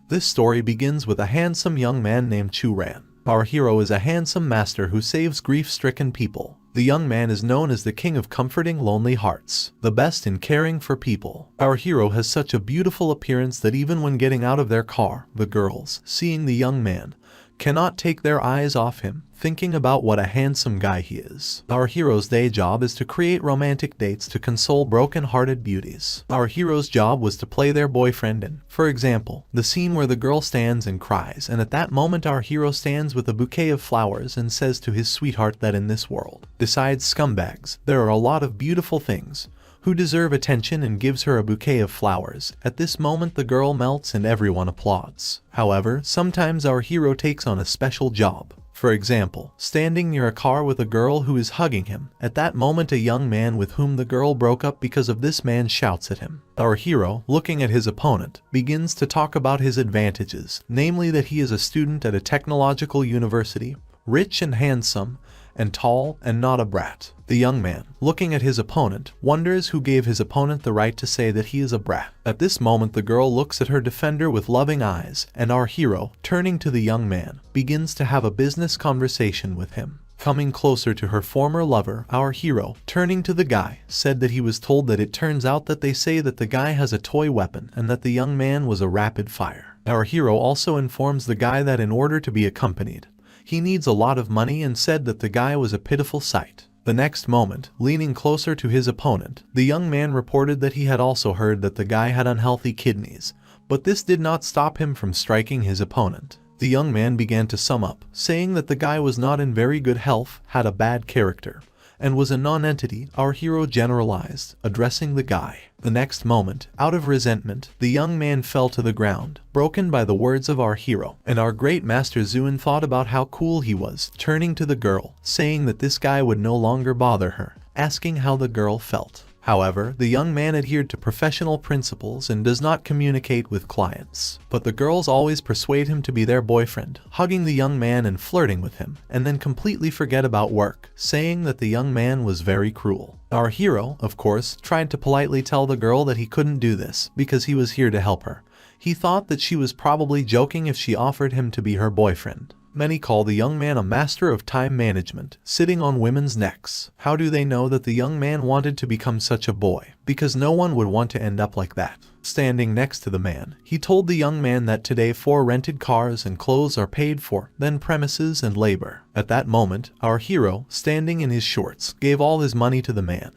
This story begins with a handsome young man named Chu Ran. Our hero is a handsome master who saves grief-stricken people. The young man is known as the king of comforting lonely hearts, the best in caring for people. Our hero has such a beautiful appearance that even when getting out of their car, the girls, seeing the young man, cannot take their eyes off him, thinking about what a handsome guy he is. Our hero's day job is to create romantic dates to console broken-hearted beauties. Our hero's job was to play their boyfriend in, for example, the scene where the girl stands and cries, and at that moment our hero stands with a bouquet of flowers and says to his sweetheart that in this world, besides scumbags, there are a lot of beautiful things who deserve attention, and gives her a bouquet of flowers. At this moment the girl melts and everyone applauds. However, sometimes our hero takes on a special job. For example, standing near a car with a girl who is hugging him. At that moment a young man with whom the girl broke up because of this man shouts at him. Our hero, looking at his opponent, begins to talk about his advantages, namely that he is a student at a technological university, rich and handsome, and tall, and not a brat. The young man, looking at his opponent, wonders who gave his opponent the right to say that he is a brat. At this moment the girl looks at her defender with loving eyes, and our hero, turning to the young man, begins to have a business conversation with him. Coming closer to her former lover, our hero, turning to the guy, said that he was told that it turns out that they say that the guy has a toy weapon and that the young man was a rapid fire. Our hero also informs the guy that in order to be accompanied, he needs a lot of money, and said that the guy was a pitiful sight. The next moment, leaning closer to his opponent, the young man reported that he had also heard that the guy had unhealthy kidneys, but this did not stop him from striking his opponent. The young man began to sum up, saying that the guy was not in very good health, had a bad character, and was a non-entity. Our hero generalized, addressing the guy. The next moment, out of resentment, the young man fell to the ground, broken by the words of our hero. And our great master Zuin thought about how cool he was, turning to the girl, saying that this guy would no longer bother her, asking how the girl felt. However, the young man adhered to professional principles and does not communicate with clients. But the girls always persuade him to be their boyfriend, hugging the young man and flirting with him, and then completely forget about work, saying that the young man was very cruel. Our hero, of course, tried to politely tell the girl that he couldn't do this, because he was here to help her. He thought that she was probably joking if she offered him to be her boyfriend. Many call the young man a master of time management, sitting on women's necks. How do they know that the young man wanted to become such a boy? Because no one would want to end up like that. Standing next to the man, he told the young man that today 4 rented cars and clothes are paid for, then premises and labor. At that moment, our hero, standing in his shorts, gave all his money to the man,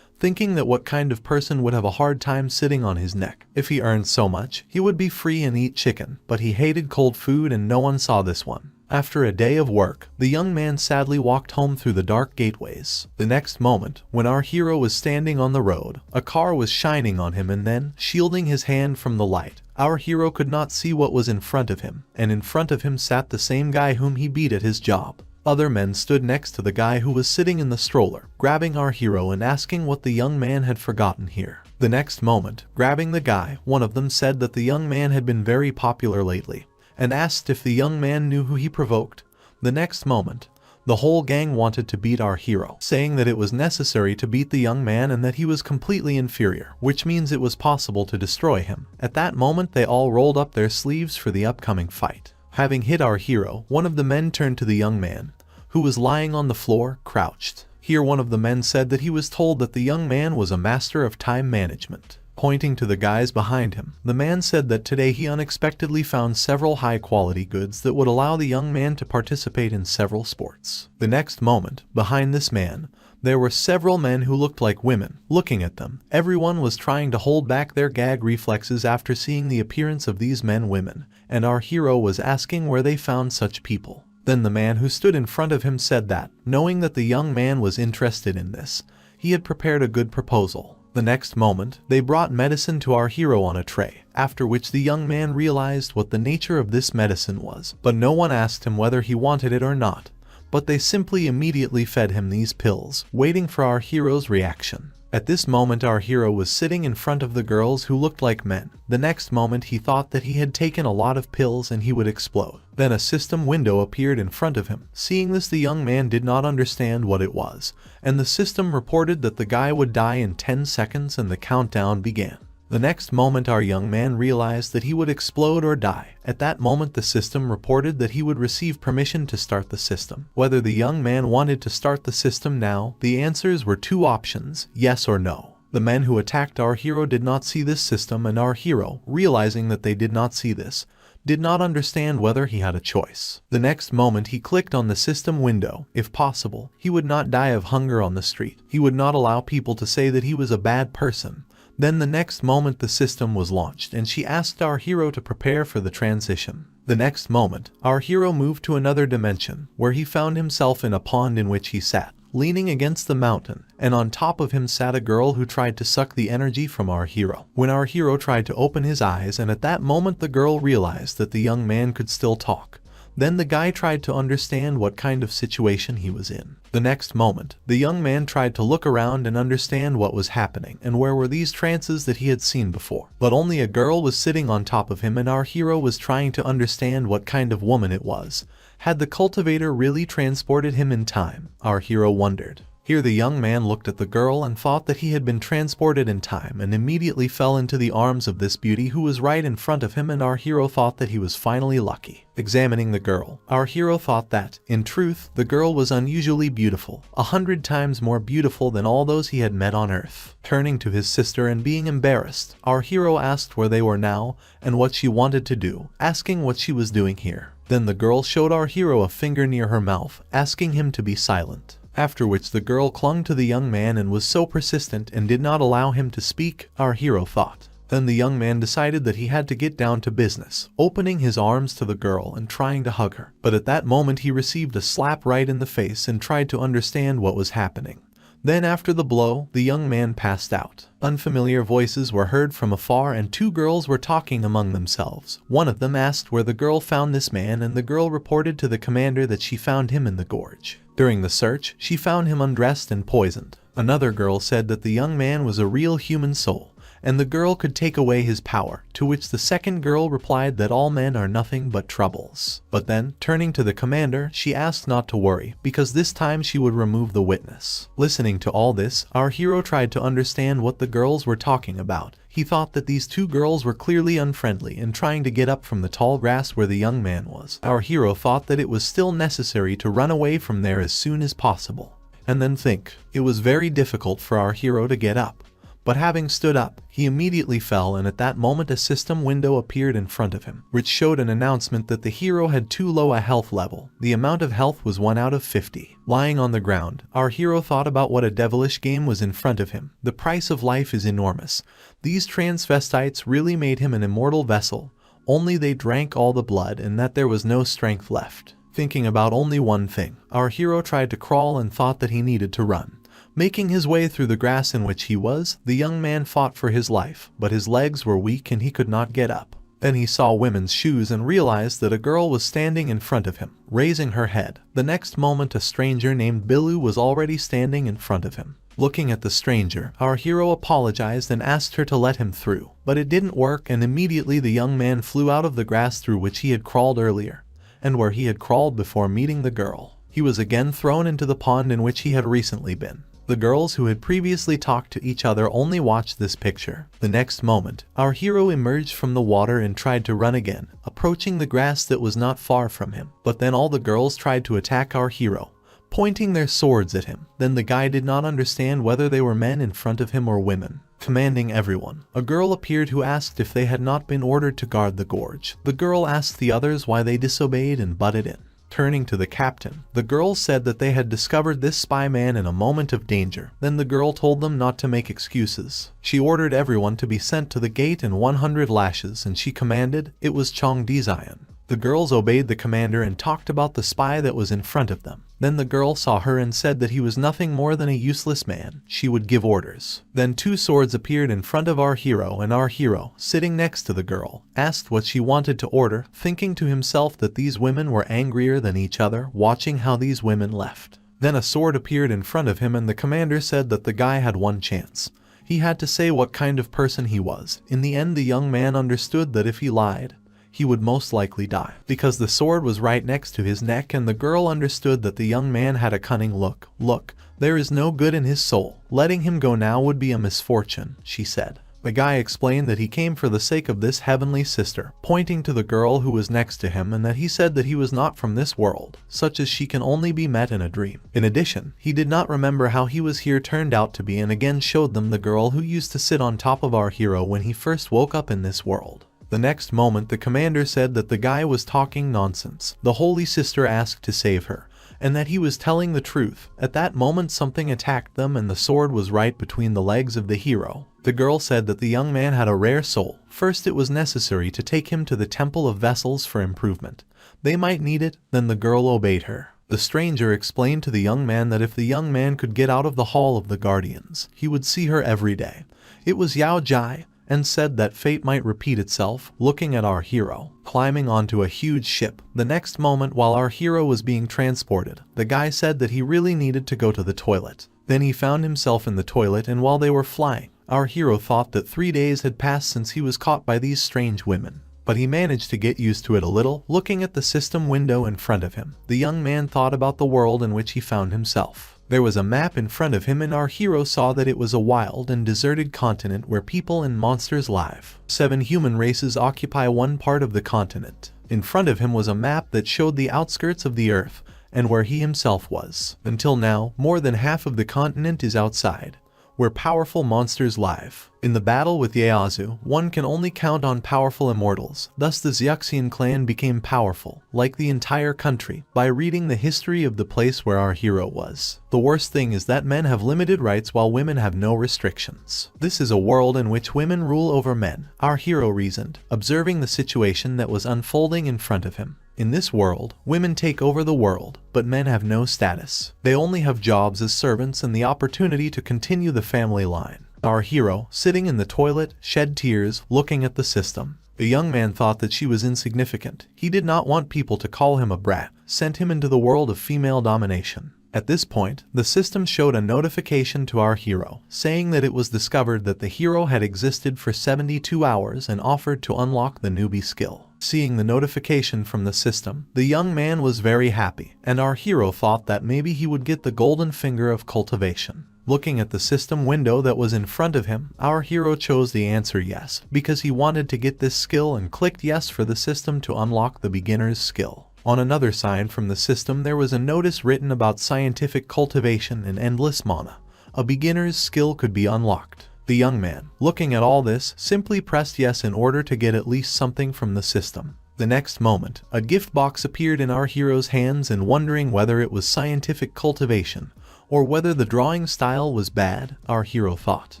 thinking that what kind of person would have a hard time sitting on his neck. If he earned so much, he would be free and eat chicken, but he hated cold food and no one saw this one. After a day of work, the young man sadly walked home through the dark gateways. The next moment, when our hero was standing on the road, a car was shining on him, and then, shielding his hand from the light, our hero could not see what was in front of him, and in front of him sat the same guy whom he beat at his job. Other men stood next to the guy who was sitting in the stroller, grabbing our hero and asking what the young man had forgotten here. The next moment, grabbing the guy, one of them said that the young man had been very popular lately, and asked if the young man knew who he provoked. The next moment, the whole gang wanted to beat our hero, saying that it was necessary to beat the young man and that he was completely inferior, which means it was possible to destroy him. At that moment they all rolled up their sleeves for the upcoming fight. Having hit our hero, one of the men turned to the young man, who was lying on the floor, crouched. Here one of the men said that he was told that the young man was a master of time management. Pointing to the guys behind him, the man said that today he unexpectedly found several high-quality goods that would allow the young man to participate in several sports. The next moment, behind this man, there were several men who looked like women. Looking at them, everyone was trying to hold back their gag reflexes after seeing the appearance of these men-women, and our hero was asking where they found such people. Then the man who stood in front of him said that, knowing that the young man was interested in this, he had prepared a good proposal. The next moment, they brought medicine to our hero on a tray, after which the young man realized what the nature of this medicine was, but no one asked him whether he wanted it or not, but they simply immediately fed him these pills, waiting for our hero's reaction. At this moment our hero was sitting in front of the girls who looked like men. The next moment he thought that he had taken a lot of pills and he would explode. Then a system window appeared in front of him. Seeing this, the young man did not understand what it was, and the system reported that the guy would die in 10 seconds and the countdown began. The next moment our young man realized that he would explode or die. At that moment the system reported that he would receive permission to start the system. Whether the young man wanted to start the system now, the answers were two options, yes or no. The men who attacked our hero did not see this system, and our hero, realizing that they did not see this, did not understand whether he had a choice. The next moment he clicked on the system window. If possible, he would not die of hunger on the street. He would not allow people to say that he was a bad person. Then the next moment the system was launched and she asked our hero to prepare for the transition. The next moment, our hero moved to another dimension, where he found himself in a pond in which he sat, leaning against the mountain, and on top of him sat a girl who tried to suck the energy from our hero. When our hero tried to open his eyes, and at that moment the girl realized that the young man could still talk. Then the guy tried to understand what kind of situation he was in. The next moment, the young man tried to look around and understand what was happening and where were these trances that he had seen before. But only a girl was sitting on top of him, and our hero was trying to understand what kind of woman it was. Had the cultivator really transported him in time? Our hero wondered. Here the young man looked at the girl and thought that he had been transported in time, and immediately fell into the arms of this beauty who was right in front of him, and our hero thought that he was finally lucky. Examining the girl, our hero thought that, in truth, the girl was unusually beautiful, 100 times more beautiful than all those he had met on Earth. Turning to his sister and being embarrassed, our hero asked where they were now and what she wanted to do, asking what she was doing here. Then the girl showed our hero a finger near her mouth, asking him to be silent. After which the girl clung to the young man and was so persistent and did not allow him to speak, our hero thought. Then the young man decided that he had to get down to business, opening his arms to the girl and trying to hug her. But at that moment he received a slap right in the face and tried to understand what was happening. Then after the blow, the young man passed out. Unfamiliar voices were heard from afar and two girls were talking among themselves. One of them asked where the girl found this man, and the girl reported to the commander that she found him in the gorge. During the search, she found him undressed and poisoned. Another girl said that the young man was a real human soul, and the girl could take away his power, to which the second girl replied that all men are nothing but troubles. But then, turning to the commander, she asked not to worry, because this time she would remove the witness. Listening to all this, our hero tried to understand what the girls were talking about. He thought that these two girls were clearly unfriendly and trying to get up from the tall grass where the young man was. Our hero thought that it was still necessary to run away from there as soon as possible. And then think, it was very difficult for our hero to get up. But having stood up, he immediately fell, and at that moment a system window appeared in front of him, which showed an announcement that the hero had too low a health level. The amount of health was 1 out of 50. Lying on the ground, our hero thought about what a devilish game was in front of him. The price of life is enormous. These transvestites really made him an immortal vessel, only they drank all the blood and that there was no strength left. Thinking about only one thing, our hero tried to crawl and thought that he needed to run. Making his way through the grass in which he was, the young man fought for his life, but his legs were weak and he could not get up. Then he saw women's shoes and realized that a girl was standing in front of him, raising her head. The next moment a stranger named Bilu was already standing in front of him. Looking at the stranger, our hero apologized and asked her to let him through, but it didn't work, and immediately the young man flew out of the grass through which he had crawled earlier, and where he had crawled before meeting the girl. He was again thrown into the pond in which he had recently been. The girls who had previously talked to each other only watched this picture. The next moment, our hero emerged from the water and tried to run again, approaching the grass that was not far from him. But then all the girls tried to attack our hero, pointing their swords at him. Then the guy did not understand whether they were men in front of him or women. Commanding everyone, a girl appeared who asked if they had not been ordered to guard the gorge. The girl asked the others why they disobeyed and butted in. Turning to the captain, the girls said that they had discovered this spy man in a moment of danger. Then the girl told them not to make excuses. She ordered everyone to be sent to the gate in 100 lashes, and she commanded, it was Chong Dizian. The girls obeyed the commander and talked about the spy that was in front of them. Then the girl saw her and said that he was nothing more than a useless man. She would give orders. Then 2 swords appeared in front of our hero, and our hero, sitting next to the girl, asked what she wanted to order, thinking to himself that these women were angrier than each other, watching how these women left. Then a sword appeared in front of him, and the commander said that the guy had one chance. He had to say what kind of person he was. In the end, the young man understood that if he lied, he would most likely die, because the sword was right next to his neck, and the girl understood that the young man had a cunning look. Look, there is no good in his soul. Letting him go now would be a misfortune, she said. The guy explained that he came for the sake of this heavenly sister, pointing to the girl who was next to him, and that he said that he was not from this world, such as she can only be met in a dream. In addition, he did not remember how he was here turned out to be, and again showed them the girl who used to sit on top of our hero when he first woke up in this world. The next moment, the commander said that the guy was talking nonsense. The holy sister asked to save her, and that he was telling the truth. At that moment, something attacked them, and the sword was right between the legs of the hero. The girl said that the young man had a rare soul. First, it was necessary to take him to the Temple of Vessels for improvement. They might need it. Then the girl obeyed her. The stranger explained to the young man that if the young man could get out of the Hall of the Guardians, he would see her every day. It was Yao Jai, and said that fate might repeat itself. Looking at our hero climbing onto a huge ship. The next moment, while our hero was being transported, the guy said that he really needed to go to the toilet. Then he found himself in the toilet, and while they were flying, our hero thought that 3 days had passed since he was caught by these strange women. But he managed to get used to it a little. Looking at the system window in front of him, the young man thought about the world in which he found himself. There was a map in front of him, and our hero saw that it was a wild and deserted continent where people and monsters live. 7 human races occupy one part of the continent. In front of him was a map that showed the outskirts of the earth and where he himself was. Until now, more than half of the continent is outside, where powerful monsters live. In the battle with Ieyasu, one can only count on powerful immortals. Thus the Xiaxian clan became powerful, like the entire country, by reading the history of the place where our hero was. The worst thing is that men have limited rights while women have no restrictions. This is a world in which women rule over men, our hero reasoned, observing the situation that was unfolding in front of him. In this world, women take over the world, but men have no status. They only have jobs as servants and the opportunity to continue the family line. Our hero, sitting in the toilet, shed tears, looking at the system. The young man thought that she was insignificant. He did not want people to call him a brat, sent him into the world of female domination. At this point, the system showed a notification to our hero, saying that it was discovered that the hero had existed for 72 hours and offered to unlock the newbie skill. Seeing the notification from the system, the young man was very happy, and our hero thought that maybe he would get the golden finger of cultivation. Looking at the system window that was in front of him, our hero chose the answer yes, because he wanted to get this skill, and clicked yes for the system to unlock the beginner's skill. On another side from the system, there was a notice written about scientific cultivation and endless mana. A beginner's skill could be unlocked. The young man, looking at all this, simply pressed yes in order to get at least something from the system. The next moment, a gift box appeared in our hero's hands, and wondering whether it was scientific cultivation or whether the drawing style was bad, our hero thought.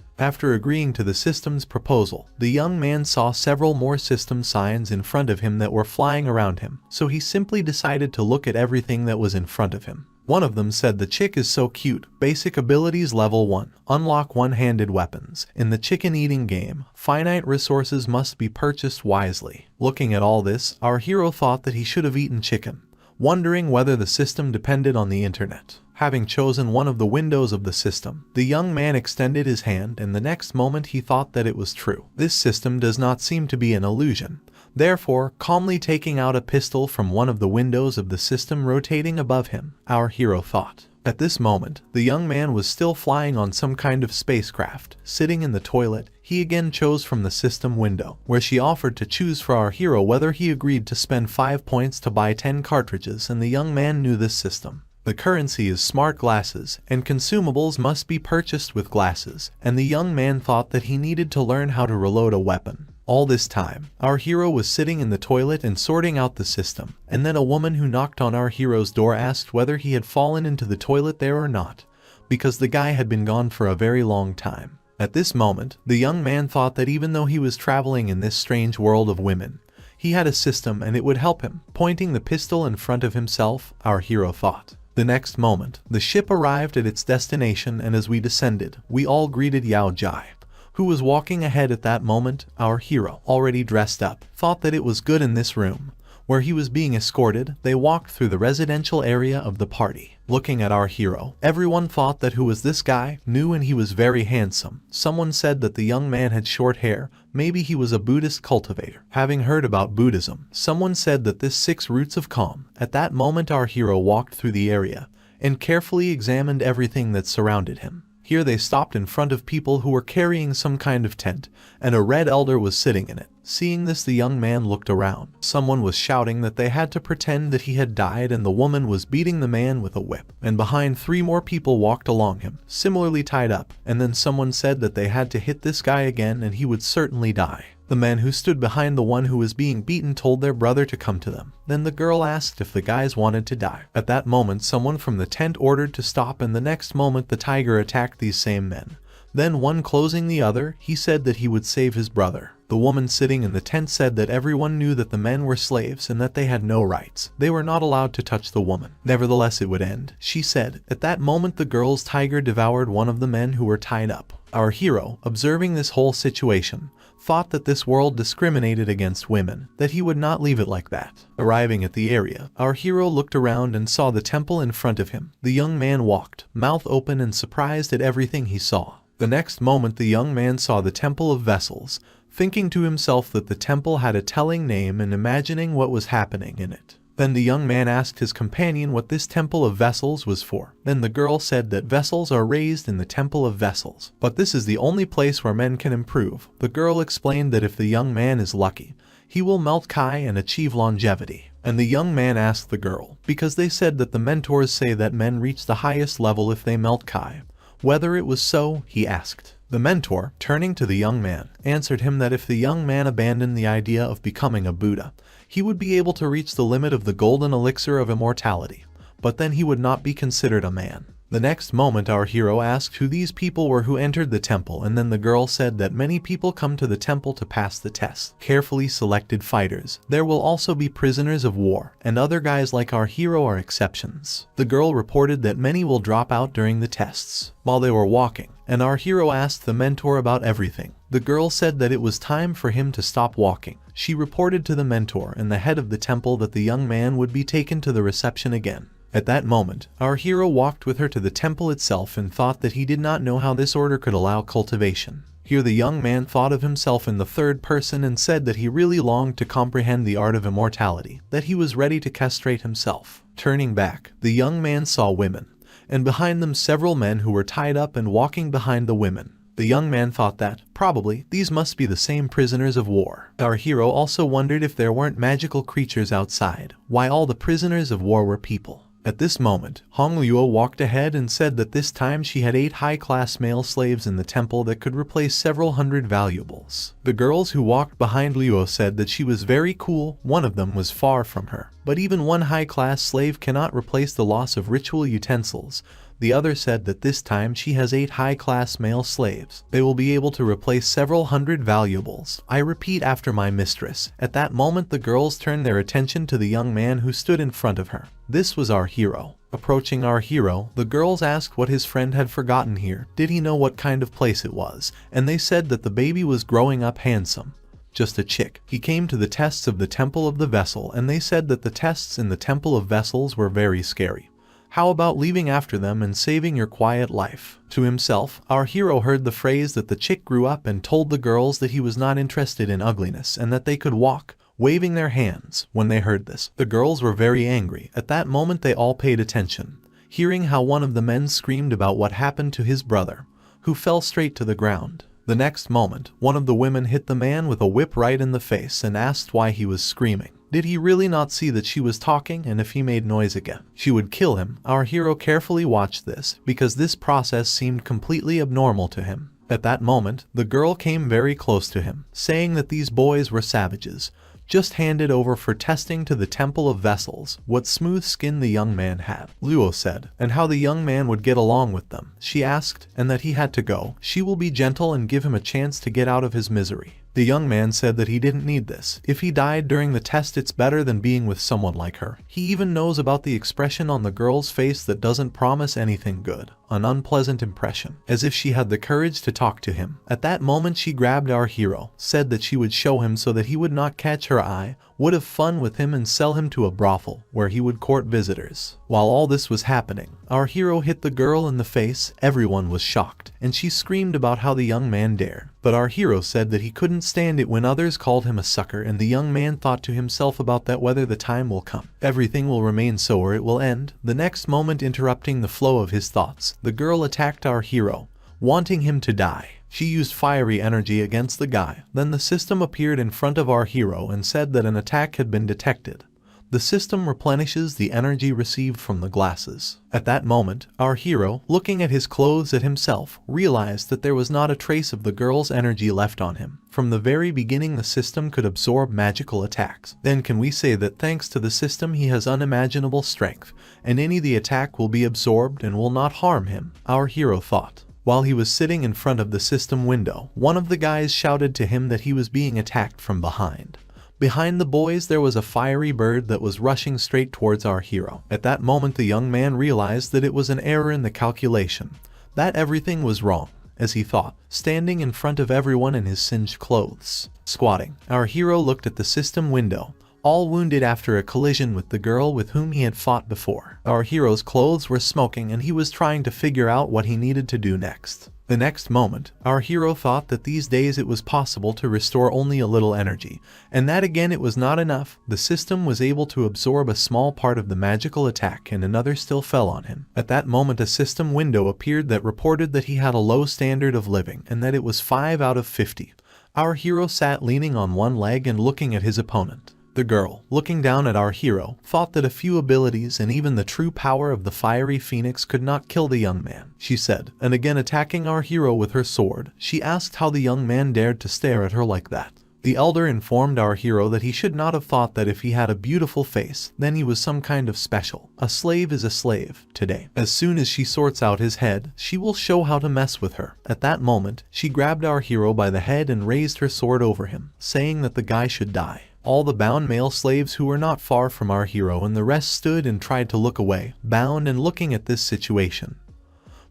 After agreeing to the system's proposal, the young man saw several more system signs in front of him that were flying around him, so he simply decided to look at everything that was in front of him. One of them said, "The chick is so cute. Basic abilities level 1. Unlock one-handed weapons. In the chicken-eating game, finite resources must be purchased wisely." Looking at all this, our hero thought that he should have eaten chicken, wondering whether the system depended on the internet. Having chosen one of the windows of the system, the young man extended his hand, and the next moment he thought that it was true. This system does not seem to be an illusion. Therefore, calmly taking out a pistol from one of the windows of the system rotating above him, our hero thought. At this moment, the young man was still flying on some kind of spacecraft. Sitting in the toilet, he again chose from the system window, where she offered to choose for our hero whether he agreed to spend 5 points to buy 10 cartridges, and the young man knew this system. The currency is smart glasses, and consumables must be purchased with glasses, and the young man thought that he needed to learn how to reload a weapon. All this time, our hero was sitting in the toilet and sorting out the system, and then a woman who knocked on our hero's door asked whether he had fallen into the toilet there or not, because the guy had been gone for a very long time. At this moment, the young man thought that even though he was traveling in this strange world of women, he had a system and it would help him. Pointing the pistol in front of himself, our hero thought. The next moment, the ship arrived at its destination, and as we descended, we all greeted Yao Jai, who was walking ahead at that moment. Our hero, already dressed up, thought that it was good in this room, where he was being escorted. They walked through the residential area of the party. Looking at our hero, everyone thought that who was this guy, new, and he was very handsome. Someone said that the young man had short hair, maybe he was a Buddhist cultivator. Having heard about Buddhism, someone said that this 6 roots of calm. At that moment our hero walked through the area, and carefully examined everything that surrounded him. Here they stopped in front of people who were carrying some kind of tent, and a red elder was sitting in it. Seeing this, the young man looked around. Someone was shouting that they had to pretend that he had died, and the woman was beating the man with a whip. And behind 3 more people walked along him, similarly tied up, and then someone said that they had to hit this guy again and he would certainly die. The men who stood behind the one who was being beaten told their brother to come to them. Then the girl asked if the guys wanted to die. At that moment, someone from the tent ordered to stop, and the next moment the tiger attacked these same men. Then one closing the other, he said that he would save his brother. The woman sitting in the tent said that everyone knew that the men were slaves and that they had no rights. They were not allowed to touch the woman. Nevertheless, it would end, she said. At that moment, the girl's tiger devoured one of the men who were tied up. Our hero, observing this whole situation, thought that this world discriminated against women, that he would not leave it like that. Arriving at the area, our hero looked around and saw the temple in front of him. The young man walked, mouth open and surprised at everything he saw. The next moment, the young man saw the Temple of Vessels, thinking to himself that the temple had a telling name and imagining what was happening in it. Then the young man asked his companion what this Temple of Vessels was for. Then the girl said that vessels are raised in the Temple of Vessels, but this is the only place where men can improve. The girl explained that if the young man is lucky, he will melt Kai and achieve longevity. And the young man asked the girl, because they said that the mentors say that men reach the highest level if they melt Kai. Whether it was so, he asked. The mentor, turning to the young man, answered him that if the young man abandoned the idea of becoming a Buddha, he would be able to reach the limit of the golden elixir of immortality, but then he would not be considered a man. The next moment, our hero asked who these people were who entered the temple, and then the girl said that many people come to the temple to pass the test. Carefully selected fighters. There will also be prisoners of war, and other guys like our hero are exceptions. The girl reported that many will drop out during the tests. While they were walking, and our hero asked the mentor about everything. The girl said that it was time for him to stop walking. She reported to the mentor and the head of the temple that the young man would be taken to the reception again. At that moment, our hero walked with her to the temple itself and thought that he did not know how this order could allow cultivation. Here the young man thought of himself in the third person and said that he really longed to comprehend the art of immortality, that he was ready to castrate himself. Turning back, the young man saw women, and behind them several men who were tied up and walking behind the women. The young man thought that, probably, these must be the same prisoners of war. Our hero also wondered if there weren't magical creatures outside, why all the prisoners of war were people. At this moment, Hong Luo walked ahead and said that this time she had 8 high-class male slaves in the temple that could replace several hundred valuables. The girls who walked behind Luo said that she was very cool. One of them was far from her. But even one high-class slave cannot replace the loss of ritual utensils. The other said that this time she has 8 high-class male slaves. They will be able to replace several hundred valuables. I repeat after my mistress. At that moment, the girls turned their attention to the young man who stood in front of her. This was our hero. Approaching our hero, the girls asked what his friend had forgotten here. Did he know what kind of place it was? And they said that the baby was growing up handsome. Just a chick. He came to the tests of the Temple of the Vessel, and they said that the tests in the Temple of Vessels were very scary. How about leaving after them and saving your quiet life? To himself, our hero heard the phrase that the chick grew up and told the girls that he was not interested in ugliness and that they could walk, waving their hands. When they heard this, the girls were very angry. At that moment they all paid attention, hearing how one of the men screamed about what happened to his brother, who fell straight to the ground. The next moment, one of the women hit the man with a whip right in the face and asked why he was screaming. Did he really not see that she was talking, and if he made noise again, she would kill him? Our hero carefully watched this, because this process seemed completely abnormal to him. At that moment, the girl came very close to him, saying that these boys were savages, just handed over for testing to the Temple of Vessels. What smooth skin the young man had, Luo said, and how the young man would get along with them. She asked, and that he had to go. She will be gentle and give him a chance to get out of his misery. The young man said that he didn't need this. If he died during the test, it's better than being with someone like her. He even knows about the expression on the girl's face that doesn't promise anything good. An unpleasant impression, as if she had the courage to talk to him. At that moment she grabbed our hero, said that she would show him so that he would not catch her eye, would have fun with him and sell him to a brothel, where he would court visitors. While all this was happening, our hero hit the girl in the face. Everyone was shocked, and she screamed about how the young man dared. But our hero said that he couldn't stand it when others called him a sucker, and the young man thought to himself about that whether the time will come. Everything will remain so or it will end. The next moment, interrupting the flow of his thoughts, the girl attacked our hero, wanting him to die. She used fiery energy against the guy. Then the system appeared in front of our hero and said that an attack had been detected. The system replenishes the energy received from the glasses. At that moment, our hero, looking at his clothes at himself, realized that there was not a trace of the girl's energy left on him. From the very beginning, the system could absorb magical attacks. Then can we say that thanks to the system he has unimaginable strength, and any the attack will be absorbed and will not harm him, our hero thought. While he was sitting in front of the system window, one of the guys shouted to him that he was being attacked from behind. Behind the boys there was a fiery bird that was rushing straight towards our hero. At that moment the young man realized that it was an error in the calculation, that everything was wrong, as he thought, standing in front of everyone in his singed clothes. Squatting, our hero looked at the system window, all wounded after a collision with the girl with whom he had fought before. Our hero's clothes were smoking and he was trying to figure out what he needed to do next. The next moment, our hero thought that these days it was possible to restore only a little energy, and that again it was not enough. The system was able to absorb a small part of the magical attack and another still fell on him. At that moment a system window appeared that reported that he had a low standard of living and that it was 5 out of 50. Our hero sat leaning on one leg and looking at his opponent. The girl, looking down at our hero, thought that a few abilities and even the true power of the fiery phoenix could not kill the young man, she said, and again attacking our hero with her sword, she asked how the young man dared to stare at her like that. The elder informed our hero that he should not have thought that if he had a beautiful face, then he was some kind of special. A slave is a slave, today. As soon as she sorts out his head, she will show how to mess with her. At that moment, she grabbed our hero by the head and raised her sword over him, saying that the guy should die. All the bound male slaves who were not far from our hero and the rest stood and tried to look away, bound and looking at this situation.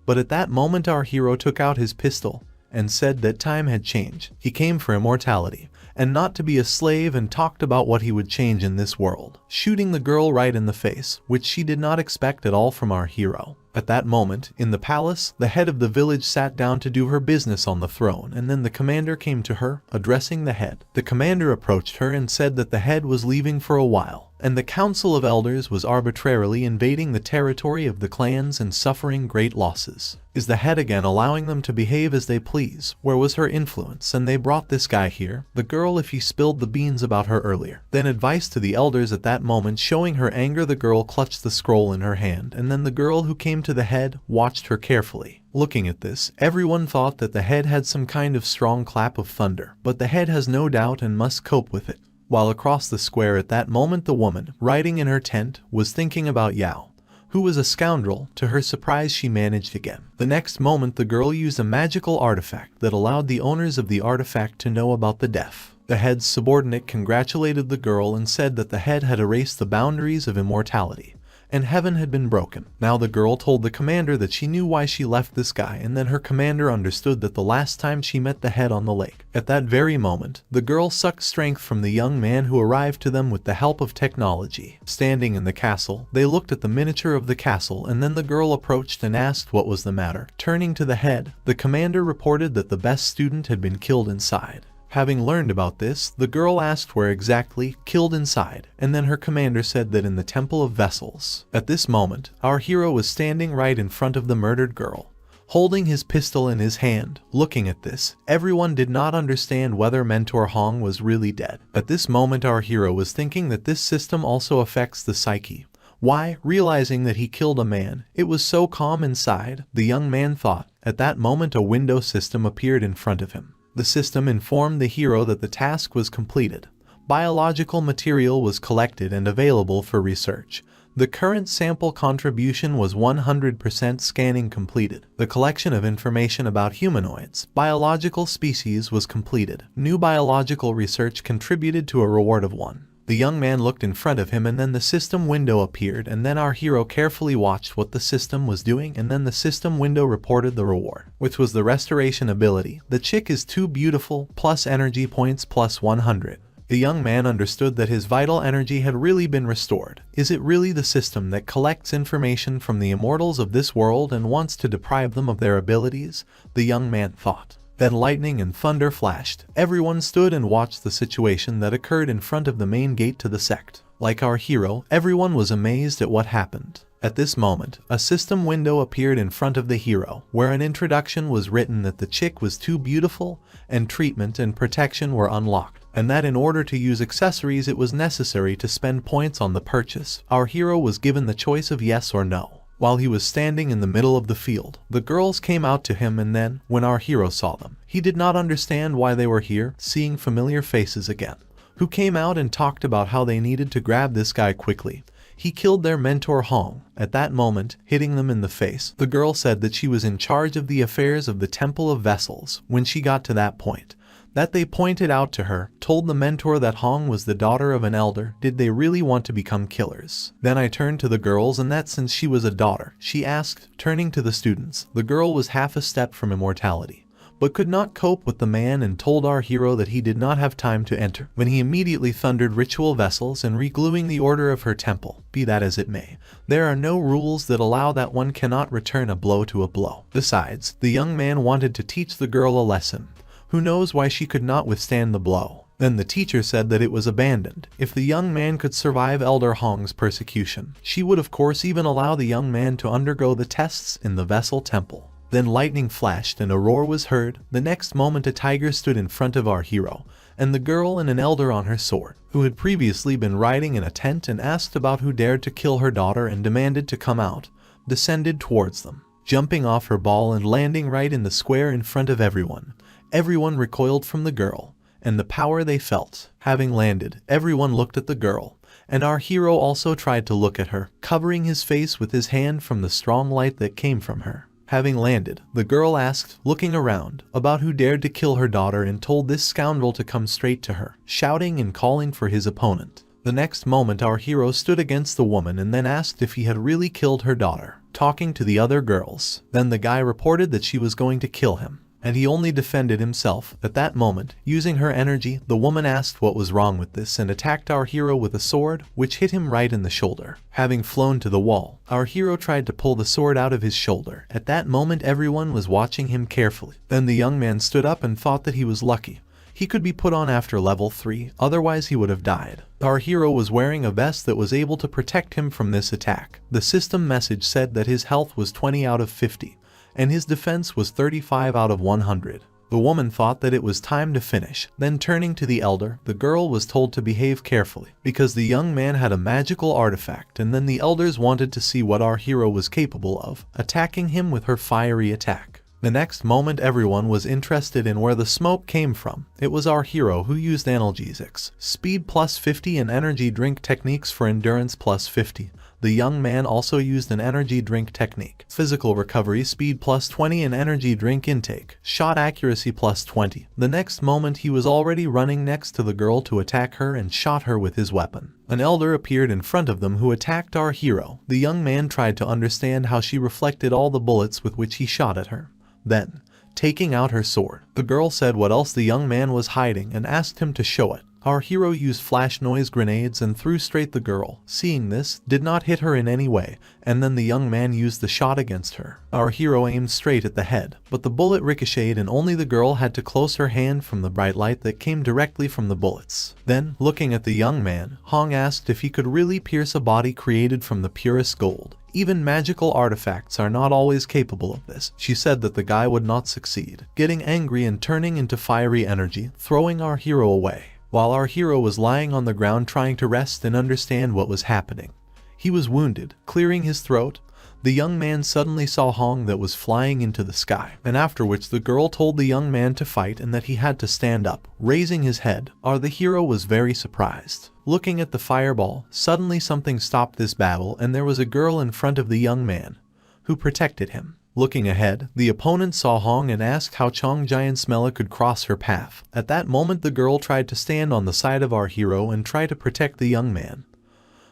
But at that moment our hero took out his pistol and said that time had changed. He came for immortality, and not to be a slave, and talked about what he would change in this world, shooting the girl right in the face, which she did not expect at all from our hero. At that moment, in the palace, the head of the village sat down to do her business on the throne, and then the commander came to her, addressing the head. The commander approached her and said that the head was leaving for a while, and the council of elders was arbitrarily invading the territory of the clans and suffering great losses. Is the head again allowing them to behave as they please? Where was her influence? And they brought this guy here, the girl, if he spilled the beans about her earlier. Then advice to the elders at that moment, showing her anger, the girl clutched the scroll in her hand, and then the girl who came to the head watched her carefully. Looking at this, everyone thought that the head had some kind of strong clap of thunder, but the head has no doubt and must cope with it. While across the square at that moment the woman, riding in her tent, was thinking about Yao, who was a scoundrel. To her surprise she managed again. The next moment the girl used a magical artifact that allowed the owners of the artifact to know about the death. The head's subordinate congratulated the girl and said that the head had erased the boundaries of immortality, and heaven had been broken. Now the girl told the commander that she knew why she left this guy, and then her commander understood that the last time she met the head on the lake. At that very moment, the girl sucked strength from the young man who arrived to them with the help of technology. Standing in the castle, they looked at the miniature of the castle, and then the girl approached and asked what was the matter. Turning to the head, the commander reported that the best student had been killed inside. Having learned about this, the girl asked where exactly, killed inside, and then her commander said that in the Temple of Vessels. At this moment, our hero was standing right in front of the murdered girl, holding his pistol in his hand. Looking at this, everyone did not understand whether Mentor Hong was really dead. At this moment our hero was thinking that this system also affects the psyche. Why, realizing that he killed a man, it was so calm inside, the young man thought. At that moment a window system appeared in front of him. The system informed the hero that the task was completed. Biological material was collected and available for research. The current sample contribution was 100% scanning completed. The collection of information about humanoids, biological species was completed. New biological research contributed to a reward of 1. The young man looked in front of him and then the system window appeared, and then our hero carefully watched what the system was doing, and then the system window reported the reward, which was the restoration ability. The chick is too beautiful, plus energy points plus 100. The young man understood that his vital energy had really been restored. Is it really the system that collects information from the immortals of this world and wants to deprive them of their abilities? The young man thought. Then lightning and thunder flashed. Everyone stood and watched the situation that occurred in front of the main gate to the sect. Like our hero, everyone was amazed at what happened. At this moment, a system window appeared in front of the hero, where an introduction was written that the chick was too beautiful, and treatment and protection were unlocked, and that in order to use accessories it was necessary to spend points on the purchase. Our hero was given the choice of yes or no. While he was standing in the middle of the field, the girls came out to him, and then, when our hero saw them, he did not understand why they were here, seeing familiar faces again, who came out and talked about how they needed to grab this guy quickly. He killed their mentor Hong at that moment, hitting them in the face. The girl said that she was in charge of the affairs of the Temple of Vessels. When she got to that point, that they pointed out to her, told the mentor that Hong was the daughter of an elder. Did they really want to become killers? Then I turned to the girls, and that since she was a daughter, she asked, turning to the students. The girl was half a step from immortality, but could not cope with the man and told our hero that he did not have time to enter, when he immediately thundered ritual vessels and regluing the order of her temple. Be that as it may, there are no rules that allow that one cannot return a blow to a blow. Besides, the young man wanted to teach the girl a lesson. Who knows why she could not withstand the blow? Then the teacher said that it was abandoned. If the young man could survive Elder Hong's persecution, she would of course even allow the young man to undergo the tests in the Vessel Temple. Then lightning flashed and a roar was heard. The next moment a tiger stood in front of our hero, and the girl and an elder on her sword, who had previously been riding in a tent and asked about who dared to kill her daughter and demanded to come out, descended towards them, jumping off her ball and landing right in the square in front of everyone. Everyone recoiled from the girl, and the power they felt. Having landed, everyone looked at the girl, and our hero also tried to look at her, covering his face with his hand from the strong light that came from her. Having landed, the girl asked, looking around, about who dared to kill her daughter and told this scoundrel to come straight to her, shouting and calling for his opponent. The next moment our hero stood against the woman and then asked if he had really killed her daughter, talking to the other girls. Then the guy reported that she was going to kill him, and he only defended himself. At that moment, using her energy, the woman asked what was wrong with this and attacked our hero with a sword, which hit him right in the shoulder. Having flown to the wall, our hero tried to pull the sword out of his shoulder. At that moment everyone was watching him carefully. Then the young man stood up and thought that he was lucky. He could be put on after level 3, otherwise he would have died. Our hero was wearing a vest that was able to protect him from this attack. The system message said that his health was 20 out of 50. And his defense was 35 out of 100. The woman thought that it was time to finish. Then turning to the elder, the girl was told to behave carefully, because the young man had a magical artifact, and then the elders wanted to see what our hero was capable of, attacking him with her fiery attack. The next moment everyone was interested in where the smoke came from. It was our hero who used analgesics, speed plus 50 and energy drink techniques for endurance plus 50. The young man also used an energy drink technique, physical recovery speed plus 20 and energy drink intake, shot accuracy plus 20. The next moment he was already running next to the girl to attack her and shot her with his weapon. An elder appeared in front of them who attacked our hero. The young man tried to understand how she reflected all the bullets with which he shot at her. Then, taking out her sword, the girl said what else the young man was hiding and asked him to show it. Our hero used flash noise grenades and threw straight the girl. Seeing this, did not hit her in any way, and then the young man used the shot against her. Our hero aimed straight at the head, but the bullet ricocheted and only the girl had to close her hand from the bright light that came directly from the bullets. Then, looking at the young man, Hong asked if he could really pierce a body created from the purest gold. Even magical artifacts are not always capable of this. She said that the guy would not succeed, getting angry and turning into fiery energy, throwing our hero away. While our hero was lying on the ground trying to rest and understand what was happening, he was wounded. Clearing his throat, the young man suddenly saw Hong that was flying into the sky, and after which the girl told the young man to fight and that he had to stand up. Raising his head, the hero was very surprised. Looking at the fireball, suddenly something stopped this battle and there was a girl in front of the young man, who protected him. Looking ahead, the opponent saw Hong and asked how Chong Giant Smella could cross her path. At that moment the girl tried to stand on the side of our hero and try to protect the young man,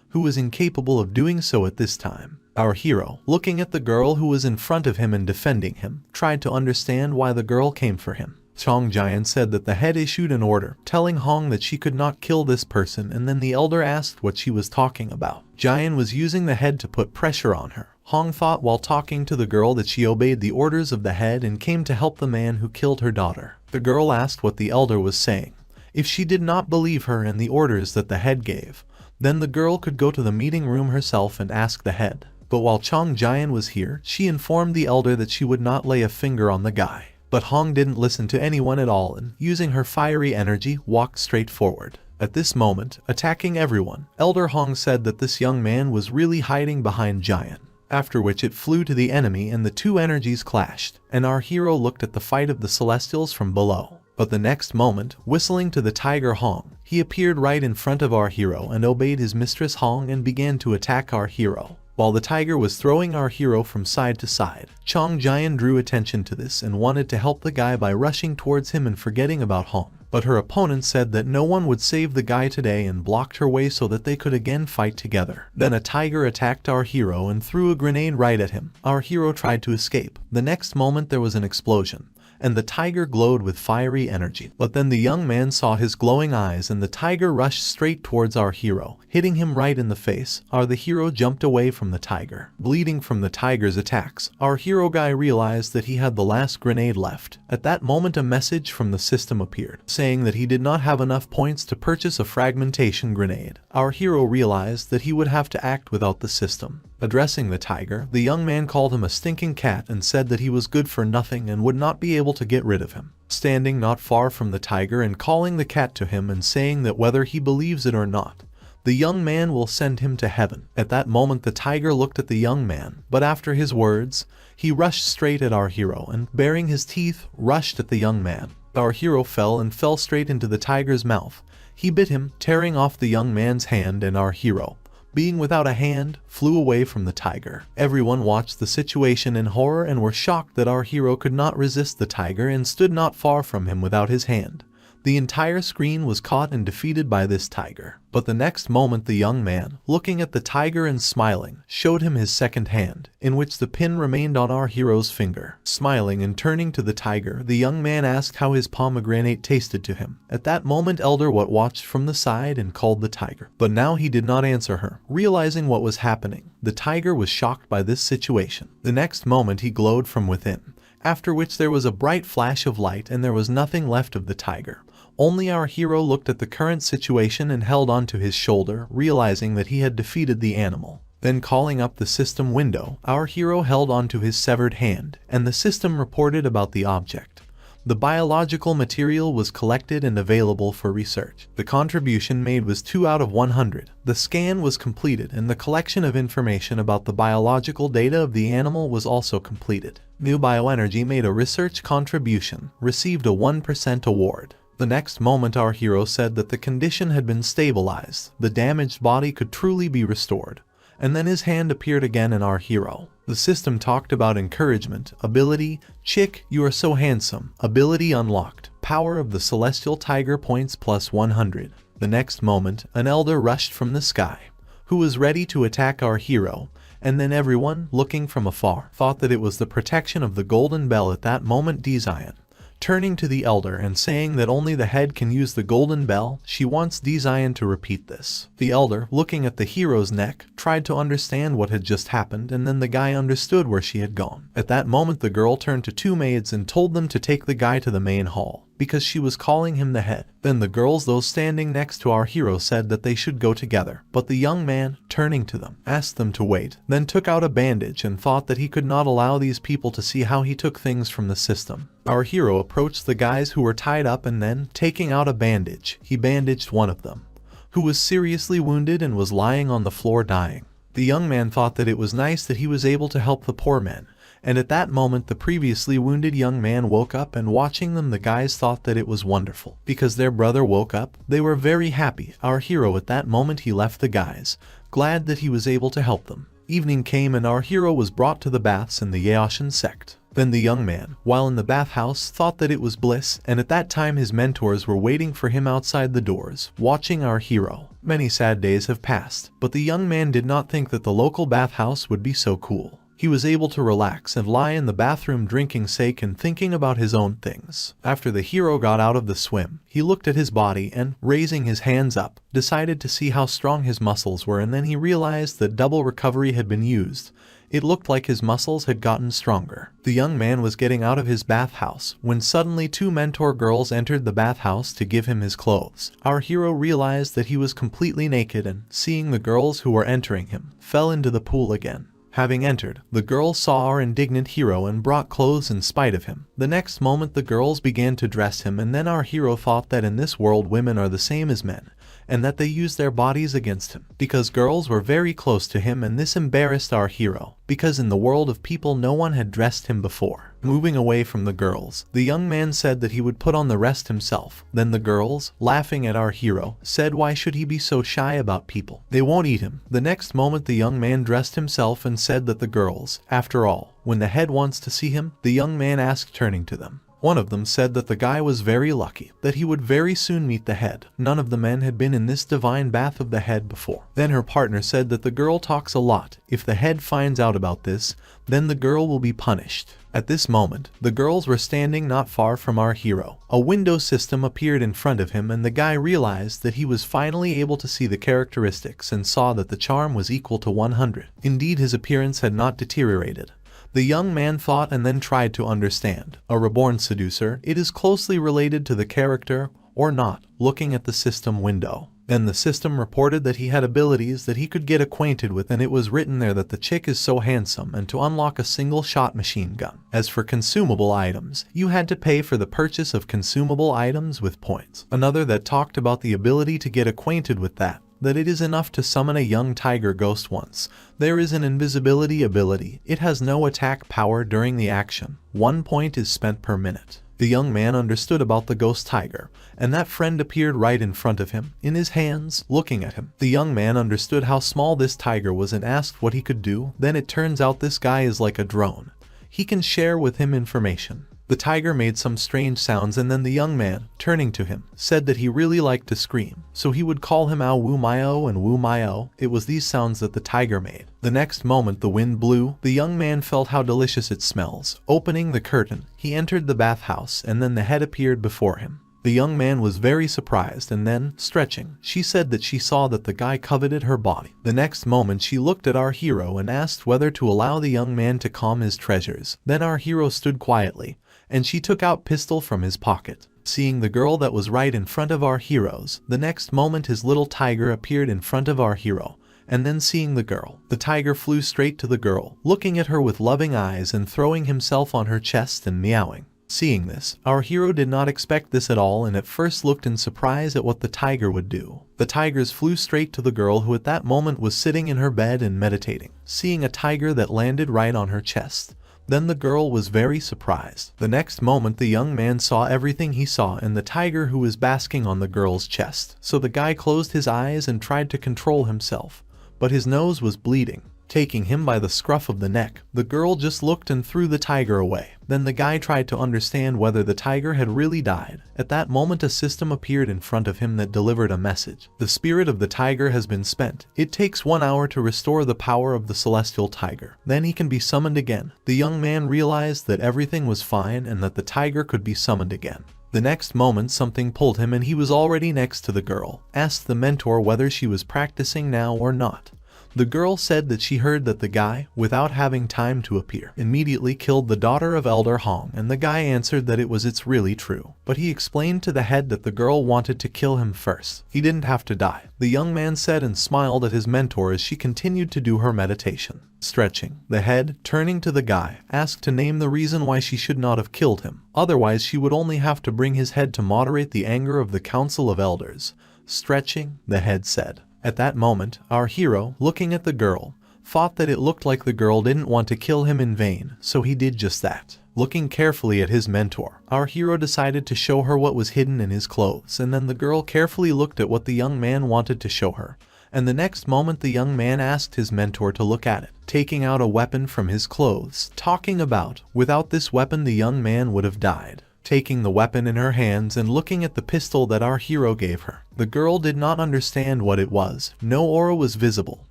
who was incapable of doing so at this time. Our hero, looking at the girl who was in front of him and defending him, tried to understand why the girl came for him. Chong Giant said that the head issued an order, telling Hong that she could not kill this person, and then the elder asked what she was talking about. Giant was using the head to put pressure on her. Hong thought while talking to the girl that she obeyed the orders of the head and came to help the man who killed her daughter. The girl asked what the elder was saying. If she did not believe her and the orders that the head gave, then the girl could go to the meeting room herself and ask the head. But while Chong Jian was here, she informed the elder that she would not lay a finger on the guy. But Hong didn't listen to anyone at all and, using her fiery energy, walked straight forward. At this moment, attacking everyone, Elder Hong said that this young man was really hiding behind Jian. After which it flew to the enemy and the two energies clashed, and our hero looked at the fight of the Celestials from below. But the next moment, whistling to the tiger Hong, he appeared right in front of our hero and obeyed his mistress Hong and began to attack our hero. While the tiger was throwing our hero from side to side, Chong Jian drew attention to this and wanted to help the guy by rushing towards him and forgetting about Hong. But her opponent said that no one would save the guy today and blocked her way so that they could again fight together. Then a tiger attacked our hero and threw a grenade right at him. Our hero tried to escape. The next moment there was an explosion, and the tiger glowed with fiery energy. But then the young man saw his glowing eyes and the tiger rushed straight towards our hero, hitting him right in the face. The hero jumped away from the tiger. Bleeding from the tiger's attacks, our hero guy realized that he had the last grenade left. At that moment a message from the system appeared, saying that he did not have enough points to purchase a fragmentation grenade. Our hero realized that he would have to act without the system. Addressing the tiger, the young man called him a stinking cat and said that he was good for nothing and would not be able to get rid of him. Standing not far from the tiger and calling the cat to him and saying that whether he believes it or not, the young man will send him to heaven. At that moment the tiger looked at the young man, but after his words, he rushed straight at our hero and, baring his teeth, rushed at the young man. Our hero fell and fell straight into the tiger's mouth. He bit him, tearing off the young man's hand, and our hero, being without a hand, flew away from the tiger. Everyone watched the situation in horror and were shocked that our hero could not resist the tiger and stood not far from him without his hand. The entire screen was caught and defeated by this tiger. But the next moment the young man, looking at the tiger and smiling, showed him his second hand, in which the pin remained on our hero's finger. Smiling and turning to the tiger, the young man asked how his pomegranate tasted to him. At that moment Elder What watched from the side and called the tiger. But now he did not answer her. Realizing what was happening, the tiger was shocked by this situation. The next moment he glowed from within, after which there was a bright flash of light and there was nothing left of the tiger. Only our hero looked at the current situation and held onto his shoulder, realizing that he had defeated the animal. Then calling up the system window, our hero held onto his severed hand, and the system reported about the object. The biological material was collected and available for research. The contribution made was 2 out of 100. The scan was completed and the collection of information about the biological data of the animal was also completed. New Bioenergy made a research contribution, received a 1% award. The next moment our hero said that the condition had been stabilized, the damaged body could truly be restored. And then his hand appeared again in our hero. The system talked about encouragement, ability, chick, you are so handsome, ability unlocked, power of the celestial tiger points plus 100. The next moment, an elder rushed from the sky, who was ready to attack our hero, and then everyone, looking from afar, thought that it was the protection of the golden bell. At that moment Zion, turning to the elder and saying that only the head can use the golden bell, she wants Zion to repeat this. The elder, looking at the hero's neck, tried to understand what had just happened, and then the guy understood where she had gone. At that moment the girl turned to 2 maids and told them to take the guy to the main hall, because she was calling him the head. Then the girls, those standing next to our hero, said that they should go together, but the young man, turning to them, asked them to wait, then took out a bandage and thought that he could not allow these people to see how he took things from the system. Our hero approached the guys who were tied up and then, taking out a bandage, he bandaged one of them, who was seriously wounded and was lying on the floor dying. The young man thought that it was nice that he was able to help the poor men. And at that moment the previously wounded young man woke up, and watching them the guys thought that it was wonderful. Because their brother woke up, they were very happy. Our hero at that moment he left the guys, glad that he was able to help them. Evening came and our hero was brought to the baths in the Yaoshan Sect. Then the young man, while in the bathhouse, thought that it was bliss, and at that time his mentors were waiting for him outside the doors, watching our hero. Many sad days have passed, but the young man did not think that the local bathhouse would be so cool. He was able to relax and lie in the bathroom drinking sake and thinking about his own things. After the hero got out of the swim, he looked at his body and, raising his hands up, decided to see how strong his muscles were, and then he realized that double recovery had been used. It looked like his muscles had gotten stronger. The young man was getting out of his bathhouse when suddenly 2 mentor girls entered the bathhouse to give him his clothes. Our hero realized that he was completely naked and, seeing the girls who were entering him, fell into the pool again. Having entered, the girl saw our indignant hero and brought clothes in spite of him. The next moment the girls began to dress him, and then our hero thought that in this world women are the same as men, and that they use their bodies against him, because girls were very close to him, and this embarrassed our hero, because in the world of people no one had dressed him before. Moving away from the girls, the young man said that he would put on the rest himself. Then the girls, laughing at our hero, said why should he be so shy about people? They won't eat him. The next moment the young man dressed himself and said that the girls, after all, when the head wants to see him, the young man asked, turning to them. One of them said that the guy was very lucky, that he would very soon meet the head. None of the men had been in this divine bath of the head before. Then her partner said that the girl talks a lot. If the head finds out about this, then the girl will be punished. At this moment, the girls were standing not far from our hero. A window system appeared in front of him, and the guy realized that he was finally able to see the characteristics and saw that the charm was equal to 100. Indeed, his appearance had not deteriorated. The young man thought and then tried to understand. A reborn seducer, it is closely related to the character or not, looking at the system window. Then the system reported that he had abilities that he could get acquainted with, and it was written there that the chick is so handsome and to unlock a single shot machine gun. As for consumable items, you had to pay for the purchase of consumable items with points. Another that talked about the ability to get acquainted with that it is enough to summon a young tiger ghost once. There is an invisibility ability. It has no attack power during the action. 1 point is spent per minute. The young man understood about the ghost tiger, and that friend appeared right in front of him, in his hands, looking at him. The young man understood how small this tiger was and asked what he could do. Then it turns out this guy is like a drone. He can share with him information. The tiger made some strange sounds, and then the young man, turning to him, said that he really liked to scream, so he would call him ow woo myo and woo myo. It was these sounds that the tiger made. The next moment the wind blew. The young man felt how delicious it smells. Opening the curtain, he entered the bathhouse, and then the head appeared before him. The young man was very surprised, and then, stretching, she said that she saw that the guy coveted her body. The next moment she looked at our hero and asked whether to allow the young man to calm his treasures. Then our hero stood quietly, and she took out pistol from his pocket. Seeing the girl that was right in front of our heroes, the next moment his little tiger appeared in front of our hero, and then seeing the girl, the tiger flew straight to the girl, looking at her with loving eyes and throwing himself on her chest and meowing. Seeing this, our hero did not expect this at all, and at first looked in surprise at what the tiger would do. The tigers flew straight to the girl, who at that moment was sitting in her bed and meditating, seeing a tiger that landed right on her chest. Then the girl was very surprised. The next moment the young man saw everything he saw, and the tiger who was basking on the girl's chest. So the guy closed his eyes and tried to control himself, but his nose was bleeding. Taking him by the scruff of the neck, the girl just looked and threw the tiger away. Then the guy tried to understand whether the tiger had really died. At that moment a system appeared in front of him that delivered a message. The spirit of the tiger has been spent. It takes 1 hour to restore the power of the celestial tiger. Then he can be summoned again. The young man realized that everything was fine and that the tiger could be summoned again. The next moment something pulled him, and he was already next to the girl. Asked the mentor whether she was practicing now or not. The girl said that she heard that the guy, without having time to appear, immediately killed the daughter of Elder Hong, and the guy answered that it's really true. But he explained to the head that the girl wanted to kill him first. He didn't have to die. The young man said and smiled at his mentor as she continued to do her meditation. Stretching, the head, turning to the guy, asked to name the reason why she should not have killed him. Otherwise she would only have to bring his head to moderate the anger of the Council of Elders. Stretching, the head said. At that moment, our hero, looking at the girl, thought that it looked like the girl didn't want to kill him in vain, so he did just that. Looking carefully at his mentor, our hero decided to show her what was hidden in his clothes, and then the girl carefully looked at what the young man wanted to show her. And the next moment the young man asked his mentor to look at it, taking out a weapon from his clothes, talking about, without this weapon the young man would have died. Taking the weapon in her hands and looking at the pistol that our hero gave her, the girl did not understand what it was. No aura was visible,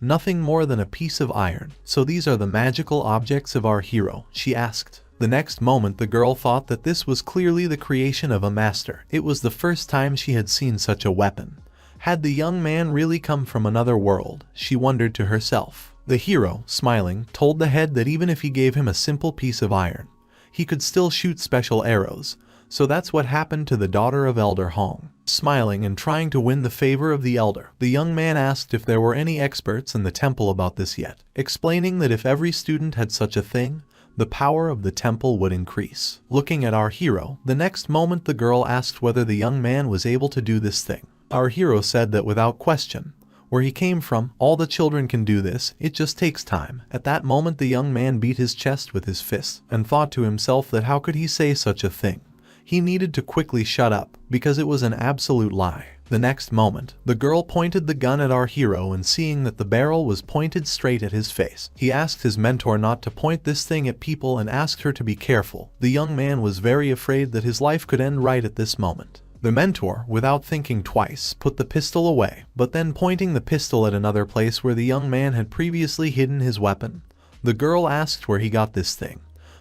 nothing more than a piece of iron. So these are the magical objects of our hero, she asked. The next moment the girl thought that this was clearly the creation of a master. It was the first time she had seen such a weapon. Had the young man really come from another world? She wondered to herself. The hero, smiling, told the head that even if he gave him a simple piece of iron, he could still shoot special arrows. So that's what happened to the daughter of Elder Hong. Smiling and trying to win the favor of the elder, the young man asked if there were any experts in the temple about this yet, explaining that if every student had such a thing, the power of the temple would increase. Looking at our hero, the next moment the girl asked whether the young man was able to do this thing. Our hero said that without question. Where he came from, all the children can do this, it just takes time. At that moment the young man beat his chest with his fist, and thought to himself that how could he say such a thing? He needed to quickly shut up, because it was an absolute lie. The next moment, the girl pointed the gun at our hero, and seeing that the barrel was pointed straight at his face, he asked his mentor not to point this thing at people and asked her to be careful. The young man was very afraid that his life could end right at this moment. The mentor, without thinking twice, put the pistol away, but then pointing the pistol at another place where the young man had previously hidden his weapon, the girl asked where he got this thing,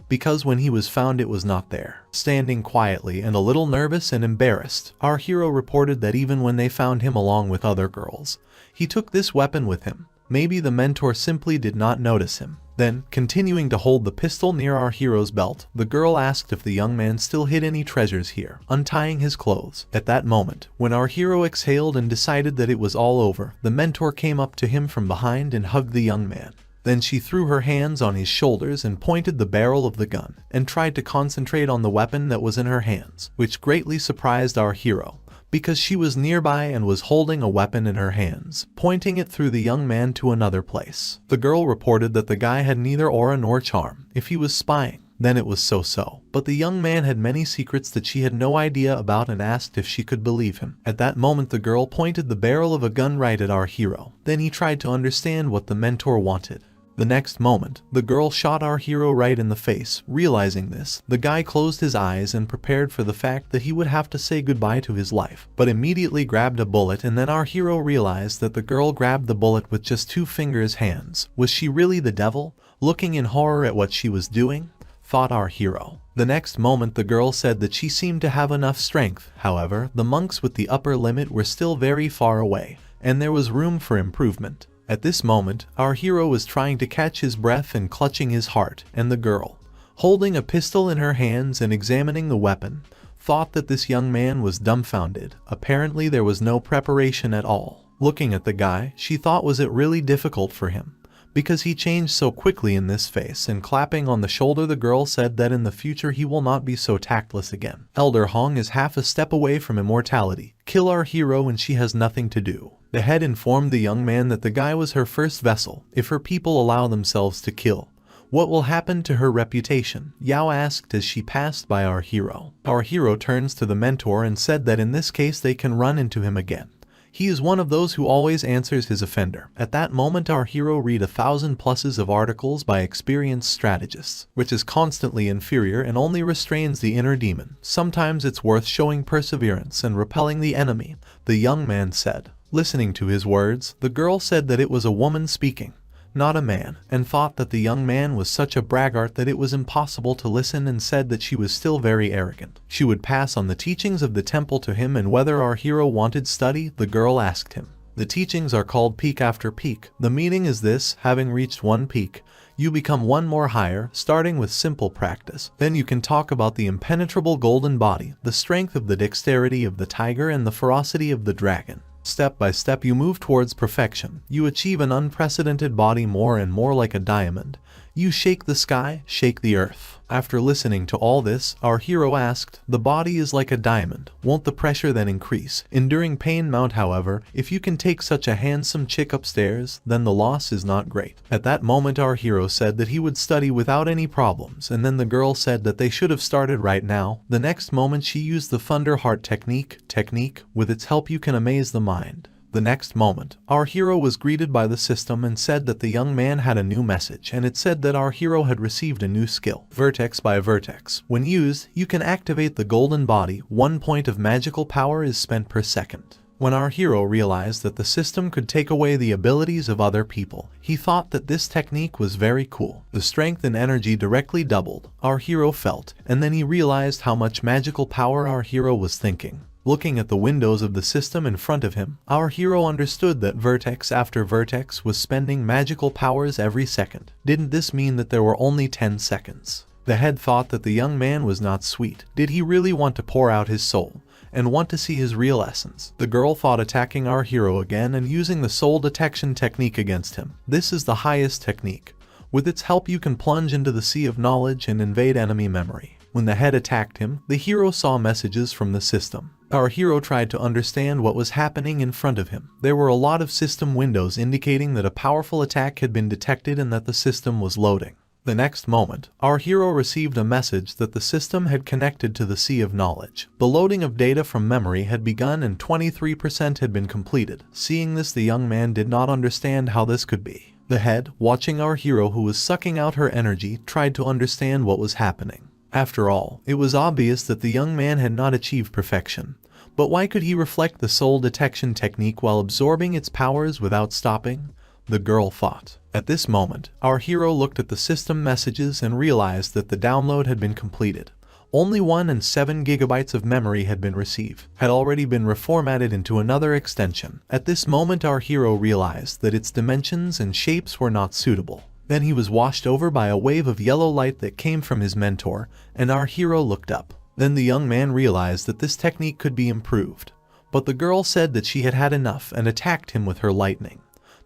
because when he was found it was not there. Standing quietly and a little nervous and embarrassed, our hero reported that even when they found him along with other girls, he took this weapon with him. Maybe the mentor simply did not notice him. Then, continuing to hold the pistol near our hero's belt, the girl asked if the young man still hid any treasures here, untying his clothes. At that moment, when our hero exhaled and decided that it was all over, the mentor came up to him from behind and hugged the young man. Then she threw her hands on his shoulders and pointed the barrel of the gun, and tried to concentrate on the weapon that was in her hands, which greatly surprised our hero, because she was nearby and was holding a weapon in her hands, pointing it through the young man to another place. The girl reported that the guy had neither aura nor charm. If he was spying, then it was so-so. But the young man had many secrets that she had no idea about and asked if she could believe him. At that moment the girl pointed the barrel of a gun right at our hero. Then he tried to understand what the mentor wanted. The next moment, the girl shot our hero right in the face. Realizing this, the guy closed his eyes and prepared for the fact that he would have to say goodbye to his life, but immediately grabbed a bullet, and then our hero realized that the girl grabbed the bullet with just 2 fingers' hands. Was she really the devil? Looking in horror at what she was doing, thought our hero. The next moment the girl said that she seemed to have enough strength. However, the monks with the upper limit were still very far away, and there was room for improvement. At this moment, our hero was trying to catch his breath and clutching his heart, and the girl, holding a pistol in her hands and examining the weapon, thought that this young man was dumbfounded. Apparently there was no preparation at all. Looking at the guy, she thought, was it really difficult for him? Because he changed so quickly in this face, and clapping on the shoulder the girl said that in the future he will not be so tactless again. Elder Hong is half a step away from immortality. Kill our hero and she has nothing to do. The head informed the young man that the guy was her first vessel. If her people allow themselves to kill, what will happen to her reputation? Yao asked as she passed by our hero. Our hero turns to the mentor and said that in this case they can run into him again. He is one of those who always answers his offender. At that moment our hero read 1,000 pluses of articles by experienced strategists, which is constantly inferior and only restrains the inner demon. Sometimes it's worth showing perseverance and repelling the enemy, the young man said. Listening to his words, the girl said that it was a woman speaking, not a man, and thought that the young man was such a braggart that it was impossible to listen, and said that she was still very arrogant. She would pass on the teachings of the temple to him, and whether our hero wanted study, the girl asked him. The teachings are called peak after peak. The meaning is this: having reached one peak, you become one more higher, starting with simple practice. Then you can talk about the impenetrable golden body, the strength of the dexterity of the tiger, and the ferocity of the dragon. Step by step you move towards perfection. You achieve an unprecedented body, more and more like a diamond. You shake the sky, shake the earth. After listening to all this, our hero asked, the body is like a diamond, won't the pressure then increase? Enduring pain mount, however, if you can take such a handsome chick upstairs, then the loss is not great. At that moment our hero said that he would study without any problems, and then the girl said that they should have started right now. The next moment she used the Thunder Heart technique. With its help you can amaze the mind. The next moment, our hero was greeted by the system and said that the young man had a new message, and it said that our hero had received a new skill. Vertex by vertex. When used, you can activate the golden body. 1 point of magical power is spent per second. When our hero realized that the system could take away the abilities of other people, he thought that this technique was very cool. The strength and energy directly doubled, our hero felt, and then he realized how much magical power our hero was thinking. Looking at the windows of the system in front of him, our hero understood that vertex after vertex was spending magical powers every second. Didn't this mean that there were only 10 seconds? The head thought that the young man was not sweet. Did he really want to pour out his soul and want to see his real essence? The girl thought attacking our hero again and using the soul detection technique against him. This is the highest technique. With its help you can plunge into the sea of knowledge and invade enemy memory. When the head attacked him, the hero saw messages from the system. Our hero tried to understand what was happening in front of him. There were a lot of system windows indicating that a powerful attack had been detected and that the system was loading. The next moment, our hero received a message that the system had connected to the sea of knowledge. The loading of data from memory had begun and 23% had been completed. Seeing this, the young man did not understand how this could be. The head, watching our hero who was sucking out her energy, tried to understand what was happening. After all, it was obvious that the young man had not achieved perfection. But why could he reflect the soul detection technique while absorbing its powers without stopping? The girl thought. At this moment, our hero looked at the system messages and realized that the download had been completed. Only 1 and 7 gigabytes of memory had been received, had already been reformatted into another extension. At this moment our hero realized that its dimensions and shapes were not suitable. Then he was washed over by a wave of yellow light that came from his mentor, and our hero looked up. Then the young man realized that this technique could be improved. But the girl said that she had had enough and attacked him with her lightning.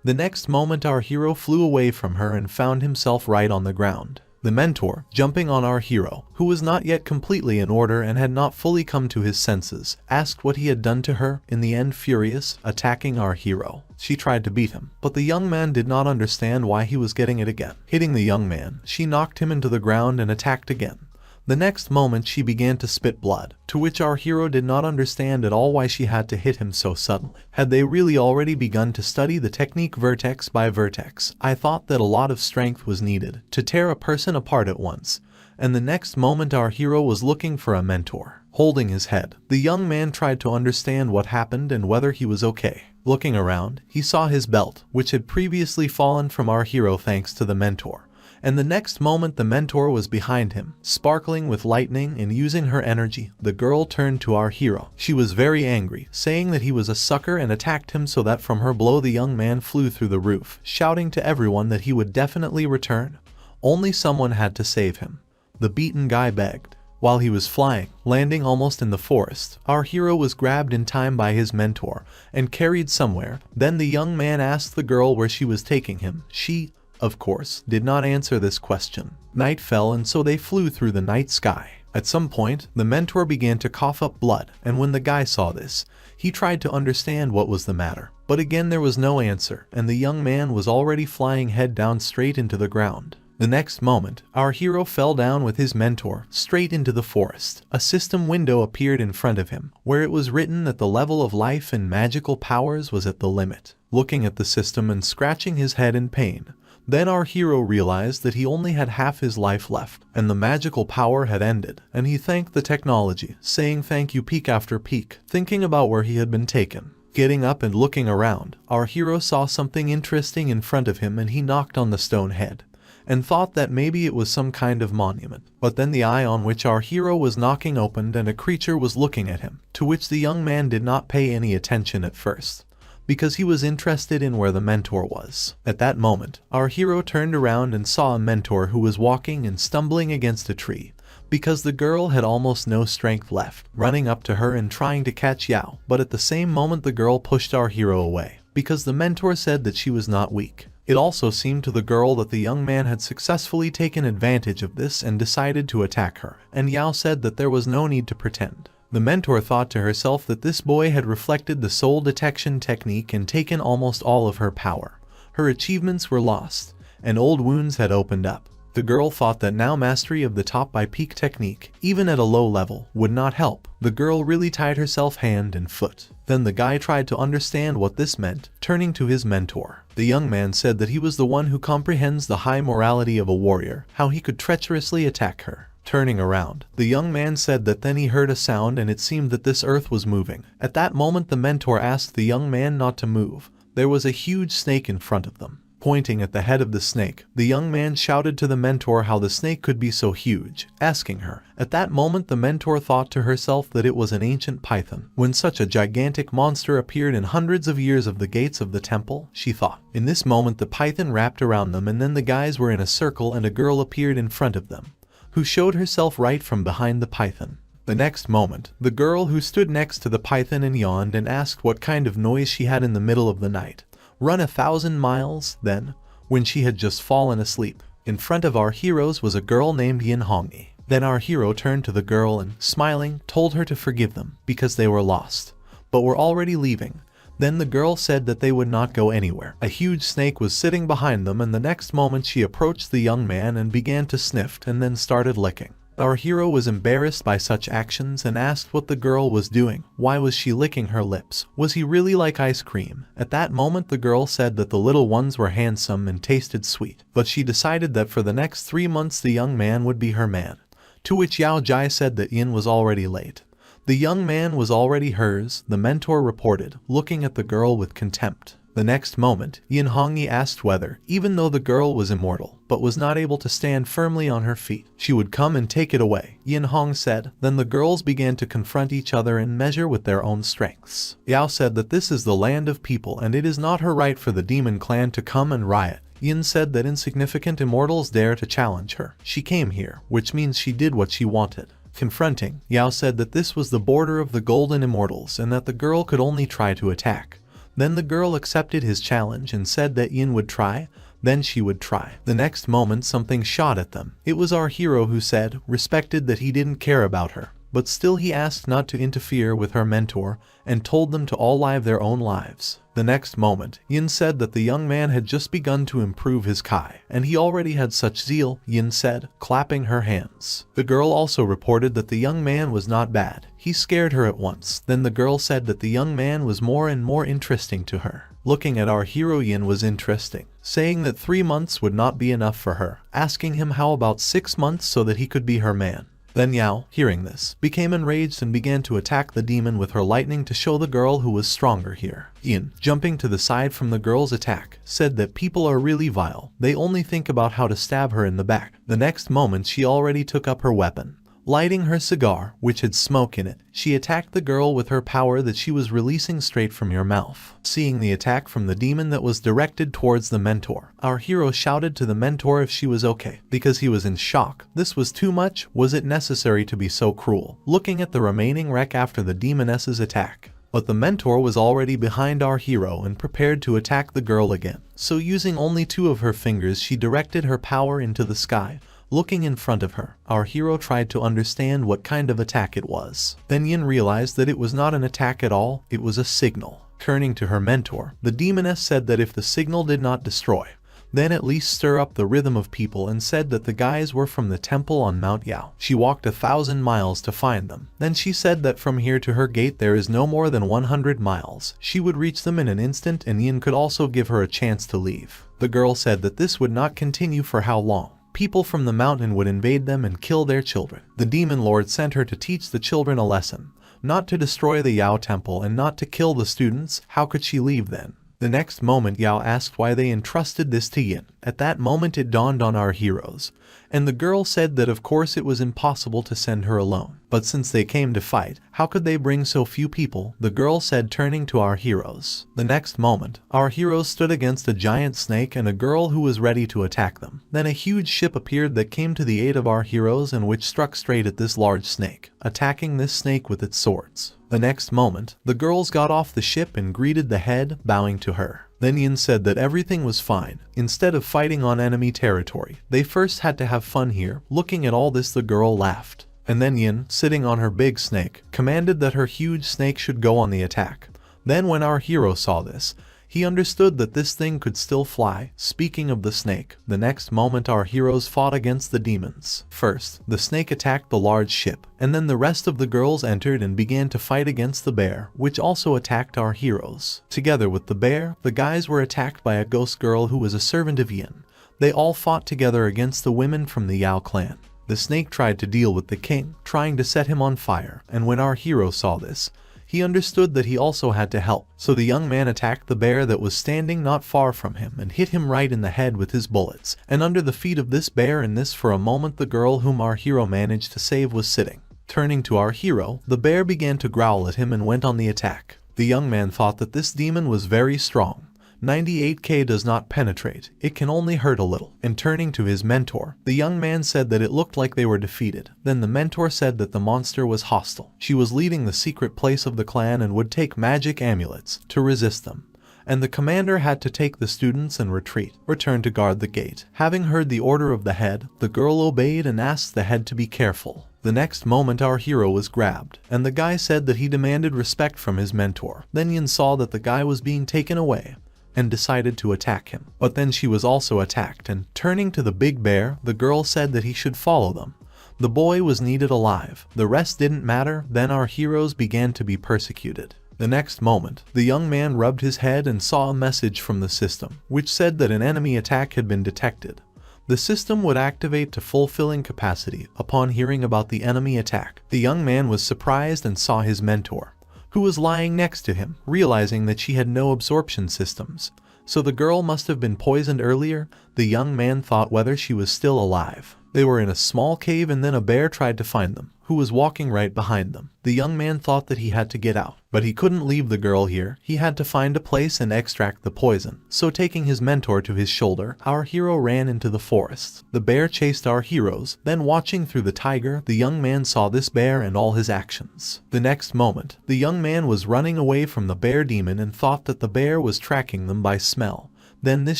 The next moment our hero flew away from her and found himself right on the ground. The mentor, jumping on our hero, who was not yet completely in order and had not fully come to his senses, asked what he had done to her, in the end furious, attacking our hero. She tried to beat him, but the young man did not understand why he was getting it again. Hitting the young man, she knocked him into the ground and attacked again. The next moment she began to spit blood, to which our hero did not understand at all why she had to hit him so suddenly. Had they really already begun to study the technique vertex by vertex? I thought that a lot of strength was needed to tear a person apart at once, and the next moment our hero was looking for a mentor. Holding his head, the young man tried to understand what happened and whether he was okay. Looking around, he saw his belt, which had previously fallen from our hero thanks to the mentor. And the next moment the mentor was behind him, sparkling with lightning and using her energy. The girl turned to our hero. She was very angry, saying that he was a sucker and attacked him so that from her blow the young man flew through the roof, shouting to everyone that he would definitely return. Only someone had to save him. The beaten guy begged. While he was flying, landing almost in the forest, our hero was grabbed in time by his mentor and carried somewhere. Then the young man asked the girl where she was taking him. She, of course, did not answer this question. Night fell and so they flew through the night sky. At some point, the mentor began to cough up blood, and when the guy saw this, he tried to understand what was the matter. But again there was no answer, and the young man was already flying head down straight into the ground. The next moment, our hero fell down with his mentor, straight into the forest. A system window appeared in front of him, where it was written that the level of life and magical powers was at the limit. Looking at the system and scratching his head in pain, then our hero realized that he only had half his life left, and the magical power had ended, and he thanked the technology, saying thank you peak after peak, thinking about where he had been taken. Getting up and looking around, our hero saw something interesting in front of him and he knocked on the stone head, and thought that maybe it was some kind of monument. But then the eye on which our hero was knocking opened and a creature was looking at him, to which the young man did not pay any attention at first, because he was interested in where the mentor was. At that moment, our hero turned around and saw a mentor who was walking and stumbling against a tree, because the girl had almost no strength left, running up to her and trying to catch Yao. But at the same moment the girl pushed our hero away, because the mentor said that she was not weak. It also seemed to the girl that the young man had successfully taken advantage of this and decided to attack her, and Yao said that there was no need to pretend. The mentor thought to herself that this boy had reflected the soul detection technique and taken almost all of her power. Her achievements were lost, and old wounds had opened up. The girl thought that now mastery of the top by peak technique, even at a low level, would not help. The girl really tied herself hand and foot. Then the guy tried to understand what this meant, turning to his mentor. The young man said that he was the one who comprehends the high morality of a warrior, how he could treacherously attack her. Turning around, the young man said that then he heard a sound and it seemed that this earth was moving. At that moment the mentor asked the young man not to move. There was a huge snake in front of them. Pointing at the head of the snake, the young man shouted to the mentor how the snake could be so huge, asking her. At that moment the mentor thought to herself that it was an ancient python. When such a gigantic monster appeared in hundreds of years of the gates of the temple, she thought. In this moment the python wrapped around them and then the guys were in a circle and a girl appeared in front of them. who showed herself right from behind the python. The next moment, the girl who stood next to the python and yawned and asked what kind of noise she had in the middle of the night. Run 1,000 miles, then, when she had just fallen asleep. In front of our heroes was a girl named Yin Hongi. Then our hero turned to the girl and, smiling, told her to forgive them because they were lost, but were already leaving. Then the girl said that they would not go anywhere. A huge snake was sitting behind them, and the next moment she approached the young man and began to sniff and then started licking. Our hero was embarrassed by such actions and asked what the girl was doing. Why was she licking her lips? Was he really like ice cream? At that moment the girl said that the little ones were handsome and tasted sweet, but she decided that for the next 3 months the young man would be her man. To which Yao Jai said that Yin was already late. The young man was already hers, the mentor reported, looking at the girl with contempt. The next moment, Yin Hongi asked whether, even though the girl was immortal, but was not able to stand firmly on her feet, she would come and take it away. Yin Hong said. Then the girls began to confront each other and measure with their own strengths. Yao said that this is the land of people and it is not her right for the demon clan to come and riot. Yin said that insignificant immortals dare to challenge her. She came here, which means she did what she wanted. Confronting, Yao said that this was the border of the golden immortals and that the girl could only try to attack. Then the girl accepted his challenge and said that Yin would try, then she would try. The next moment something shot at them. It was our hero who said, respected that he didn't care about her, but still he asked not to interfere with her mentor and told them to all live their own lives. The next moment, Yin said that the young man had just begun to improve his Kai, and he already had such zeal, Yin said, clapping her hands. The girl also reported that the young man was not bad. He scared her at once. Then the girl said that the young man was more and more interesting to her. Looking at our hero, Yin was interesting, saying that 3 months would not be enough for her, asking him how about 6 months so that he could be her man. Then Yao, hearing this, became enraged and began to attack the demon with her lightning to show the girl who was stronger here. Yin, jumping to the side from the girl's attack, said that people are really vile. They only think about how to stab her in the back. The next moment she already took up her weapon. Lighting her cigar, which had smoke in it, she attacked the girl with her power that she was releasing straight from your mouth. Seeing the attack from the demon that was directed towards the mentor, our hero shouted to the mentor if she was okay, because he was in shock. This was too much. Was it necessary to be so cruel? Looking at the remaining wreck after the demoness's attack. But the mentor was already behind our hero and prepared to attack the girl again. So using only 2 of her fingers she directed her power into the sky. Looking in front of her, our hero tried to understand what kind of attack it was. Then Yin realized that it was not an attack at all, it was a signal. Turning to her mentor, the demoness said that if the signal did not destroy, then at least stir up the rhythm of people, and said that the guys were from the temple on Mount Yao. She walked 1,000 miles to find them. Then she said that from here to her gate there is no more than 100 miles. She would reach them in an instant, and Yin could also give her a chance to leave. The girl said that this would not continue for how long. People from the mountain would invade them and kill their children. The demon lord sent her to teach the children a lesson, not to destroy the Yao temple and not to kill the students. How could she leave then? The next moment Yao asked why they entrusted this to Yin. At that moment it dawned on our heroes, and the girl said that of course it was impossible to send her alone. But since they came to fight, how could they bring so few people? The girl said, turning to our heroes. The next moment, our heroes stood against a giant snake and a girl who was ready to attack them. Then a huge ship appeared that came to the aid of our heroes and which struck straight at this large snake, attacking this snake with its swords. The next moment, the girls got off the ship and greeted the head, bowing to her. Then Yin said that everything was fine. Instead of fighting on enemy territory, they first had to have fun here. Looking at all this, the girl laughed. And then Yin, sitting on her big snake, commanded that her huge snake should go on the attack. Then when our hero saw this, he understood that this thing could still fly. Speaking of the snake, the next moment our heroes fought against the demons. First, the snake attacked the large ship, and then the rest of the girls entered and began to fight against the bear, which also attacked our heroes. Together with the bear, the guys were attacked by a ghost girl who was a servant of Yin. They all fought together against the women from the Yao clan. The snake tried to deal with the king, trying to set him on fire, and when our hero saw this, he understood that he also had to help. So the young man attacked the bear that was standing not far from him and hit him right in the head with his bullets. And under the feet of this bear, and this for a moment the girl whom our hero managed to save was sitting. Turning to our hero, the bear began to growl at him and went on the attack. The young man thought that this demon was very strong, 98k does not penetrate, it can only hurt a little. And turning to his mentor, the young man said that it looked like they were defeated. Then the mentor said that the monster was hostile. She was leading the secret place of the clan and would take magic amulets to resist them. And the commander had to take the students and return to guard the gate. Having heard the order of the head, the girl obeyed and asked the head to be careful. The next moment our hero was grabbed, and the guy said that he demanded respect from his mentor. Then Yin saw that the guy was being taken away and decided to attack him. But then she was also attacked, and turning to the big bear, the girl said that he should follow them. The boy was needed alive. The rest didn't matter. Then our heroes began to be persecuted. The next moment, the young man rubbed his head and saw a message from the system, which said that an enemy attack had been detected. The system would activate to fulfilling capacity upon hearing about the enemy attack. The young man was surprised and saw his mentor, who was lying next to him, realizing that she had no absorption systems. So the girl must have been poisoned earlier. The young man thought whether she was still alive. They were in a small cave and then a bear tried to find them, who was walking right behind them. The young man thought that he had to get out, but he couldn't leave the girl here. He had to find a place and extract the poison. So taking his mentor to his shoulder, our hero ran into the forest. The bear chased our heroes. Then watching through the tiger, the young man saw this bear and all his actions. The next moment, the young man was running away from the bear demon and thought that the bear was tracking them by smell. Then this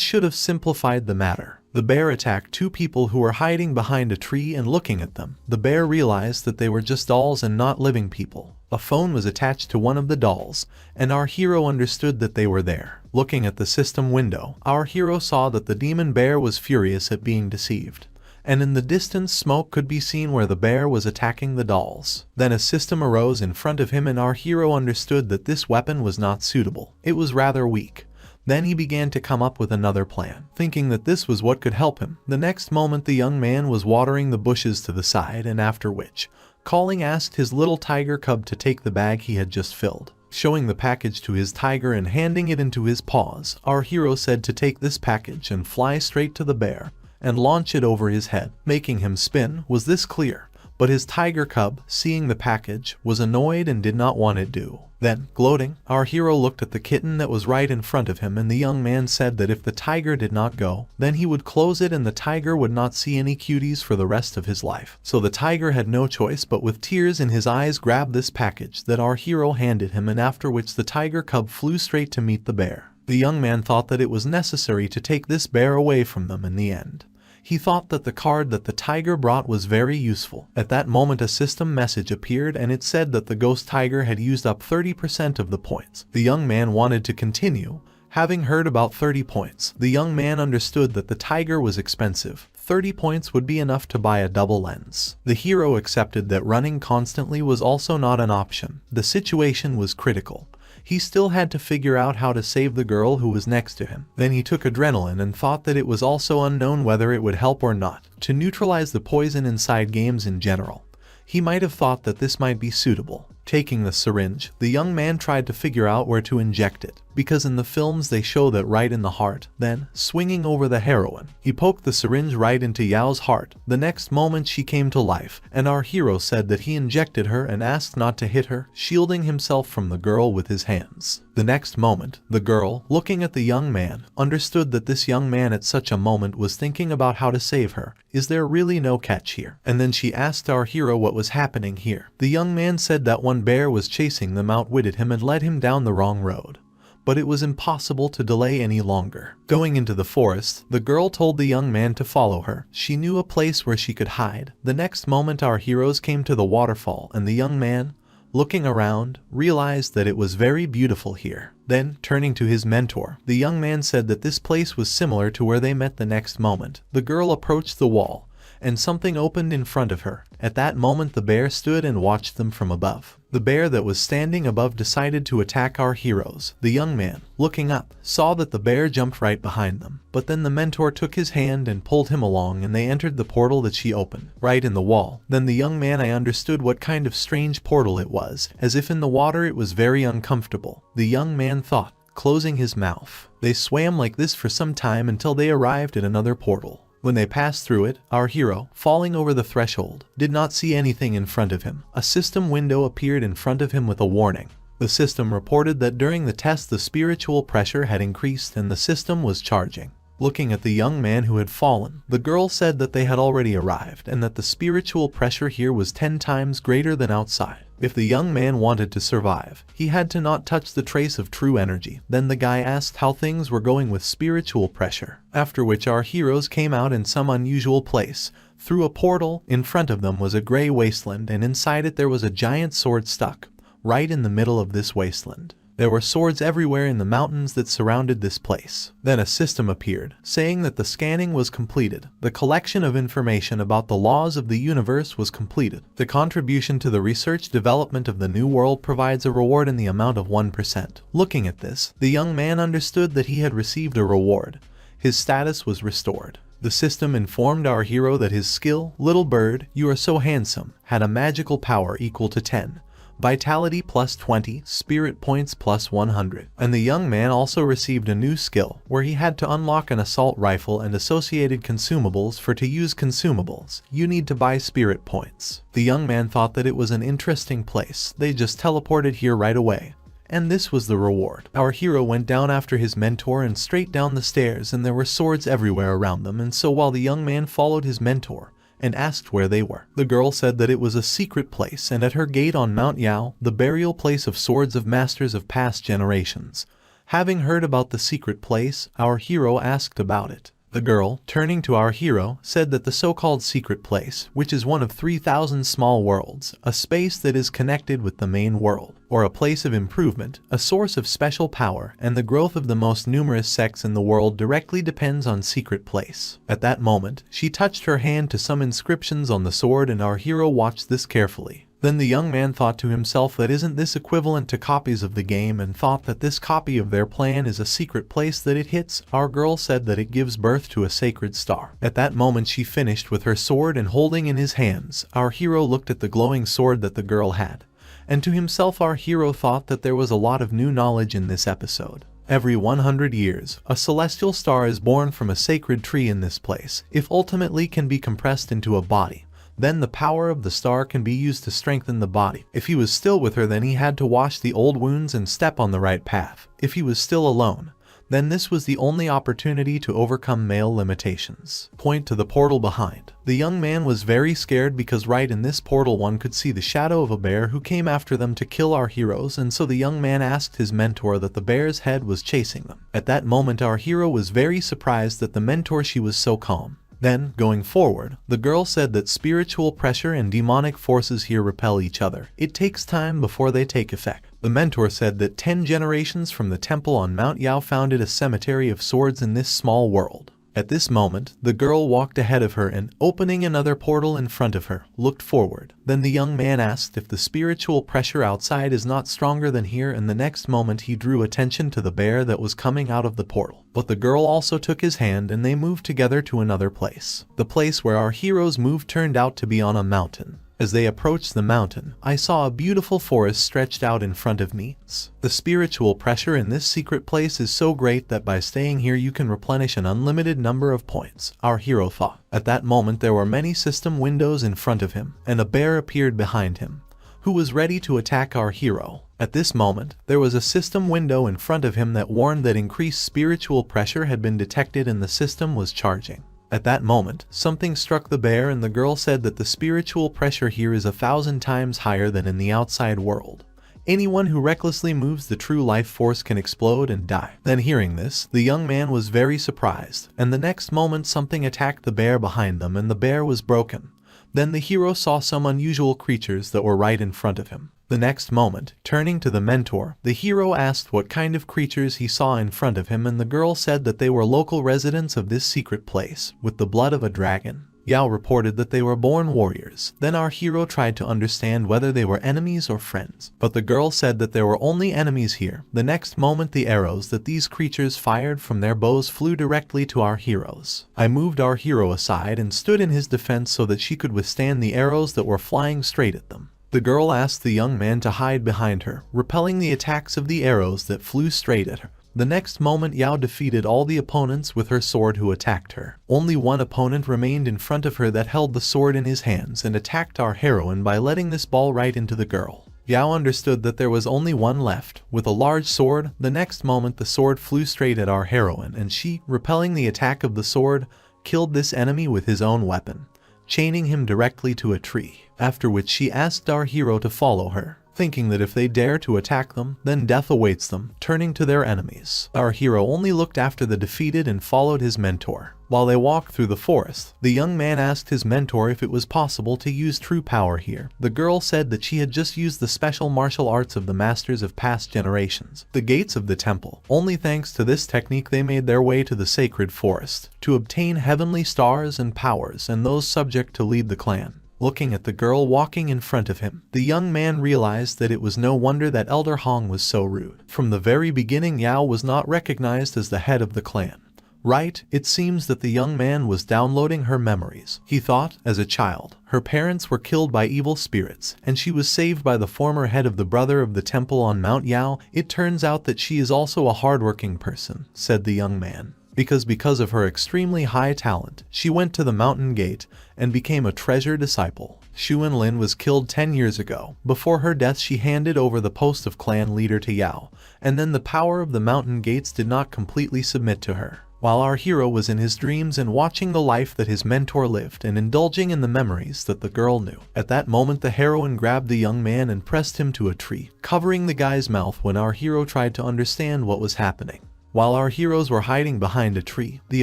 should have simplified the matter. The bear attacked two people who were hiding behind a tree and looking at them. The bear realized that they were just dolls and not living people. A phone was attached to one of the dolls, and our hero understood that they were there. Looking at the system window, our hero saw that the demon bear was furious at being deceived. And in the distance smoke could be seen where the bear was attacking the dolls. Then a system arose in front of him and our hero understood that this weapon was not suitable. It was rather weak. Then he began to come up with another plan, thinking that this was what could help him. The next moment the young man was watering the bushes to the side, and after which, calling asked his little tiger cub to take the bag he had just filled. Showing the package to his tiger and handing it into his paws, our hero said to take this package and fly straight to the bear and launch it over his head, making him spin. Was this clear? But his tiger cub, seeing the package, was annoyed and did not want it do. Then, gloating, our hero looked at the kitten that was right in front of him and the young man said that if the tiger did not go, then he would close it and the tiger would not see any cuties for the rest of his life. So the tiger had no choice but with tears in his eyes grabbed this package that our hero handed him, and after which the tiger cub flew straight to meet the bear. The young man thought that it was necessary to take this bear away from them in the end. He thought that the card that the tiger brought was very useful. At that moment a system message appeared and it said that the ghost tiger had used up 30% of the points. The young man wanted to continue. Having heard about 30 points, the young man understood that the tiger was expensive. 30 points would be enough to buy a double lens. The hero accepted that running constantly was also not an option. The situation was critical. He still had to figure out how to save the girl who was next to him. Then he took adrenaline and thought that it was also unknown whether it would help or not to neutralize the poison inside games in general. He might have thought that this might be suitable. Taking the syringe, the young man tried to figure out where to inject it, because in the films they show that right in the heart. Then, swinging over the heroine, he poked the syringe right into Yao's heart. The next moment she came to life, and our hero said that he injected her and asked not to hit her, shielding himself from the girl with his hands. The next moment, the girl, looking at the young man, understood that this young man at such a moment was thinking about how to save her. Is there really no catch here? And then she asked our hero what was happening here. The young man said that one bear was chasing them, outwitted him and led him down the wrong road. But it was impossible to delay any longer. Going into the forest, the girl told the young man to follow her. She knew a place where she could hide. The next moment our heroes came to the waterfall and the young man, looking around, realized that it was very beautiful here. Then, turning to his mentor, the young man said that this place was similar to where they met. The next moment, the girl approached the wall, and something opened in front of her. At that moment the bear stood and watched them from above. The bear that was standing above decided to attack our heroes. The young man, looking up, saw that the bear jumped right behind them. But then the mentor took his hand and pulled him along and they entered the portal that she opened, right in the wall. Then the young man understood what kind of strange portal it was. As if in the water it was very uncomfortable. The young man thought, closing his mouth. They swam like this for some time until they arrived at another portal. When they passed through it, our hero, falling over the threshold, did not see anything in front of him. A system window appeared in front of him with a warning. The system reported that during the test the spiritual pressure had increased and the system was charging. Looking at the young man who had fallen, the girl said that they had already arrived and that the spiritual pressure here was 10 times greater than outside. If the young man wanted to survive, he had to not touch the trace of true energy. Then the guy asked how things were going with spiritual pressure, after which our heroes came out in some unusual place. Through a portal, in front of them was a gray wasteland and inside it there was a giant sword stuck right in the middle of this wasteland. There were swords everywhere in the mountains that surrounded this place. Then a system appeared, saying that the scanning was completed. The collection of information about the laws of the universe was completed. The contribution to the research development of the new world provides a reward in the amount of 1%. Looking at this, the young man understood that he had received a reward. His status was restored. The system informed our hero that his skill, Little Bird, You Are So Handsome, had a magical power equal to 10. Vitality plus 20, Spirit Points plus 100. And the young man also received a new skill, where he had to unlock an assault rifle and associated consumables. For to use consumables, you need to buy Spirit Points. The young man thought that it was an interesting place. They just teleported here right away. And this was the reward. Our hero went down after his mentor and straight down the stairs, and there were swords everywhere around them, and so while the young man followed his mentor, and asked where they were. The girl said that it was a secret place, and at her gate on Mount Yao, the burial place of swords of masters of past generations. Having heard about the secret place, our hero asked about it. The girl, turning to our hero, said that the so-called secret place, which is one of 3,000 small worlds, a space that is connected with the main world, or a place of improvement, a source of special power, and the growth of the most numerous sects in the world directly depends on secret place. At that moment, she touched her hand to some inscriptions on the sword and our hero watched this carefully. Then the young man thought to himself that isn't this equivalent to copies of the game, and thought that this copy of their plan is a secret place that it hits. Our girl said that it gives birth to a sacred star. At that moment she finished with her sword and holding in his hands, our hero looked at the glowing sword that the girl had. And to himself our hero thought that there was a lot of new knowledge in this episode. Every 100 years, a celestial star is born from a sacred tree in this place. If ultimately can be compressed into a body, then the power of the star can be used to strengthen the body. If he was still with her, then he had to wash the old wounds and step on the right path. If he was still alone, then this was the only opportunity to overcome male limitations. Point to the portal behind. The young man was very scared because right in this portal one could see the shadow of a bear who came after them to kill our heroes, and so the young man asked his mentor that the bear's head was chasing them. At that moment our hero was very surprised that the mentor she was so calm. Then, going forward, the girl said that spiritual pressure and demonic forces here repel each other. It takes time before they take effect. The mentor said that 10 generations from the temple on Mount Yao founded a cemetery of swords in this small world. At this moment, the girl walked ahead of her and, opening another portal in front of her, looked forward. Then the young man asked if the spiritual pressure outside is not stronger than here, and the next moment he drew attention to the bear that was coming out of the portal. But the girl also took his hand and they moved together to another place. The place where our heroes moved turned out to be on a mountain. As they approached the mountain, I saw a beautiful forest stretched out in front of me. The spiritual pressure in this secret place is so great that by staying here you can replenish an unlimited number of points, our hero thought. At that moment there were many system windows in front of him, and a bear appeared behind him, who was ready to attack our hero. At this moment, there was a system window in front of him that warned that increased spiritual pressure had been detected and the system was charging. At that moment, something struck the bear and the girl said that the spiritual pressure here is 1,000 times higher than in the outside world. Anyone who recklessly moves the true life force can explode and die. Then hearing this, the young man was very surprised, and the next moment something attacked the bear behind them and the bear was broken. Then the hero saw some unusual creatures that were right in front of him. The next moment, turning to the mentor, the hero asked what kind of creatures he saw in front of him and the girl said that they were local residents of this secret place, with the blood of a dragon. Yao reported that they were born warriors. Then our hero tried to understand whether they were enemies or friends, but the girl said that there were only enemies here. The next moment the arrows that these creatures fired from their bows flew directly to our heroes. I moved our hero aside and stood in his defense so that she could withstand the arrows that were flying straight at them. The girl asked the young man to hide behind her, repelling the attacks of the arrows that flew straight at her. The next moment Yao defeated all the opponents with her sword who attacked her. Only one opponent remained in front of her that held the sword in his hands and attacked our heroine by letting this ball right into the girl. Yao understood that there was only one left, with a large sword. The next moment the sword flew straight at our heroine, and she, repelling the attack of the sword, killed this enemy with his own weapon, chaining him directly to a tree, after which she asked our hero to follow her, thinking that if they dare to attack them, then death awaits them. Turning to their enemies, our hero only looked after the defeated and followed his mentor. While they walked through the forest, the young man asked his mentor if it was possible to use true power here. The girl said that she had just used the special martial arts of the masters of past generations, the gates of the temple. Only thanks to this technique they made their way to the sacred forest, to obtain heavenly stars and powers and those subject to lead the clan. Looking at the girl walking in front of him, the young man realized that it was no wonder that Elder Hong was so rude. From the very beginning, Yao was not recognized as the head of the clan. Right, it seems that the young man was downloading her memories. He thought, as a child, her parents were killed by evil spirits, and she was saved by the former head of the brother of the temple on Mount Yao. It turns out that she is also a hardworking person, said the young man. Because of her extremely high talent, she went to the mountain gate and became a treasure disciple. Xu Enlin was killed 10 years ago. Before her death she handed over the post of clan leader to Yao, and then the power of the mountain gates did not completely submit to her. While our hero was in his dreams and watching the life that his mentor lived and indulging in the memories that the girl knew. At that moment the heroine grabbed the young man and pressed him to a tree, covering the guy's mouth when our hero tried to understand what was happening. While our heroes were hiding behind a tree, the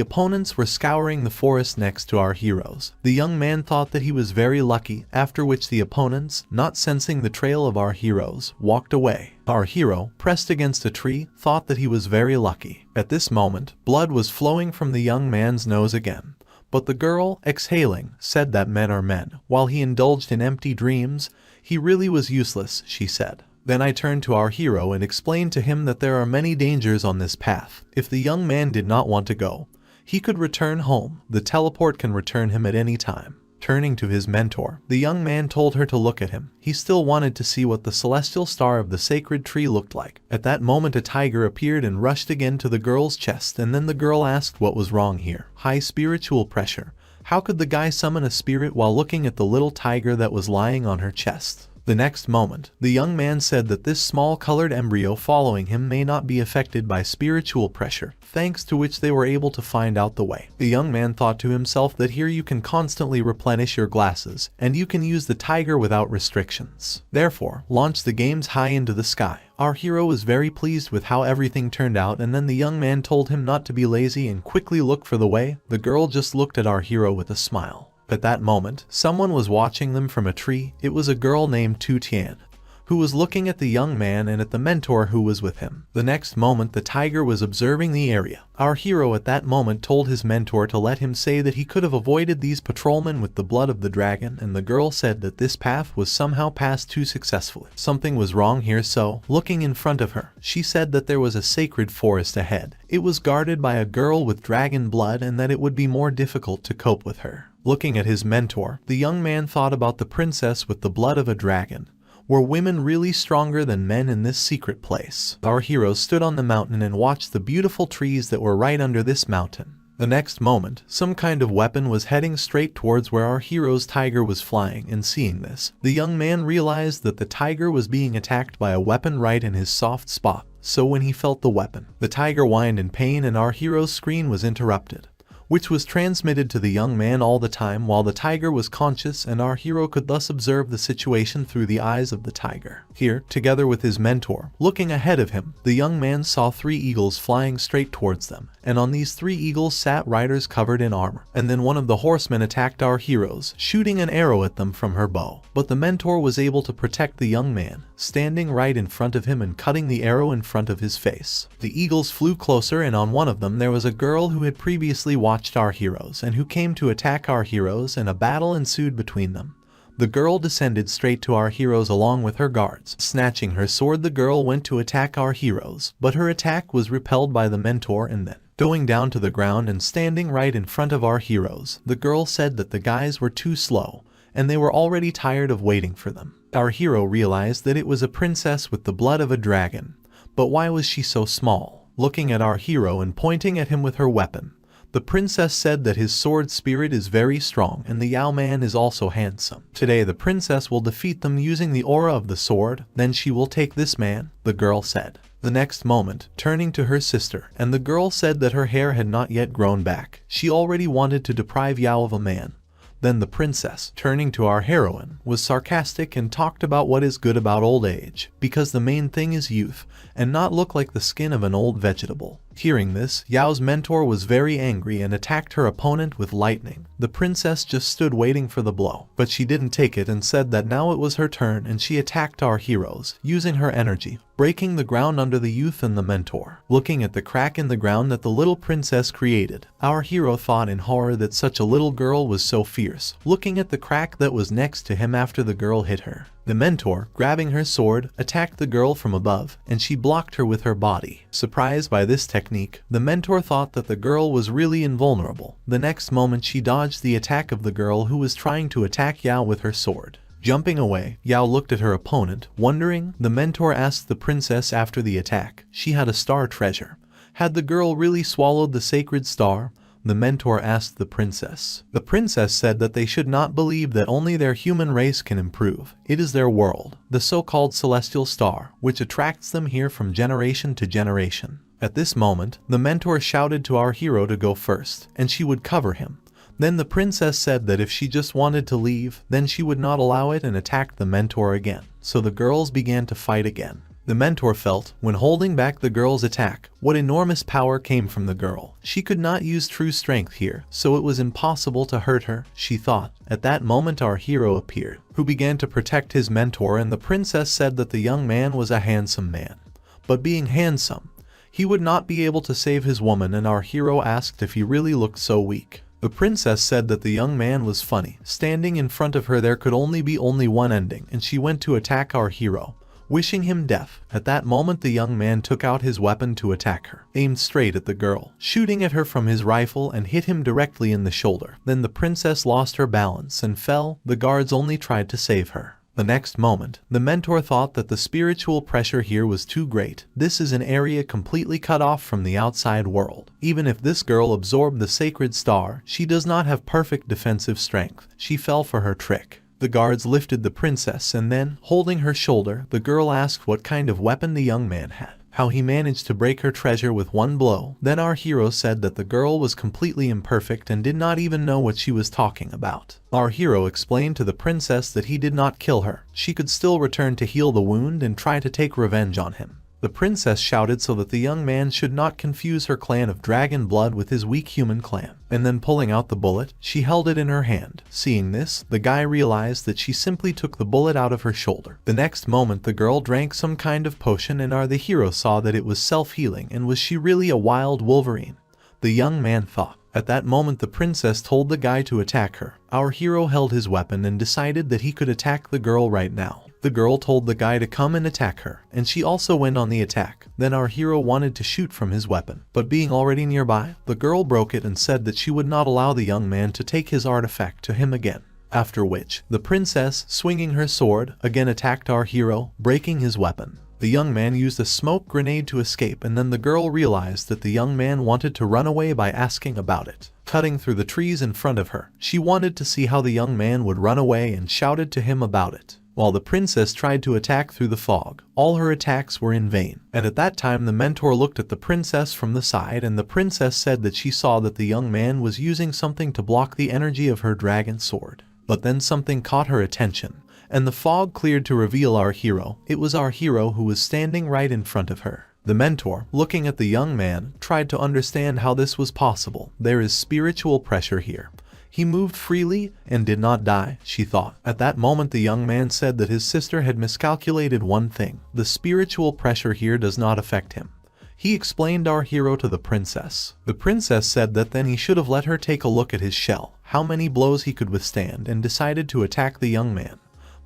opponents were scouring the forest next to our heroes. The young man thought that he was very lucky, after which the opponents, not sensing the trail of our heroes, walked away. Our hero, pressed against a tree, thought that he was very lucky. At this moment, blood was flowing from the young man's nose again. But the girl, exhaling, said that men are men. While he indulged in empty dreams, he really was useless, she said. Then I turned to our hero and explained to him that there are many dangers on this path. If the young man did not want to go, he could return home. The teleport can return him at any time. Turning to his mentor, the young man told her to look at him. He still wanted to see what the celestial star of the sacred tree looked like. At that moment a tiger appeared and rushed again to the girl's chest, and then the girl asked what was wrong here. High spiritual pressure. How could the guy summon a spirit while looking at the little tiger that was lying on her chest? The next moment, the young man said that this small colored embryo following him may not be affected by spiritual pressure, thanks to which they were able to find out the way. The young man thought to himself that here you can constantly replenish your glasses, and you can use the tiger without restrictions. Therefore, launch the games high into the sky. Our hero was very pleased with how everything turned out, and then the young man told him not to be lazy and quickly look for the way. The girl just looked at our hero with a smile. At that moment, someone was watching them from a tree. It was a girl named Tu Tian, who was looking at the young man and at the mentor who was with him. The next moment, the tiger was observing the area. Our hero at that moment told his mentor to let him say that he could have avoided these patrolmen with the blood of the dragon, and the girl said that this path was somehow passed too successfully. Something was wrong here, so, looking in front of her, she said that there was a sacred forest ahead. It was guarded by a girl with dragon blood and that it would be more difficult to cope with her. Looking at his mentor, the young man thought about the princess with the blood of a dragon. Were women really stronger than men in this secret place? Our hero stood on the mountain and watched the beautiful trees that were right under this mountain. The next moment, some kind of weapon was heading straight towards where our hero's tiger was flying, and seeing this, the young man realized that the tiger was being attacked by a weapon right in his soft spot. So when he felt the weapon, the tiger whined in pain and our hero's screen was interrupted, which was transmitted to the young man all the time while the tiger was conscious, and our hero could thus observe the situation through the eyes of the tiger. Here, together with his mentor, looking ahead of him, the young man saw 3 eagles flying straight towards them, and on these 3 eagles sat riders covered in armor. And then one of the horsemen attacked our heroes, shooting an arrow at them from her bow. But the mentor was able to protect the young man, standing right in front of him and cutting the arrow in front of his face. The eagles flew closer, and on one of them there was a girl who had previously watched our heroes and who came to attack our heroes, and a battle ensued between them. The girl descended straight to our heroes along with her guards. Snatching her sword, the girl went to attack our heroes, but her attack was repelled by the mentor, and then, going down to the ground and standing right in front of our heroes, the girl said that the guys were too slow, and they were already tired of waiting for them. Our hero realized that it was a princess with the blood of a dragon, but why was she so small? Looking at our hero and pointing at him with her weapon, The princess said that his sword spirit is very strong and the Yao man is also handsome. Today the princess will defeat them using the aura of the sword, then she will take this man, the girl said. The next moment, turning to her sister, and the girl said that her hair had not yet grown back. She already wanted to deprive Yao of a man. Then the princess, turning to our heroine, was sarcastic and talked about what is good about old age, because the main thing is youth, and not look like the skin of an old vegetable. Hearing this, Yao's mentor was very angry and attacked her opponent with lightning. The princess just stood waiting for the blow, but she didn't take it and said that now it was her turn, and she attacked our heroes, using her energy, breaking the ground under the youth and the mentor. Looking at the crack in the ground that the little princess created, our hero thought in horror that such a little girl was so fierce, looking at the crack that was next to him after the girl hit her. The mentor, grabbing her sword, attacked the girl from above, and she blocked her with her body. Surprised by this technique, the mentor thought that the girl was really invulnerable. The next moment she dodged the attack of the girl who was trying to attack Yao with her sword. Jumping away, Yao looked at her opponent, wondering. The mentor asked the princess after the attack. She had a star treasure. Had the girl really swallowed the sacred star? The mentor asked the princess. The princess said that they should not believe that only their human race can improve. It is their world, the so-called celestial star, which attracts them here from generation to generation. At this moment, the mentor shouted to our hero to go first, and she would cover him. Then the princess said that if she just wanted to leave, then she would not allow it and attacked the mentor again. So the girls began to fight again. The mentor felt, when holding back the girl's attack, what enormous power came from the girl. She could not use true strength here, so it was impossible to hurt her, she thought. At that moment our hero appeared, who began to protect his mentor, and the princess said that the young man was a handsome man. But being handsome, he would not be able to save his woman, and our hero asked if he really looked so weak. The princess said that the young man was funny. Standing in front of her there could only be one ending, and she went to attack our hero, wishing him death. At that moment the young man took out his weapon to attack her, aimed straight at the girl, shooting at her from his rifle and hit him directly in the shoulder. Then the princess lost her balance and fell. The guards only tried to save her. The next moment, the mentor thought that the spiritual pressure here was too great. This is an area completely cut off from the outside world. Even if this girl absorbed the sacred star, she does not have perfect defensive strength. She fell for her trick. The guards lifted the princess, and then, holding her shoulder, the girl asked what kind of weapon the young man had, how he managed to break her treasure with one blow. Then our hero said that the girl was completely imperfect and did not even know what she was talking about. Our hero explained to the princess that he did not kill her. She could still return to heal the wound and try to take revenge on him. The princess shouted so that the young man should not confuse her clan of dragon blood with his weak human clan. And then pulling out the bullet, she held it in her hand. Seeing this, the guy realized that she simply took the bullet out of her shoulder. The next moment the girl drank some kind of potion, and the hero saw that it was self-healing, and was she really a wild wolverine? The young man thought. At that moment the princess told the guy to attack her. Our hero held his weapon and decided that he could attack the girl right now. The girl told the guy to come and attack her, and she also went on the attack. Then our hero wanted to shoot from his weapon, but being already nearby, the girl broke it and said that she would not allow the young man to take his artifact to him again. After which, the princess, swinging her sword, again attacked our hero, breaking his weapon. The young man used a smoke grenade to escape, and then the girl realized that the young man wanted to run away by asking about it. Cutting through the trees in front of her, she wanted to see how the young man would run away and shouted to him about it. While the princess tried to attack through the fog, all her attacks were in vain. And at that time the mentor looked at the princess from the side, and the princess said that she saw that the young man was using something to block the energy of her dragon sword. But then something caught her attention, and the fog cleared to reveal our hero. It was our hero who was standing right in front of her. The mentor, looking at the young man, tried to understand how this was possible. There is spiritual pressure here. He moved freely and did not die, she thought. At that moment the young man said that his sister had miscalculated one thing. The spiritual pressure here does not affect him. He explained our hero to the princess. The princess said that then he should have let her take a look at his shell, how many blows he could withstand, and decided to attack the young man.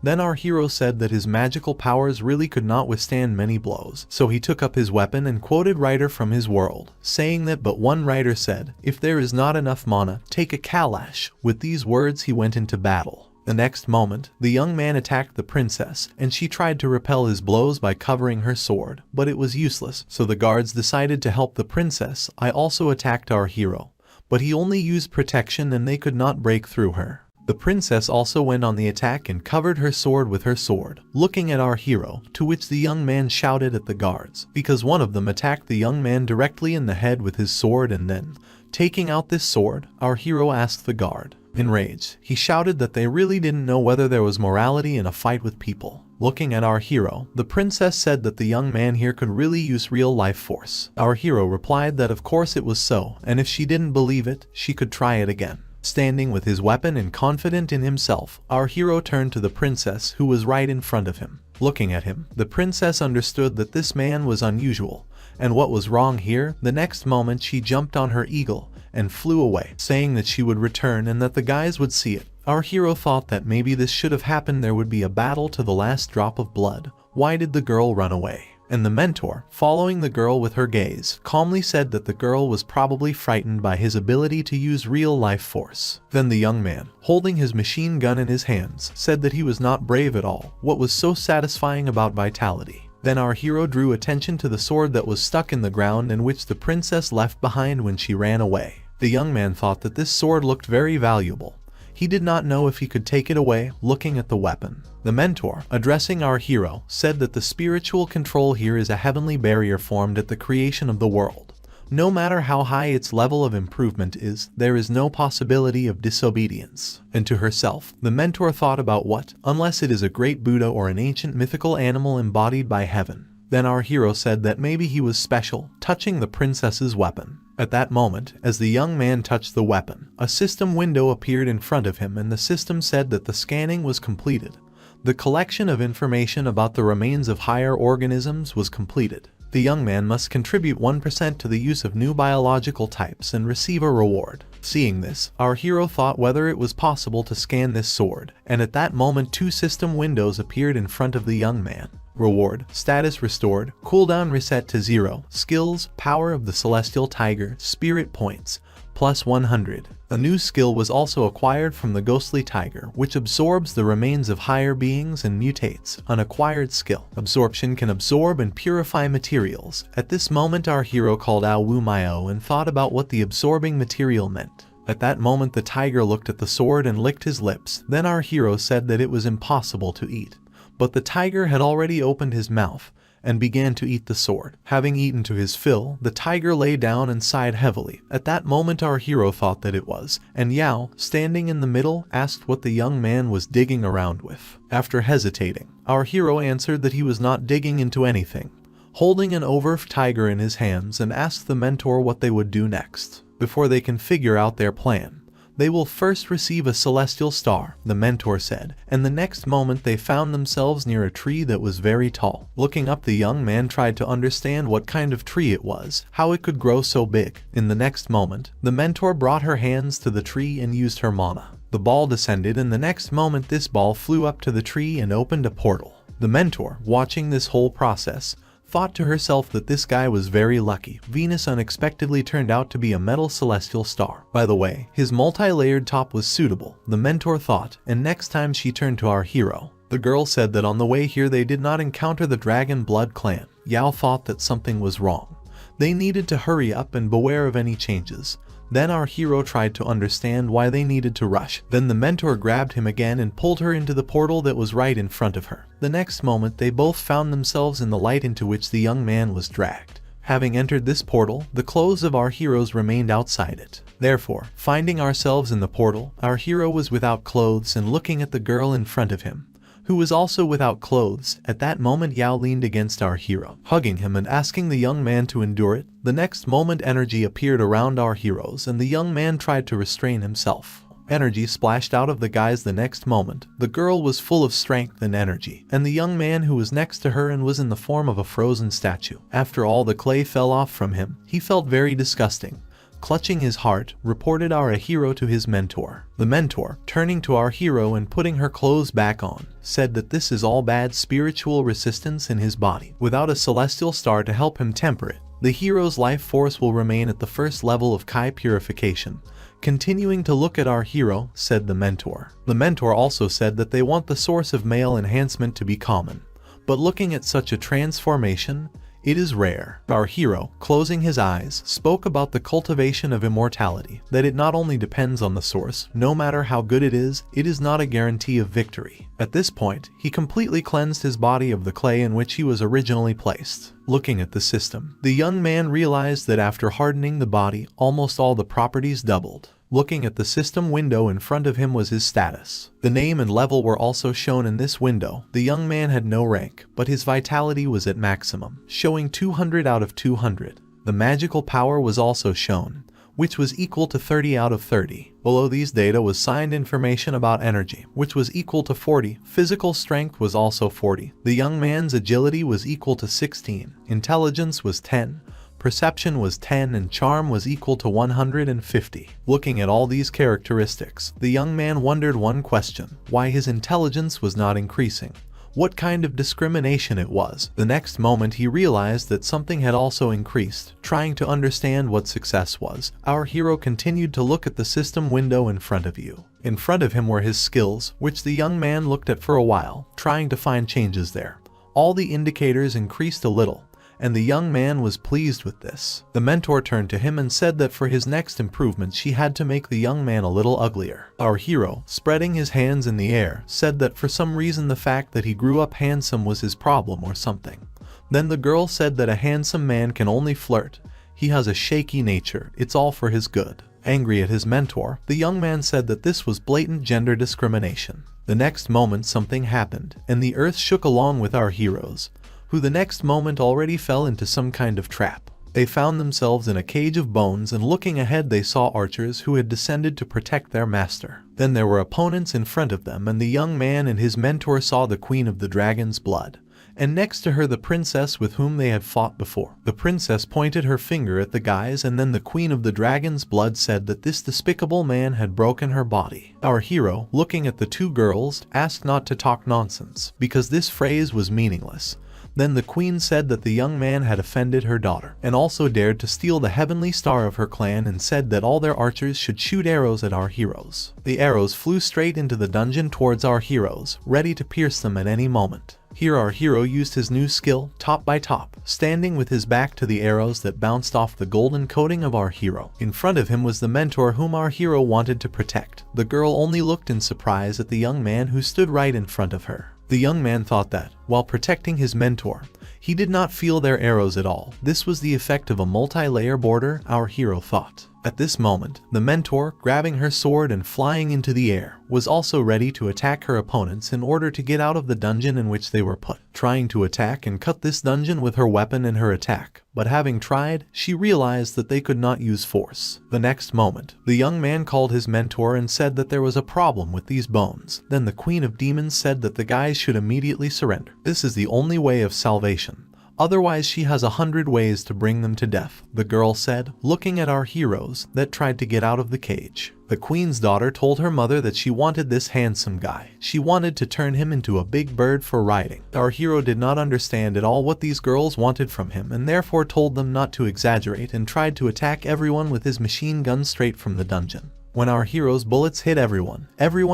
Then our hero said that his magical powers really could not withstand many blows, so he took up his weapon and quoted writer from his world, saying that but one writer said, "If there is not enough mana, take a kalash." With these words he went into battle. The next moment, the young man attacked the princess, and she tried to repel his blows by covering her sword, but it was useless, so the guards decided to help the princess. I also attacked our hero, but he only used protection and they could not break through her. The princess also went on the attack and covered her sword with her sword, looking at our hero, to which the young man shouted at the guards, because one of them attacked the young man directly in the head with his sword, and then, taking out this sword, our hero asked the guard. In rage, he shouted that they really didn't know whether there was morality in a fight with people. Looking at our hero, the princess said that the young man here could really use real life force. Our hero replied that of course it was so, and if she didn't believe it, she could try it again. Standing with his weapon and confident in himself, our hero turned to the princess who was right in front of him. Looking at him, the princess understood that this man was unusual, and what was wrong here. The next moment she jumped on her eagle and flew away, saying that she would return and that the guys would see it. Our hero thought that maybe this should have happened, there would be a battle to the last drop of blood. Why did the girl run away? And the mentor, following the girl with her gaze, calmly said that the girl was probably frightened by his ability to use real-life force. Then the young man, holding his machine gun in his hands, said that he was not brave at all. What was so satisfying about vitality? Then our hero drew attention to the sword that was stuck in the ground and which the princess left behind when she ran away. The young man thought that this sword looked very valuable. He did not know if he could take it away. Looking at the weapon, the mentor, addressing our hero, said that the spiritual control here is a heavenly barrier formed at the creation of the world. No matter how high its level of improvement is, there is no possibility of disobedience. And to herself, the mentor thought about what, unless it is a great Buddha or an ancient mythical animal embodied by heaven. Then our hero said that maybe he was special, touching the princess's weapon. At that moment, as the young man touched the weapon, a system window appeared in front of him and the system said that the scanning was completed. The collection of information about the remains of higher organisms was completed. The young man must contribute 1% to the use of new biological types and receive a reward. Seeing this, our hero thought whether it was possible to scan this sword, and at that moment 2 system windows appeared in front of the young man. Reward, status restored, cooldown reset to 0, skills, power of the celestial tiger, spirit points, plus 100. A new skill was also acquired from the ghostly tiger, which absorbs the remains of higher beings and mutates. An acquired skill. Absorption can absorb and purify materials. At this moment our hero called out Wu Maio and thought about what the absorbing material meant. At that moment the tiger looked at the sword and licked his lips. Then our hero said that it was impossible to eat. But the tiger had already opened his mouth and began to eat the sword. Having eaten to his fill, the tiger lay down and sighed heavily. At that moment our hero thought that it was, and Yao, standing in the middle, asked what the young man was digging around with. After hesitating, our hero answered that he was not digging into anything, holding an overf tiger in his hands, and asked the mentor what they would do next. Before they can figure out their plan, they will first receive a celestial star, the mentor said, and the next moment they found themselves near a tree that was very tall. Looking up, the young man tried to understand what kind of tree it was, how it could grow so big. In the next moment, the mentor brought her hands to the tree and used her mana. The ball descended, and the next moment this ball flew up to the tree and opened a portal. The mentor, watching this whole process, thought to herself that this guy was very lucky. Venus unexpectedly turned out to be a metal celestial star. By the way, his multi-layered top was suitable, the mentor thought, and next time she turned to our hero. The girl said that on the way here they did not encounter the Dragon Blood clan. Yao thought that something was wrong. They needed to hurry up and beware of any changes. Then our hero tried to understand why they needed to rush. Then the mentor grabbed him again and pulled her into the portal that was right in front of her. The next moment they both found themselves in the light into which the young man was dragged. Having entered this portal, the clothes of our heroes remained outside it. Therefore, finding ourselves in the portal, our hero was without clothes and looking at the girl in front of him, who was also without clothes. At that moment Yao leaned against our hero, hugging him and asking the young man to endure it. The next moment energy appeared around our heroes and the young man tried to restrain himself. Energy splashed out of the guys. The next moment, the girl was full of strength and energy, and the young man who was next to her and was in the form of a frozen statue. After all the clay fell off from him, he felt very disgusting. Clutching his heart, reported our hero to his mentor. The mentor, turning to our hero and putting her clothes back on, said that this is all bad spiritual resistance in his body. Without a celestial star to help him temper it, the hero's life force will remain at the first level of Kai purification. Continuing to look at our hero, said the mentor. The mentor also said that they want the source of male enhancement to be common. But looking at such a transformation, It is rare. Our hero, closing his eyes, spoke about the cultivation of immortality, that it not only depends on the source, no matter how good it is not a guarantee of victory. At this point, he completely cleansed his body of the clay in which he was originally placed. Looking at the system, the young man realized that after hardening the body, almost all the properties doubled. Looking at the system window in front of him was his status. The name and level were also shown in this window. The young man had no rank, but his vitality was at maximum, showing 200 out of 200. The magical power was also shown, which was equal to 30 out of 30. Below these data was signed information about energy, which was equal to 40. Physical strength was also 40. The young man's agility was equal to 16. Intelligence was 10. Perception was 10 and charm was equal to 150. Looking at all these characteristics, the young man wondered one question: why his intelligence was not increasing. What kind of discrimination it was. The next moment he realized that something had also increased. Trying to understand what success was, our hero continued to look at the system window in front of you. In front of him were his skills, which the young man looked at for a while, trying to find changes there. All the indicators increased a little, and the young man was pleased with this. The mentor turned to him and said that for his next improvement she had to make the young man a little uglier. Our hero, spreading his hands in the air, said that for some reason the fact that he grew up handsome was his problem or something. Then the girl said that a handsome man can only flirt. He has a shaky nature, it's all for his good. Angry at his mentor, the young man said that this was blatant gender discrimination. The next moment something happened, and the earth shook along with our heroes, who the next moment already fell into some kind of trap. They found themselves in a cage of bones, and looking ahead they saw archers who had descended to protect their master. Then there were opponents in front of them, and the young man and his mentor saw the queen of the dragon's blood, and next to her the princess with whom they had fought before. The princess pointed her finger at the guys, and then the queen of the dragon's blood said that this despicable man had broken her body. Our hero, looking at the two girls, asked not to talk nonsense, because this phrase was meaningless. Then the queen said that the young man had offended her daughter, and also dared to steal the heavenly star of her clan, and said that all their archers should shoot arrows at our heroes. The arrows flew straight into the dungeon towards our heroes, ready to pierce them at any moment. Here our hero used his new skill, top by top, standing with his back to the arrows that bounced off the golden coating of our hero. In front of him was the mentor whom our hero wanted to protect. The girl only looked in surprise at the young man who stood right in front of her. The young man thought that, while protecting his mentor, he did not feel their arrows at all. This was the effect of a multi-layer border, our hero thought. At this moment, the mentor, grabbing her sword and flying into the air, was also ready to attack her opponents in order to get out of the dungeon in which they were put. Trying to attack and cut this dungeon with her weapon and her attack, but having tried, she realized that they could not use force. The next moment, the young man called his mentor and said that there was a problem with these bones. Then the Queen of Demons said that the guys should immediately surrender. This is the only way of salvation. Otherwise she has 100 ways to bring them to death, the girl said, looking at our heroes that tried to get out of the cage. The queen's daughter told her mother that she wanted this handsome guy. She wanted to turn him into a big bird for riding. Our hero did not understand at all what these girls wanted from him, and therefore told them not to exaggerate and tried to attack everyone with his machine gun straight from the dungeon. When our hero's bullets hit everyone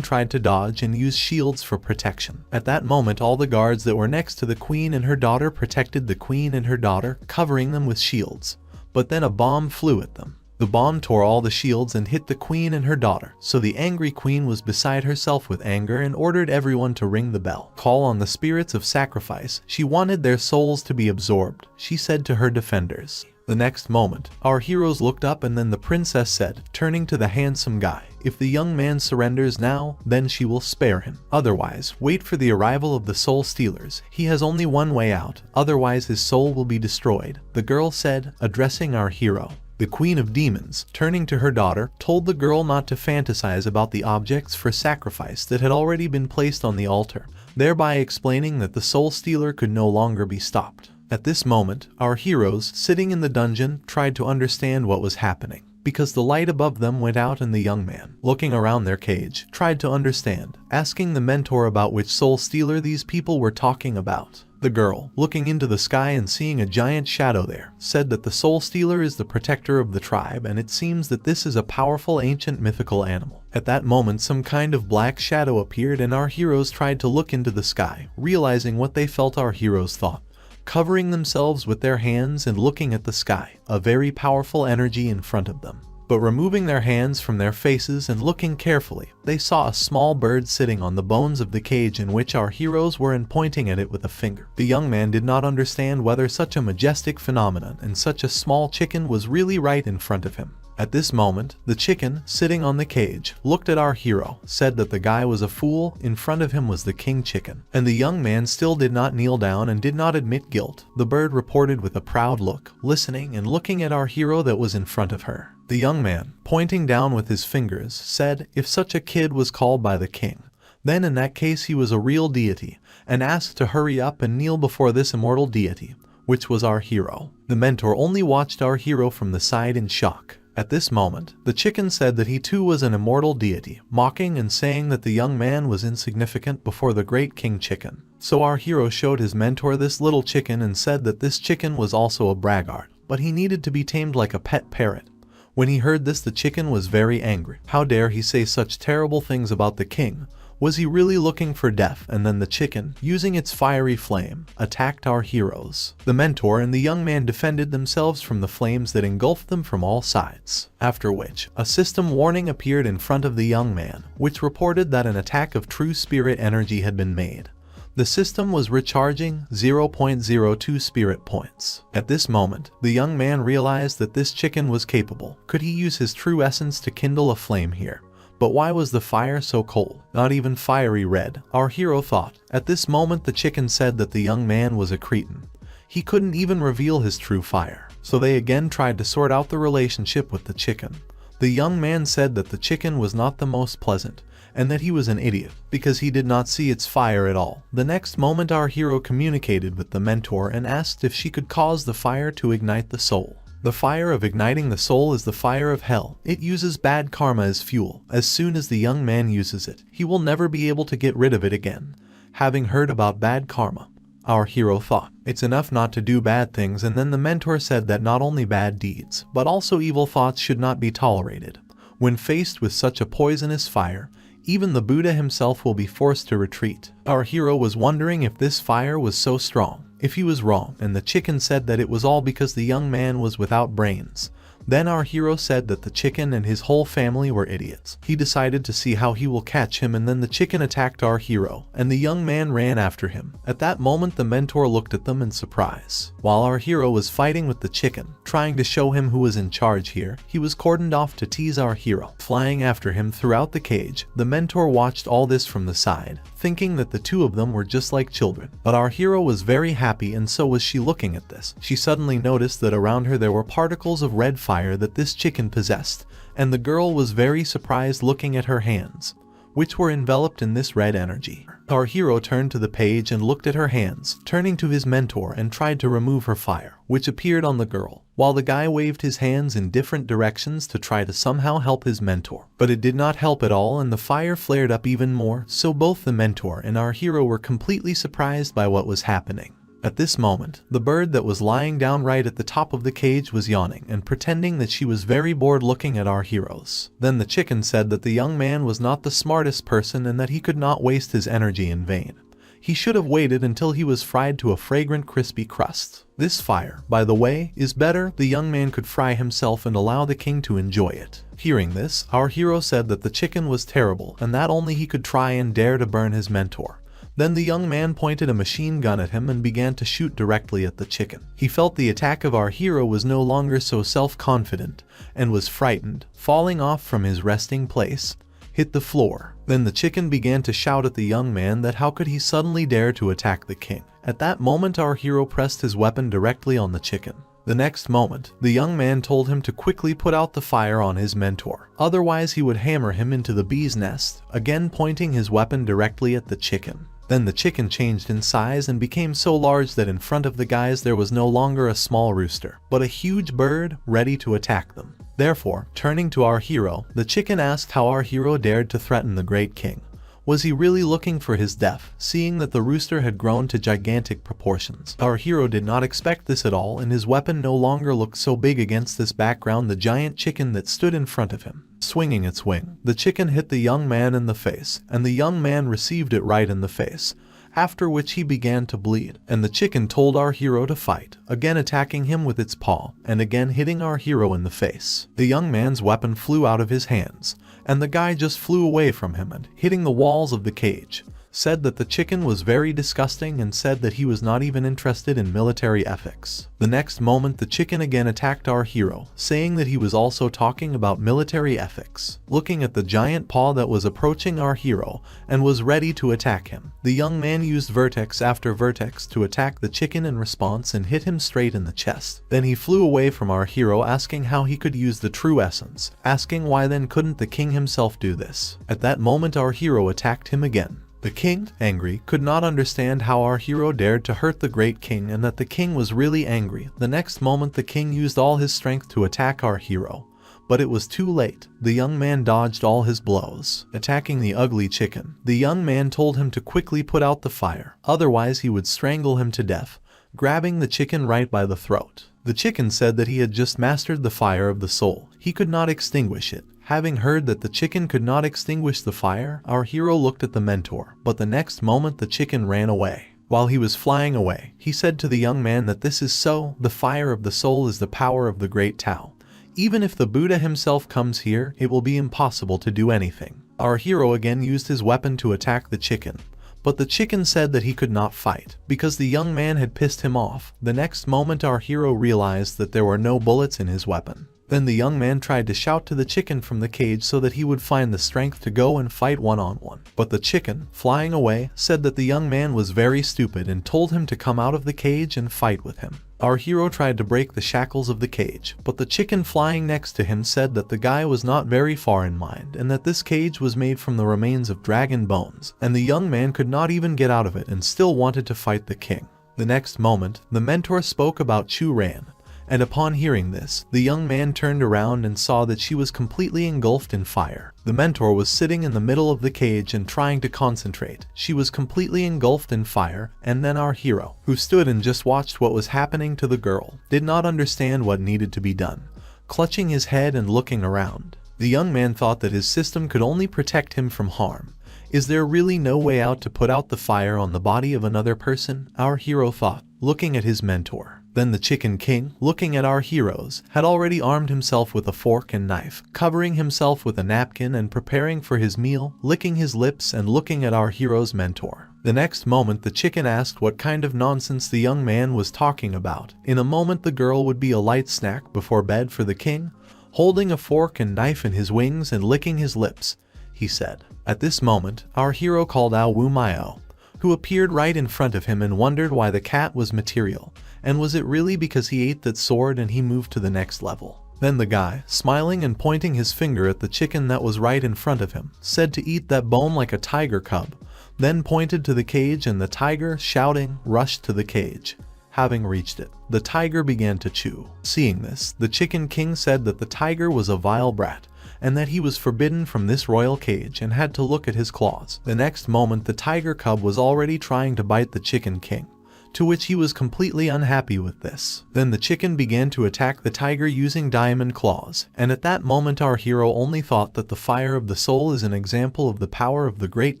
tried to dodge and use shields for protection. At that moment all the guards that were next to the queen and her daughter protected the queen and her daughter, covering them with shields. But then a bomb flew at them. The bomb tore all the shields and hit the queen and her daughter, so the angry queen was beside herself with anger and ordered everyone to ring the bell. Call on the spirits of sacrifice. She wanted their souls to be absorbed, she said to her defenders. The next moment, our heroes looked up, and then the princess said, turning to the handsome guy, "If the young man surrenders now, then she will spare him. Otherwise, wait for the arrival of the soul stealers. He has only one way out, otherwise his soul will be destroyed," the girl said, addressing our hero. The Queen of Demons, turning to her daughter, told the girl not to fantasize about the objects for sacrifice that had already been placed on the altar, thereby explaining that the soul stealer could no longer be stopped. At this moment, our heroes, sitting in the dungeon, tried to understand what was happening, because the light above them went out, and the young man, looking around their cage, tried to understand, asking the mentor about which soul stealer these people were talking about. The girl, looking into the sky and seeing a giant shadow there, said that the soul stealer is the protector of the tribe, and it seems that this is a powerful ancient mythical animal. At that moment some kind of black shadow appeared, and our heroes tried to look into the sky, realizing what they felt our heroes thought. covering themselves with their hands and looking at the sky, a very powerful energy in front of them. But removing their hands from their faces and looking carefully, they saw a small bird sitting on the bones of the cage in which our heroes were and pointing at it with a finger. The young man did not understand whether such a majestic phenomenon and such a small chicken was really right in front of him. At this moment, the chicken, sitting on the cage, looked at our hero, said that the guy was a fool, in front of him was the king chicken. And the young man still did not kneel down and did not admit guilt. The bird reported with a proud look, listening and looking at our hero that was in front of her. The young man, pointing down with his fingers, said, if such a kid was called by the king, then in that case he was a real deity, and asked to hurry up and kneel before this immortal deity, which was our hero. The mentor only watched our hero from the side in shock. At this moment, the chicken said that he too was an immortal deity, mocking and saying that the young man was insignificant before the great king chicken. So our hero showed his mentor this little chicken and said that this chicken was also a braggart, but he needed to be tamed like a pet parrot. When he heard this, the chicken was very angry. How dare he say such terrible things about the king? Was he really looking for death? And then the chicken, using its fiery flame, attacked our heroes. The mentor and the young man defended themselves from the flames that engulfed them from all sides. After which, a system warning appeared in front of the young man, which reported that an attack of true spirit energy had been made. The system was recharging 0.02 spirit points. At this moment, the young man realized that this chicken was capable. Could he use his true essence to kindle a flame here? But why was the fire so cold? Not even fiery red, our hero thought. At this moment the chicken said that the young man was a cretin. He couldn't even reveal his true fire. So they again tried to sort out the relationship with the chicken. The young man said that the chicken was not the most pleasant, and that he was an idiot, because he did not see its fire at all. The next moment our hero communicated with the mentor and asked if she could cause the fire to ignite the soul. The fire of igniting the soul is the fire of hell. It uses bad karma as fuel. As soon as the young man uses it, he will never be able to get rid of it again. Having heard about bad karma, our hero thought, it's enough not to do bad things, and then the mentor said that not only bad deeds, but also evil thoughts should not be tolerated. When faced with such a poisonous fire, even the Buddha himself will be forced to retreat. Our hero was wondering if this fire was so strong, if he was wrong, and the chicken said that it was all because the young man was without brains. Then our hero said that the chicken and his whole family were idiots. He decided to see how he will catch him, and then the chicken attacked our hero, and the young man ran after him. At that moment the mentor looked at them in surprise. While our hero was fighting with the chicken, trying to show him who was in charge here, he was cordoned off to tease our hero. Flying after him throughout the cage, the mentor watched all this from the side, thinking that the two of them were just like children. But our hero was very happy, and so was she. Looking at this, she suddenly noticed that around her there were particles of red fire that this chicken possessed, and the girl was very surprised looking at her hands, which were enveloped in this red energy. Our hero turned to the page and looked at her hands, turning to his mentor and tried to remove her fire, which appeared on the girl, while the guy waved his hands in different directions to try to somehow help his mentor. But it did not help at all, and the fire flared up even more, so both the mentor and our hero were completely surprised by what was happening. At this moment, the bird that was lying down right at the top of the cage was yawning and pretending that she was very bored looking at our heroes. Then the chicken said that the young man was not the smartest person and that he could not waste his energy in vain. He should have waited until he was fried to a fragrant crispy crust. This fire, by the way, is better. The young man could fry himself and allow the king to enjoy it. Hearing this, our hero said that the chicken was terrible and that only he could try and dare to burn his mentor. Then the young man pointed a machine gun at him and began to shoot directly at the chicken. He felt the attack of our hero was no longer so self-confident and was frightened, falling off from his resting place, hit the floor. Then the chicken began to shout at the young man that how could he suddenly dare to attack the king. At that moment our hero pressed his weapon directly on the chicken. The next moment, the young man told him to quickly put out the fire on his mentor, otherwise he would hammer him into the bee's nest, again pointing his weapon directly at the chicken. Then the chicken changed in size and became so large that in front of the guys there was no longer a small rooster, but a huge bird ready to attack them. Therefore, turning to our hero, the chicken asked how our hero dared to threaten the great king. Was he really looking for his death, seeing that the rooster had grown to gigantic proportions? Our hero did not expect this at all, and his weapon no longer looked so big against this background. The giant chicken that stood in front of him, swinging its wing, the chicken hit the young man in the face, and the young man received it right in the face. after which he began to bleed, and the chicken told our hero to fight, again attacking him with its paw, and again hitting our hero in the face. The young man's weapon flew out of his hands, and the guy just flew away from him and, hitting the walls of the cage, said that the chicken was very disgusting and said that he was not even interested in military ethics. The next moment the chicken again attacked our hero, saying that he was also talking about military ethics. Looking at the giant paw that was approaching our hero and was ready to attack him, the young man used vertex after vertex to attack the chicken in response and hit him straight in the chest. Then he flew away from our hero, asking how he could use the true essence, asking why then couldn't the king himself do this. At that moment our hero attacked him again. The king, angry, could not understand how our hero dared to hurt the great king and that the king was really angry. The next moment the king used all his strength to attack our hero, but it was too late. The young man dodged all his blows, attacking the ugly chicken. The young man told him to quickly put out the fire, otherwise he would strangle him to death, grabbing the chicken right by the throat. The chicken said that he had just mastered the fire of the soul. He could not extinguish it. Having heard that the chicken could not extinguish the fire, our hero looked at the mentor, but the next moment the chicken ran away. While he was flying away, he said to the young man that this is so, the fire of the soul is the power of the great Tao. Even if the Buddha himself comes here, it will be impossible to do anything. Our hero again used his weapon to attack the chicken, but the chicken said that he could not fight, because the young man had pissed him off. The next moment our hero realized that there were no bullets in his weapon. Then the young man tried to shout to the chicken from the cage so that he would find the strength to go and fight one-on-one. But the chicken, flying away, said that the young man was very stupid and told him to come out of the cage and fight with him. Our hero tried to break the shackles of the cage, but the chicken flying next to him said that the guy was not very far in mind and that this cage was made from the remains of dragon bones, and the young man could not even get out of it and still wanted to fight the king. The next moment, the mentor spoke about Chu Ran, and upon hearing this, the young man turned around and saw that she was completely engulfed in fire. The mentor was sitting in the middle of the cage and trying to concentrate. She was completely engulfed in fire, and then our hero, who stood and just watched what was happening to the girl, did not understand what needed to be done, clutching his head and looking around. The young man thought that his system could only protect him from harm. Is there really no way out to put out the fire on the body of another person? Our hero thought, looking at his mentor. Then the Chicken King, looking at our heroes, had already armed himself with a fork and knife, covering himself with a napkin and preparing for his meal, licking his lips and looking at our hero's mentor. The next moment the chicken asked what kind of nonsense the young man was talking about. In a moment the girl would be a light snack before bed for the king, holding a fork and knife in his wings and licking his lips, he said. At this moment, our hero called out Wu Maio, who appeared right in front of him and wondered why the cat was material. And was it really because he ate that sword and he moved to the next level? Then the guy, smiling and pointing his finger at the chicken that was right in front of him, said to eat that bone like a tiger cub, then pointed to the cage and the tiger, shouting, rushed to the cage. Having reached it, the tiger began to chew. Seeing this, the Chicken King said that the tiger was a vile brat, and that he was forbidden from this royal cage and had to look at his claws. The next moment the tiger cub was already trying to bite the Chicken King, to which he was completely unhappy with this. Then the chicken began to attack the tiger using diamond claws, and at that moment our hero only thought that the fire of the soul is an example of the power of the great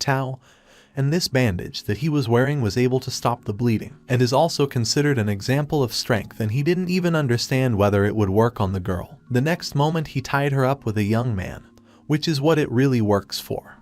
Tao, and this bandage that he was wearing was able to stop the bleeding, and is also considered an example of strength, and he didn't even understand whether it would work on the girl. The next moment he tied her up with a young man, which is what it really works for.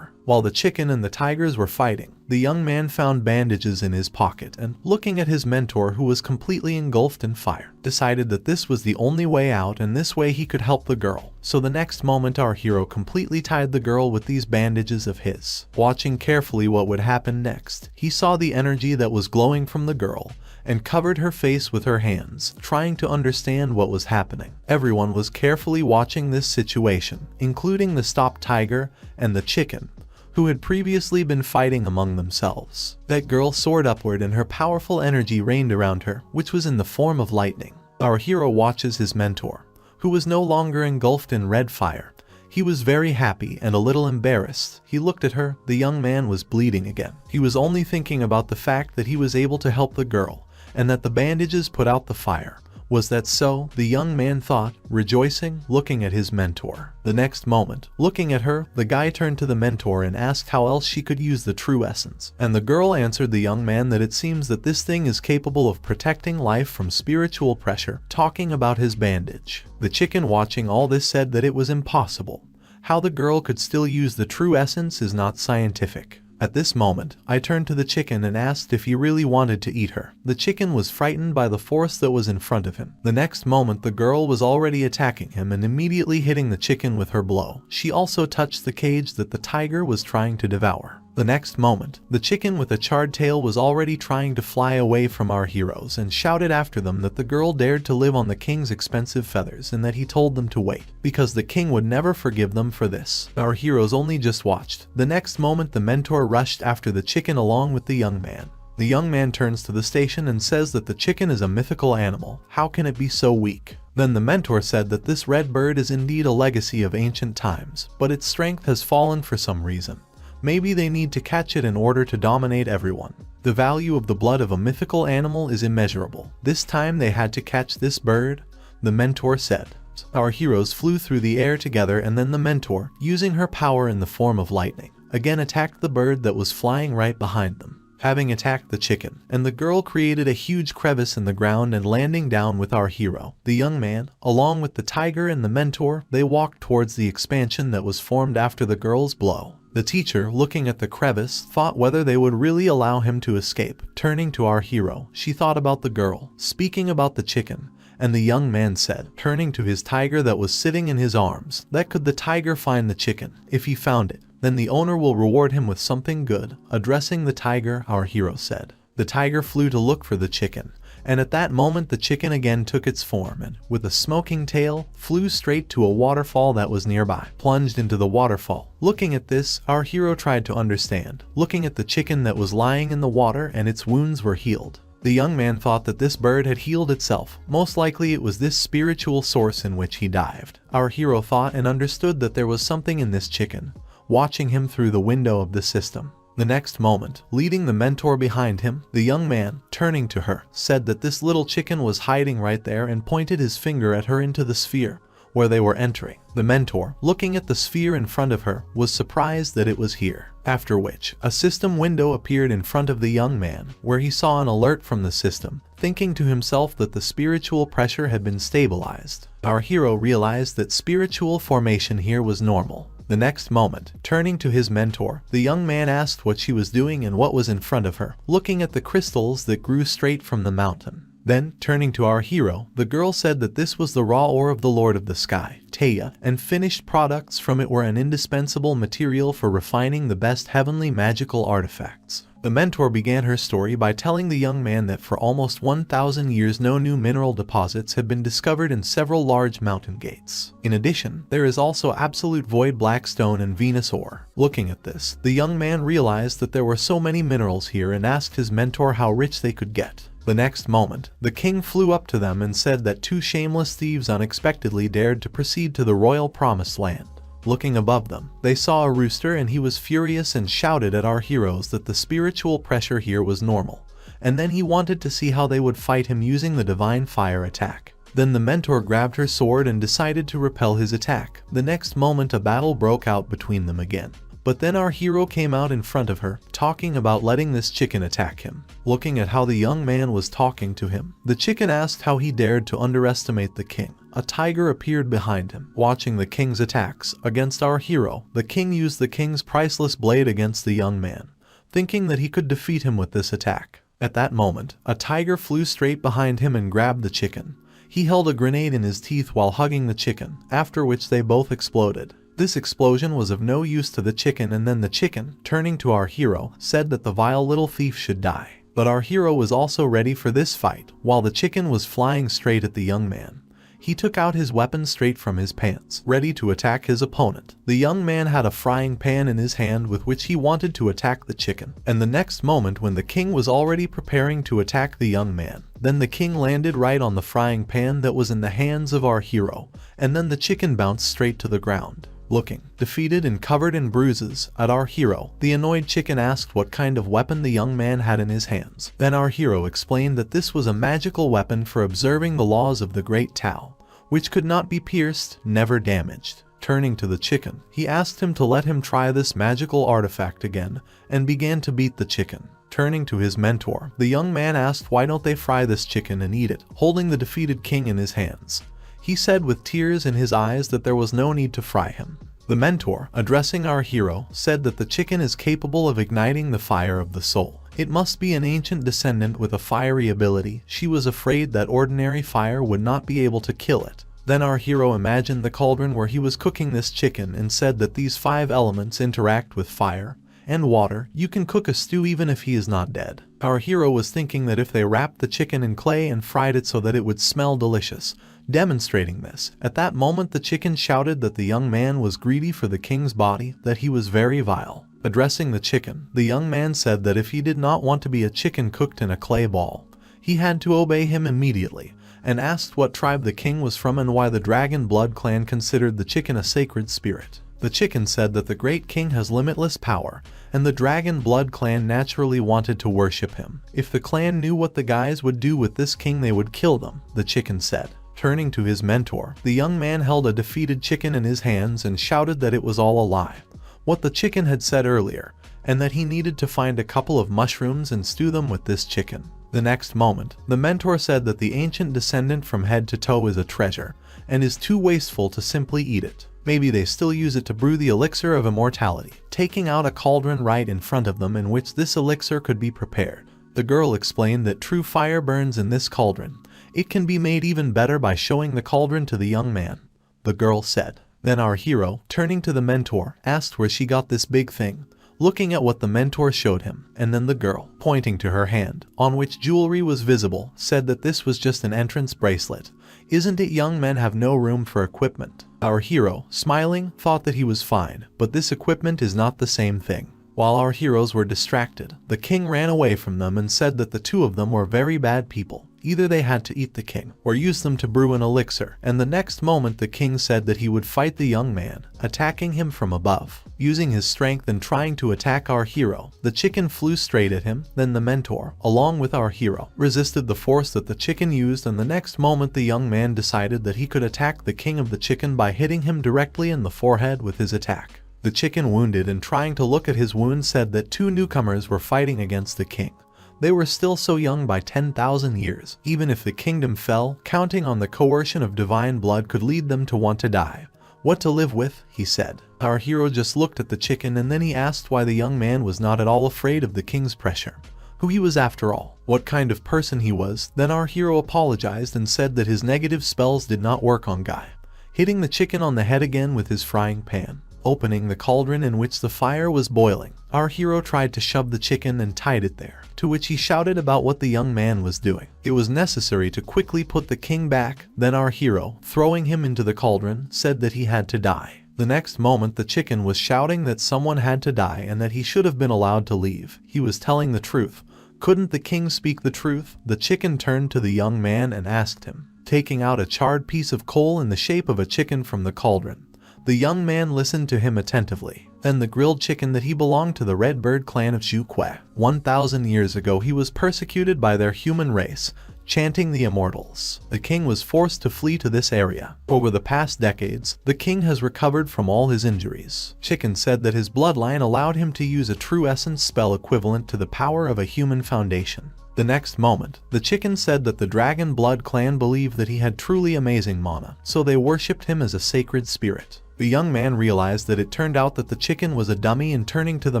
While the chicken and the tigers were fighting, the young man found bandages in his pocket and, looking at his mentor who was completely engulfed in fire, decided that this was the only way out and this way he could help the girl. So the next moment our hero completely tied the girl with these bandages of his. Watching carefully what would happen next, he saw the energy that was glowing from the girl and covered her face with her hands, trying to understand what was happening. Everyone was carefully watching this situation, including the stopped tiger and the chicken, who had previously been fighting among themselves. That girl soared upward and her powerful energy rained around her, which was in the form of lightning. Our hero watches his mentor, who was no longer engulfed in red fire. He was very happy and a little embarrassed. He looked at her. The young man was bleeding again. He was only thinking about the fact that he was able to help the girl, and that the bandages put out the fire, Was that so? The young man thought, rejoicing, looking at his mentor. The next moment, looking at her, the guy turned to the mentor and asked how else she could use the true essence. And the girl answered the young man that it seems that this thing is capable of protecting life from spiritual pressure, talking about his bandage. The chicken watching all this said that it was impossible. How the girl could still use the true essence is not scientific. At this moment, I turned to the chicken and asked if he really wanted to eat her. The chicken was frightened by the force that was in front of him. The next moment, the girl was already attacking him and immediately hitting the chicken with her blow. She also touched the cage that the tiger was trying to devour. The next moment, the chicken with a charred tail was already trying to fly away from our heroes and shouted after them that the girl dared to live on the king's expensive feathers and that he told them to wait, because the king would never forgive them for this. Our heroes only just watched. The next moment, the mentor rushed after the chicken along with the young man. The young man turns to the station and says that the chicken is a mythical animal. How can it be so weak? Then the mentor said that this red bird is indeed a legacy of ancient times, but its strength has fallen for some reason. Maybe they need to catch it in order to dominate everyone. The value of the blood of a mythical animal is immeasurable. This time they had to catch this bird, the mentor said. Our heroes flew through the air together, and then the mentor, using her power in the form of lightning, again attacked the bird that was flying right behind them. Having attacked the chicken, and the girl created a huge crevice in the ground and landing down with our hero. The young man, along with the tiger and the mentor, they walked towards the expansion that was formed after the girl's blow. The teacher, looking at the crevice, thought whether they would really allow him to escape. Turning to our hero, she thought about the girl, speaking about the chicken, and the young man said, turning to his tiger that was sitting in his arms, that could the tiger find the chicken? If he found it, then the owner will reward him with something good. Addressing the tiger, our hero said. The tiger flew to look for the chicken, and at that moment the chicken again took its form and, with a smoking tail, flew straight to a waterfall that was nearby, plunged into the waterfall. Looking at this, our hero tried to understand, looking at the chicken that was lying in the water and its wounds were healed. The young man thought that this bird had healed itself. Most likely it was this spiritual source in which he dived. Our hero thought and understood that there was something in this chicken, watching him through the window of the system. The next moment, leading the mentor behind him, the young man, turning to her, said that this little chicken was hiding right there and pointed his finger at her into the sphere where they were entering. The mentor, looking at the sphere in front of her, was surprised that it was here. After which, a system window appeared in front of the young man, where he saw an alert from the system, thinking to himself that the spiritual pressure had been stabilized. Our hero realized that spiritual formation here was normal. The next moment, turning to his mentor, the young man asked what she was doing and what was in front of her, looking at the crystals that grew straight from the mountain. Then, turning to our hero, the girl said that this was the raw ore of the Lord of the Sky, Taya, and finished products from it were an indispensable material for refining the best heavenly magical artifacts. The mentor began her story by telling the young man that for almost 1,000 years no new mineral deposits have been discovered in several large mountain gates. In addition, there is also absolute void black stone and Venus ore. Looking at this, the young man realized that there were so many minerals here and asked his mentor how rich they could get. The next moment, the king flew up to them and said that two shameless thieves unexpectedly dared to proceed to the royal promised land. Looking above them, they saw a rooster and he was furious and shouted at our heroes that the spiritual pressure here was normal, and then he wanted to see how they would fight him using the divine fire attack. Then the mentor grabbed her sword and decided to repel his attack. The next moment a battle broke out between them again. But then our hero came out in front of her, talking about letting this chicken attack him. Looking at how the young man was talking to him, the chicken asked how he dared to underestimate the king. A tiger appeared behind him. Watching the king's attacks against our hero, the king used the king's priceless blade against the young man, thinking that he could defeat him with this attack. At that moment, a tiger flew straight behind him and grabbed the chicken. He held a grenade in his teeth while hugging the chicken, after which they both exploded. This explosion was of no use to the chicken, and then the chicken, turning to our hero, said that the vile little thief should die. But our hero was also ready for this fight. While the chicken was flying straight at the young man, he took out his weapon straight from his pants, ready to attack his opponent. The young man had a frying pan in his hand with which he wanted to attack the chicken. And the next moment, when the king was already preparing to attack the young man, then the king landed right on the frying pan that was in the hands of our hero, and then the chicken bounced straight to the ground. Looking defeated and covered in bruises at our hero, the annoyed chicken asked what kind of weapon the young man had in his hands. Then our hero explained that this was a magical weapon for observing the laws of the Great Tao, which could not be pierced, never damaged. Turning to the chicken, he asked him to let him try this magical artifact again, and began to beat the chicken. Turning to his mentor, the young man asked why don't they fry this chicken and eat it, holding the defeated king in his hands. He said with tears in his eyes that there was no need to fry him. The mentor, addressing our hero, said that the chicken is capable of igniting the fire of the soul. It must be an ancient descendant with a fiery ability. She was afraid that ordinary fire would not be able to kill it. Then our hero imagined the cauldron where he was cooking this chicken and said that these 5 elements interact with fire and water. You can cook a stew even if he is not dead. Our hero was thinking that if they wrapped the chicken in clay and fried it so that it would smell delicious, demonstrating this. At that moment the chicken shouted that the young man was greedy for the king's body, that he was very vile. Addressing the chicken, the young man said that if he did not want to be a chicken cooked in a clay ball, he had to obey him immediately, and asked what tribe the king was from and why the Dragon Blood clan considered the chicken a sacred spirit. The chicken said that the great king has limitless power, and the Dragon Blood clan naturally wanted to worship him. If the clan knew what the guys would do with this king, they would kill them, the chicken said. Turning to his mentor, the young man held a defeated chicken in his hands and shouted that it was all a lie, what the chicken had said earlier, and that he needed to find a couple of mushrooms and stew them with this chicken. The next moment, the mentor said that the ancient descendant from head to toe is a treasure, and is too wasteful to simply eat it. Maybe they still use it to brew the elixir of immortality, taking out a cauldron right in front of them in which this elixir could be prepared. The girl explained that true fire burns in this cauldron. It can be made even better by showing the cauldron to the young man, the girl said. Then our hero, turning to the mentor, asked where she got this big thing, looking at what the mentor showed him, and then the girl, pointing to her hand, on which jewelry was visible, said that this was just an entrance bracelet. Isn't it young men have no room for equipment? Our hero, smiling, thought that he was fine, but this equipment is not the same thing. While our heroes were distracted, the king ran away from them and said that the 2 of them were very bad people. Either they had to eat the king, or use them to brew an elixir, and the next moment the king said that he would fight the young man, attacking him from above. Using his strength and trying to attack our hero, the chicken flew straight at him. Then the mentor, along with our hero, resisted the force that the chicken used, and the next moment the young man decided that he could attack the king of the chicken by hitting him directly in the forehead with his attack. The chicken, wounded and trying to look at his wound, said that 2 newcomers were fighting against the king. They were still so young by 10,000 years. Even if the kingdom fell, counting on the coercion of divine blood could lead them to want to die. What to live with, he said. Our hero just looked at the chicken and then he asked why the young man was not at all afraid of the king's pressure. Who he was after all, what kind of person he was. Then our hero apologized and said that his negative spells did not work on Guy, hitting the chicken on the head again with his frying pan. Opening the cauldron in which the fire was boiling, our hero tried to shove the chicken and tied it there, to which he shouted about what the young man was doing. It was necessary to quickly put the king back. Then our hero, throwing him into the cauldron, said that he had to die. The next moment the chicken was shouting that someone had to die and that he should have been allowed to leave. He was telling the truth. Couldn't the king speak the truth? The chicken turned to the young man and asked him, taking out a charred piece of coal in the shape of a chicken from the cauldron. The young man listened to him attentively. Then the grilled chicken that he belonged to the Red Bird clan of Chu Ran. 1,000 years ago he was persecuted by their human race, chanting the immortals. The king was forced to flee to this area. Over the past decades, the king has recovered from all his injuries. Chicken said that his bloodline allowed him to use a true essence spell equivalent to the power of a human foundation. The next moment, the chicken said that the Dragon Blood clan believed that he had truly amazing mana, so they worshipped him as a sacred spirit. The young man realized that it turned out that the chicken was a dummy, and turning to the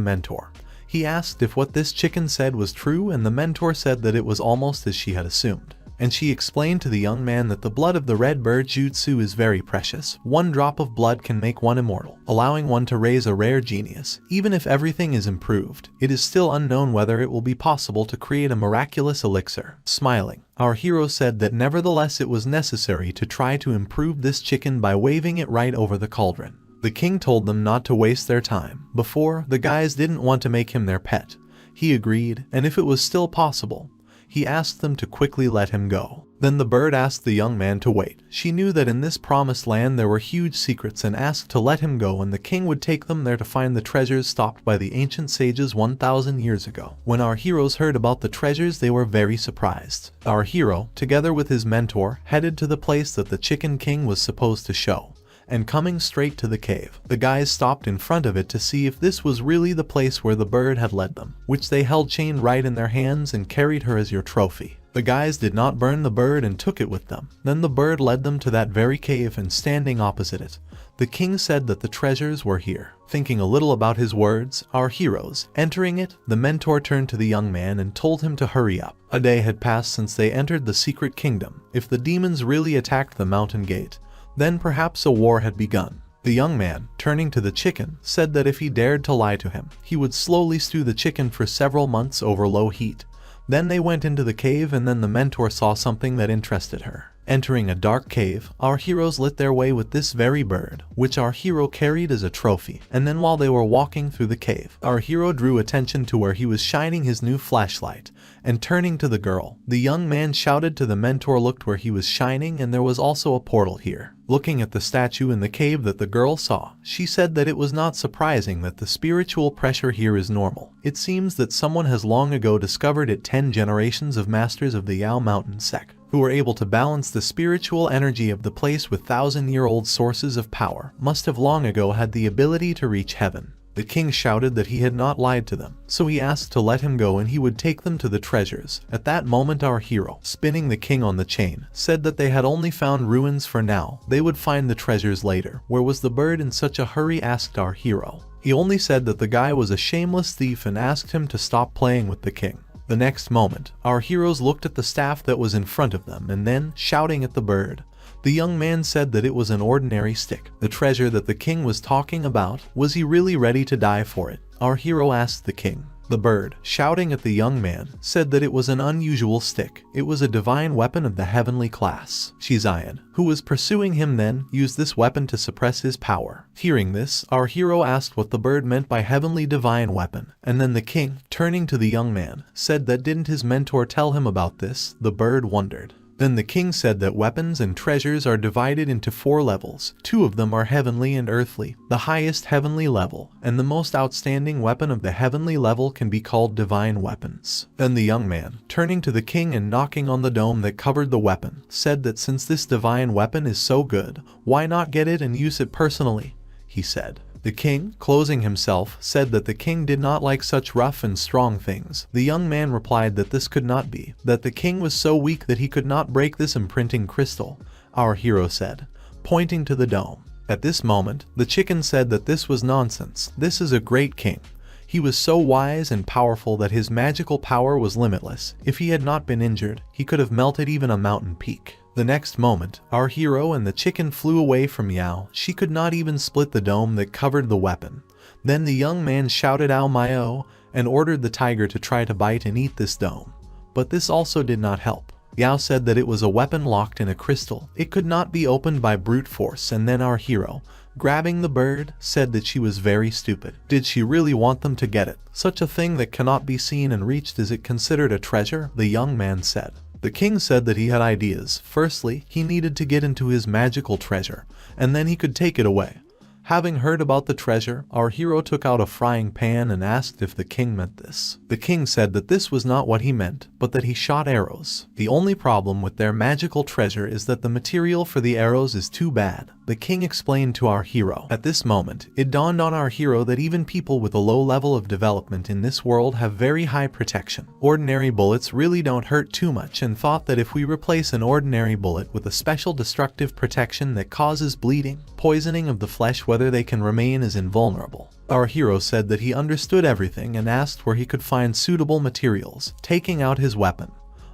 mentor, he asked if what this chicken said was true, and the mentor said that it was almost as she had assumed. And she explained to the young man that the blood of the Red Bird jutsu is very precious. 1 drop of blood can make one immortal, allowing one to raise a rare genius. Even if everything is improved, it is still unknown whether it will be possible to create a miraculous elixir. Smiling, our hero said that nevertheless it was necessary to try to improve this chicken by waving it right over the cauldron. The king told them not to waste their time. Before, the guys didn't want to make him their pet. He agreed, and if it was still possible, he asked them to quickly let him go. Then the bird asked the young man to wait. She knew that in this promised land there were huge secrets and asked to let him go, and the king would take them there to find the treasures stopped by the ancient sages 1,000 years ago. When our heroes heard about the treasures, they were very surprised. Our hero, together with his mentor, headed to the place that the Chicken King was supposed to show. And coming straight to the cave, the guys stopped in front of it to see if this was really the place where the bird had led them, which they held chained right in their hands and carried her as your trophy. The guys did not burn the bird and took it with them. Then the bird led them to that very cave, and standing opposite it, the king said that the treasures were here. Thinking a little about his words, our heroes, entering it, the mentor turned to the young man and told him to hurry up. A day had passed since they entered the secret kingdom. If the demons really attacked the mountain gate, then perhaps a war had begun. The young man, turning to the chicken, said that if he dared to lie to him, he would slowly stew the chicken for several months over low heat. Then they went into the cave, and then the mentor saw something that interested her. Entering a dark cave, our heroes lit their way with this very bird, which our hero carried as a trophy. And then while they were walking through the cave, our hero drew attention to where he was shining his new flashlight, and turning to the girl, the young man shouted to the mentor, looked where he was shining, and there was also a portal here. Looking at the statue in the cave that the girl saw, she said that it was not surprising that the spiritual pressure here is normal. It seems that someone has long ago discovered it. 10 generations of masters of the Yaoshan Sect, who were able to balance the spiritual energy of the place with 1,000-year-old sources of power, must have long ago had the ability to reach heaven. The king shouted that he had not lied to them, so he asked to let him go and he would take them to the treasures. At that moment our hero, spinning the king on the chain, said that they had only found ruins for now. They would find the treasures later. Where was the bird in such a hurry? Asked our hero. He only said that the guy was a shameless thief and asked him to stop playing with the king. The next moment, our heroes looked at the staff that was in front of them and then, shouting at the bird, the young man said that it was an ordinary stick. The treasure that the king was talking about, was he really ready to die for it? Our hero asked the king. The bird, shouting at the young man, said that it was an unusual stick. It was a divine weapon of the heavenly class. Shizayan, who was pursuing him then, used this weapon to suppress his power. Hearing this, our hero asked what the bird meant by heavenly divine weapon. And then the king, turning to the young man, said that didn't his mentor tell him about this? The bird wondered. Then the king said that weapons and treasures are divided into 4 levels. 2 of them are heavenly and earthly. The highest heavenly level, and the most outstanding weapon of the heavenly level, can be called divine weapons. Then the young man, turning to the king and knocking on the dome that covered the weapon, said that since this divine weapon is so good, why not get it and use it personally? He said. The king, closing himself, said that the king did not like such rough and strong things. The young man replied that this could not be, that the king was so weak that he could not break this imprinting crystal. Our hero said, pointing to the dome. At this moment, the chicken said that this was nonsense. This is a great king. He was so wise and powerful that his magical power was limitless. If he had not been injured, he could have melted even a mountain peak. The next moment, our hero and the chicken flew away from Yao. She could not even split the dome that covered the weapon. Then the young man shouted "Ow my oh," and ordered the tiger to try to bite and eat this dome. But this also did not help. Yao said that it was a weapon locked in a crystal. It could not be opened by brute force. And then our hero, grabbing the bird, said that she was very stupid. Did she really want them to get it? Such a thing that cannot be seen and reached, is it considered a treasure? The young man said. The king said that he had ideas. Firstly, he needed to get into his magical treasure, and then he could take it away. Having heard about the treasure, our hero took out a frying pan and asked if the king meant this. The king said that this was not what he meant, but that he shot arrows. The only problem with their magical treasure is that the material for the arrows is too bad. The king explained to our hero. At this moment, it dawned on our hero that even people with a low level of development in this world have very high protection. Ordinary bullets really don't hurt too much, and thought that if we replace an ordinary bullet with a special destructive protection that causes bleeding, poisoning of the flesh, whether they can remain as invulnerable. Our hero said that he understood everything and asked where he could find suitable materials, taking out his weapon,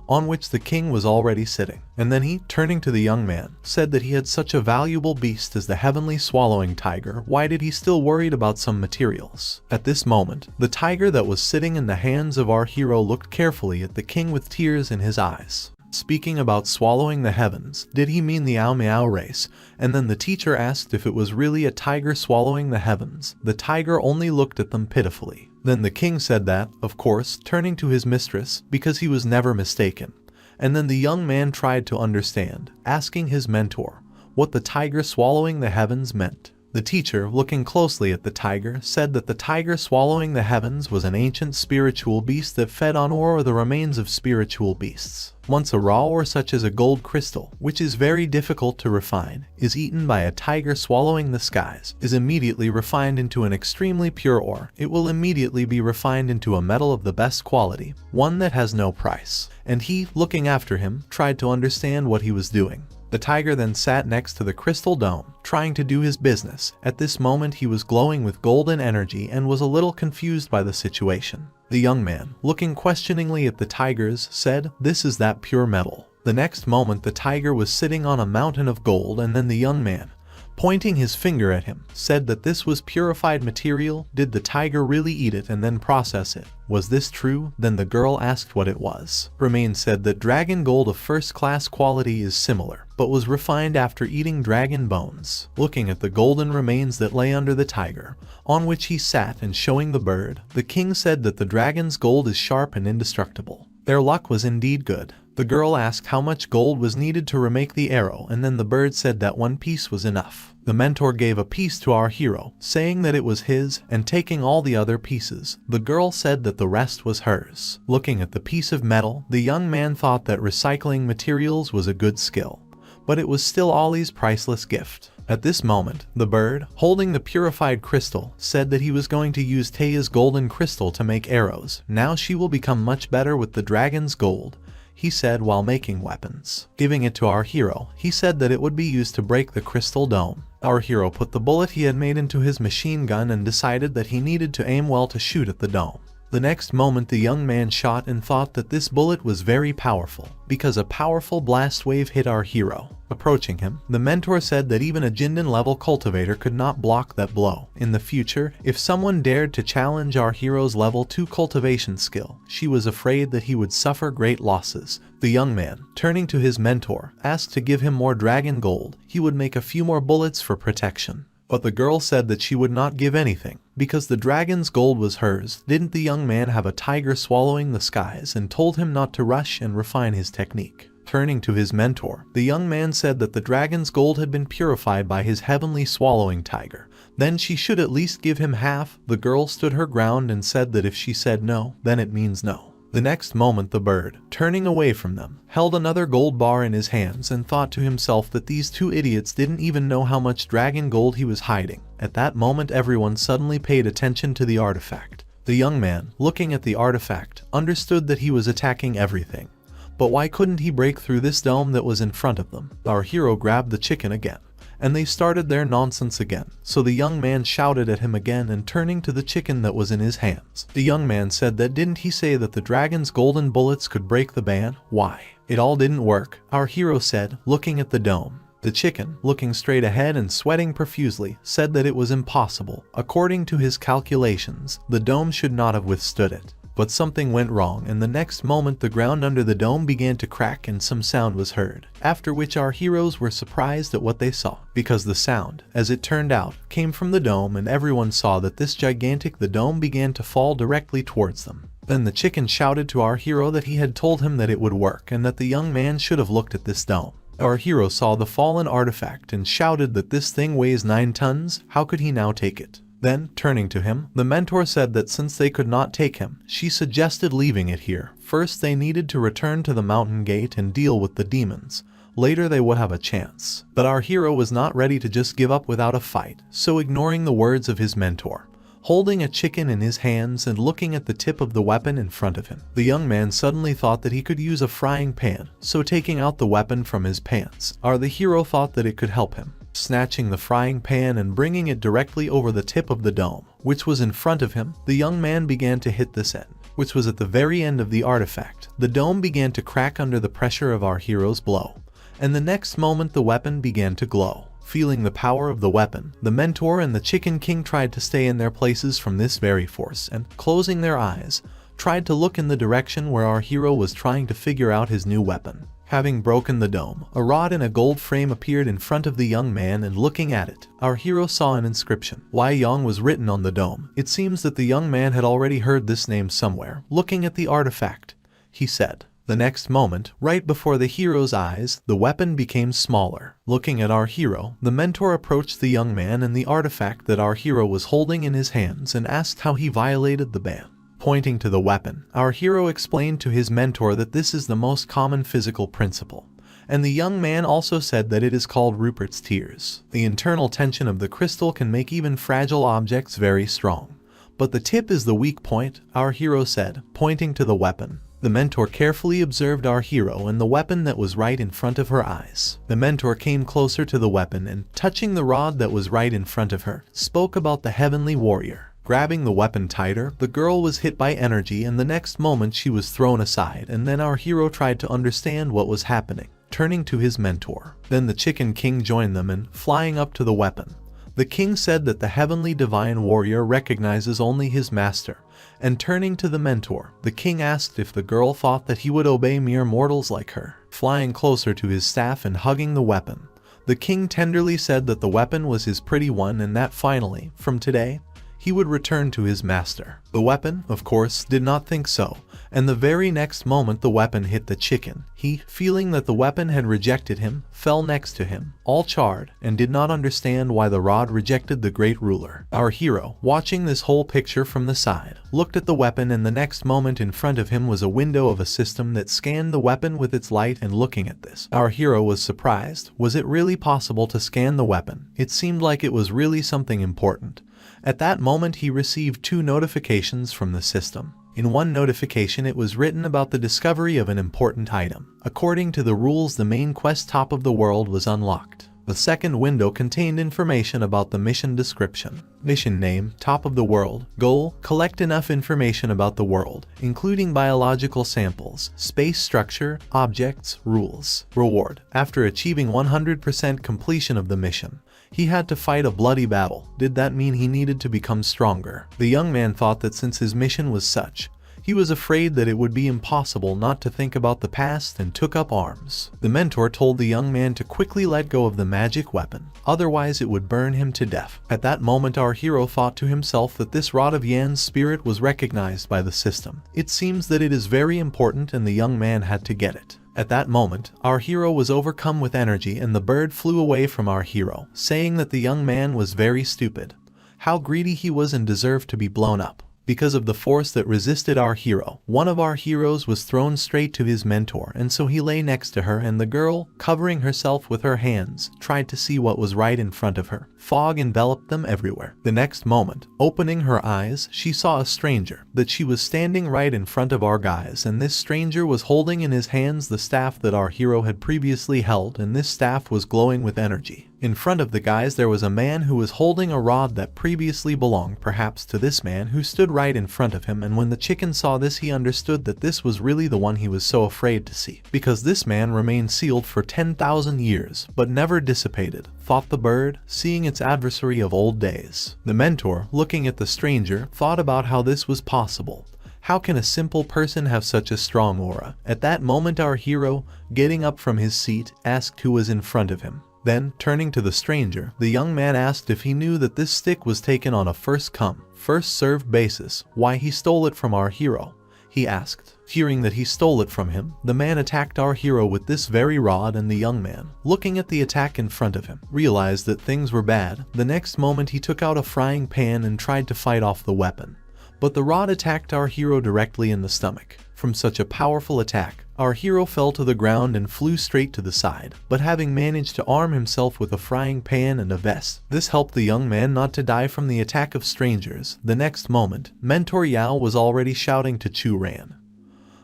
on which the king was already sitting. And then he, turning to the young man, said that he had such a valuable beast as the heavenly swallowing tiger. Why did he still worried about some materials? At this moment, the tiger that was sitting in the hands of our hero looked carefully at the king with tears in his eyes. Speaking about swallowing the heavens, did he mean the Ao Meow race? And then the teacher asked if it was really a tiger swallowing the heavens. The tiger only looked at them pitifully. Then the king said that, of course, turning to his mistress, because he was never mistaken. And then the young man tried to understand, asking his mentor what the tiger swallowing the heavens meant. The teacher, looking closely at the tiger, said that the tiger swallowing the heavens was an ancient spiritual beast that fed on ore or the remains of spiritual beasts. Once a raw ore such as a gold crystal, which is very difficult to refine, is eaten by a tiger swallowing the skies, is immediately refined into an extremely pure ore. It will immediately be refined into a metal of the best quality, one that has no price. And he, looking after him, tried to understand what he was doing. The tiger then sat next to the crystal dome, trying to do his business. At this moment he was glowing with golden energy and was a little confused by the situation. The young man, looking questioningly at the tigers, said, "This is that pure metal." The next moment the tiger was sitting on a mountain of gold, and then the young man, pointing his finger at him, said that this was purified material. Did the tiger really eat it and then process it? Was this true? Then the girl asked what it was. Remain said that dragon gold of first-class quality is similar, but was refined after eating dragon bones. Looking at the golden remains that lay under the tiger, on which he sat, and showing the bird, the king said that the dragon's gold is sharp and indestructible. Their luck was indeed good. The girl asked how much gold was needed to remake the arrow, and then the bird said that one piece was enough. The mentor gave a piece to our hero, saying that it was his, and taking all the other pieces, the girl said that the rest was hers. Looking at the piece of metal, the young man thought that recycling materials was a good skill, but it was still Ollie's priceless gift. At this moment, the bird, holding the purified crystal, said that he was going to use Taia's golden crystal to make arrows. Now she will become much better with the dragon's gold, he said while making weapons. Giving it to our hero, he said that it would be used to break the crystal dome. Our hero put the bullet he had made into his machine gun and decided that he needed to aim well to shoot at the dome. The next moment the young man shot and thought that this bullet was very powerful, because a powerful blast wave hit our hero. Approaching him, the mentor said that even a Jindan level cultivator could not block that blow. In the future, if someone dared to challenge our hero's level 2 cultivation skill, she was afraid that he would suffer great losses. The young man, turning to his mentor, asked to give him more dragon gold. He would make a few more bullets for protection. But the girl said that she would not give anything, because the dragon's gold was hers. Didn't the young man have a tiger swallowing the skies, and told him not to rush and refine his technique? Turning to his mentor, the young man said that the dragon's gold had been purified by his heavenly swallowing tiger. Then she should at least give him half. The girl stood her ground and said that if she said no, then it means no. The next moment the bird, turning away from them, held another gold bar in his hands and thought to himself that these two idiots didn't even know how much dragon gold he was hiding. At that moment everyone suddenly paid attention to the artifact. The young man, looking at the artifact, understood that he was attacking everything. But why couldn't he break through this dome that was in front of them? Our hero grabbed the chicken again, and they started their nonsense again. So the young man shouted at him again, and turning to the chicken that was in his hands, the young man said that didn't he say that the dragon's golden bullets could break the ban? Why? It all didn't work, our hero said, looking at the dome. The chicken, looking straight ahead and sweating profusely, said that it was impossible. According to his calculations, the dome should not have withstood it. But something went wrong, and the next moment the ground under the dome began to crack and some sound was heard, after which our heroes were surprised at what they saw, because the sound, as it turned out, came from the dome, and everyone saw that the dome began to fall directly towards them. Then the chicken shouted to our hero that he had told him that it would work and that the young man should have looked at this dome. Our hero saw the fallen artifact and shouted that this thing weighs 9 tons, how could he now take it? Then, turning to him, the mentor said that since they could not take him, she suggested leaving it here. First they needed to return to the mountain gate and deal with the demons. Later they would have a chance. But our hero was not ready to just give up without a fight, so ignoring the words of his mentor, holding a chicken in his hands and looking at the tip of the weapon in front of him, the young man suddenly thought that he could use a frying pan, so taking out the weapon from his pants, the hero thought that it could help him. Snatching the frying pan and bringing it directly over the tip of the dome, which was in front of him, the young man began to hit this end, which was at the very end of the artifact. The dome began to crack under the pressure of our hero's blow, and the next moment the weapon began to glow. Feeling the power of the weapon, the mentor and the chicken king tried to stay in their places from this very force and, closing their eyes, tried to look in the direction where our hero was trying to figure out his new weapon. Having broken the dome, a rod in a gold frame appeared in front of the young man, and looking at it, our hero saw an inscription. Wai Yong was written on the dome. It seems that the young man had already heard this name somewhere. Looking at the artifact, he said, The next moment, right before the hero's eyes, the weapon became smaller. Looking at our hero, the mentor approached the young man and the artifact that our hero was holding in his hands and asked how he violated the ban. Pointing to the weapon, our hero explained to his mentor that this is the most common physical principle. And the young man also said that it is called Rupert's Tears. The internal tension of the crystal can make even fragile objects very strong. But the tip is the weak point, our hero said, pointing to the weapon. The mentor carefully observed our hero and the weapon that was right in front of her eyes. The mentor came closer to the weapon and, touching the rod that was right in front of her, spoke about the heavenly warrior. Grabbing the weapon tighter, the girl was hit by energy and the next moment she was thrown aside, and then our hero tried to understand what was happening. Turning to his mentor. Then the Chicken King joined them and, flying up to the weapon, the king said that the heavenly divine warrior recognizes only his master, and turning to the mentor, the king asked if the girl thought that he would obey mere mortals like her. Flying closer to his staff and hugging the weapon, the king tenderly said that the weapon was his pretty one and that finally, from today, he would return to his master. The weapon, of course, did not think so, and the very next moment the weapon hit the chicken. He, feeling that the weapon had rejected him, fell next to him, all charred, and did not understand why the rod rejected the great ruler. Our hero, watching this whole picture from the side, looked at the weapon and the next moment in front of him was a window of a system that scanned the weapon with its light, and looking at this, our hero was surprised. Was it really possible to scan the weapon? It seemed like it was really something important. At that moment he received 2 notifications from the system. In one notification it was written about the discovery of an important item. According to the rules, the main quest top of the world was unlocked. The second window contained information about the mission description. Mission name, top of the world. Goal, collect enough information about the world, including biological samples, space structure, objects, rules. Reward, after achieving 100% completion of the mission, he had to fight a bloody battle. Did that mean he needed to become stronger? The young man thought that since his mission was such, he was afraid that it would be impossible not to think about the past and took up arms. The mentor told the young man to quickly let go of the magic weapon, otherwise it would burn him to death. At that moment our hero thought to himself that this rod of Yan's spirit was recognized by the system. It seems that it is very important and the young man had to get it. At that moment, our hero was overcome with energy and the bird flew away from our hero, saying that the young man was very stupid. How greedy he was and deserved to be blown up. Because of the force that resisted our hero, one of our heroes was thrown straight to his mentor, and so he lay next to her, and the girl, covering herself with her hands, tried to see what was right in front of her. Fog enveloped them everywhere. The next moment, opening her eyes, she saw a stranger, that she was standing right in front of our guys, and this stranger was holding in his hands the staff that our hero had previously held, and this staff was glowing with energy. In front of the guys there was a man who was holding a rod that previously belonged perhaps to this man who stood right in front of him, and when the chicken saw this he understood that this was really the one he was so afraid to see. Because this man remained sealed for 10,000 years, but never dissipated, thought the bird, seeing its adversary of old days. The mentor, looking at the stranger, thought about how this was possible. How can a simple person have such a strong aura? At that moment our hero, getting up from his seat, asked who was in front of him. Then, turning to the stranger, the young man asked if he knew that this stick was taken on a first-come, first-served basis, why he stole it from our hero. He asked. Hearing that he stole it from him, the man attacked our hero with this very rod, and the young man, looking at the attack in front of him, realized that things were bad. The next moment he took out a frying pan and tried to fight off the weapon. But the rod attacked our hero directly in the stomach. From such a powerful attack, our hero fell to the ground and flew straight to the side, but having managed to arm himself with a frying pan and a vest, this helped the young man not to die from the attack of strangers. The next moment, Mentor Yao was already shouting to Chu Ran,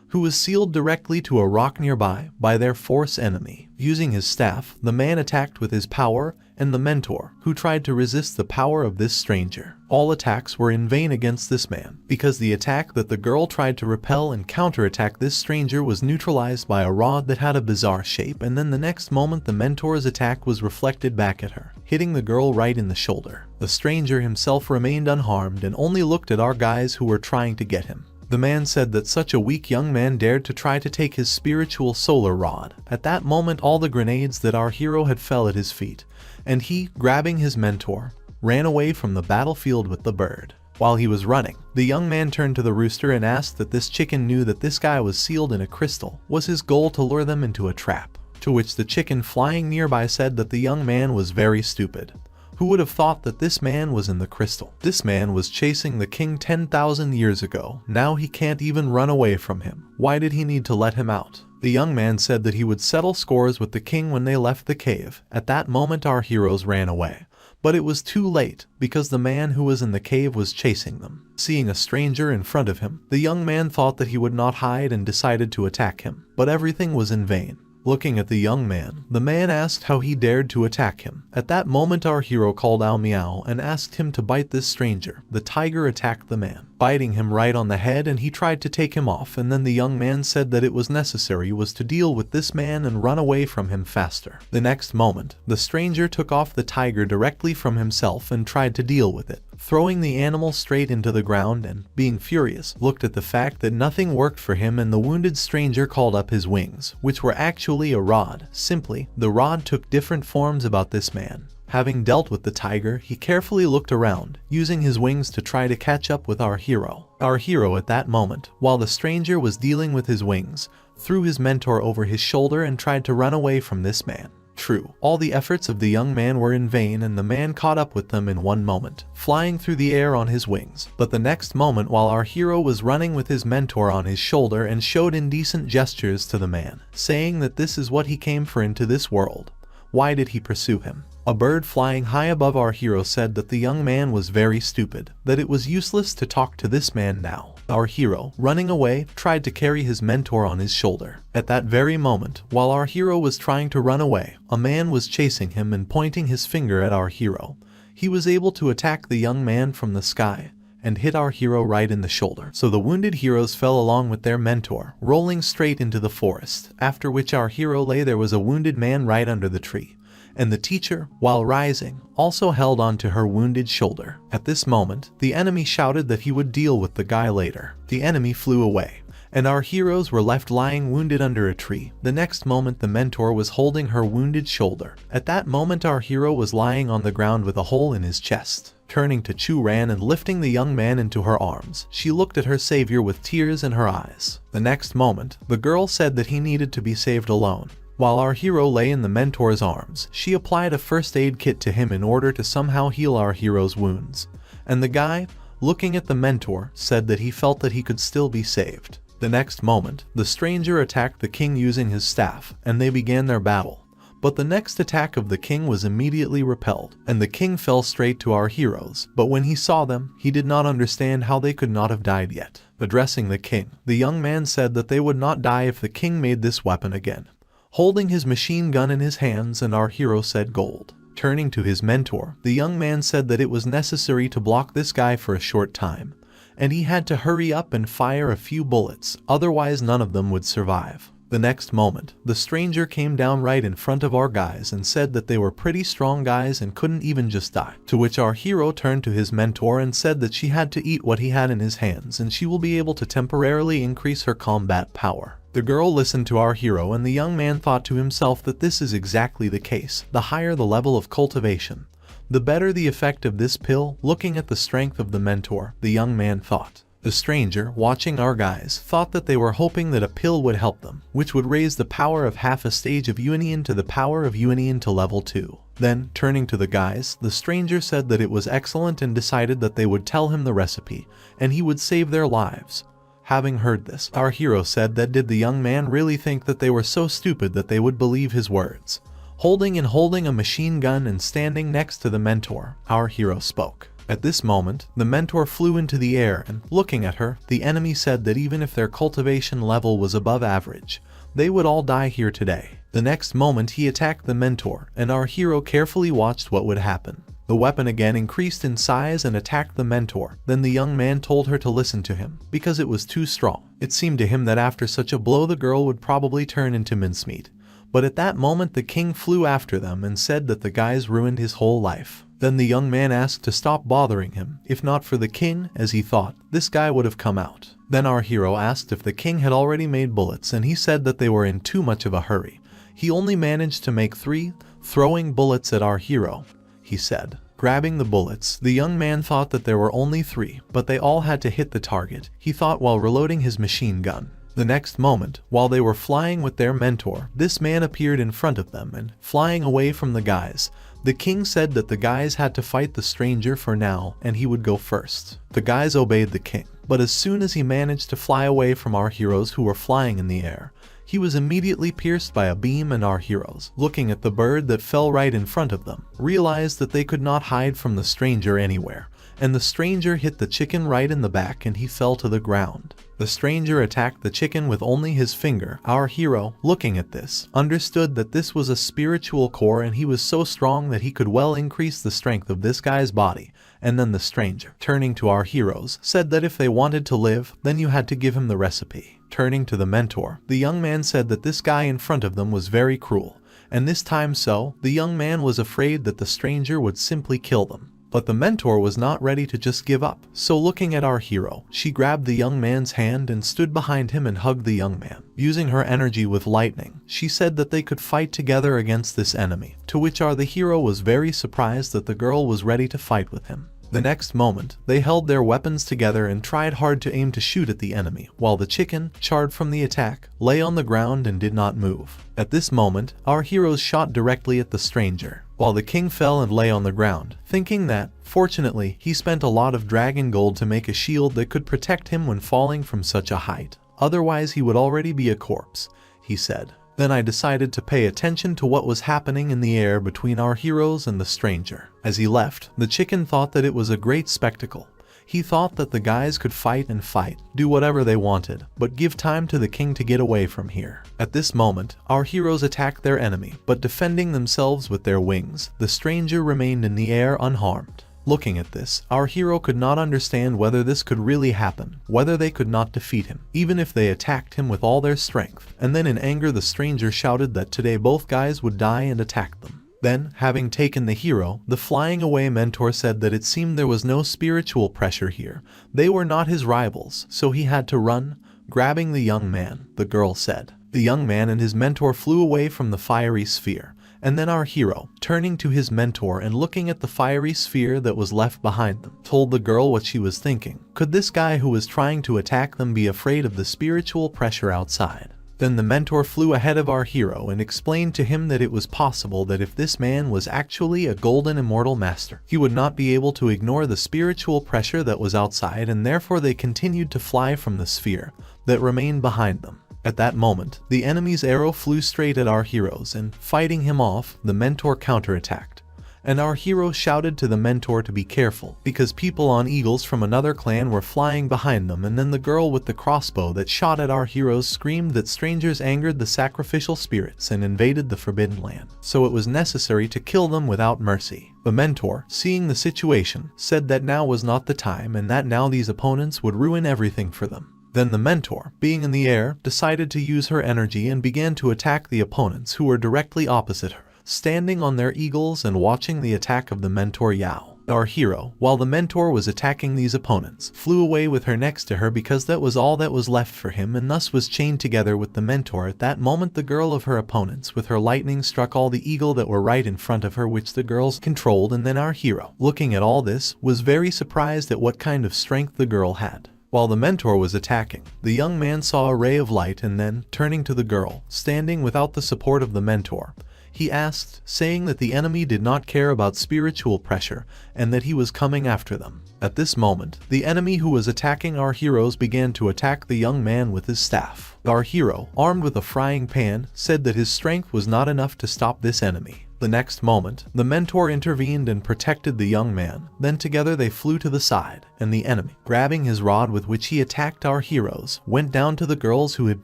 who was sealed directly to a rock nearby by their force enemy. Using his staff, the man attacked with his power, and the mentor, who tried to resist the power of this stranger. All attacks were in vain against this man, because the attack that the girl tried to repel and counterattack this stranger was neutralized by a rod that had a bizarre shape, and then the next moment the mentor's attack was reflected back at her, hitting the girl right in the shoulder. The stranger himself remained unharmed and only looked at our guys who were trying to get him. The man said that such a weak young man dared to try to take his spiritual solar rod. At that moment all the grenades that our hero had fell at his feet, and he, grabbing his mentor, ran away from the battlefield with the bird. While he was running, the young man turned to the rooster and asked that this chicken knew that this guy was sealed in a crystal. Was his goal to lure them into a trap? To which the chicken flying nearby said that the young man was very stupid. Who would have thought that this man was in the crystal? This man was chasing the king 10,000 years ago. Now he can't even run away from him. Why did he need to let him out? The young man said that he would settle scores with the king when they left the cave. At that moment our heroes ran away. But it was too late, because the man who was in the cave was chasing them. Seeing a stranger in front of him, the young man thought that he would not hide and decided to attack him. But everything was in vain. Looking at the young man, the man asked how he dared to attack him. At that moment our hero called out meow and asked him to bite this stranger. The tiger attacked the man, biting him right on the head, and he tried to take him off, and then the young man said that it was necessary was to deal with this man and run away from him faster. The next moment, the stranger took off the tiger directly from himself and tried to deal with it, throwing the animal straight into the ground and, being furious, looked at the fact that nothing worked for him, and the wounded stranger called up his wings, which were actually a rod. Simply, the rod took different forms about this man. Having dealt with the tiger, he carefully looked around, using his wings to try to catch up with our hero. Our hero at that moment, while the stranger was dealing with his wings, threw his mentor over his shoulder and tried to run away from this man. True, all the efforts of the young man were in vain, and the man caught up with them in one moment, flying through the air on his wings. But the next moment, while our hero was running with his mentor on his shoulder and showed indecent gestures to the man, saying that this is what he came for into this world. Why did he pursue him? A bird flying high above our hero said that the young man was very stupid, that it was useless to talk to this man now. Our hero, running away, tried to carry his mentor on his shoulder. At that very moment, while our hero was trying to run away, a man was chasing him and pointing his finger at our hero. He was able to attack the young man from the sky and hit our hero right in the shoulder. So the wounded heroes fell along with their mentor, rolling straight into the forest, after which our hero lay. There was a wounded man right under the tree, and the teacher, while rising, also held on to her wounded shoulder. At this moment, the enemy shouted that he would deal with the guy later. The enemy flew away, and our heroes were left lying wounded under a tree. The next moment the mentor was holding her wounded shoulder. At that moment our hero was lying on the ground with a hole in his chest. Turning to Chu Ran and lifting the young man into her arms, she looked at her savior with tears in her eyes. The next moment, the girl said that he needed to be saved alone. While our hero lay in the mentor's arms, she applied a first aid kit to him in order to somehow heal our hero's wounds. And the guy, looking at the mentor, said that he felt that he could still be saved. The next moment, the stranger attacked the king using his staff, and they began their battle. But the next attack of the king was immediately repelled, and the king fell straight to our heroes. But when he saw them, he did not understand how they could not have died yet. Addressing the king, the young man said that they would not die if the king made this weapon again, holding his machine gun in his hands, and our hero said gold. Turning to his mentor, the young man said that it was necessary to block this guy for a short time, and he had to hurry up and fire a few bullets, otherwise none of them would survive. The next moment, the stranger came down right in front of our guys and said that they were pretty strong guys and couldn't even just die. To which our hero turned to his mentor and said that she had to eat what he had in his hands and she will be able to temporarily increase her combat power. The girl listened to our hero, and the young man thought to himself that this is exactly the case. The higher the level of cultivation, the better the effect of this pill. Looking at the strength of the mentor, the young man thought. The stranger, watching our guys, thought that they were hoping that a pill would help them, which would raise the power of half a stage of Union to the power of Union to level 2. Then, turning to the guys, the stranger said that it was excellent and decided that they would tell him the recipe, and he would save their lives. Having heard this, our hero said that did the young man really think that they were so stupid that they would believe his words? Holding a machine gun and standing next to the mentor, our hero spoke. At this moment, the mentor flew into the air and, looking at her, the enemy said that even if their cultivation level was above average, they would all die here today. The next moment he attacked the mentor, and our hero carefully watched what would happen. The weapon again increased in size and attacked the mentor. Then the young man told her to listen to him, because it was too strong. It seemed to him that after such a blow the girl would probably turn into mincemeat. But at that moment the king flew after them and said that the guys ruined his whole life. Then the young man asked to stop bothering him. If not for the king, as he thought, this guy would have come out. Then our hero asked if the king had already made bullets, and he said that they were in too much of a hurry. He only managed to make 3, throwing bullets at our hero. He said, Grabbing the bullets, the young man thought that there were only 3, but they all had to hit the target, he thought while reloading his machine gun. The next moment, while they were flying with their mentor, this man appeared in front of them and, flying away from the guys, the king said that the guys had to fight the stranger for now and he would go first. The guys obeyed the king, but as soon as he managed to fly away from our heroes who were flying in the air, he was immediately pierced by a beam, and our heroes, looking at the bird that fell right in front of them, realized that they could not hide from the stranger anywhere, and the stranger hit the chicken right in the back and he fell to the ground. The stranger attacked the chicken with only his finger. Our hero, looking at this, understood that this was a spiritual core and he was so strong that he could well increase the strength of this guy's body. And then the stranger, turning to our heroes, said that if they wanted to live, then you had to give him the recipe. Turning to the mentor, the young man said that this guy in front of them was very cruel, and this time the young man was afraid that the stranger would simply kill them. But the mentor was not ready to just give up, so looking at our hero, she grabbed the young man's hand and stood behind him and hugged the young man. Using her energy with lightning, she said that they could fight together against this enemy, to which the hero was very surprised that the girl was ready to fight with him. The next moment, they held their weapons together and tried hard to aim to shoot at the enemy, while the chicken, charred from the attack, lay on the ground and did not move. At this moment, our heroes shot directly at the stranger, while the king fell and lay on the ground, thinking that, fortunately, he spent a lot of dragon gold to make a shield that could protect him when falling from such a height. Otherwise he would already be a corpse, he said. Then I decided to pay attention to what was happening in the air between our heroes and the stranger. As he left, the chicken thought that it was a great spectacle. He thought that the guys could fight and fight, do whatever they wanted, but give time to the king to get away from here. At this moment, our heroes attacked their enemy, but defending themselves with their wings, the stranger remained in the air unharmed. Looking at this, our hero could not understand whether this could really happen, whether they could not defeat him, even if they attacked him with all their strength. And then in anger the stranger shouted that today both guys would die and attacked them. Then, having taken the hero, the flying away mentor said that it seemed there was no spiritual pressure here. They were not his rivals, so he had to run, grabbing the young man, the girl said. The young man and his mentor flew away from the fiery sphere. And then our hero, turning to his mentor and looking at the fiery sphere that was left behind them, told the girl what she was thinking. Could this guy who was trying to attack them be afraid of the spiritual pressure outside? Then the mentor flew ahead of our hero and explained to him that it was possible that if this man was actually a golden immortal master, he would not be able to ignore the spiritual pressure that was outside, and therefore they continued to fly from the sphere that remained behind them. At that moment, the enemy's arrow flew straight at our heroes and, fighting him off, the mentor counterattacked. And our hero shouted to the mentor to be careful, because people on eagles from another clan were flying behind them, and then the girl with the crossbow that shot at our heroes screamed that strangers angered the sacrificial spirits and invaded the forbidden land, so it was necessary to kill them without mercy. The mentor, seeing the situation, said that now was not the time and that now these opponents would ruin everything for them. Then the mentor, being in the air, decided to use her energy and began to attack the opponents who were directly opposite her, standing on their eagles and watching the attack of the mentor Yao. Our hero, while the mentor was attacking these opponents, flew away with her next to her because that was all that was left for him, and thus was chained together with the mentor. At that moment the girl of her opponents with her lightning struck all the eagle that were right in front of her, which the girls controlled, and then our hero, looking at all this, was very surprised at what kind of strength the girl had. While the mentor was attacking, the young man saw a ray of light and then, turning to the girl, standing without the support of the mentor, he asked, saying that the enemy did not care about spiritual pressure and that he was coming after them. At this moment, the enemy who was attacking our heroes began to attack the young man with his staff. Our hero, armed with a frying pan, said that his strength was not enough to stop this enemy. The next moment, the mentor intervened and protected the young man. Then together they flew to the side, and the enemy, grabbing his rod with which he attacked our heroes, went down to the girls who had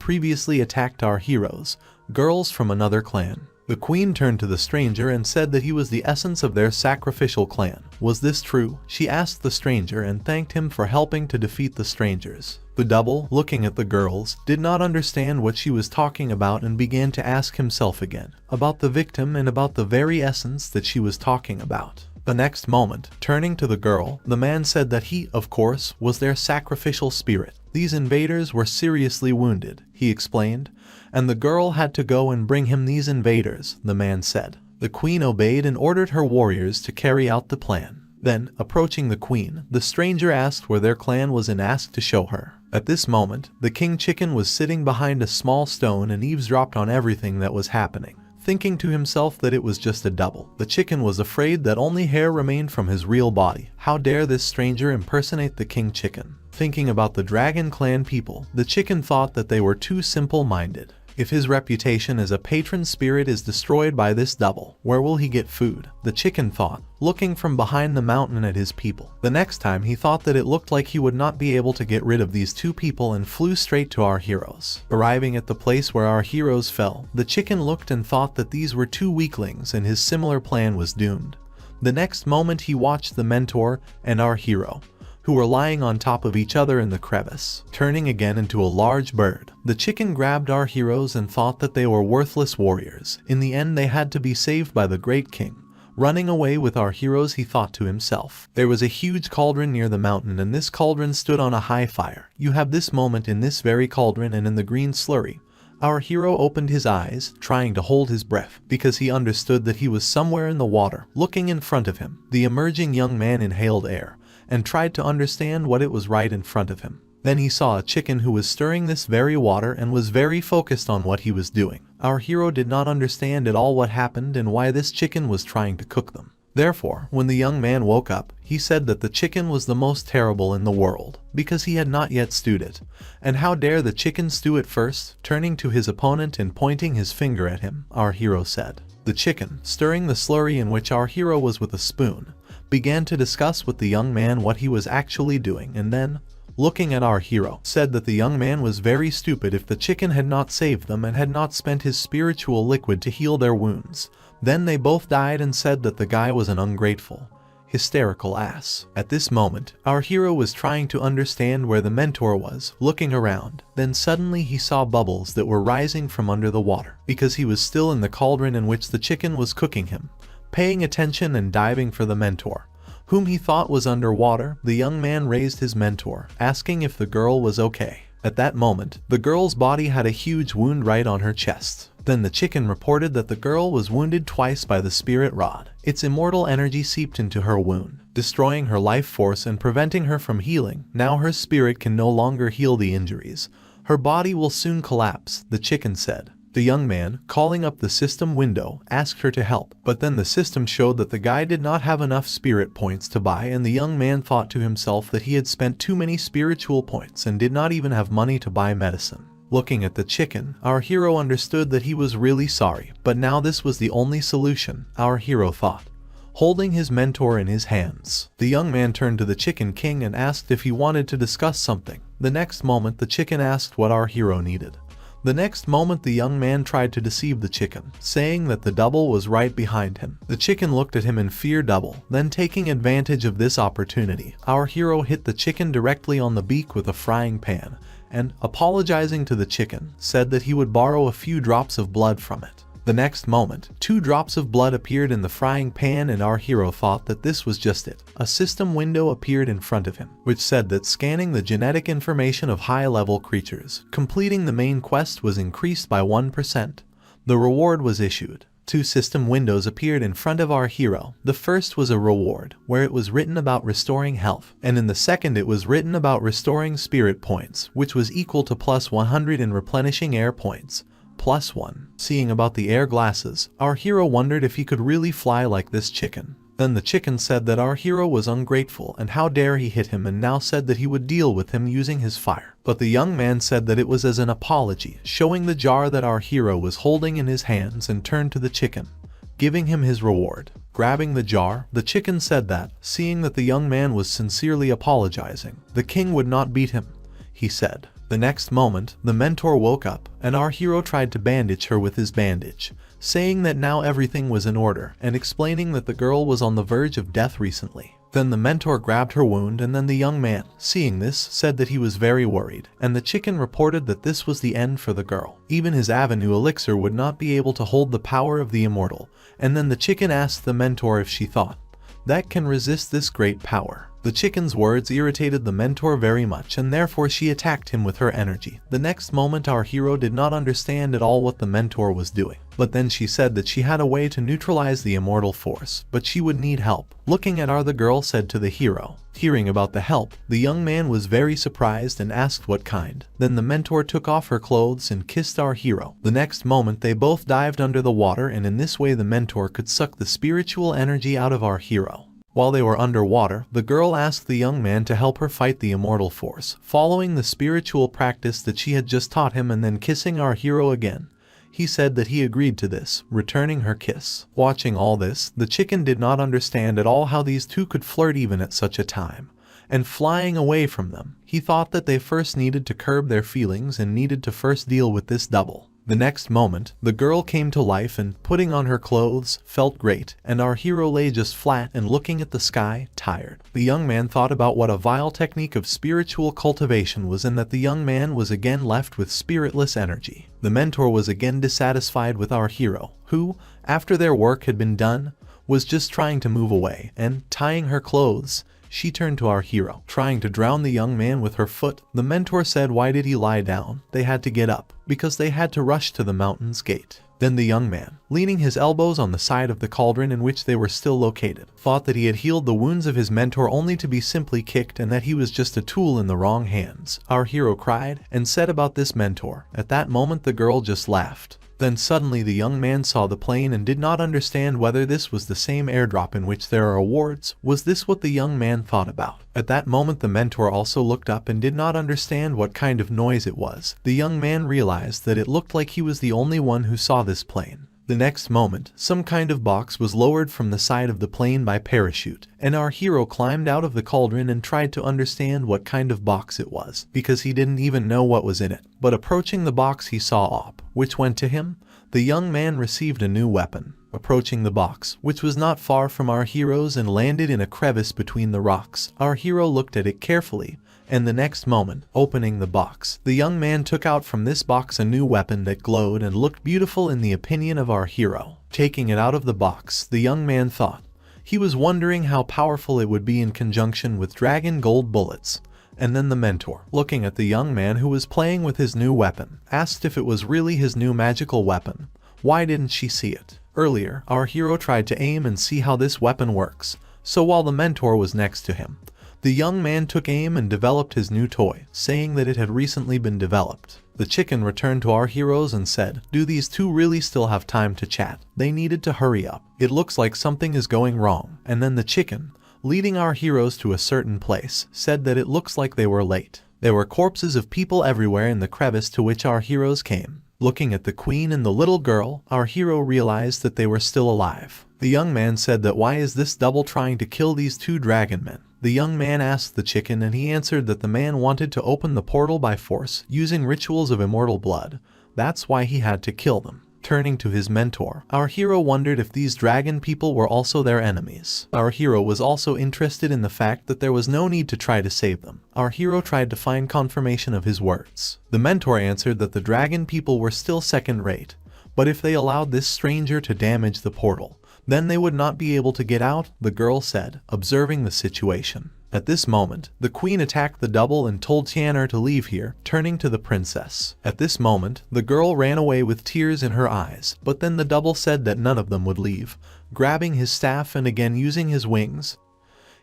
previously attacked our heroes, girls from another clan. The queen turned to the stranger and said that he was the essence of their sacrificial clan. Was this true? She asked the stranger and thanked him for helping to defeat the strangers. The double, looking at the girls, did not understand what she was talking about and began to ask himself again about the victim and about the very essence that she was talking about. The next moment, turning to the girl, the man said that he, of course, was their sacrificial spirit. These invaders were seriously wounded, he explained, and the girl had to go and bring him these invaders, the man said. The queen obeyed and ordered her warriors to carry out the plan. Then, approaching the queen, the stranger asked where their clan was and asked to show her. At this moment, the king chicken was sitting behind a small stone and eavesdropped on everything that was happening. Thinking to himself that it was just a double, the chicken was afraid that only hair remained from his real body. How dare this stranger impersonate the king chicken? Thinking about the dragon clan people, the chicken thought that they were too simple-minded. If his reputation as a patron spirit is destroyed by this double, where will he get food? The chicken thought, looking from behind the mountain at his people. The next time he thought that it looked like he would not be able to get rid of these two people and flew straight to our heroes. Arriving at the place where our heroes fell, the chicken looked and thought that these were two weaklings and his similar plan was doomed. The next moment he watched the mentor and our hero, who were lying on top of each other in the crevice, turning again into a large bird. The chicken grabbed our heroes and thought that they were worthless warriors. In the end they had to be saved by the great king. Running away with our heroes, he thought to himself. There was a huge cauldron near the mountain, and this cauldron stood on a high fire. You have this moment in this very cauldron and in the green slurry. Our hero opened his eyes, trying to hold his breath, because he understood that he was somewhere in the water. Looking in front of him, the emerging young man inhaled air and tried to understand what it was right in front of him. Then he saw a chicken who was stirring this very water and was very focused on what he was doing. Our hero did not understand at all what happened and why this chicken was trying to cook them. Therefore, when the young man woke up, he said that the chicken was the most terrible in the world, because he had not yet stewed it. And how dare the chicken stew it first? Turning to his opponent and pointing his finger at him, our hero said. The chicken, stirring the slurry in which our hero was with a spoon, began to discuss with the young man what he was actually doing, and then, looking at our hero, said that the young man was very stupid if the chicken had not saved them and had not spent his spiritual liquid to heal their wounds. Then they both died and said that the guy was an ungrateful, hysterical ass. At this moment, our hero was trying to understand where the mentor was, looking around. Then suddenly he saw bubbles that were rising from under the water, because he was still in the cauldron in which the chicken was cooking him. Paying attention and diving for the mentor, whom he thought was underwater, the young man raised his mentor, asking if the girl was okay. At that moment, the girl's body had a huge wound right on her chest. Then the chicken reported that the girl was wounded twice by the spirit rod. Its immortal energy seeped into her wound, destroying her life force and preventing her from healing. Now her spirit can no longer heal the injuries. Her body will soon collapse, the chicken said. The young man, calling up the system window, asked her to help, but then the system showed that the guy did not have enough spirit points to buy, and the young man thought to himself that he had spent too many spiritual points and did not even have money to buy medicine. Looking at the chicken, our hero understood that he was really sorry, but now this was the only solution, our hero thought. Holding his mentor in his hands, the young man turned to the chicken king and asked if he wanted to discuss something. The next moment the chicken asked what our hero needed. The next moment the young man tried to deceive the chicken, saying that the double was right behind him. The chicken looked at him in fear double, then taking advantage of this opportunity, our hero hit the chicken directly on the beak with a frying pan, and, apologizing to the chicken, said that he would borrow a few drops of blood from it. The next moment, 2 drops of blood appeared in the frying pan and our hero thought that this was just it. A system window appeared in front of him, which said that scanning the genetic information of high-level creatures, completing the main quest was increased by 1%. The reward was issued. 2 system windows appeared in front of our hero. The first was a reward, where it was written about restoring health, and in the second it was written about restoring spirit points, which was equal to plus 100 in replenishing air points. +1. Seeing about the air glasses, our hero wondered if he could really fly like this chicken. Then the chicken said that our hero was ungrateful and how dare he hit him, and now said that he would deal with him using his fire. But the young man said that it was as an apology, showing the jar that our hero was holding in his hands, and turned to the chicken, giving him his reward. Grabbing the jar, the chicken said that, seeing that the young man was sincerely apologizing, the king would not beat him, he said. The next moment, the mentor woke up, and our hero tried to bandage her with his bandage, saying that now everything was in order, and explaining that the girl was on the verge of death recently. Then the mentor grabbed her wound, and then the young man, seeing this, said that he was very worried, and the chicken reported that this was the end for the girl. Even his avenue elixir would not be able to hold the power of the immortal, and then the chicken asked the mentor if she thought that can resist this great power. The chicken's words irritated the mentor very much, and therefore she attacked him with her energy. The next moment our hero did not understand at all what the mentor was doing. But then she said that she had a way to neutralize the immortal force, but she would need help. Looking at her, the girl said to the hero. Hearing about the help, the young man was very surprised and asked what kind. Then the mentor took off her clothes and kissed our hero. The next moment they both dived under the water, and in this way the mentor could suck the spiritual energy out of our hero. While they were underwater, the girl asked the young man to help her fight the immortal force, following the spiritual practice that she had just taught him, and then kissing our hero again. He said that he agreed to this, returning her kiss. Watching all this, the chicken did not understand at all how these two could flirt even at such a time. And flying away from them, he thought that they first needed to curb their feelings and needed to first deal with this double. The next moment, the girl came to life and, putting on her clothes, felt great, and our hero lay just flat and looking at the sky, tired. The young man thought about what a vile technique of spiritual cultivation was, and that the young man was again left with spiritless energy. The mentor was again dissatisfied with our hero, who, after their work had been done, was just trying to move away, and, tying her clothes, she turned to our hero, trying to drown the young man with her foot. The mentor said why did he lie down? They had to get up, because they had to rush to the mountain's gate. Then the young man, leaning his elbows on the side of the cauldron in which they were still located, thought that he had healed the wounds of his mentor only to be simply kicked, and that he was just a tool in the wrong hands. Our hero cried and said about this mentor. At that moment the girl just laughed. Then suddenly the young man saw the plane and did not understand whether this was the same airdrop in which there are awards. Was this what the young man thought about? At that moment the mentor also looked up and did not understand what kind of noise it was. The young man realized that it looked like he was the only one who saw this plane. The next moment, some kind of box was lowered from the side of the plane by parachute, and our hero climbed out of the cauldron and tried to understand what kind of box it was, because he didn't even know what was in it. But approaching the box he saw Op, which went to him. The young man received a new weapon. Approaching the box, which was not far from our hero's and landed in a crevice between the rocks, our hero looked at it carefully. And the next moment, opening the box, the young man took out from this box a new weapon that glowed and looked beautiful in the opinion of our hero. Taking it out of the box, the young man thought. He was wondering how powerful it would be in conjunction with dragon gold bullets. And then the mentor, looking at the young man who was playing with his new weapon, asked if it was really his new magical weapon. Why didn't she see it? Earlier, our hero tried to aim and see how this weapon works. So while the mentor was next to him, the young man took aim and developed his new toy, saying that it had recently been developed. The chicken returned to our heroes and said, do these two really still have time to chat? They needed to hurry up. It looks like something is going wrong. And then the chicken, leading our heroes to a certain place, said that it looks like they were late. There were corpses of people everywhere in the crevice to which our heroes came. Looking at the queen and the little girl, our hero realized that they were still alive. The young man said that why is this double trying to kill these two dragon men? The young man asked the chicken, and he answered that the man wanted to open the portal by force, using rituals of immortal blood. That's why he had to kill them. Turning to his mentor, our hero wondered if these dragon people were also their enemies. Our hero was also interested in the fact that there was no need to try to save them. Our hero tried to find confirmation of his words. The mentor answered that the dragon people were still second rate, but if they allowed this stranger to damage the portal, then they would not be able to get out, the girl said, observing the situation. At this moment, the queen attacked the double and told Tian'er to leave here, turning to the princess. At this moment, the girl ran away with tears in her eyes, but then the double said that none of them would leave. Grabbing his staff and again using his wings,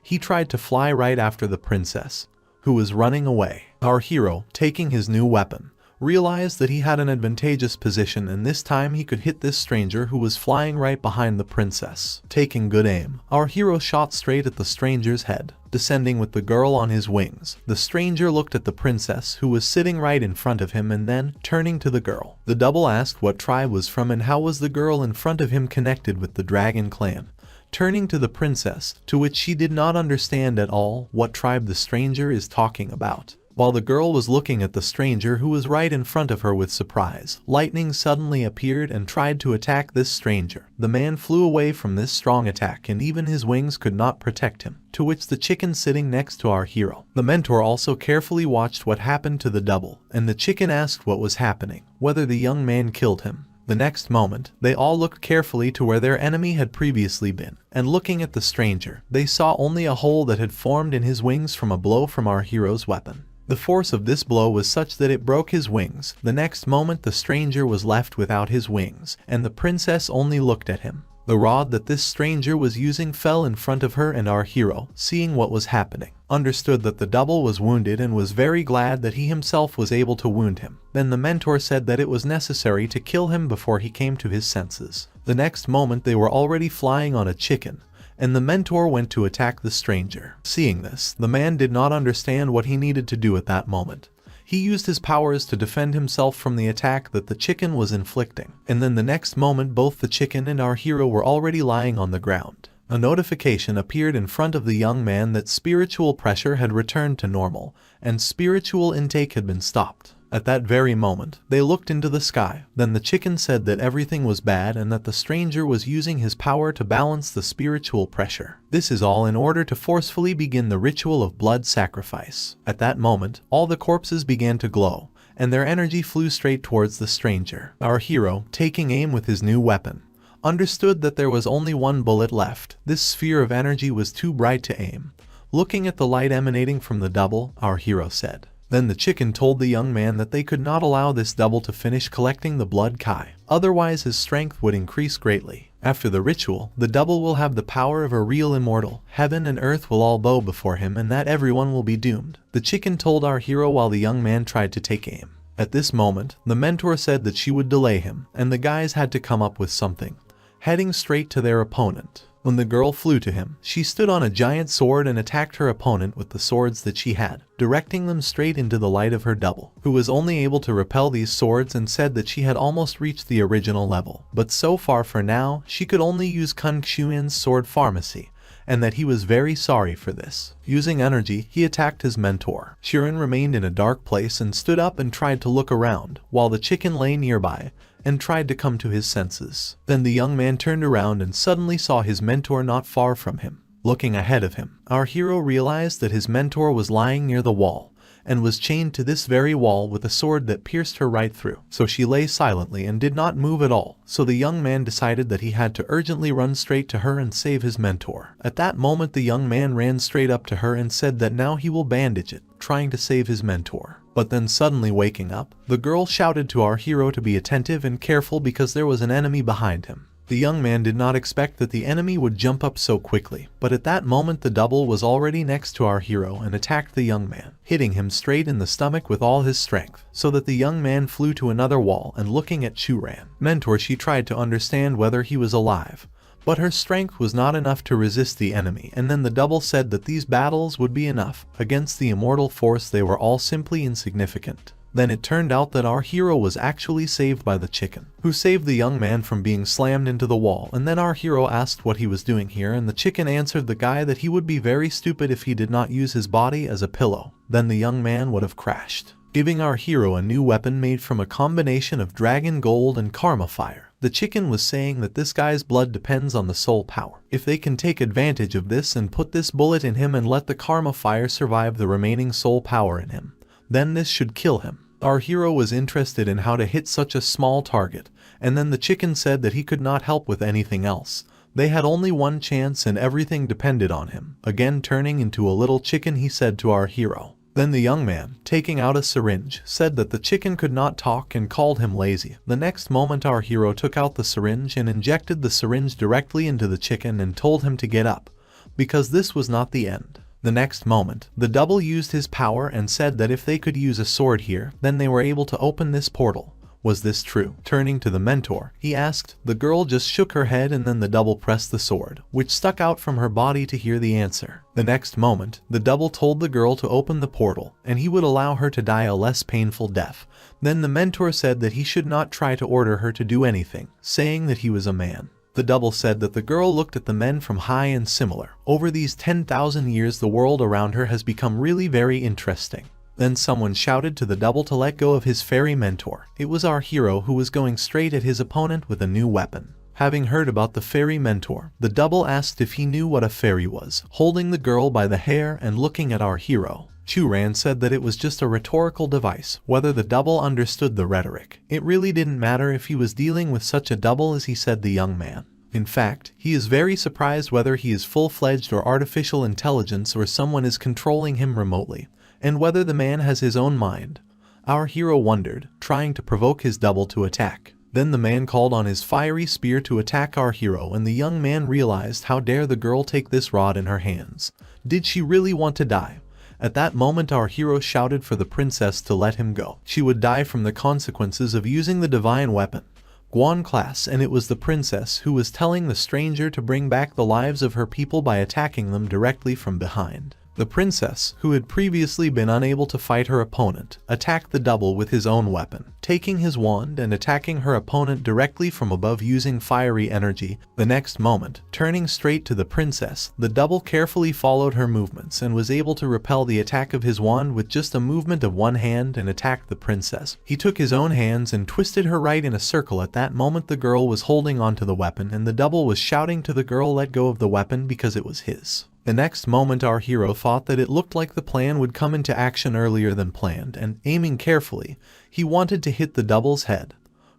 he tried to fly right after the princess, who was running away. Our hero, taking his new weapon, realized that he had an advantageous position, and this time he could hit this stranger who was flying right behind the princess. Taking good aim, our hero shot straight at the stranger's head. Descending with the girl on his wings, the stranger looked at the princess who was sitting right in front of him, and then, turning to the girl, the double asked what tribe was from and how was the girl in front of him connected with the dragon clan. Turning to the princess, to which she did not understand at all what tribe the stranger is talking about. While the girl was looking at the stranger who was right in front of her with surprise, lightning suddenly appeared and tried to attack this stranger. The man flew away from this strong attack, and even his wings could not protect him, to which the chicken sitting next to our hero. The mentor also carefully watched what happened to the double, and the chicken asked what was happening, whether the young man killed him. The next moment, they all looked carefully to where their enemy had previously been, and looking at the stranger, they saw only a hole that had formed in his wings from a blow from our hero's weapon. The force of this blow was such that it broke his wings. The next moment the stranger was left without his wings, and the princess only looked at him. The rod that this stranger was using fell in front of her, and our hero, seeing what was happening, understood that the double was wounded and was very glad that he himself was able to wound him. Then the mentor said that it was necessary to kill him before he came to his senses. The next moment they were already flying on a chicken, and the mentor went to attack the stranger. Seeing this, the man did not understand what he needed to do at that moment. He used his powers to defend himself from the attack that the chicken was inflicting, and then the next moment both the chicken and our hero were already lying on the ground. A notification appeared in front of the young man that spiritual pressure had returned to normal, and spiritual intake had been stopped. At that very moment, they looked into the sky. Then the chicken said that everything was bad and that the stranger was using his power to balance the spiritual pressure. This is all in order to forcefully begin the ritual of blood sacrifice. At that moment, all the corpses began to glow, and their energy flew straight towards the stranger. Our hero, taking aim with his new weapon, understood that there was only one bullet left. This sphere of energy was too bright to aim. Looking at the light emanating from the double, our hero said. Then the chicken told the young man that they could not allow this double to finish collecting the blood kai, otherwise his strength would increase greatly. After the ritual, the double will have the power of a real immortal. Heaven and earth will all bow before him, and that everyone will be doomed. The chicken told our hero while the young man tried to take aim. At this moment, the mentor said that she would delay him, and the guys had to come up with something, heading straight to their opponent. When the girl flew to him, she stood on a giant sword and attacked her opponent with the swords that she had, directing them straight into the light of her double, who was only able to repel these swords, and said that she had almost reached the original level. But so far for now, she could only use Kung Xuan's sword pharmacy, and that he was very sorry for this. Using energy, he attacked his mentor. Chu Ran remained in a dark place and stood up and tried to look around, while the chicken lay nearby and tried to come to his senses. Then the young man turned around and suddenly saw his mentor not far from him. Looking ahead of him, our hero realized that his mentor was lying near the wall, and was chained to this very wall with a sword that pierced her right through. So she lay silently and did not move at all. So the young man decided that he had to urgently run straight to her and save his mentor. At that moment the young man ran straight up to her and said that now he will bandage it, trying to save his mentor. But then suddenly waking up, the girl shouted to our hero to be attentive and careful because there was an enemy behind him. The young man did not expect that the enemy would jump up so quickly, but at that moment the double was already next to our hero and attacked the young man, hitting him straight in the stomach with all his strength, so that the young man flew to another wall. And looking at Chu Ran, mentor, she tried to understand whether he was alive, but her strength was not enough to resist the enemy. And then the double said that these battles would be enough. Against the immortal force they were all simply insignificant. Then it turned out that our hero was actually saved by the chicken, who saved the young man from being slammed into the wall. And then our hero asked what he was doing here, and the chicken answered the guy that he would be very stupid if he did not use his body as a pillow. Then the young man would have crashed, giving our hero a new weapon made from a combination of dragon gold and karma fire. The chicken was saying that this guy's blood depends on the soul power. If they can take advantage of this and put this bullet in him and let the karma fire survive the remaining soul power in him, then this should kill him. Our hero was interested in how to hit such a small target, and then the chicken said that he could not help with anything else. They had only one chance and everything depended on him. Again turning into a little chicken, he said to our hero. Then the young man, taking out a syringe, said that the chicken could not talk and called him lazy. The next moment our hero took out the syringe and injected the syringe directly into the chicken and told him to get up, because this was not the end. The next moment, the double used his power and said that if they could use a sword here, then they were able to open this portal. Was this true? Turning to the mentor, he asked. The girl just shook her head, and then the double pressed the sword, which stuck out from her body, to hear the answer. The next moment, the double told the girl to open the portal, and he would allow her to die a less painful death. Then the mentor said that he should not try to order her to do anything, saying that he was a man. The double said that the girl looked at the men from high and similar. Over these 10,000 years the world around her has become really very interesting. Then someone shouted to the double to let go of his fairy mentor. It was our hero, who was going straight at his opponent with a new weapon. Having heard about the fairy mentor, the double asked if he knew what a fairy was, holding the girl by the hair and looking at our hero. Chu Ran said that it was just a rhetorical device. Whether the double understood the rhetoric, it really didn't matter if he was dealing with such a double as he said the young man. In fact, he is very surprised whether he is full-fledged or artificial intelligence or someone is controlling him remotely, and whether the man has his own mind. Our hero wondered, trying to provoke his double to attack. Then the man called on his fiery spear to attack our hero, and the young man realized how dare the girl take this rod in her hands. Did she really want to die? At that moment our hero shouted for the princess to let him go. She would die from the consequences of using the divine weapon. Guan class, and it was the princess who was telling the stranger to bring back the lives of her people by attacking them directly from behind. The princess, who had previously been unable to fight her opponent, attacked the double with his own weapon, taking his wand and attacking her opponent directly from above using fiery energy. The next moment, turning straight to the princess, the double carefully followed her movements and was able to repel the attack of his wand with just a movement of one hand and attacked the princess. He took his own hands and twisted her right in a circle. At that moment the girl was holding onto the weapon and the double was shouting to the girl let go of the weapon because it was his. The next moment our hero thought that it looked like the plan would come into action earlier than planned, and aiming carefully, he wanted to hit the double's head,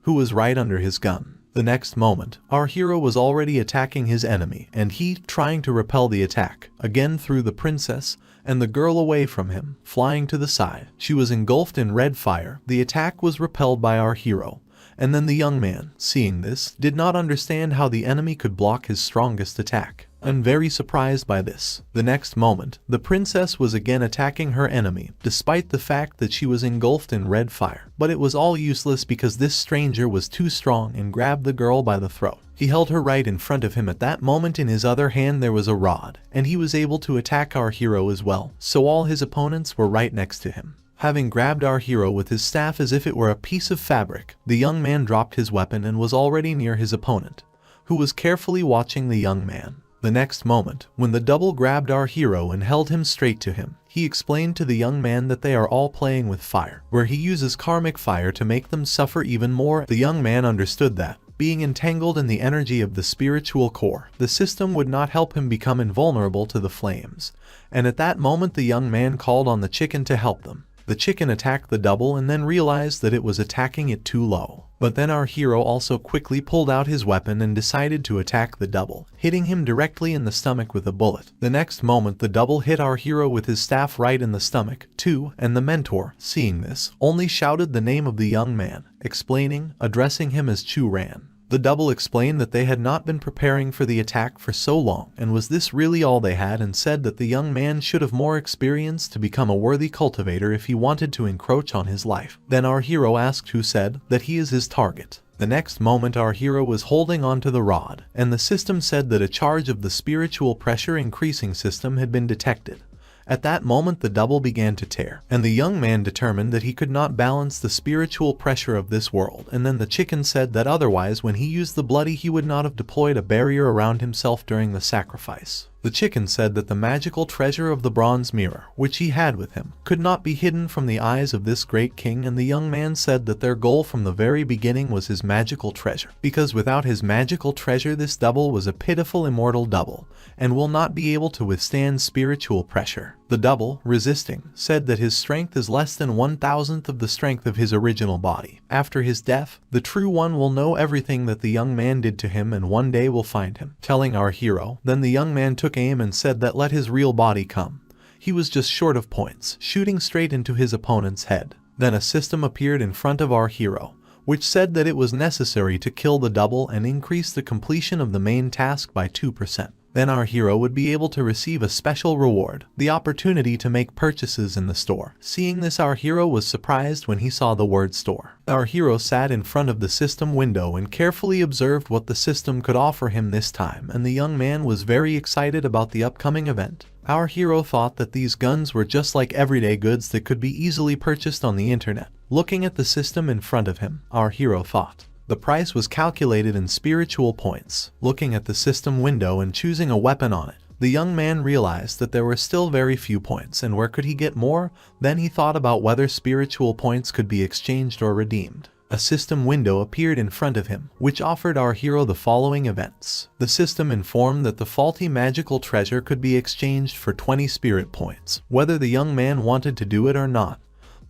who was right under his gun. The next moment, our hero was already attacking his enemy, and he, trying to repel the attack, again threw the princess and the girl away from him, flying to the side. She was engulfed in red fire. The attack was repelled by our hero, and then the young man, seeing this, did not understand how the enemy could block his strongest attack. And very surprised by this, the next moment, the princess was again attacking her enemy, despite the fact that she was engulfed in red fire. But it was all useless because this stranger was too strong and grabbed the girl by the throat. He held her right in front of him. At that moment in his other hand there was a rod, and he was able to attack our hero as well, so all his opponents were right next to him. Having grabbed our hero with his staff as if it were a piece of fabric, the young man dropped his weapon and was already near his opponent, who was carefully watching the young man. The next moment, when the double grabbed our hero and held him straight to him, he explained to the young man that they are all playing with fire, where he uses karmic fire to make them suffer even more. The young man understood that, being entangled in the energy of the spiritual core, the system would not help him become invulnerable to the flames. And at that moment the young man called on the chicken to help them. The chicken attacked the double and then realized that it was attacking it too low. But then our hero also quickly pulled out his weapon and decided to attack the double, hitting him directly in the stomach with a bullet. The next moment the double hit our hero with his staff right in the stomach, too, and the mentor, seeing this, only shouted the name of the young man, explaining, addressing him as Chu Ran. The double explained that they had not been preparing for the attack for so long, and was this really all they had, and said that the young man should have more experience to become a worthy cultivator if he wanted to encroach on his life. Then our hero asked who said that he is his target. The next moment our hero was holding onto the rod, and the system said that a charge of the spiritual pressure increasing system had been detected. At that moment the double began to tear, and the young man determined that he could not balance the spiritual pressure of this world, and then the chicken said that otherwise when he used the bloody he would not have deployed a barrier around himself during the sacrifice. The chicken said that the magical treasure of the bronze mirror, which he had with him, could not be hidden from the eyes of this great king, and the young man said that their goal from the very beginning was his magical treasure, because without his magical treasure this double was a pitiful immortal double, and will not be able to withstand spiritual pressure. The double, resisting, said that his strength is less than 1,000th of the strength of his original body. After his death, the true one will know everything that the young man did to him and one day will find him. Telling our hero, then the young man took aim and said that let his real body come. He was just short of points, shooting straight into his opponent's head. Then a system appeared in front of our hero, which said that it was necessary to kill the double and increase the completion of the main task by 2%. Then our hero would be able to receive a special reward, the opportunity to make purchases in the store. Seeing this, our hero was surprised when he saw the word store. Our hero sat in front of the system window and carefully observed what the system could offer him this time, and the young man was very excited about the upcoming event. Our hero thought that these guns were just like everyday goods that could be easily purchased on the internet. Looking at the system in front of him, our hero thought the price was calculated in spiritual points. Looking at the system window and choosing a weapon on it, the young man realized that there were still very few points, and where could he get more? Then he thought about whether spiritual points could be exchanged or redeemed. A system window appeared in front of him, which offered our hero the following events. The system informed that the faulty magical treasure could be exchanged for 20 spirit points, whether the young man wanted to do it or not.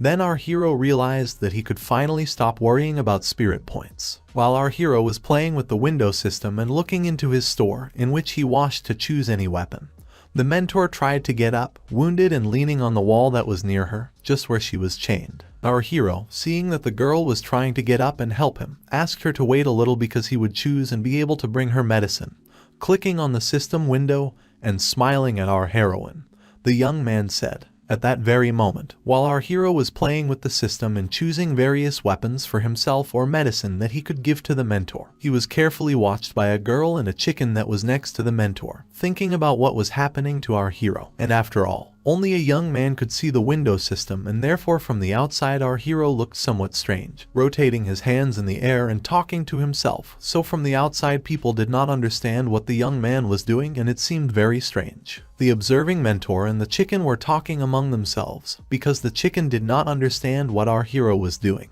Then our hero realized that he could finally stop worrying about spirit points. While our hero was playing with the window system and looking into his store, in which he wished to choose any weapon, the mentor tried to get up, wounded and leaning on the wall that was near her, just where she was chained. Our hero, seeing that the girl was trying to get up and help him, asked her to wait a little because he would choose and be able to bring her medicine. Clicking on the system window and smiling at our heroine, the young man said. At that very moment, while our hero was playing with the system and choosing various weapons for himself or medicine that he could give to the mentor, he was carefully watched by a girl and a chicken that was next to the mentor, thinking about what was happening to our hero. And after all, only a young man could see the window system, and therefore from the outside our hero looked somewhat strange, rotating his hands in the air and talking to himself. So from the outside people did not understand what the young man was doing, and it seemed very strange. The observing mentor and the chicken were talking among themselves, because the chicken did not understand what our hero was doing.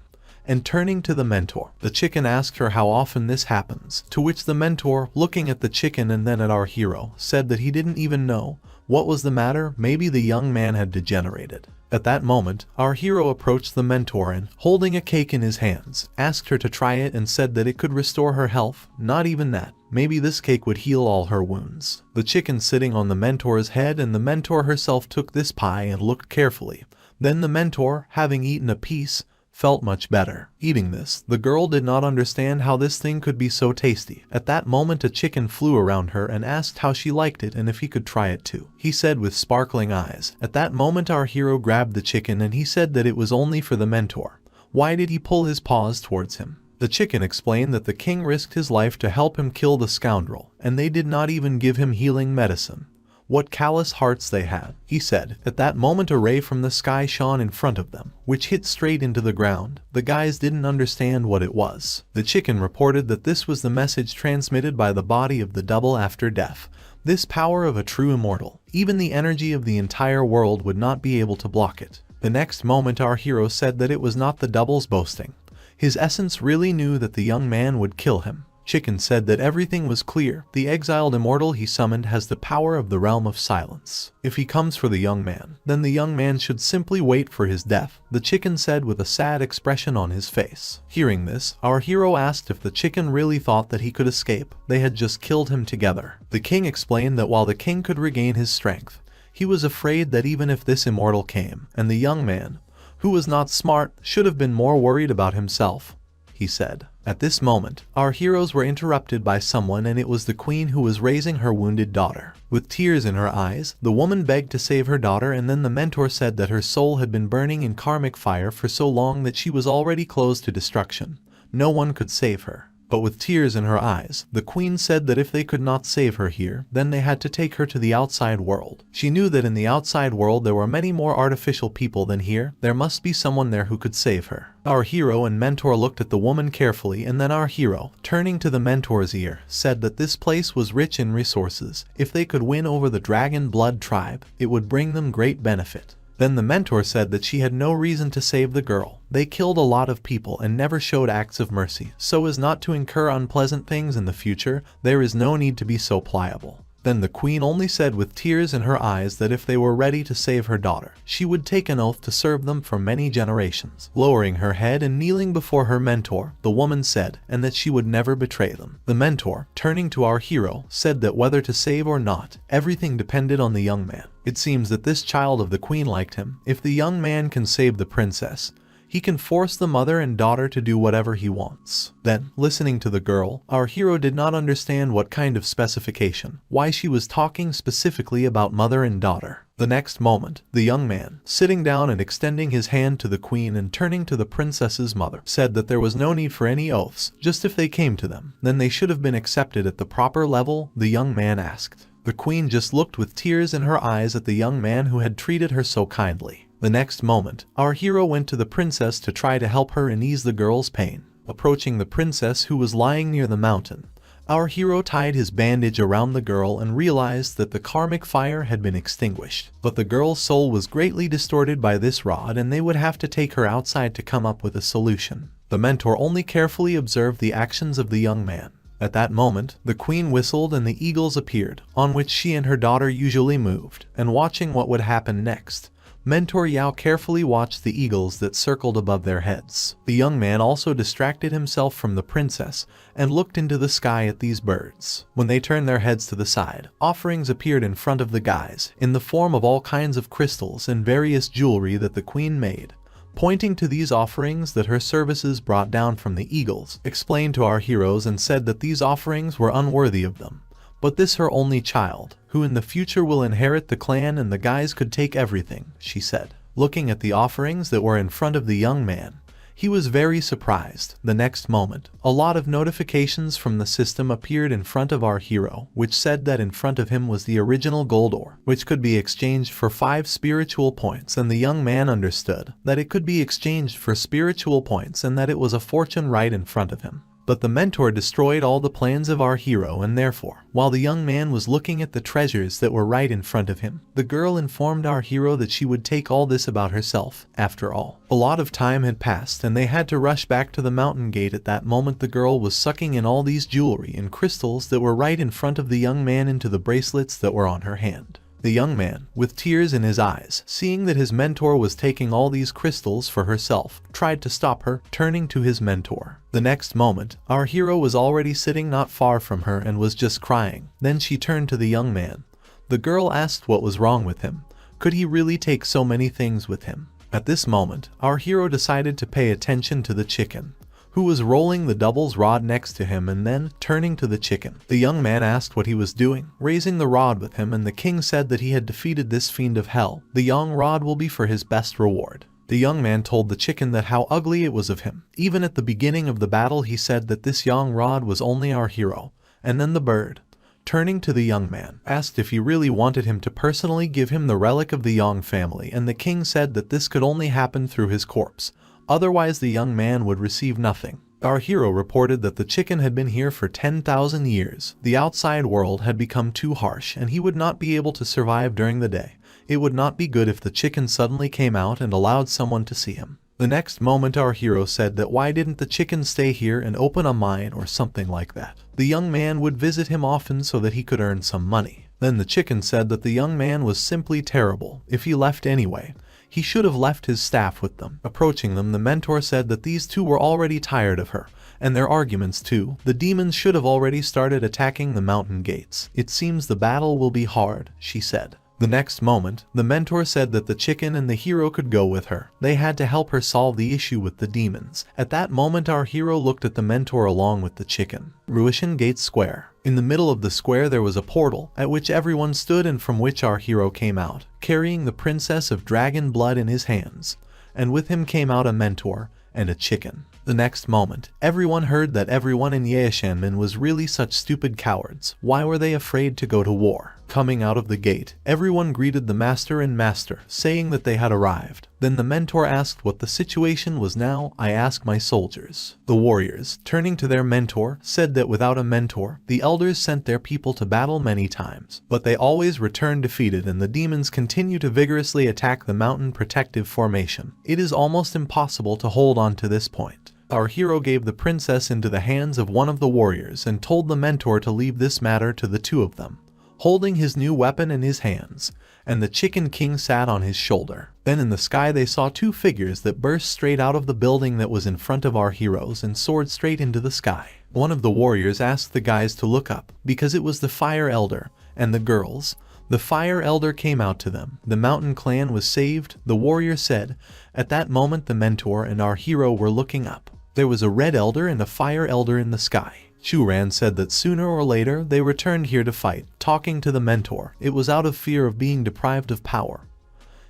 And turning to the mentor, the chicken asked her how often this happens, to which the mentor, looking at the chicken and then at our hero, said that he didn't even know what was the matter. Maybe the young man had degenerated. At that moment, our hero approached the mentor and, holding a cake in his hands, asked her to try it and said that it could restore her health. Not even that. Maybe this cake would heal all her wounds. The chicken sitting on the mentor's head, and the mentor herself took this pie and looked carefully. Then the mentor, having eaten a piece, felt much better. Eating this, the girl did not understand how this thing could be so tasty. At that moment a chicken flew around her and asked how she liked it and if he could try it too. He said with sparkling eyes. At that moment our hero grabbed the chicken and he said that it was only for the mentor. Why did he pull his paws towards him? The chicken explained that the king risked his life to help him kill the scoundrel, and they did not even give him healing medicine. What callous hearts they had, he said. At that moment a ray from the sky shone in front of them, which hit straight into the ground. The guys didn't understand what it was. The chicken reported that this was the message transmitted by the body of the double after death. This power of a true immortal, even the energy of the entire world would not be able to block it. The next moment our hero said that it was not the double's boasting. His essence really knew that the young man would kill him. Chicken said that everything was clear. The exiled immortal he summoned has the power of the realm of silence. If he comes for the young man, then the young man should simply wait for his death, the chicken said with a sad expression on his face. Hearing this, our hero asked if the chicken really thought that he could escape. They had just killed him together. The king explained that while the king could regain his strength, he was afraid that even if this immortal came, and the young man, who was not smart, should have been more worried about himself, he said. At this moment, our heroes were interrupted by someone, and it was the queen who was raising her wounded daughter. With tears in her eyes, the woman begged to save her daughter, and then the mentor said that her soul had been burning in karmic fire for so long that she was already close to destruction. No one could save her. But with tears in her eyes, the queen said that if they could not save her here, then they had to take her to the outside world. She knew that in the outside world there were many more artificial people than here. There must be someone there who could save her. Our hero and mentor looked at the woman carefully, and then our hero, turning to the mentor's ear, said that this place was rich in resources. If they could win over the dragon blood tribe, it would bring them great benefit. Then the mentor said that she had no reason to save the girl. They killed a lot of people and never showed acts of mercy, so as not to incur unpleasant things in the future. There is no need to be so pliable. Then the queen only said with tears in her eyes that if they were ready to save her daughter, she would take an oath to serve them for many generations. Lowering her head and kneeling before her mentor, the woman said, and that she would never betray them. The mentor, turning to our hero, said that whether to save or not, everything depended on the young man. It seems that this child of the queen liked him. If the young man can save the princess, he can force the mother and daughter to do whatever he wants. Then, listening to the girl, our hero did not understand what kind of specification, why she was talking specifically about mother and daughter. The next moment, the young man, sitting down and extending his hand to the queen and turning to the princess's mother, said that there was no need for any oaths, just if they came to them, then they should have been accepted at the proper level, the young man asked. The queen just looked with tears in her eyes at the young man who had treated her so kindly. The next moment, our hero went to the princess to try to help her and ease the girl's pain. Approaching the princess who was lying near the mountain, our hero tied his bandage around the girl and realized that the karmic fire had been extinguished. But the girl's soul was greatly distorted by this rod, and they would have to take her outside to come up with a solution. The mentor only carefully observed the actions of the young man. At that moment, the queen whistled and the eagles appeared, on which she and her daughter usually moved, and watching what would happen next. Mentor Yao carefully watched the eagles that circled above their heads. The young man also distracted himself from the princess and looked into the sky at these birds. When they turned their heads to the side, offerings appeared in front of the guys, in the form of all kinds of crystals and various jewelry that the queen made. Pointing to these offerings that her services brought down from the eagles, explained to our heroes and said that these offerings were unworthy of them. But this her only child, who in the future will inherit the clan and the guys could take everything, she said. Looking at the offerings that were in front of the young man, he was very surprised. The next moment, a lot of notifications from the system appeared in front of our hero, which said that in front of him was the original gold ore, which could be exchanged for 5 spiritual points, and the young man understood that it could be exchanged for spiritual points and that it was a fortune right in front of him. But the mentor destroyed all the plans of our hero, and therefore, while the young man was looking at the treasures that were right in front of him, the girl informed our hero that she would take all this about herself. After all, a lot of time had passed and they had to rush back to the mountain gate. At that moment, the girl was sucking in all these jewelry and crystals that were right in front of the young man into the bracelets that were on her hand. The young man, with tears in his eyes, seeing that his mentor was taking all these crystals for herself, tried to stop her, turning to his mentor. The next moment, our hero was already sitting not far from her and was just crying. Then she turned to the young man. The girl asked what was wrong with him. Could he really take so many things with him? At this moment, our hero decided to pay attention to the chicken, who was rolling the doubles rod next to him, and then, turning to the chicken, the young man asked what he was doing, raising the rod with him, and the king said that he had defeated this fiend of hell. The young rod will be for his best reward. The young man told the chicken that how ugly it was of him. Even at the beginning of the battle he said that this young rod was only our hero. And then the bird, turning to the young man, asked if he really wanted him to personally give him the relic of the Yang family, and the king said that this could only happen through his corpse. Otherwise the young man would receive nothing. Our hero reported that the chicken had been here for 10,000 years. The outside world had become too harsh and he would not be able to survive during the day. It would not be good if the chicken suddenly came out and allowed someone to see him. The next moment our hero said that why didn't the chicken stay here and open a mine or something like that. The young man would visit him often so that he could earn some money. Then the chicken said that the young man was simply terrible. If he left anyway, he should have left his staff with them. Approaching them, the mentor said that these two were already tired of her, and their arguments too. The demons should have already started attacking the mountain gates. It seems the battle will be hard, she said. The next moment, the mentor said that the chicken and the hero could go with her. They had to help her solve the issue with the demons. At that moment our hero looked at the mentor along with the chicken. Ruishan Gate Square. In the middle of the square there was a portal, at which everyone stood and from which our hero came out, carrying the princess of dragon blood in his hands. And with him came out a mentor and a chicken. The next moment, everyone heard that everyone in Yaoshan was really such stupid cowards. Why were they afraid to go to war? Coming out of the gate, everyone greeted the master and master, saying that they had arrived. Then the mentor asked what the situation was. Now, I ask my soldiers. The warriors, turning to their mentor, said that without a mentor, the elders sent their people to battle many times, but they always returned defeated, and the demons continue to vigorously attack the mountain protective formation. It is almost impossible to hold on to this point. Our hero gave the princess into the hands of one of the warriors and told the mentor to leave this matter to the two of them, holding his new weapon in his hands, and the chicken king sat on his shoulder. Then in the sky they saw two figures that burst straight out of the building that was in front of our heroes and soared straight into the sky. One of the warriors asked the guys to look up, because it was the fire elder, and the girls. The fire elder came out to them. The mountain clan was saved, the warrior said. At that moment the mentor and our hero were looking up. There was a red elder and a fire elder in the sky. Chu Ran said that sooner or later they returned here to fight. Talking to the mentor, it was out of fear of being deprived of power,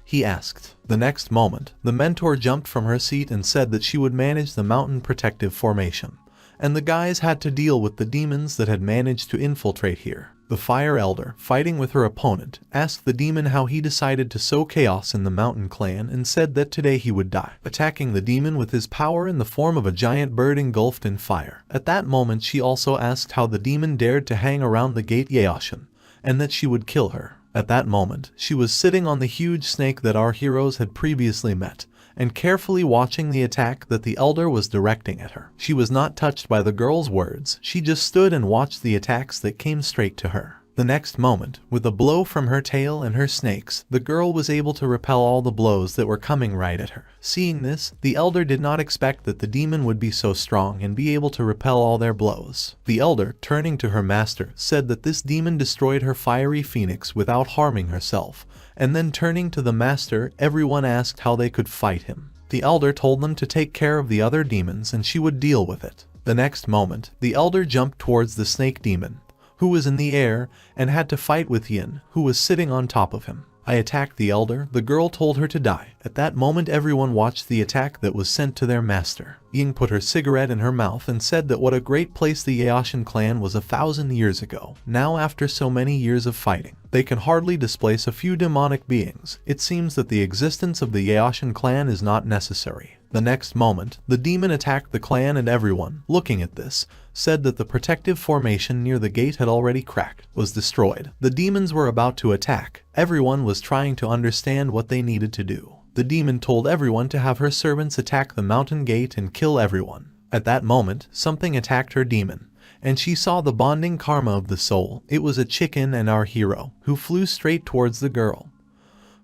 he asked. The next moment, the mentor jumped from her seat and said that she would manage the mountain protective formation, and the guys had to deal with the demons that had managed to infiltrate here. The fire elder, fighting with her opponent, asked the demon how he decided to sow chaos in the mountain clan and said that today he would die, attacking the demon with his power in the form of a giant bird engulfed in fire. At that moment she also asked how the demon dared to hang around the gate Yaoshan, and that she would kill her. At that moment, she was sitting on the huge snake that our heroes had previously met, and carefully watching the attack that the elder was directing at her. She was not touched by the girl's words, she just stood and watched the attacks that came straight to her. The next moment, with a blow from her tail and her snakes, the girl was able to repel all the blows that were coming right at her. Seeing this, the elder did not expect that the demon would be so strong and be able to repel all their blows. The elder, turning to her master, said that this demon destroyed her fiery phoenix without harming herself, and then turning to the master, everyone asked how they could fight him. The elder told them to take care of the other demons and she would deal with it. The next moment, the elder jumped towards the snake demon, who was in the air, and had to fight with Yin, who was sitting on top of him. I attacked the elder, the girl told her to die. At that moment everyone watched the attack that was sent to their master. Ying put her cigarette in her mouth and said that what a great place the Yaoshan clan was 1,000 years ago. Now after so many years of fighting, they can hardly displace a few demonic beings. It seems that the existence of the Yaoshan clan is not necessary. The next moment, the demon attacked the clan and everyone, looking at this, said that the protective formation near the gate had already cracked, was destroyed. The demons were about to attack. Everyone was trying to understand what they needed to do. The demon told everyone to have her servants attack the mountain gate and kill everyone. At that moment, something attacked her demon, and she saw the bonding karma of the soul. It was a chicken and our hero, who flew straight towards the girl,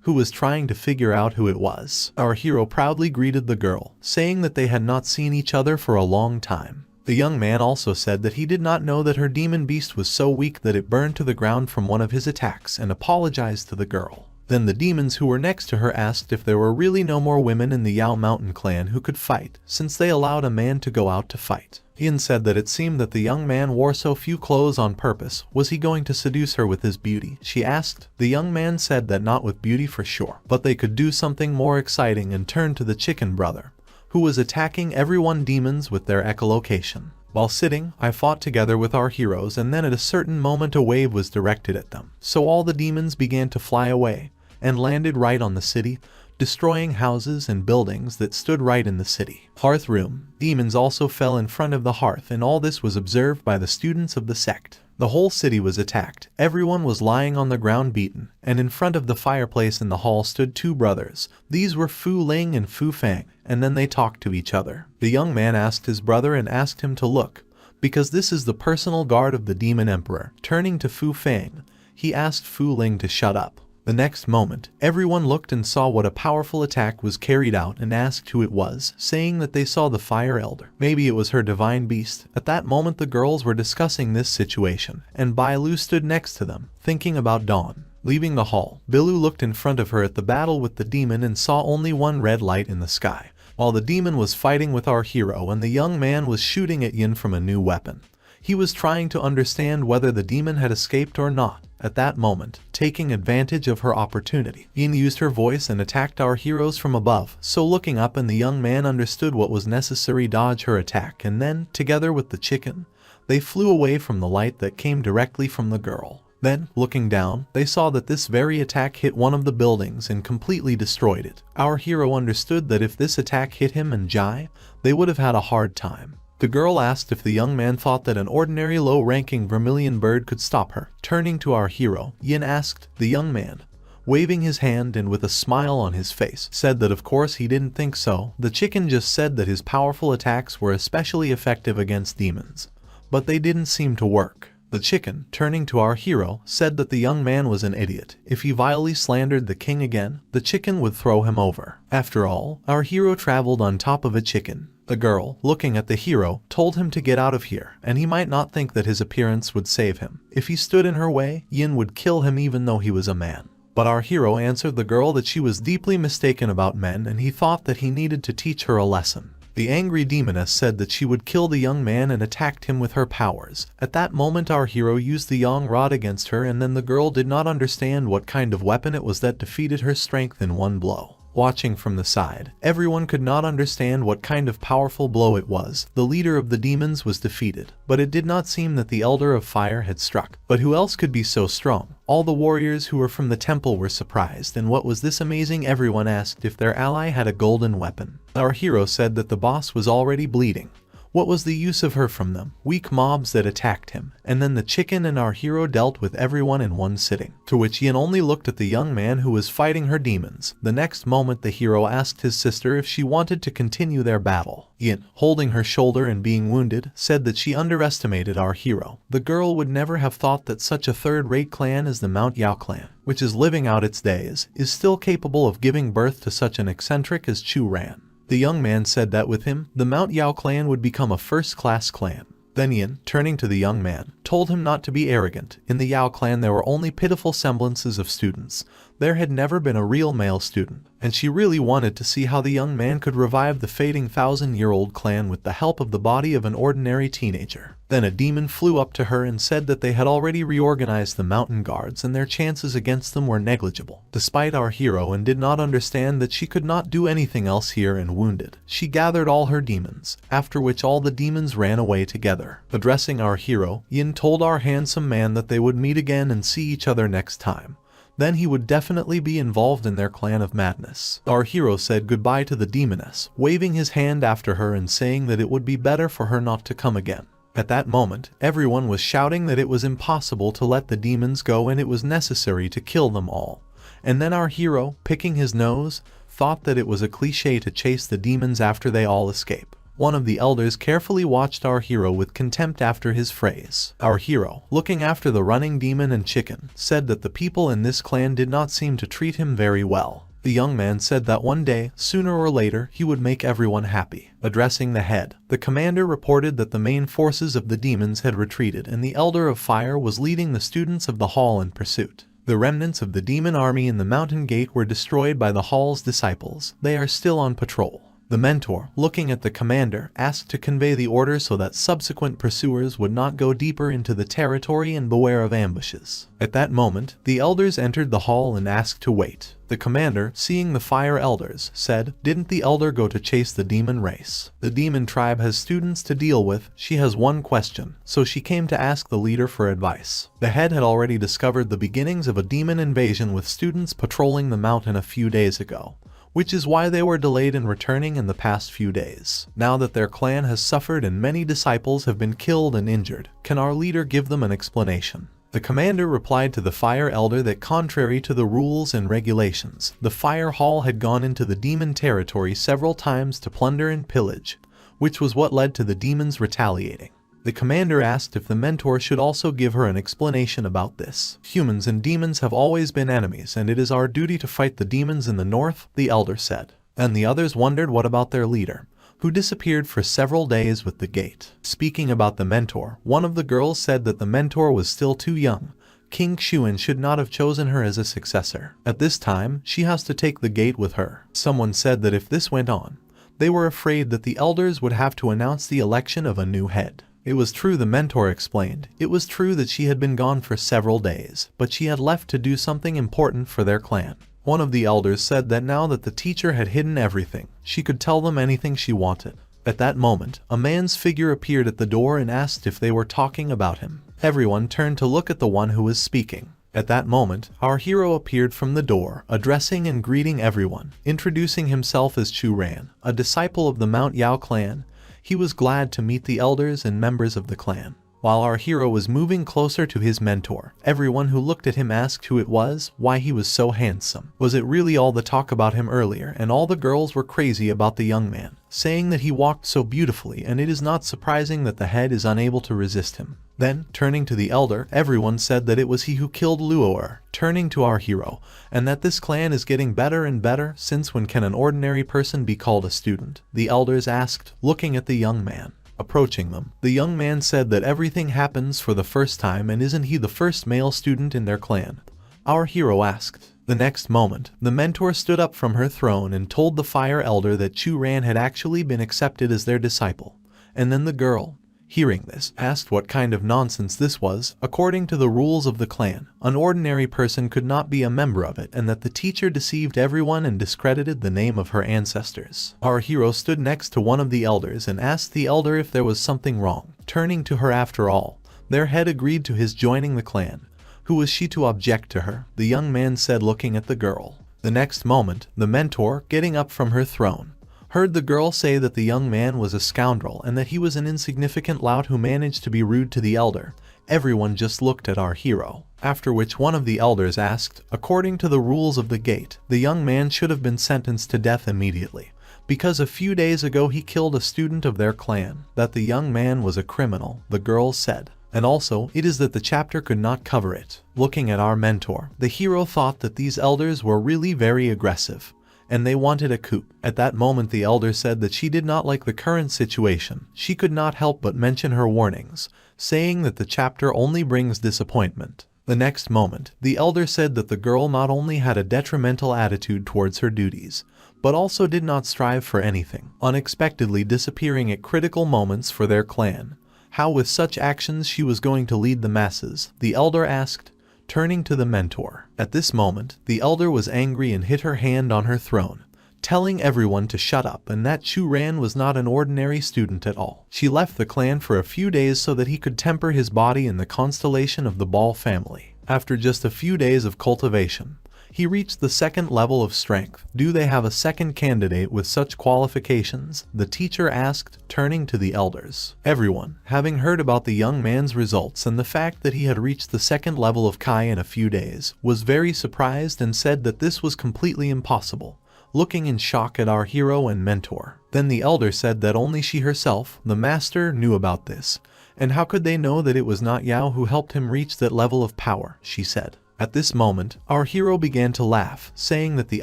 who was trying to figure out who it was. Our hero proudly greeted the girl, saying that they had not seen each other for a long time. The young man also said that he did not know that her demon beast was so weak that it burned to the ground from one of his attacks and apologized to the girl. Then the demons who were next to her asked if there were really no more women in the Yao Mountain clan who could fight, since they allowed a man to go out to fight. Yin said that it seemed that the young man wore so few clothes on purpose. Was he going to seduce her with his beauty? She asked. The young man said that not with beauty for sure, but they could do something more exciting, and turned to the chicken brother, who was attacking everyone demons with their echolocation. While sitting, I fought together with our heroes, and then at a certain moment a wave was directed at them. So all the demons began to fly away, and landed right on the city, destroying houses and buildings that stood right in the city. Hearth room. Demons also fell in front of the hearth, and all this was observed by the students of the sect. The whole city was attacked. Everyone was lying on the ground beaten, and in front of the fireplace in the hall stood two brothers. These were Fu Ling and Fu Fang, and then they talked to each other. The young man asked his brother and asked him to look, because this is the personal guard of the demon emperor. Turning to Fu Fang, he asked Fu Ling to shut up. The next moment, everyone looked and saw what a powerful attack was carried out and asked who it was, saying that they saw the fire elder. Maybe it was her divine beast. At that moment the girls were discussing this situation, and Bailu stood next to them, thinking about Dawn. Leaving the hall, Bilu looked in front of her at the battle with the demon and saw only one red light in the sky, while the demon was fighting with our hero and the young man was shooting at Yin from a new weapon. He was trying to understand whether the demon had escaped or not. At that moment, taking advantage of her opportunity, Yin used her voice and attacked our heroes from above. So looking up, and the young man understood what was necessary, dodge her attack, and then, together with the chicken, they flew away from the light that came directly from the girl. Then, looking down, they saw that this very attack hit one of the buildings and completely destroyed it. Our hero understood that if this attack hit him and Jai, they would have had a hard time. The girl asked if the young man thought that an ordinary low-ranking vermilion bird could stop her. Turning to our hero, Yin asked. The young man, waving his hand and with a smile on his face, said that of course he didn't think so. The chicken just said that his powerful attacks were especially effective against demons, but they didn't seem to work. The chicken, turning to our hero, said that the young man was an idiot. If he vilely slandered the king again, the chicken would throw him over. After all, our hero traveled on top of a chicken. The girl, looking at the hero, told him to get out of here, and he might not think that his appearance would save him. If he stood in her way, Yin would kill him even though he was a man. But our hero answered the girl that she was deeply mistaken about men, and he thought that he needed to teach her a lesson. The angry demoness said that she would kill the young man and attacked him with her powers. At that moment our hero used the yang rod against her, and then the girl did not understand what kind of weapon it was that defeated her strength in one blow. Watching from the side, everyone could not understand what kind of powerful blow it was. The leader of the demons was defeated, but it did not seem that the Elder of Fire had struck. But who else could be so strong? All the warriors who were from the temple were surprised, and what was this amazing? Everyone asked if their ally had a golden weapon. Our hero said that the boss was already bleeding. What was the use of her from them? Weak mobs that attacked him. And then the chicken and our hero dealt with everyone in one sitting. To which Yin only looked at the young man who was fighting her demons. The next moment the hero asked his sister if she wanted to continue their battle. Yin, holding her shoulder and being wounded, said that she underestimated our hero. The girl would never have thought that such a third-rate clan as the Mount Yao clan, which is living out its days, is still capable of giving birth to such an eccentric as Chu Ran. The young man said that with him, the Mount Yao clan would become a first-class clan. Then Yin, turning to the young man, told him not to be arrogant. In the Yao clan there were only pitiful semblances of students. There had never been a real male student, and she really wanted to see how the young man could revive the fading 1,000-year-old clan with the help of the body of an ordinary teenager. Then a demon flew up to her and said that they had already reorganized the mountain guards and their chances against them were negligible. Despite our hero and did not understand that she could not do anything else here and wounded, she gathered all her demons, after which all the demons ran away together. Addressing our hero, Yin told our handsome man that they would meet again and see each other next time. Then he would definitely be involved in their clan of madness. Our hero said goodbye to the demoness, waving his hand after her and saying that it would be better for her not to come again. At that moment, everyone was shouting that it was impossible to let the demons go and it was necessary to kill them all. And then our hero, picking his nose, thought that it was a cliché to chase the demons after they all escape. One of the elders carefully watched our hero with contempt after his phrase. Our hero, looking after the running demon and chicken, said that the people in this clan did not seem to treat him very well. The young man said that one day, sooner or later, he would make everyone happy. Addressing the head, the commander reported that the main forces of the demons had retreated and the Elder of Fire was leading the students of the hall in pursuit. The remnants of the demon army in the mountain gate were destroyed by the hall's disciples. They are still on patrol. The mentor, looking at the commander, asked to convey the order so that subsequent pursuers would not go deeper into the territory and beware of ambushes. At that moment, the elders entered the hall and asked to wait. The commander, seeing the fire elders, said, "Didn't the elder go to chase the demon race? The demon tribe has students to deal with. She has one question, so she came to ask the leader for advice." The head had already discovered the beginnings of a demon invasion with students patrolling the mountain a few days ago, which is why they were delayed in returning in the past few days. Now that their clan has suffered and many disciples have been killed and injured, can our leader give them an explanation? The commander replied to the fire elder that contrary to the rules and regulations, the fire hall had gone into the demon territory several times to plunder and pillage, which was what led to the demons retaliating. The commander asked if the mentor should also give her an explanation about this. "Humans and demons have always been enemies and it is our duty to fight the demons in the north," the elder said. And the others wondered what about their leader, who disappeared for several days with the gate. Speaking about the mentor, one of the girls said that the mentor was still too young. King Xuan should not have chosen her as a successor. At this time, she has to take the gate with her. Someone said that if this went on, they were afraid that the elders would have to announce the election of a new head. It was true, the mentor explained. It was true that she had been gone for several days, but she had left to do something important for their clan. One of the elders said that now that the teacher had hidden everything, she could tell them anything she wanted. At that moment, a man's figure appeared at the door and asked if they were talking about him. Everyone turned to look at the one who was speaking. At that moment, our hero appeared from the door, addressing and greeting everyone, introducing himself as Chu Ran, a disciple of the Mount Yao clan. He was glad to meet the elders and members of the clan. While our hero was moving closer to his mentor, everyone who looked at him asked who it was, why he was so handsome. Was it really all the talk about him earlier? And all the girls were crazy about the young man, saying that he walked so beautifully, and it is not surprising that the head is unable to resist him. Then, turning to the elder, everyone said that it was he who killed Luo'er, turning to our hero, and that this clan is getting better and better, since when can an ordinary person be called a student? The elders asked, looking at the young man. Approaching them, the young man said that everything happens for the first time, and isn't he the first male student in their clan? Our hero asked. The next moment, the mentor stood up from her throne and told the fire elder that Chu Ran had actually been accepted as their disciple. And then the girl, hearing this, asked what kind of nonsense this was. According to the rules of the clan, an ordinary person could not be a member of it, and that the teacher deceived everyone and discredited the name of her ancestors. Our hero stood next to one of the elders and asked the elder if there was something wrong. Turning to her, after all, their head agreed to his joining the clan. Who was she to object to her? The young man said, looking at the girl. The next moment, the mentor, getting up from her throne, heard the girl say that the young man was a scoundrel and that he was an insignificant lout who managed to be rude to the elder. Everyone just looked at our hero. After which one of the elders asked, according to the rules of the gate, the young man should have been sentenced to death immediately, because a few days ago he killed a student of their clan. That the young man was a criminal, the girls said. And also, it is that the chapter could not cover it. Looking at our mentor, the hero thought that these elders were really very aggressive, and they wanted a coup. At that moment the elder said that she did not like the current situation. She could not help but mention her warnings, saying that the chapter only brings disappointment. The next moment, the elder said that the girl not only had a detrimental attitude towards her duties, but also did not strive for anything, unexpectedly disappearing at critical moments for their clan. How with such actions she was going to lead the masses, the elder asked, turning to the mentor. At this moment, the elder was angry and hit her hand on her throne, telling everyone to shut up and that Chu Ran was not an ordinary student at all. She left the clan for a few days so that he could temper his body in the constellation of the Ball family. After just a few days of cultivation, he reached the second level of strength. Do they have a second candidate with such qualifications? The teacher asked, turning to the elders. Everyone, having heard about the young man's results and the fact that he had reached the second level of Kai in a few days, was very surprised and said that this was completely impossible, looking in shock at our hero and mentor. Then the elder said that only she herself, the master, knew about this. And how could they know that it was not Yao who helped him reach that level of power, she said. At this moment, our hero began to laugh, saying that the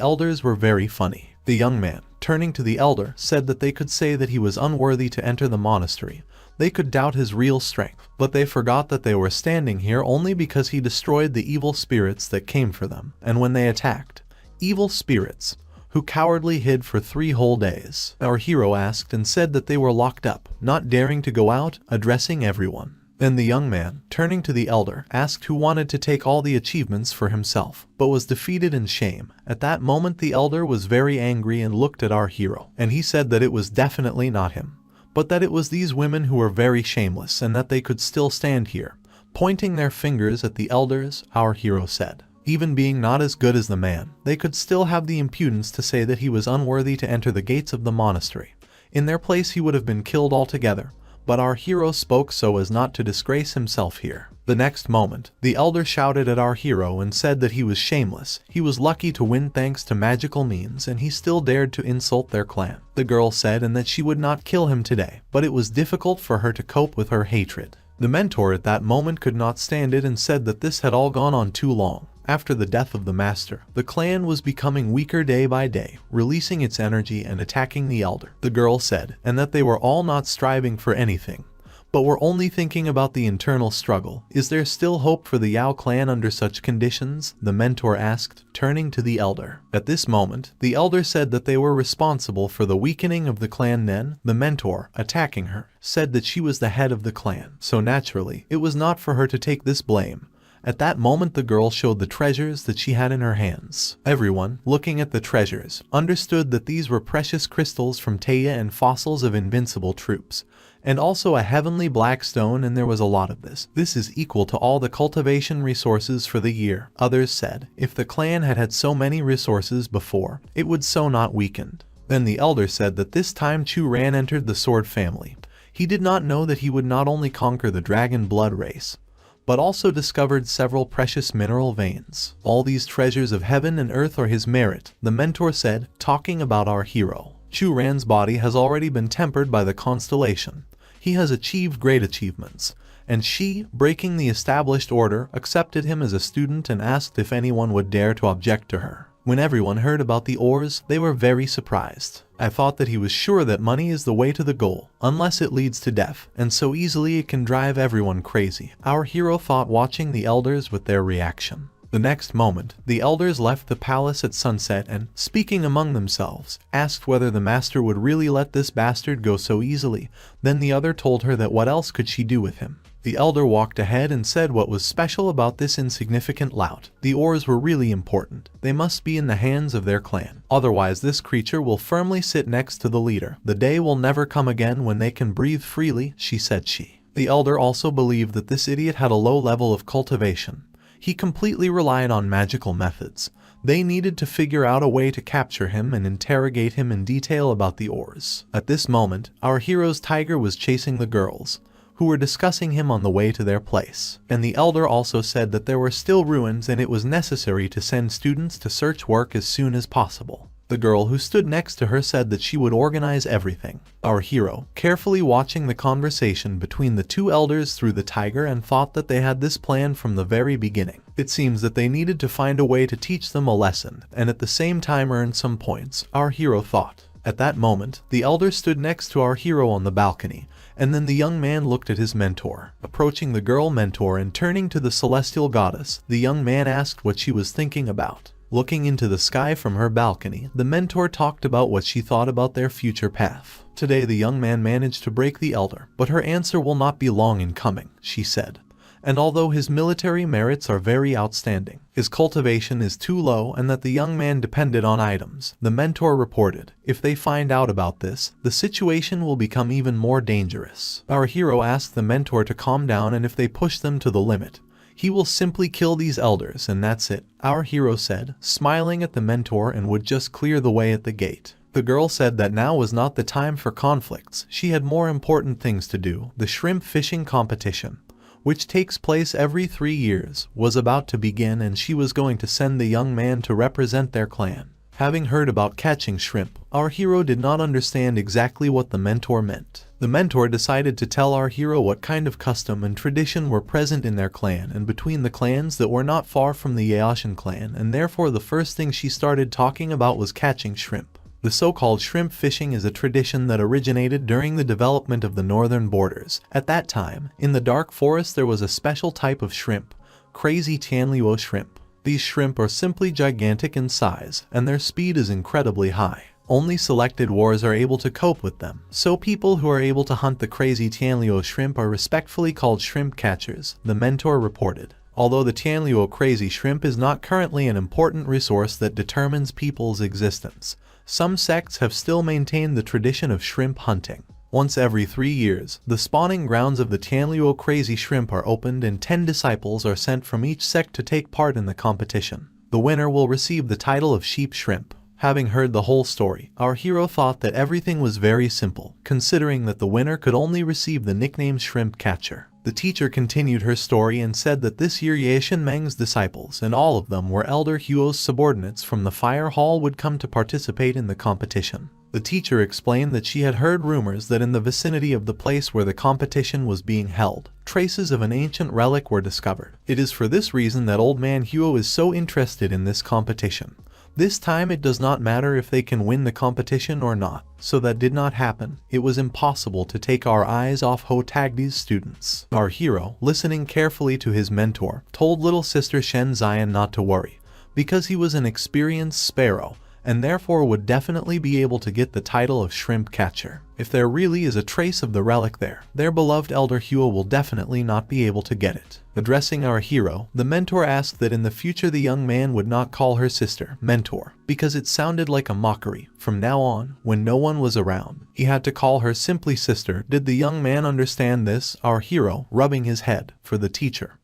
elders were very funny. The young man, turning to the elder, said that they could say that he was unworthy to enter the monastery. They could doubt his real strength, but they forgot that they were standing here only because he destroyed the evil spirits that came for them. And when they attacked, evil spirits, who cowardly hid for 3 whole days, our hero asked and said that they were locked up, not daring to go out, addressing everyone. Then the young man, turning to the elder, asked who wanted to take all the achievements for himself, but was defeated in shame. At that moment the elder was very angry and looked at our hero, and he said that it was definitely not him, but that it was these women who were very shameless and that they could still stand here, pointing their fingers at the elders. Our hero said, even being not as good as the man, they could still have the impudence to say that he was unworthy to enter the gates of the monastery. In their place he would have been killed altogether. But our hero spoke so as not to disgrace himself here. The next moment, the elder shouted at our hero and said that he was shameless. He was lucky to win thanks to magical means, and he still dared to insult their clan. The girl said and that she would not kill him today, but it was difficult for her to cope with her hatred. The mentor at that moment could not stand it and said that this had all gone on too long. After the death of the master, the clan was becoming weaker day by day, releasing its energy and attacking the elder. The girl said, and that they were all not striving for anything, but were only thinking about the internal struggle. Is there still hope for the Yao clan under such conditions? The mentor asked, turning to the elder. At this moment, the elder said that they were responsible for the weakening of the clan. Then, the mentor, attacking her, said that she was the head of the clan, so naturally, it was not for her to take this blame. At that moment the girl showed the treasures that she had in her hands. Everyone, looking at the treasures, understood that these were precious crystals from Taya and fossils of invincible troops, and also a heavenly black stone, and there was a lot of this. This is equal to all the cultivation resources for the year. Others said, if the clan had had so many resources before, it would so not weakened. Then the elder said that this time Chu Ran entered the sword family. He did not know that he would not only conquer the dragon blood race, but also discovered several precious mineral veins. All these treasures of heaven and earth are his merit, the mentor said, talking about our hero. Chu Ran's body has already been tempered by the constellation. He has achieved great achievements, and she, breaking the established order, accepted him as a student and asked if anyone would dare to object to her. When everyone heard about the ores, they were very surprised. I thought that he was sure that money is the way to the goal, unless it leads to death, and so easily it can drive everyone crazy. Our hero thought, watching the elders with their reaction. The next moment, the elders left the palace at sunset and, speaking among themselves, asked whether the master would really let this bastard go so easily. Then the other told her that what else could she do with him. The elder walked ahead and said what was special about this insignificant lout. The ores were really important. They must be in the hands of their clan. Otherwise this creature will firmly sit next to the leader. The day will never come again when they can breathe freely, she said. The elder also believed that this idiot had a low level of cultivation. He completely relied on magical methods. They needed to figure out a way to capture him and interrogate him in detail about the ores. At this moment, our hero's tiger was chasing the girls, who were discussing him on the way to their place. And the elder also said that there were still ruins and it was necessary to send students to search work as soon as possible. The girl who stood next to her said that she would organize everything. Our hero, carefully watching the conversation between the two elders through the tiger, and thought that they had this plan from the very beginning. It seems that they needed to find a way to teach them a lesson and at the same time earn some points, our hero thought. At that moment, the elder stood next to our hero on the balcony, and then the young man looked at his mentor. Approaching the girl mentor and turning to the celestial goddess, the young man asked what she was thinking about. Looking into the sky from her balcony, the mentor talked about what she thought about their future path. Today the young man managed to break the elder, but her answer will not be long in coming, she said. And although his military merits are very outstanding, his cultivation is too low and that the young man depended on items, the mentor reported. If they find out about this, the situation will become even more dangerous. Our hero asked the mentor to calm down, and if they push them to the limit, he will simply kill these elders and that's it, our hero said, smiling at the mentor, and would just clear the way at the gate. The girl said that now was not the time for conflicts. She had more important things to do. The shrimp fishing competition, which takes place every 3 years, was about to begin, and she was going to send the young man to represent their clan. Having heard about catching shrimp, our hero did not understand exactly what the mentor meant. The mentor decided to tell our hero what kind of custom and tradition were present in their clan and between the clans that were not far from the Yaoshan clan, and therefore the first thing she started talking about was catching shrimp. The so-called shrimp fishing is a tradition that originated during the development of the northern borders. At that time, in the dark forest there was a special type of shrimp, crazy Tianluo shrimp. These shrimp are simply gigantic in size, and their speed is incredibly high. Only selected warriors are able to cope with them, so people who are able to hunt the crazy Tianluo shrimp are respectfully called shrimp catchers, the mentor reported. Although the Tianluo crazy shrimp is not currently an important resource that determines people's existence, some sects have still maintained the tradition of shrimp hunting. Once every 3 years, the spawning grounds of the Tianluo crazy shrimp are opened and 10 disciples are sent from each sect to take part in the competition. The winner will receive the title of sheep shrimp. Having heard the whole story, our hero thought that everything was very simple, considering that the winner could only receive the nickname shrimp catcher. The teacher continued her story and said that this year Yaoshan Meng's disciples, and all of them were Elder Huo's subordinates from the fire hall, would come to participate in the competition. The teacher explained that she had heard rumors that in the vicinity of the place where the competition was being held, traces of an ancient relic were discovered. It is for this reason that Old Man Huo is so interested in this competition. This time it does not matter if they can win the competition or not. So that did not happen. It was impossible to take our eyes off Ho Tagdi's students. Our hero, listening carefully to his mentor, told little sister Shen Zion not to worry, because he was an experienced sparrow, and therefore would definitely be able to get the title of shrimp catcher. If there really is a trace of the relic there, their beloved Elder Huo will definitely not be able to get it. Addressing our hero, the mentor asked that in the future the young man would not call her sister mentor, because it sounded like a mockery. From now on, when no one was around, he had to call her simply sister. Did the young man understand this? Our hero, rubbing his head, for the teacher,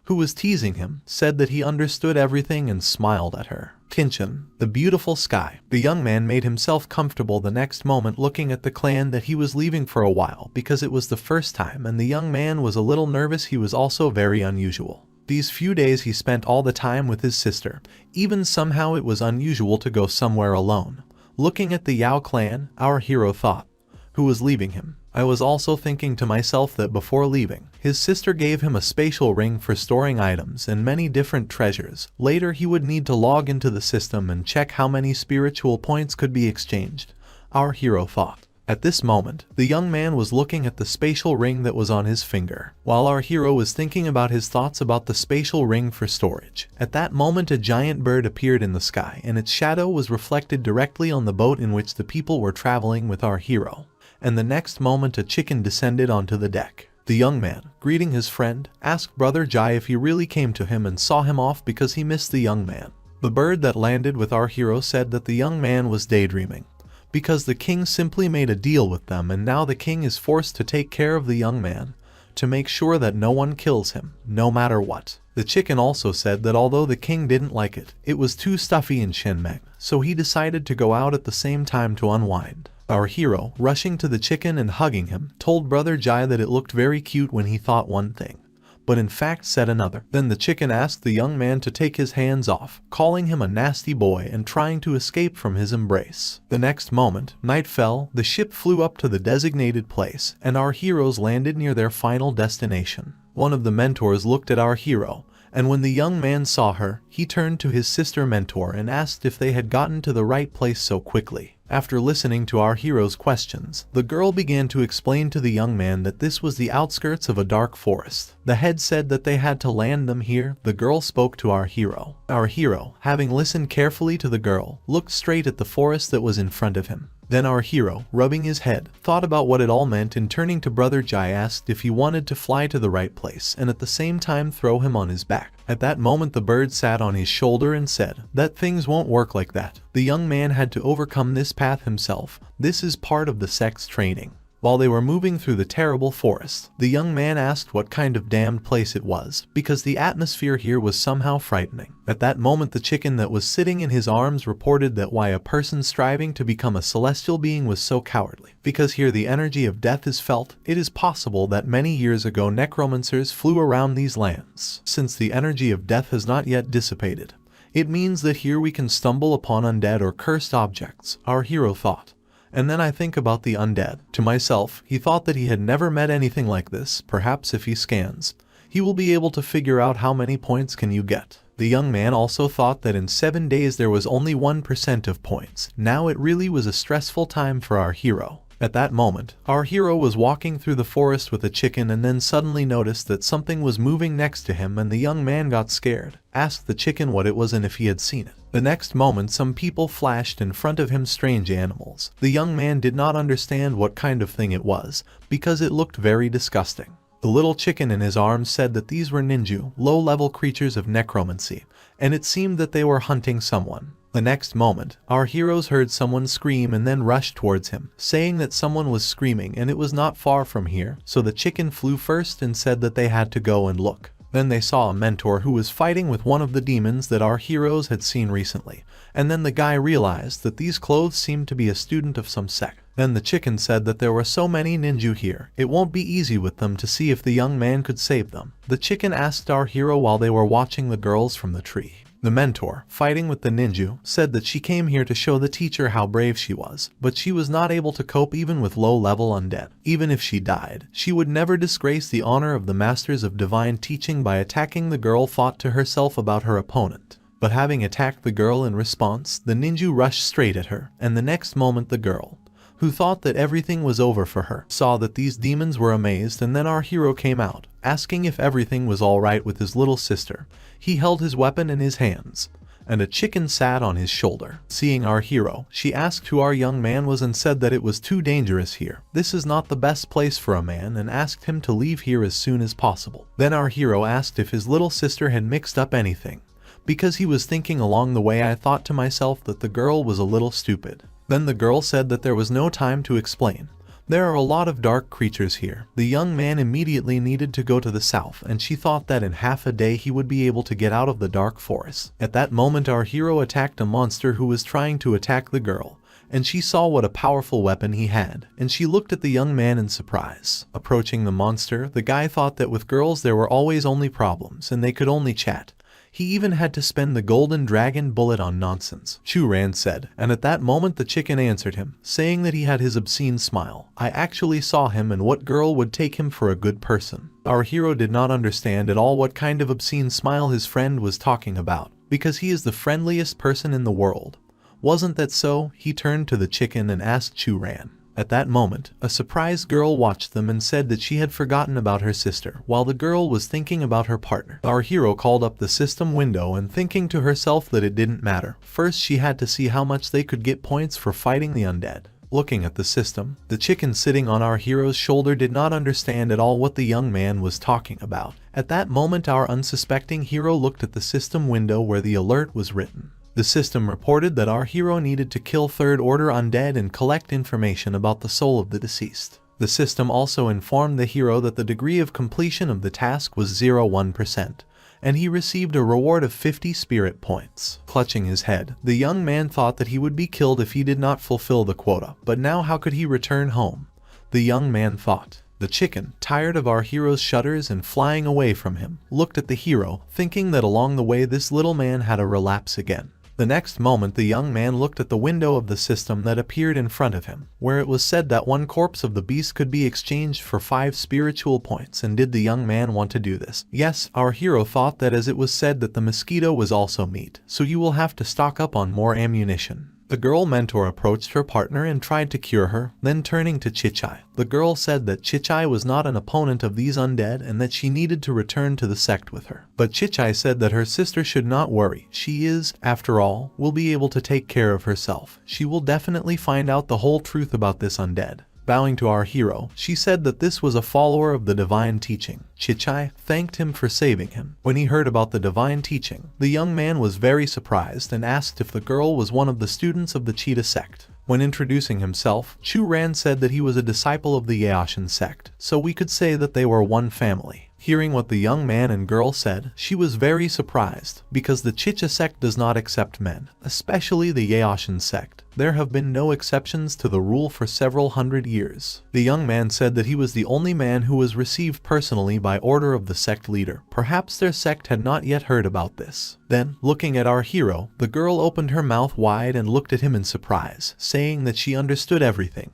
who was teasing him, said that he understood everything and smiled at her. Tinshan, the beautiful sky. The young man made himself comfortable the next moment, looking at the clan that he was leaving for a while, because it was the first time and the young man was a little nervous. He was also very unusual. These few days he spent all the time with his sister. Even somehow it was unusual to go somewhere alone. Looking at the Yao clan, our hero thought, who was leaving him. I was also thinking to myself that before leaving, his sister gave him a spatial ring for storing items and many different treasures. Later he would need to log into the system and check how many spiritual points could be exchanged, our hero thought. At this moment, the young man was looking at the spatial ring that was on his finger, while our hero was thinking about his thoughts about the spatial ring for storage. At that moment a giant bird appeared in the sky, and its shadow was reflected directly on the boat in which the people were traveling with our hero. And the next moment a chicken descended onto the deck. The young man, greeting his friend, asked Brother Jai if he really came to him and saw him off because he missed the young man. The bird that landed with our hero said that the young man was daydreaming, because the king simply made a deal with them and now the king is forced to take care of the young man, to make sure that no one kills him, no matter what. The chicken also said that although the king didn't like it, it was too stuffy in Shinmeng, so he decided to go out at the same time to unwind. Our hero, rushing to the chicken and hugging him, told Brother Jai that it looked very cute when he thought one thing, but in fact said another. Then the chicken asked the young man to take his hands off, calling him a nasty boy and trying to escape from his embrace. The next moment, night fell, the ship flew up to the designated place, and our heroes landed near their final destination. One of the mentors looked at our hero, and when the young man saw her, he turned to his sister mentor and asked if they had gotten to the right place so quickly. After listening to our hero's questions, the girl began to explain to the young man that this was the outskirts of a dark forest. The head said that they had to land them here. The girl spoke to our hero. Our hero, having listened carefully to the girl, looked straight at the forest that was in front of him. Then our hero, rubbing his head, thought about what it all meant and turning to Brother Jai asked if he wanted to fly to the right place and at the same time throw him on his back. At that moment the bird sat on his shoulder and said that things won't work like that. The young man had to overcome this path himself. This is part of the sect's training. While they were moving through the terrible forest, the young man asked what kind of damned place it was, because the atmosphere here was somehow frightening. At that moment the chicken that was sitting in his arms reported that why a person striving to become a celestial being was so cowardly. Because here the energy of death is felt, it is possible that many years ago necromancers flew around these lands. Since the energy of death has not yet dissipated, it means that here we can stumble upon undead or cursed objects, our hero thought. And then I think about the undead. To myself, he thought that he had never met anything like this. Perhaps if he scans, he will be able to figure out how many points can you get. The young man also thought that in 7 days there was only 1% of points. Now it really was a stressful time for our hero. At that moment, our hero was walking through the forest with a chicken and then suddenly noticed that something was moving next to him and the young man got scared, asked the chicken what it was and if he had seen it. The next moment some people flashed in front of him, strange animals. The young man did not understand what kind of thing it was, because it looked very disgusting. The little chicken in his arms said that these were ninju, low-level creatures of necromancy, and it seemed that they were hunting someone. The next moment, our heroes heard someone scream and then rushed towards him, saying that someone was screaming and it was not far from here, so the chicken flew first and said that they had to go and look. Then they saw a mentor who was fighting with one of the demons that our heroes had seen recently, and then the guy realized that these clothes seemed to be a student of some sect. Then the chicken said that there were so many ninju here, it won't be easy with them to see if the young man could save them. The chicken asked our hero while they were watching the girls from the tree. The mentor, fighting with the ninju, said that she came here to show the teacher how brave she was, but she was not able to cope even with low-level undead. Even if she died, she would never disgrace the honor of the masters of divine teaching by attacking the girl, thought to herself about her opponent. But having attacked the girl in response, the ninju rushed straight at her, and the next moment the girl, who thought that everything was over for her, saw that these demons were amazed, and then our hero came out, asking if everything was alright with his little sister. He held his weapon in his hands, and a chicken sat on his shoulder. Seeing our hero, she asked who our young man was and said that it was too dangerous here. This is not the best place for a man, and asked him to leave here as soon as possible. Then our hero asked if his little sister had mixed up anything, because he was thinking along the way, I thought to myself that the girl was a little stupid. Then the girl said that there was no time to explain. There are a lot of dark creatures here. The young man immediately needed to go to the south, and she thought that in half a day he would be able to get out of the dark forest. At that moment our hero attacked a monster who was trying to attack the girl, and she saw what a powerful weapon he had, and she looked at the young man in surprise. Approaching the monster, the guy thought that with girls there were always only problems, and they could only chat. He even had to spend the golden dragon bullet on nonsense, Chu Ran said, and at that moment the chicken answered him, saying that he had his obscene smile. I actually saw him, and what girl would take him for a good person? Our hero did not understand at all what kind of obscene smile his friend was talking about, because he is the friendliest person in the world. Wasn't that so? He turned to the chicken and asked Chu Ran. At that moment, a surprised girl watched them and said that she had forgotten about her sister, while the girl was thinking about her partner. Our hero called up the system window and thinking to herself that it didn't matter. First she had to see how much they could get points for fighting the undead. Looking at the system, the chicken sitting on our hero's shoulder did not understand at all what the young man was talking about. At that moment our unsuspecting hero looked at the system window where the alert was written. The system reported that our hero needed to kill third-order undead and collect information about the soul of the deceased. The system also informed the hero that the degree of completion of the task was 0.1%, and he received a reward of 50 spirit points. Clutching his head, the young man thought that he would be killed if he did not fulfill the quota, but now how could he return home? The young man thought. The chicken, tired of our hero's shudders and flying away from him, looked at the hero, thinking that along the way this little man had a relapse again. The next moment the young man looked at the window of the system that appeared in front of him, where it was said that one corpse of the beast could be exchanged for 5 spiritual points. And did the young man want to do this? Yes, our hero thought that, as it was said that the mosquito was also meat, so you will have to stock up on more ammunition. The girl mentor approached her partner and tried to cure her, then turning to Chichai. The girl said that Chichai was not an opponent of these undead and that she needed to return to the sect with her. But Chichai said that her sister should not worry. She is, after all, will be able to take care of herself. She will definitely find out the whole truth about this undead. Bowing to our hero, she said that this was a follower of the divine teaching. Chichai thanked him for saving him. When he heard about the divine teaching, the young man was very surprised and asked if the girl was one of the students of the Cheetah sect. When introducing himself, Chu Ran said that he was a disciple of the Yaoshan Sect, so we could say that they were one family. Hearing what the young man and girl said, she was very surprised, because the Cheetah sect does not accept men, especially the Yaoshan Sect. There have been no exceptions to the rule for several hundred years. The young man said that he was the only man who was received personally by order of the sect leader. Perhaps their sect had not yet heard about this. Then, looking at our hero, the girl opened her mouth wide and looked at him in surprise, saying that she understood everything.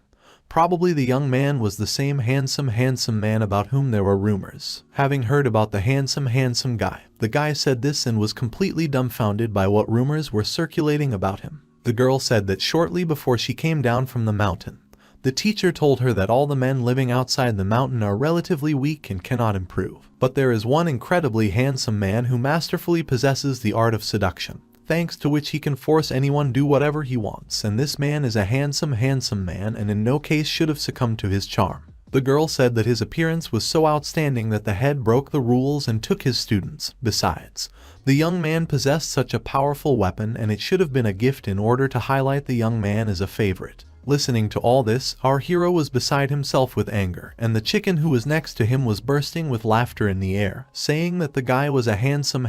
Probably the young man was the same handsome man about whom there were rumors. Having heard about the handsome guy, the guy said this and was completely dumbfounded by what rumors were circulating about him. The girl said that shortly before she came down from the mountain, the teacher told her that all the men living outside the mountain are relatively weak and cannot improve. But there is one incredibly handsome man who masterfully possesses the art of seduction, thanks to which he can force anyone do whatever he wants, and this man is a handsome man and in no case should have succumbed to his charm. The girl said that his appearance was so outstanding that the head broke the rules and took his students. Besides, the young man possessed such a powerful weapon and it should have been a gift in order to highlight the young man as a favorite. Listening to all this, our hero was beside himself with anger, and the chicken who was next to him was bursting with laughter in the air, saying that the guy was a handsome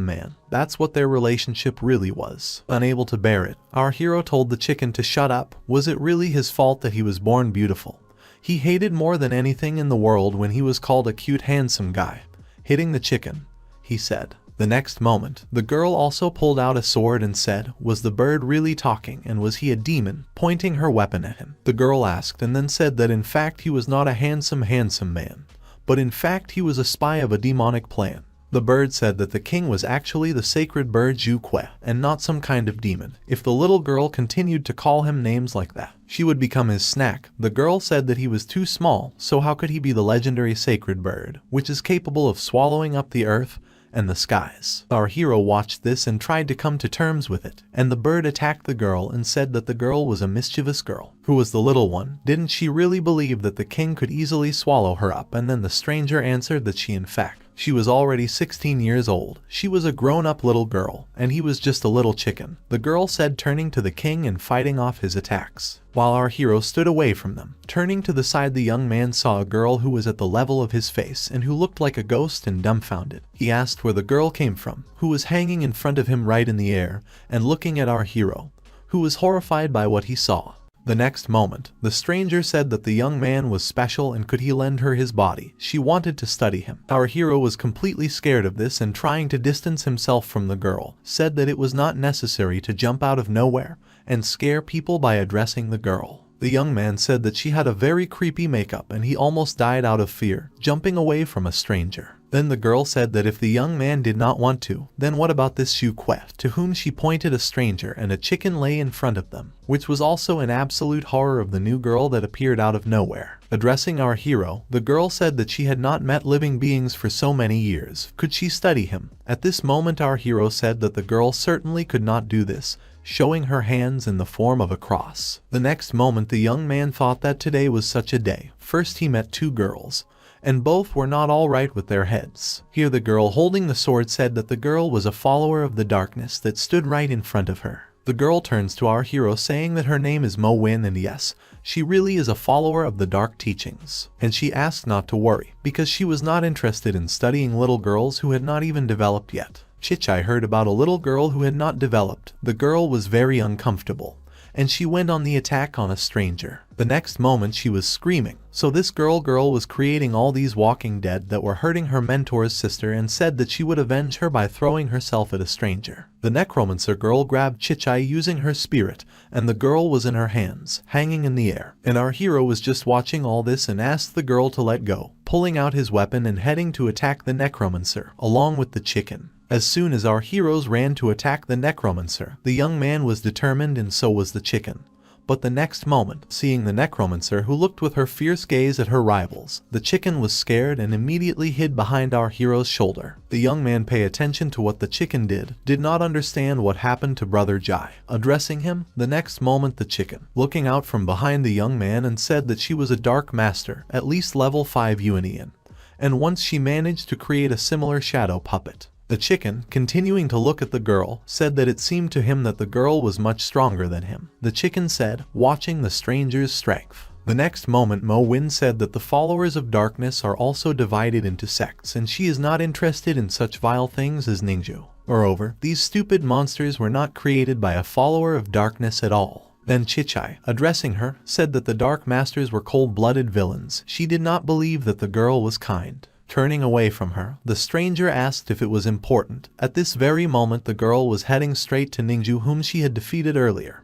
man. That's what their relationship really was. Unable to bear it, our hero told the chicken to shut up. Was it really his fault that he was born beautiful? He hated more than anything in the world when he was called a cute handsome guy. Hitting the chicken, he said. The next moment, the girl also pulled out a sword and said, was the bird really talking and was he a demon, pointing her weapon at him? The girl asked and then said that in fact he was not a handsome man, but in fact he was a spy of a demonic plan. The bird said that the king was actually the sacred bird Zhu Kui, and not some kind of demon. If the little girl continued to call him names like that, she would become his snack. The girl said that he was too small, so how could he be the legendary sacred bird, which is capable of swallowing up the earth and the skies? Our hero watched this and tried to come to terms with it, and the bird attacked the girl and said that the girl was a mischievous girl. Who was the little one? Didn't she really believe that the king could easily swallow her up? And then the stranger answered that she was already 16 years old. She was a grown-up little girl, and he was just a little chicken. The girl said, turning to the king and fighting off his attacks. While our hero stood away from them, turning to the side, the young man saw a girl who was at the level of his face and who looked like a ghost and dumbfounded. He asked where the girl came from, who was hanging in front of him right in the air and looking at our hero, who was horrified by what he saw. The next moment, the stranger said that the young man was special and could he lend her his body. She wanted to study him. Our hero was completely scared of this and trying to distance himself from the girl, said that it was not necessary to jump out of nowhere and scare people by addressing the girl. The young man said that she had a very creepy makeup and he almost died out of fear, jumping away from a stranger. Then the girl said that if the young man did not want to, then what about this Zhu Kui, to whom she pointed? A stranger and a chicken lay in front of them, which was also an absolute horror of the new girl that appeared out of nowhere. Addressing our hero, the girl said that she had not met living beings for so many years. Could she study him? At this moment our hero said that the girl certainly could not do this, showing her hands in the form of a cross. The next moment the young man thought that today was such a day. First he met two girls, and both were not all right with their heads. Here the girl holding the sword said that the girl was a follower of the darkness that stood right in front of her. The girl turns to our hero saying that her name is Mo Win and yes, she really is a follower of the dark teachings. And she asked not to worry, because she was not interested in studying little girls who had not even developed yet. Chichai heard about a little girl who had not developed. The girl was very uncomfortable, and she went on the attack on a stranger. The next moment she was screaming. So this girl was creating all these walking dead that were hurting her mentor's sister and said that she would avenge her by throwing herself at a stranger. The necromancer girl grabbed Chichai using her spirit, and the girl was in her hands, hanging in the air. And our hero was just watching all this and asked the girl to let go, pulling out his weapon and heading to attack the necromancer, along with the chicken. As soon as our heroes ran to attack the necromancer, the young man was determined and so was the chicken. But the next moment, seeing the necromancer who looked with her fierce gaze at her rivals, the chicken was scared and immediately hid behind our hero's shoulder. The young man paid attention to what the chicken did not understand what happened to Brother Jai. Addressing him, the next moment the chicken, looking out from behind the young man and said that she was a dark master, at least level 5 Yuanian. And once she managed to create a similar shadow puppet. The chicken, continuing to look at the girl, said that it seemed to him that the girl was much stronger than him. The chicken said, watching the stranger's strength. The next moment Mo Win said that the followers of darkness are also divided into sects and she is not interested in such vile things as ninja. Moreover, these stupid monsters were not created by a follower of darkness at all. Then Chichai, addressing her, said that the dark masters were cold-blooded villains. She did not believe that the girl was kind. Turning away from her, the stranger asked if it was important. At this very moment the girl was heading straight to Ningju whom she had defeated earlier.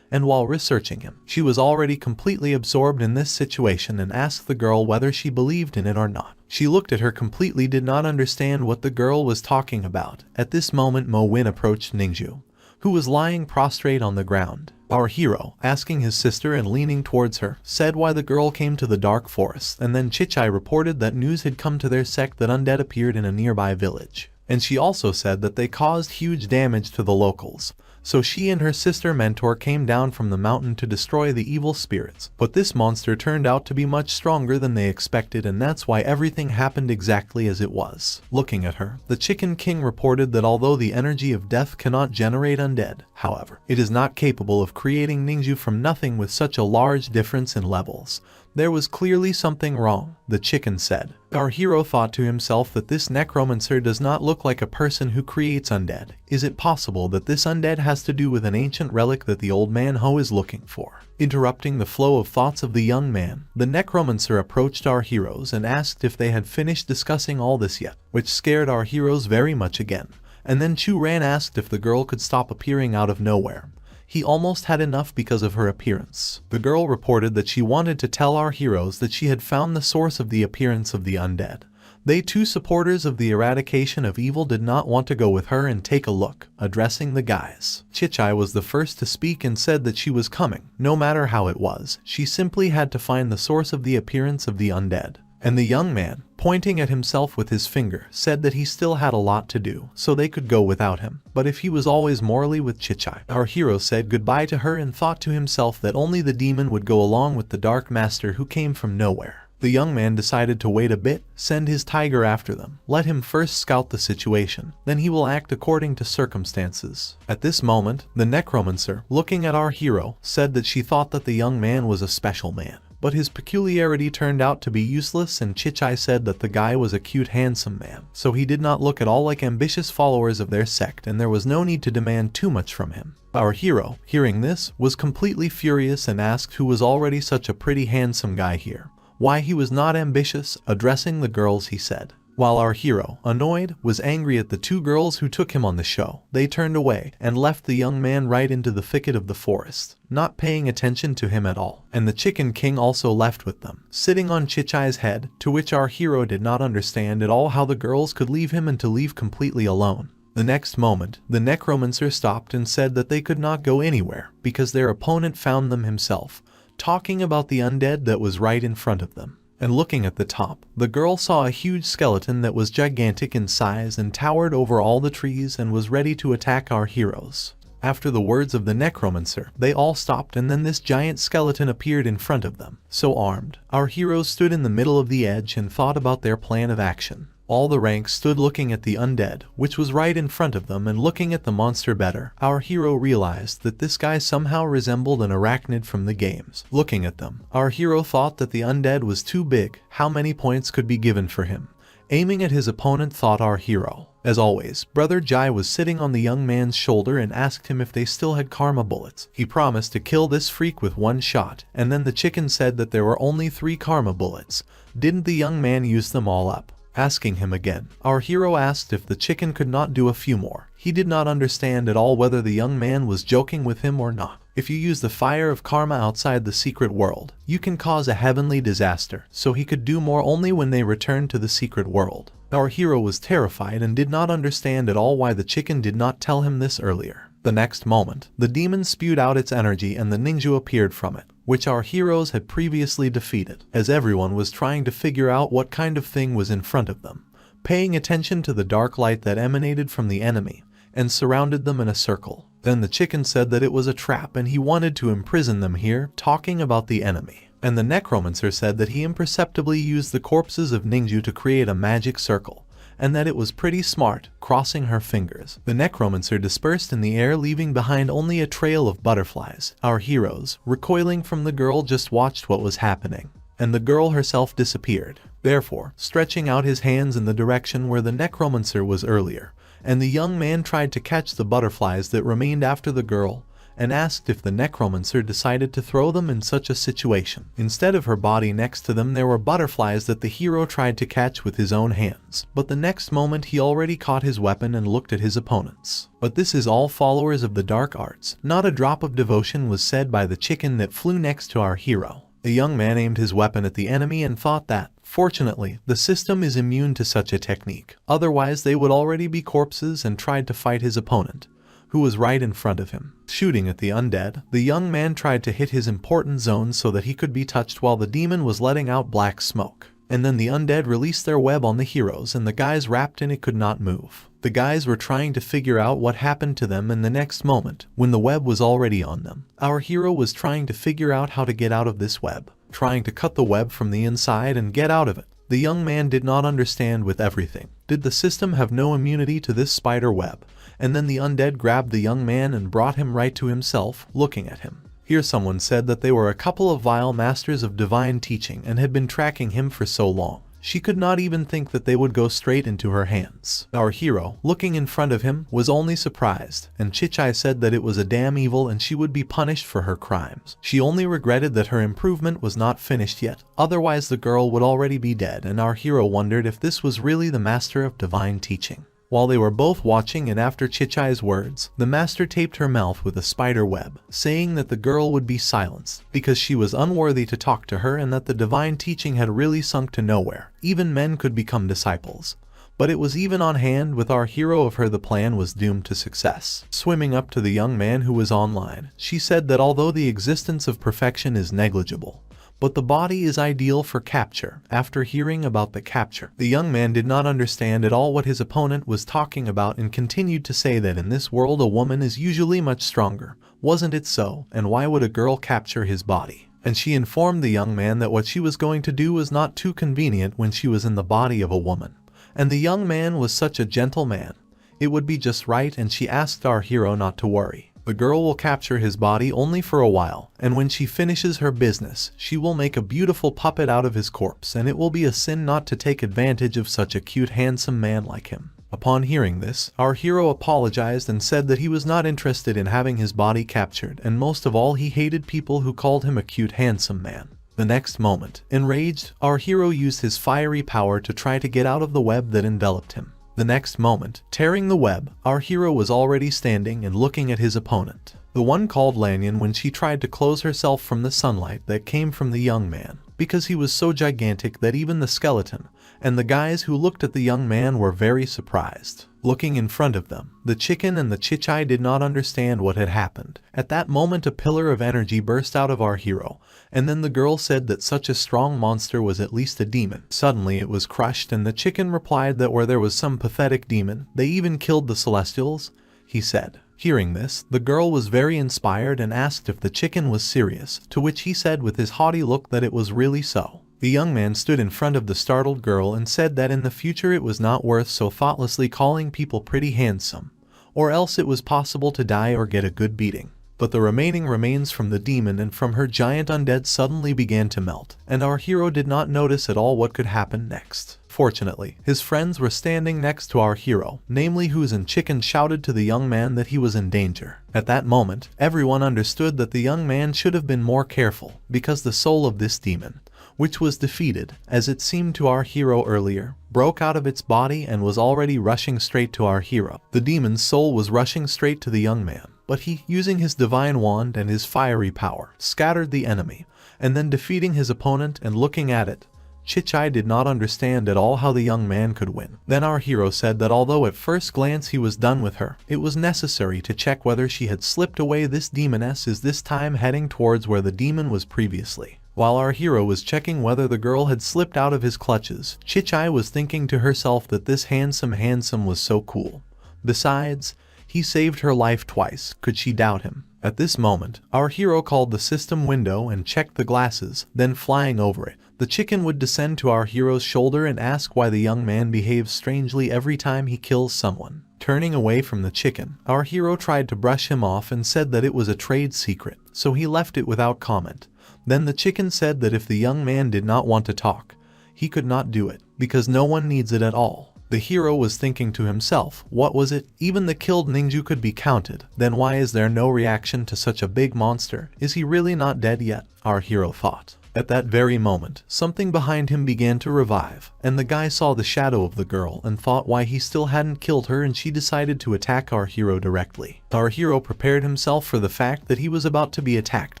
And while researching him, she was already completely absorbed in this situation and asked the girl whether she believed in it or not. She looked at her completely, did not understand what the girl was talking about. At this moment Mo Win approached Ningju, who was lying prostrate on the ground. Our hero, asking his sister and leaning towards her, said why the girl came to the dark forest, and then Chichai reported that news had come to their sect that undead appeared in a nearby village. And she also said that they caused huge damage to the locals. So she and her sister mentor came down from the mountain to destroy the evil spirits. But this monster turned out to be much stronger than they expected and that's why everything happened exactly as it was. Looking at her, the Chicken King reported that although the energy of death cannot generate undead, however, it is not capable of creating ninja from nothing with such a large difference in levels. There was clearly something wrong, the chicken said. Our hero thought to himself that this necromancer does not look like a person who creates undead. Is it possible that this undead has to do with an ancient relic that the old man Ho is looking for? Interrupting the flow of thoughts of the young man, the necromancer approached our heroes and asked if they had finished discussing all this yet, which scared our heroes very much again. And then Chu Ran asked if the girl could stop appearing out of nowhere. He almost had enough because of her appearance. The girl reported that she wanted to tell our heroes that she had found the source of the appearance of the undead. They, two supporters of the eradication of evil, did not want to go with her and take a look. Addressing the guys, Chichai was the first to speak and said that she was coming. No matter how it was, she simply had to find the source of the appearance of the undead. And the young man, pointing at himself with his finger, said that he still had a lot to do, so they could go without him. But if he was always morally with Chichai, our hero said goodbye to her and thought to himself that only the demon would go along with the dark master who came from nowhere. The young man decided to wait a bit, send his tiger after them, let him first scout the situation, then he will act according to circumstances. At this moment, the necromancer, looking at our hero, said that she thought that the young man was a special man. But his peculiarity turned out to be useless and Chichai said that the guy was a cute handsome man, so he did not look at all like ambitious followers of their sect and there was no need to demand too much from him. Our hero, hearing this, was completely furious and asked who was already such a pretty handsome guy here. Why he was not ambitious. Addressing the girls he said. While our hero, annoyed, was angry at the two girls who took him on the show, they turned away and left the young man right into the thicket of the forest, not paying attention to him at all. And the Chicken King also left with them, sitting on Chichai's head, to which our hero did not understand at all how the girls could leave him and to leave completely alone. The next moment, the necromancer stopped and said that they could not go anywhere because their opponent found them himself, talking about the undead that was right in front of them. And looking at the top, the girl saw a huge skeleton that was gigantic in size and towered over all the trees and was ready to attack our heroes. After the words of the necromancer, they all stopped and then this giant skeleton appeared in front of them. So armed, our heroes stood in the middle of the edge and thought about their plan of action. All the ranks stood looking at the undead, which was right in front of them, and looking at the monster better, our hero realized that this guy somehow resembled an arachnid from the games. Looking at them, our hero thought that the undead was too big. How many points could be given for him? Aiming at his opponent, thought our hero. As always, Brother Jai was sitting on the young man's shoulder and asked him if they still had karma bullets. He promised to kill this freak with one shot, and then the chicken said that there were only 3 karma bullets. Didn't the young man use them all up? Asking him again, our hero asked if the chicken could not do a few more. He did not understand at all whether the young man was joking with him or not. If you use the fire of karma outside the secret world, you can cause a heavenly disaster, so he could do more only when they returned to the secret world. Our hero was terrified and did not understand at all why the chicken did not tell him this earlier. The next moment, the demon spewed out its energy and the ninja appeared from it, which our heroes had previously defeated, as everyone was trying to figure out what kind of thing was in front of them, paying attention to the dark light that emanated from the enemy, and surrounded them in a circle. Then the chicken said that it was a trap and he wanted to imprison them here, talking about the enemy. And the necromancer said that he imperceptibly used the corpses of ninja to create a magic circle, and that it was pretty smart, crossing her fingers. The necromancer dispersed in the air, leaving behind only a trail of butterflies. Our heroes, recoiling from the girl, just watched what was happening, and the girl herself disappeared. Therefore, stretching out his hands in the direction where the necromancer was earlier, and the young man tried to catch the butterflies that remained after the girl, and asked if the necromancer decided to throw them in such a situation. Instead of her body next to them, there were butterflies that the hero tried to catch with his own hands. But the next moment he already caught his weapon and looked at his opponents. But this is all followers of the dark arts. Not a drop of devotion was said by the chicken that flew next to our hero. The young man aimed his weapon at the enemy and thought that, fortunately, the system is immune to such a technique. Otherwise they would already be corpses, and tried to fight his opponent, who was right in front of him. Shooting at the undead, the young man tried to hit his important zone so that he could be touched while the demon was letting out black smoke. And then the undead released their web on the heroes, and the guys wrapped in it could not move. The guys were trying to figure out what happened to them, and the next moment, when the web was already on them, our hero was trying to figure out how to get out of this web, trying to cut the web from the inside and get out of it. The young man did not understand with everything. Did the system have no immunity to this spider web? And then the undead grabbed the young man and brought him right to himself, looking at him. Here someone said that they were a couple of vile masters of divine teaching and had been tracking him for so long. She could not even think that they would go straight into her hands. Our hero, looking in front of him, was only surprised, and Chichai said that it was a damn evil and she would be punished for her crimes. She only regretted that her improvement was not finished yet, otherwise the girl would already be dead, and our hero wondered if this was really the master of divine teaching. While they were both watching, and after Chichai's words, the master taped her mouth with a spider web, saying that the girl would be silenced because she was unworthy to talk to her and that the divine teaching had really sunk to nowhere. Even men could become disciples. But it was even on hand with our hero of her. The plan was doomed to success. Swimming up to the young man who was online, she said that although the existence of perfection is negligible, but the body is ideal for capture. After hearing about the capture, the young man did not understand at all what his opponent was talking about and continued to say that in this world a woman is usually much stronger. Wasn't it so? And why would a girl capture his body? And she informed the young man that what she was going to do was not too convenient when she was in the body of a woman. And the young man was such a gentle man. It would be just right, and she asked our hero not to worry. The girl will capture his body only for a while, and when she finishes her business, she will make a beautiful puppet out of his corpse, and it will be a sin not to take advantage of such a cute, handsome man like him. Upon hearing this, our hero apologized and said that he was not interested in having his body captured, and most of all he hated people who called him a cute, handsome man. The next moment, enraged, our hero used his fiery power to try to get out of the web that enveloped him. The next moment, tearing the web, our hero was already standing and looking at his opponent, the one called Lanyan, when she tried to close herself from the sunlight that came from the young man, because he was so gigantic that even the skeleton and the guys who looked at the young man were very surprised. Looking in front of them, the chicken and the Chichai did not understand what had happened. At that moment a pillar of energy burst out of our hero, and then the girl said that such a strong monster was at least a demon. Suddenly it was crushed, and the chicken replied that where there was some pathetic demon, they even killed the celestials, he said. Hearing this, the girl was very inspired and asked if the chicken was serious, to which he said with his haughty look that it was really so. The young man stood in front of the startled girl and said that in the future it was not worth so thoughtlessly calling people pretty handsome, or else it was possible to die or get a good beating. But the remaining remains from the demon and from her giant undead suddenly began to melt, and our hero did not notice at all what could happen next. Fortunately, his friends were standing next to our hero, namely Who's and Chicken shouted to the young man that he was in danger. At that moment, everyone understood that the young man should have been more careful, because the soul of this demon, which was defeated, as it seemed to our hero earlier, broke out of its body and was already rushing straight to our hero. The demon's soul was rushing straight to the young man, but he, using his divine wand and his fiery power, scattered the enemy, and then defeating his opponent and looking at it, Chichai did not understand at all how the young man could win. Then our hero said that although at first glance he was done with her, it was necessary to check whether she had slipped away. This demoness is this time heading towards where the demon was previously. While our hero was checking whether the girl had slipped out of his clutches, Chichai was thinking to herself that this handsome was so cool. Besides, he saved her life twice. Could she doubt him? At this moment, our hero called the system window and checked the glasses, then flying over it, the chicken would descend to our hero's shoulder and ask why the young man behaves strangely every time he kills someone. Turning away from the chicken, our hero tried to brush him off and said that it was a trade secret, so he left it without comment. Then the chicken said that if the young man did not want to talk, he could not do it, because no one needs it at all. The hero was thinking to himself, what was it? Even the killed ninja could be counted, then why is there no reaction to such a big monster? Is he really not dead yet? Our hero thought. At that very moment, something behind him began to revive, and the guy saw the shadow of the girl and thought why he still hadn't killed her, and she decided to attack our hero directly. Our hero prepared himself for the fact that he was about to be attacked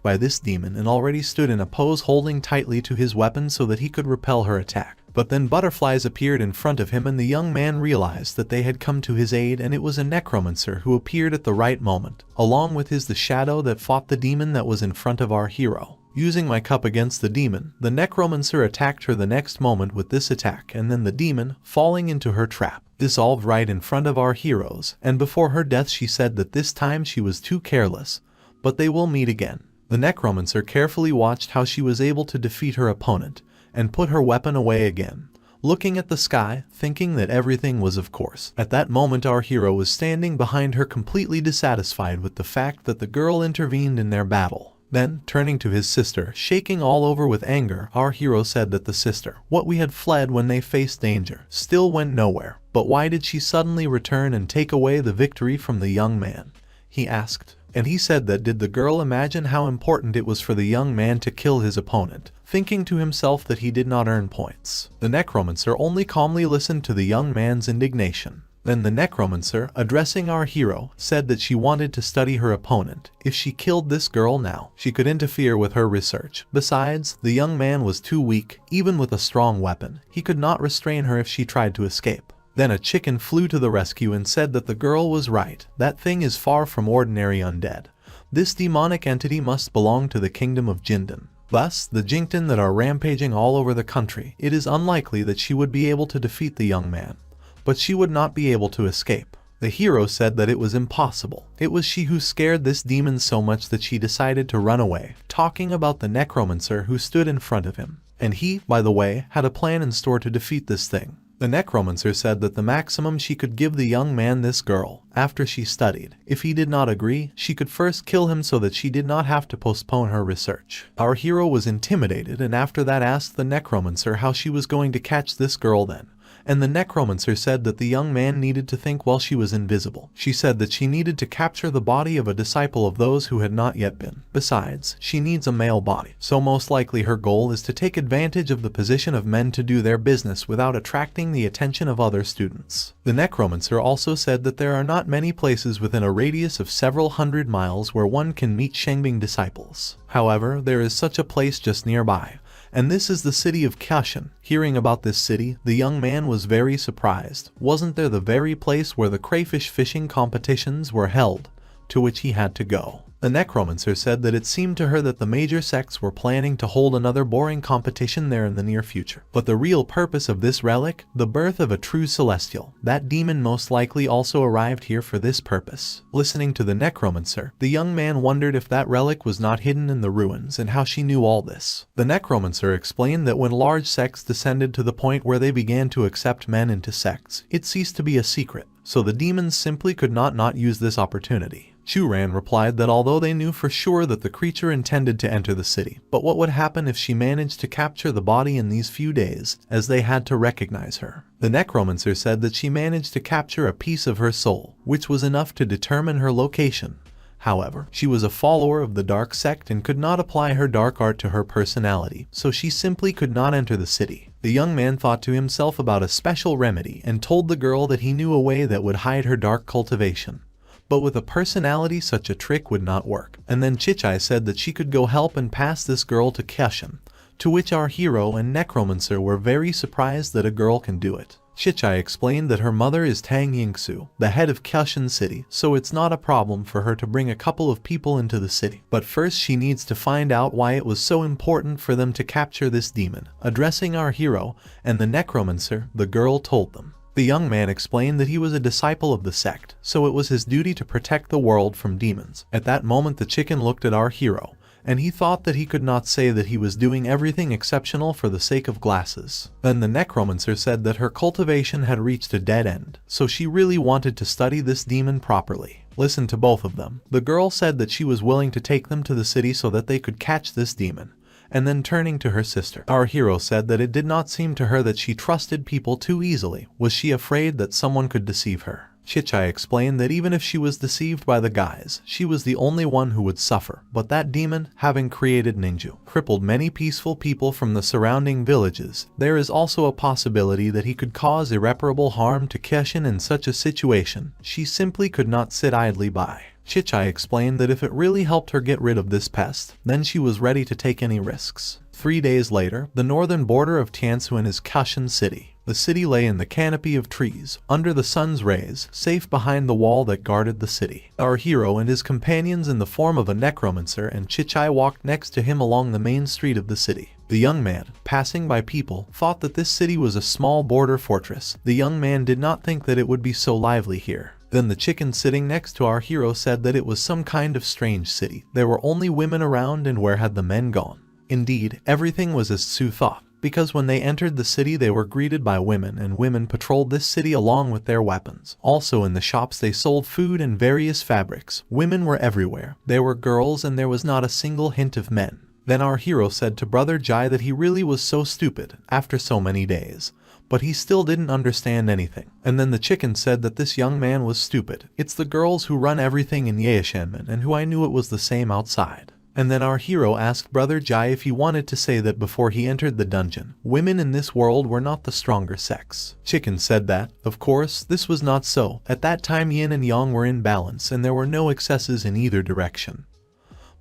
by this demon and already stood in a pose holding tightly to his weapon so that he could repel her attack. But then butterflies appeared in front of him and the young man realized that they had come to his aid, and it was a necromancer who appeared at the right moment. Along with his the shadow that fought the demon that was in front of our hero. Using my cup against the demon, the necromancer attacked her the next moment with this attack, and then the demon, falling into her trap, dissolved right in front of our heroes, and before her death she said that this time she was too careless, but they will meet again. The necromancer carefully watched how she was able to defeat her opponent, and put her weapon away again, looking at the sky, thinking that everything was of course. At that moment our hero was standing behind her completely dissatisfied with the fact that the girl intervened in their battle. Then, turning to his sister, shaking all over with anger, our hero said that the sister, what we had fled when they faced danger, still went nowhere. But why did she suddenly return and take away the victory from the young man? He asked. And he said that did the girl imagine how important it was for the young man to kill his opponent, thinking to himself that he did not earn points. The necromancer only calmly listened to the young man's indignation. Then the necromancer, addressing our hero, said that she wanted to study her opponent. If she killed this girl now, she could interfere with her research. Besides, the young man was too weak, even with a strong weapon. He could not restrain her if she tried to escape. Then a chicken flew to the rescue and said that the girl was right. That thing is far from ordinary undead. This demonic entity must belong to the kingdom of Jindan. Thus, the Jington that are rampaging all over the country, it is unlikely that she would be able to defeat the young man. But she would not be able to escape. The hero said that it was impossible. It was she who scared this demon so much that she decided to run away, talking about the necromancer who stood in front of him. And he, by the way, had a plan in store to defeat this thing. The necromancer said that the maximum she could give the young man this girl, after she studied. If he did not agree, she could first kill him so that she did not have to postpone her research. Our hero was intimidated and after that asked the necromancer how she was going to catch this girl then. And the necromancer said that the young man needed to think while she was invisible. She said that she needed to capture the body of a disciple of those who had not yet been. Besides, she needs a male body, so most likely her goal is to take advantage of the position of men to do their business without attracting the attention of other students. The necromancer also said that there are not many places within a radius of several hundred miles where one can meet Shengbing disciples. However, there is such a place just nearby. And this is the city of Yaoshan. Hearing about this city, the young man was very surprised. Wasn't there the very place where the crayfish fishing competitions were held, to which he had to go? The necromancer said that it seemed to her that the major sects were planning to hold another boring competition there in the near future. But the real purpose of this relic, the birth of a true celestial, that demon most likely also arrived here for this purpose. Listening to the necromancer, the young man wondered if that relic was not hidden in the ruins and how she knew all this. The necromancer explained that when large sects descended to the point where they began to accept men into sects, it ceased to be a secret, so the demons simply could not use this opportunity. Chu Ran replied that although they knew for sure that the creature intended to enter the city, but what would happen if she managed to capture the body in these few days, as they had to recognize her. The necromancer said that she managed to capture a piece of her soul, which was enough to determine her location. However, she was a follower of the dark sect and could not apply her dark art to her personality, so she simply could not enter the city. The young man thought to himself about a special remedy and told the girl that he knew a way that would hide her dark cultivation. But with a personality, such a trick would not work. And then Chichai said that she could go help and pass this girl to Yaoshan, to which our hero and necromancer were very surprised that a girl can do it. Chichai explained that her mother is Tang Yingsu, the head of Yaoshan City, so it's not a problem for her to bring a couple of people into the city. But first she needs to find out why it was so important for them to capture this demon. Addressing our hero and the necromancer, the girl told them. The young man explained that he was a disciple of the sect, so it was his duty to protect the world from demons. At that moment the chicken looked at our hero, and he thought that he could not say that he was doing everything exceptional for the sake of glasses. Then the necromancer said that her cultivation had reached a dead end, so she really wanted to study this demon properly. Listen to both of them. The girl said that she was willing to take them to the city so that they could catch this demon. And then turning to her sister, our hero said that it did not seem to her that she trusted people too easily. Was she afraid that someone could deceive her? Chichai explained that even if she was deceived by the guys, she was the only one who would suffer. But that demon, having created Ninju, crippled many peaceful people from the surrounding villages. There is also a possibility that he could cause irreparable harm to Yaoshan in such a situation. She simply could not sit idly by. Chichai explained that if it really helped her get rid of this pest, then she was ready to take any risks. 3 days later, the northern border of Tiansuan is Yaoshan City. The city lay in the canopy of trees, under the sun's rays, safe behind the wall that guarded the city. Our hero and his companions in the form of a necromancer and Chichai walked next to him along the main street of the city. The young man, passing by people, thought that this city was a small border fortress. The young man did not think that it would be so lively here. Then the chicken sitting next to our hero said that it was some kind of strange city. There were only women around, and where had the men gone? Indeed, everything was as Su thought, because when they entered the city they were greeted by women, and women patrolled this city along with their weapons. Also in the shops they sold food and various fabrics. Women were everywhere. There were girls and there was not a single hint of men. Then our hero said to Brother Jai that he really was so stupid after so many days. But he still didn't understand anything. And then the chicken said that this young man was stupid. It's the girls who run everything in Yaoshan and who I knew it was the same outside. And then our hero asked Brother Jai if he wanted to say that before he entered the dungeon, women in this world were not the stronger sex. Chicken said that, of course, this was not so. At that time yin and yang were in balance and there were no excesses in either direction.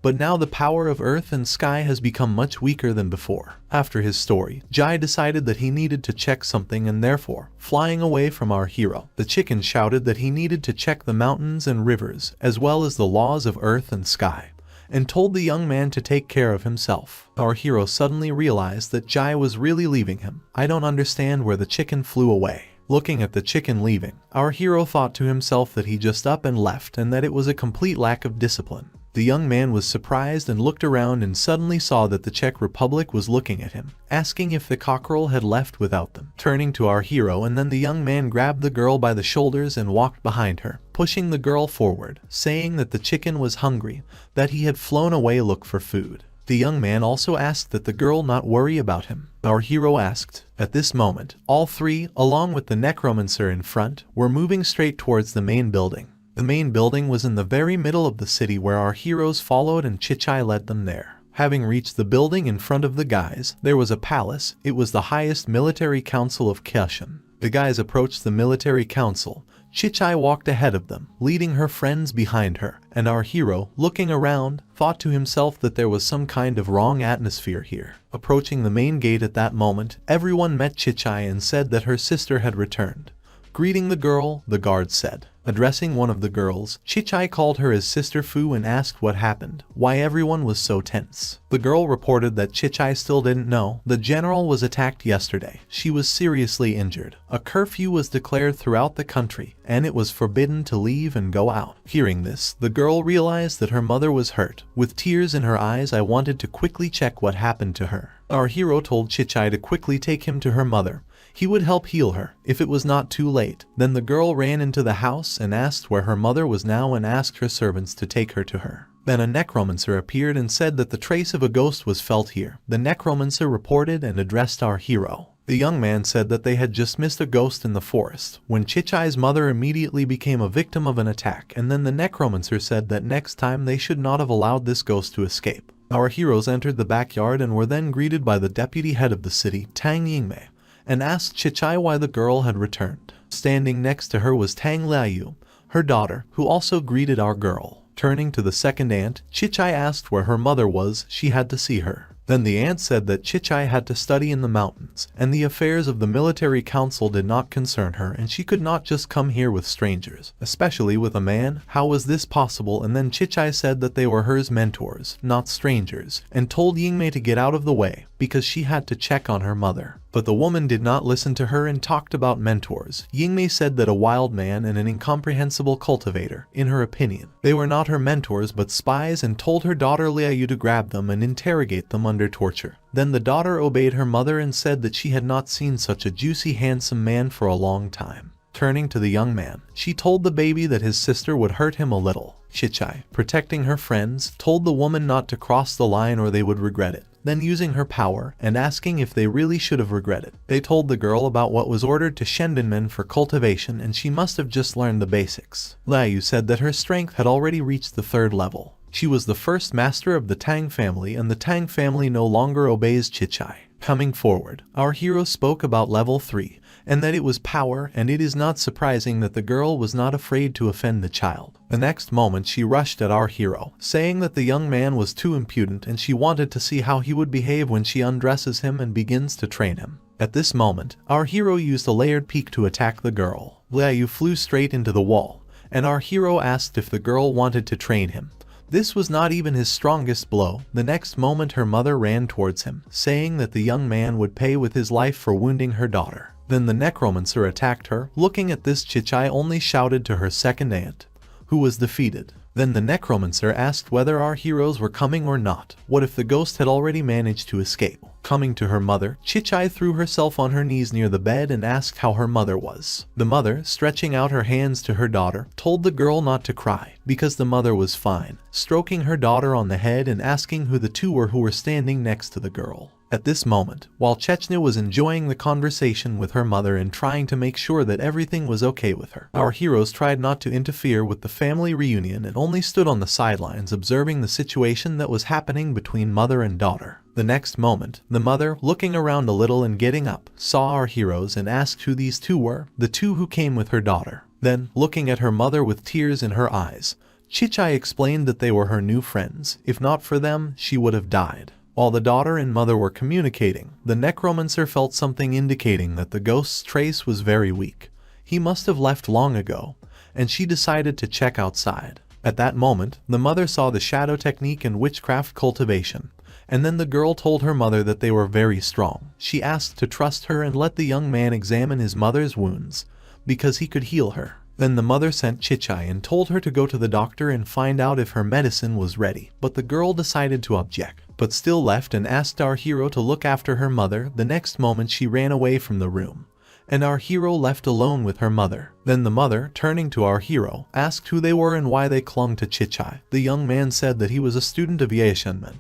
But now the power of earth and sky has become much weaker than before. After his story, Jai decided that he needed to check something and therefore, flying away from our hero, the chicken shouted that he needed to check the mountains and rivers, as well as the laws of earth and sky, and told the young man to take care of himself. Our hero suddenly realized that Jai was really leaving him. I don't understand where the chicken flew away. Looking at the chicken leaving, our hero thought to himself that he just up and left and that it was a complete lack of discipline. The young man was surprised and looked around and suddenly saw that the Czech Republic was looking at him, asking if the cockerel had left without them. Turning to our hero, and then the young man grabbed the girl by the shoulders and walked behind her, pushing the girl forward, saying that the chicken was hungry, that he had flown away look for food. The young man also asked that the girl not worry about him. Our hero asked. At this moment, all three, along with the necromancer in front, were moving straight towards the main building. The main building was in the very middle of the city where our heroes followed and Chichai led them there. Having reached the building in front of the guys, there was a palace. It was the highest military council of Yaoshan. The guys approached the military council. Chichai walked ahead of them, leading her friends behind her, and our hero, looking around, thought to himself that there was some kind of wrong atmosphere here. Approaching the main gate at that moment, everyone met Chichai and said that her sister had returned. Greeting the girl, the guard said. Addressing one of the girls, Chichai called her his sister Fu and asked what happened, why everyone was so tense. The girl reported that Chichai still didn't know the general was attacked yesterday. She was seriously injured. A curfew was declared throughout the country, and it was forbidden to leave and go out. Hearing this, the girl realized that her mother was hurt. With tears in her eyes, I wanted to quickly check what happened to her. Our hero told Chichai to quickly take him to her mother. He would help heal her, if it was not too late. Then the girl ran into the house and asked where her mother was now and asked her servants to take her to her. Then a necromancer appeared and said that the trace of a ghost was felt here. The necromancer reported and addressed our hero. The young man said that they had just missed a ghost in the forest, when Chichai's mother immediately became a victim of an attack, and then the necromancer said that next time they should not have allowed this ghost to escape. Our heroes entered the backyard and were then greeted by the deputy head of the city, Tang Yingmei, and asked Chichai why the girl had returned. Standing next to her was Tang Liaoyu, her daughter, who also greeted our girl. Turning to the second aunt, Chichai asked where her mother was. She had to see her. Then the aunt said that Chichai had to study in the mountains, and the affairs of the military council did not concern her, and she could not just come here with strangers, especially with a man. How was this possible? And then Chichai said that they were hers mentors, not strangers, and told Yingmei to get out of the way, because she had to check on her mother. But the woman did not listen to her and talked about mentors. Yingmei said that a wild man and an incomprehensible cultivator, in her opinion. They were not her mentors but spies, and told her daughter Liaoyu to grab them and interrogate them under torture. Then the daughter obeyed her mother and said that she had not seen such a juicy handsome man for a long time. Turning to the young man, she told the baby that his sister would hurt him a little. Chichai, protecting her friends, told the woman not to cross the line or they would regret it. Then using her power and asking if they really should have regretted, they told the girl about what was ordered to Shendenmen for cultivation, and she must have just learned the basics. Liaoyu said that her strength had already reached the 3rd level. She was the first master of the Tang family, and the Tang family no longer obeys Chichai. Coming forward, our hero spoke about level 3, and that it was power, and it is not surprising that the girl was not afraid to offend the child. The next moment she rushed at our hero, saying that the young man was too impudent and she wanted to see how he would behave when she undresses him and begins to train him. At this moment, our hero used a layered peak to attack the girl. Liaoyu flew straight into the wall, and our hero asked if the girl wanted to train him. This was not even his strongest blow. The next moment her mother ran towards him, saying that the young man would pay with his life for wounding her daughter. Then the necromancer attacked her. Looking at this, Chichai only shouted to her second aunt, who was defeated. Then the necromancer asked whether our heroes were coming or not. What if the ghost had already managed to escape? Coming to her mother, Chichai threw herself on her knees near the bed and asked how her mother was. The mother, stretching out her hands to her daughter, told the girl not to cry, because the mother was fine, stroking her daughter on the head and asking who the two were who were standing next to the girl. At this moment, while Chechnya was enjoying the conversation with her mother and trying to make sure that everything was okay with her, our heroes tried not to interfere with the family reunion and only stood on the sidelines observing the situation that was happening between mother and daughter. The next moment, the mother, looking around a little and getting up, saw our heroes and asked who these two were, the two who came with her daughter. Then, looking at her mother with tears in her eyes, Chichai explained that they were her new friends. If not for them, she would have died. While the daughter and mother were communicating, the necromancer felt something indicating that the ghost's trace was very weak. He must have left long ago, and she decided to check outside. At that moment, the mother saw the shadow technique and witchcraft cultivation, and then the girl told her mother that they were very strong. She asked to trust her and let the young man examine his mother's wounds, because he could heal her. Then the mother sent Chichai and told her to go to the doctor and find out if her medicine was ready, but the girl decided to object, but still left and asked our hero to look after her mother. The next moment she ran away from the room, and our hero left alone with her mother. Then the mother, turning to our hero, asked who they were and why they clung to Chichai. The young man said that he was a student of Yaoshan.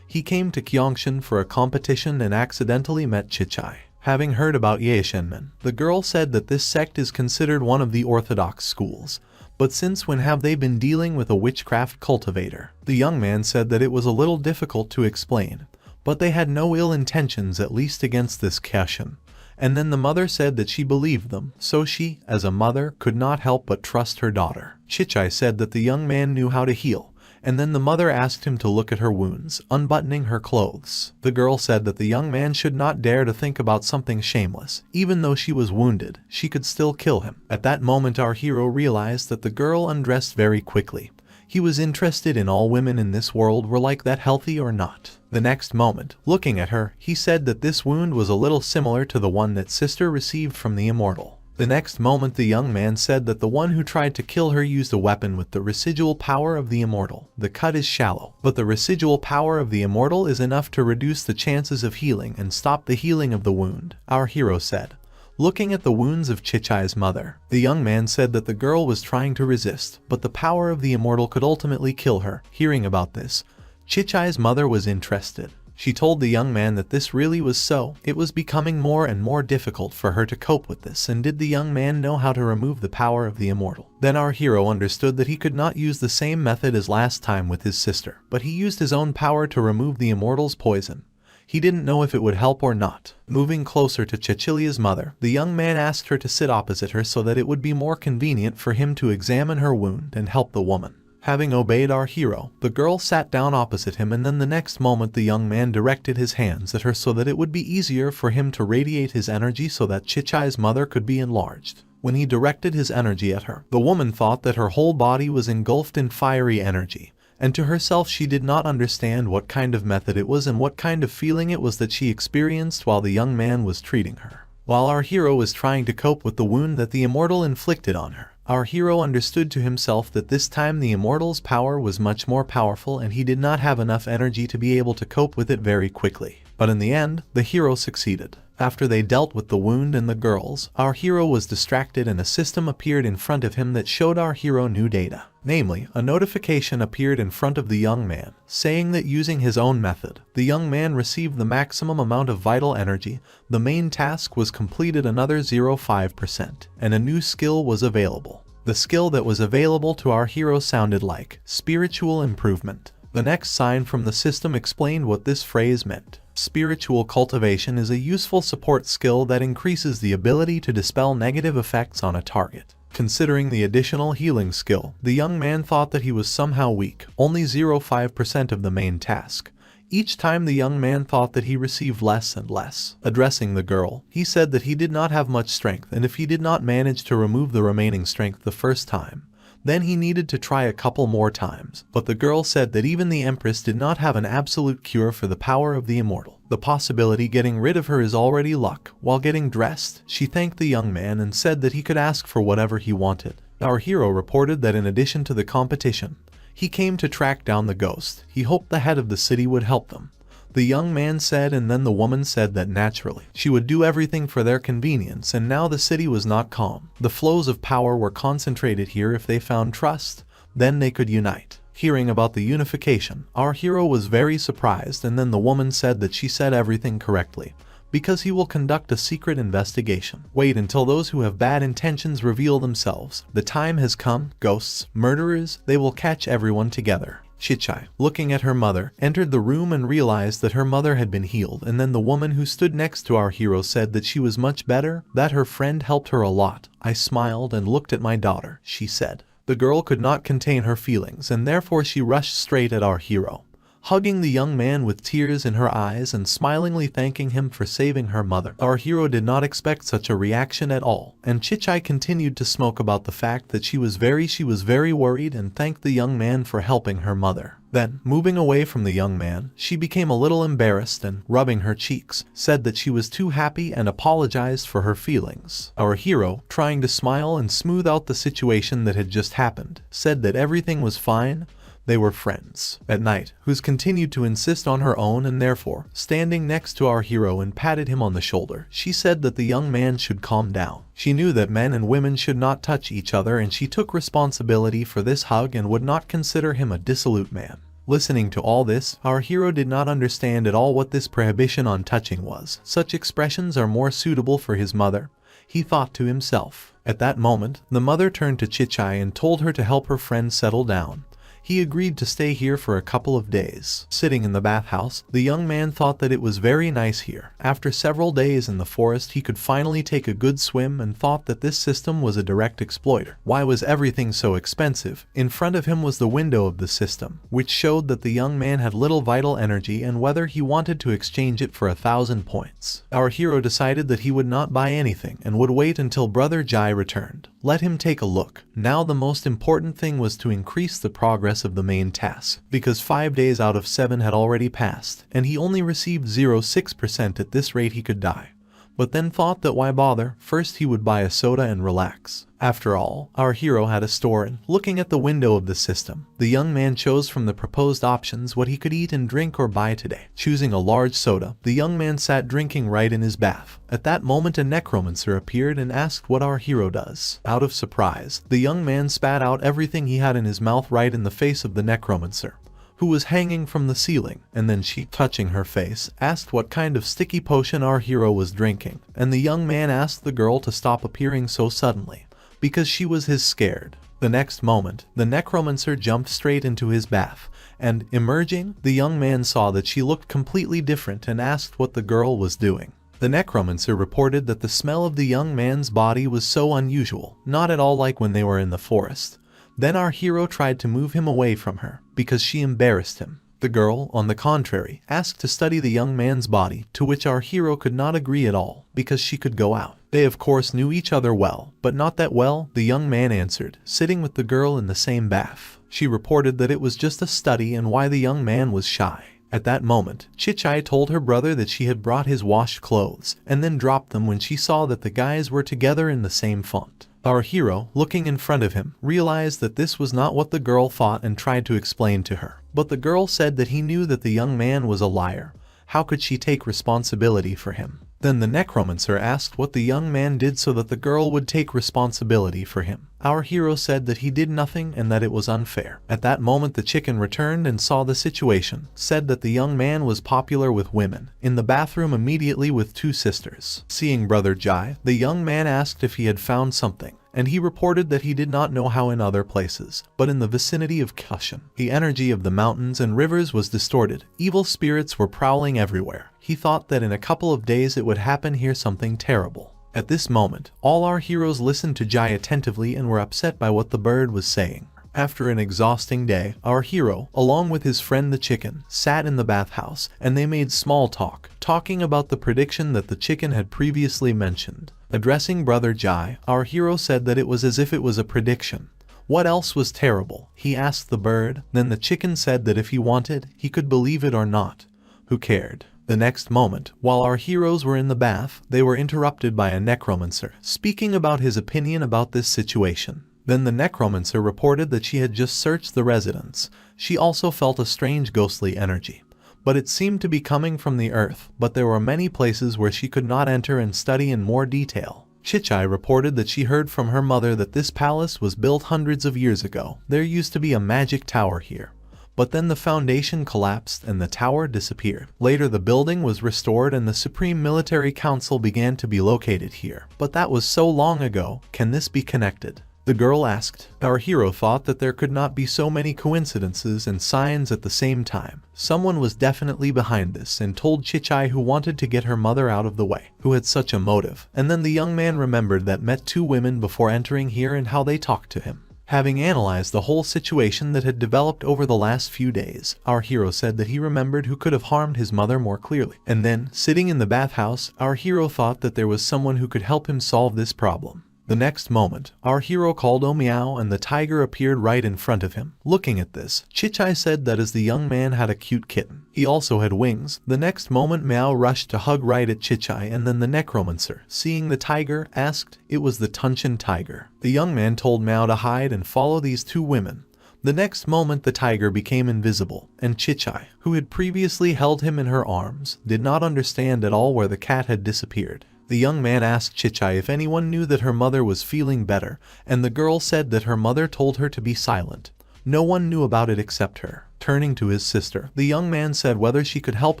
He came to Gyeongshan for a competition and accidentally met Chichai. Having heard about Yaoshan, the girl said that this sect is considered one of the orthodox schools. But since when have they been dealing with a witchcraft cultivator? The young man said that it was a little difficult to explain, but they had no ill intentions, at least against this Gyeongshan. And then the mother said that she believed them, so she, as a mother, could not help but trust her daughter. Chichai said that the young man knew how to heal, and then the mother asked him to look at her wounds, unbuttoning her clothes. The girl said that the young man should not dare to think about something shameless. Even though she was wounded, she could still kill him. At that moment our hero realized that the girl undressed very quickly. He was interested in all women in this world were like that, healthy or not. The next moment, looking at her, he said that this wound was a little similar to the one that sister received from the immortal. The next moment the young man said that the one who tried to kill her used a weapon with the residual power of the immortal. The cut is shallow, but the residual power of the immortal is enough to reduce the chances of healing and stop the healing of the wound, our hero said. Looking at the wounds of Chichai's mother, the young man said that the girl was trying to resist, but the power of the immortal could ultimately kill her. Hearing about this, Chichai's mother was interested. She told the young man that this really was so. It was becoming more and more difficult for her to cope with this, and did the young man know how to remove the power of the immortal? Then our hero understood that he could not use the same method as last time with his sister, but he used his own power to remove the immortal's poison. He didn't know if it would help or not. Moving closer to Cecilia's mother, the young man asked her to sit opposite her so that it would be more convenient for him to examine her wound and help the woman. Having obeyed our hero, the girl sat down opposite him, and then the next moment the young man directed his hands at her so that it would be easier for him to radiate his energy so that Chichai's mother could be enlarged. When he directed his energy at her, the woman thought that her whole body was engulfed in fiery energy, and to herself she did not understand what kind of method it was and what kind of feeling it was that she experienced while the young man was treating her. While our hero was trying to cope with the wound that the immortal inflicted on her, our hero understood to himself that this time the immortal's power was much more powerful and he did not have enough energy to be able to cope with it very quickly. But in the end, the hero succeeded. After they dealt with the wound and the girls, our hero was distracted and a system appeared in front of him that showed our hero new data. Namely, a notification appeared in front of the young man, saying that using his own method, the young man received the maximum amount of vital energy, the main task was completed another 0.5%, and a new skill was available. The skill that was available to our hero sounded like spiritual improvement. The next sign from the system explained what this phrase meant. Spiritual cultivation is a useful support skill that increases the ability to dispel negative effects on a target. Considering the additional healing skill, the young man thought that he was somehow weak, only 0.5% of the main task. Each time the young man thought that he received less and less. Addressing the girl, he said that he did not have much strength, and if he did not manage to remove the remaining strength the first time, then he needed to try a couple more times. But the girl said that even the Empress did not have an absolute cure for the power of the immortal. The possibility getting rid of her is already luck. While getting dressed, she thanked the young man and said that he could ask for whatever he wanted. Our hero reported that in addition to the competition, he came to track down the ghost. He hoped the head of the city would help them. The young man said, and then the woman said that naturally she would do everything for their convenience, and now the city was not calm. The flows of power were concentrated here. If they found trust, then they could unite. Hearing about the unification, our hero was very surprised, and then the woman said that she said everything correctly, because he will conduct a secret investigation. Wait until those who have bad intentions reveal themselves. The time has come. Ghosts, murderers, they will catch everyone together. Chichai, looking at her mother, entered the room and realized that her mother had been healed, and then the woman who stood next to our hero said that she was much better, that her friend helped her a lot. I smiled and looked at my daughter, she said. The girl could not contain her feelings, and therefore she rushed straight at our hero, hugging the young man with tears in her eyes and smilingly thanking him for saving her mother. Our hero did not expect such a reaction at all, and Chichai continued to smoke about the fact that she was very worried and thanked the young man for helping her mother. Then, moving away from the young man, she became a little embarrassed and, rubbing her cheeks, said that she was too happy and apologized for her feelings. Our hero, trying to smile and smooth out the situation that had just happened, said that everything was fine. They were friends. At night, who's continued to insist on her own, and therefore, standing next to our hero and patted him on the shoulder, she said that the young man should calm down. She knew that men and women should not touch each other, and she took responsibility for this hug and would not consider him a dissolute man. Listening to all this, our hero did not understand at all what this prohibition on touching was. Such expressions are more suitable for his mother, he thought to himself. At that moment, the mother turned to Chichai and told her to help her friend settle down. He agreed to stay here for a couple of days. Sitting in the bathhouse, the young man thought that it was very nice here. After several days in the forest, he could finally take a good swim and thought that this system was a direct exploiter. Why was everything so expensive? In front of him was the window of the system, which showed that the young man had little vital energy and whether he wanted to exchange it for 1,000 points. Our hero decided that he would not buy anything and would wait until Brother Jai returned. Let him take a look. Now the most important thing was to increase the progress of the main task, because 5 days out of 7 had already passed, and he only received 0.6%. At this rate he could die. But then thought that why bother, first he would buy a soda and relax. After all, our hero had a store and, looking at the window of the system, the young man chose from the proposed options what he could eat and drink or buy today. Choosing a large soda, the young man sat drinking right in his bath. At that moment a necromancer appeared and asked what our hero does. Out of surprise, the young man spat out everything he had in his mouth right in the face of the necromancer, who was hanging from the ceiling, and then she, touching her face, asked what kind of sticky potion our hero was drinking, and the young man asked the girl to stop appearing so suddenly, because she was scared. The next moment, the necromancer jumped straight into his bath, and, emerging, the young man saw that she looked completely different and asked what the girl was doing. The necromancer reported that the smell of the young man's body was so unusual, not at all like when they were in the forest. Then our hero tried to move him away from her, because she embarrassed him. The girl, on the contrary, asked to study the young man's body, to which our hero could not agree at all, because she could go out. They of course knew each other well, but not that well, the young man answered, sitting with the girl in the same bath. She reported that it was just a study and why the young man was shy. At that moment, Chichai told her brother that she had brought his washed clothes, and then dropped them when she saw that the guys were together in the same font. Our hero, looking in front of him, realized that this was not what the girl thought and tried to explain to her. But the girl said that he knew that the young man was a liar. How could she take responsibility for him? Then the necromancer asked what the young man did so that the girl would take responsibility for him. Our hero said that he did nothing and that it was unfair. At that moment the chicken returned and saw the situation, said that the young man was popular with women, in the bathroom immediately with 2 sisters. Seeing Brother Jai, the young man asked if he had found something, and he reported that he did not know how in other places, but in the vicinity of Yaoshan, the energy of the mountains and rivers was distorted. Evil spirits were prowling everywhere. He thought that in a couple of days it would happen here something terrible. At this moment, all our heroes listened to Jai attentively and were upset by what the bird was saying. After an exhausting day, our hero, along with his friend the chicken, sat in the bathhouse, and they made small talk, talking about the prediction that the chicken had previously mentioned. Addressing Brother Jai, our hero said that it was as if it was a prediction. What else was terrible? He asked the bird. Then the chicken said that if he wanted, he could believe it or not. Who cared? The next moment, while our heroes were in the bath, they were interrupted by a necromancer, speaking about his opinion about this situation. Then the necromancer reported that she had just searched the residence. She also felt a strange ghostly energy, but it seemed to be coming from the earth, but there were many places where she could not enter and study in more detail. Chichai reported that she heard from her mother that this palace was built hundreds of years ago. There used to be a magic tower here, but then the foundation collapsed and the tower disappeared. Later the building was restored and the Supreme Military Council began to be located here. But that was so long ago, can this be connected? The girl asked. Our hero thought that there could not be so many coincidences and signs at the same time. Someone was definitely behind this and told Chichai, who wanted to get her mother out of the way, who had such a motive. And then the young man remembered that met 2 women before entering here and how they talked to him. Having analyzed the whole situation that had developed over the last few days, our hero said that he remembered who could have harmed his mother more clearly. And then, sitting in the bathhouse, our hero thought that there was someone who could help him solve this problem. The next moment, our hero called "Oh meow" and the tiger appeared right in front of him. Looking at this, Chichai said that as the young man had a cute kitten, he also had wings. The next moment Meow rushed to hug right at Chichai, and then the necromancer, seeing the tiger, asked. It was the Tunshin tiger. The young man told Meow to hide and follow these 2 women. The next moment the tiger became invisible, and Chichai, who had previously held him in her arms, did not understand at all where the cat had disappeared. The young man asked Chichai if anyone knew that her mother was feeling better, and the girl said that her mother told her to be silent. No one knew about it except her. Turning to his sister, the young man said whether she could help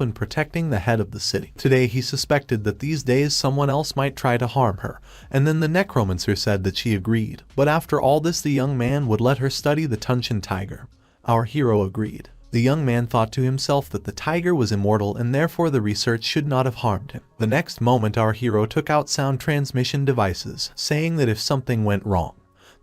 in protecting the head of the city. Today he suspected that these days someone else might try to harm her, and then the necromancer said that she agreed. But after all this the young man would let her study the Tunshin tiger. Our hero agreed. The young man thought to himself that the tiger was immortal and therefore the research should not have harmed him. The next moment our hero took out sound transmission devices, saying that if something went wrong,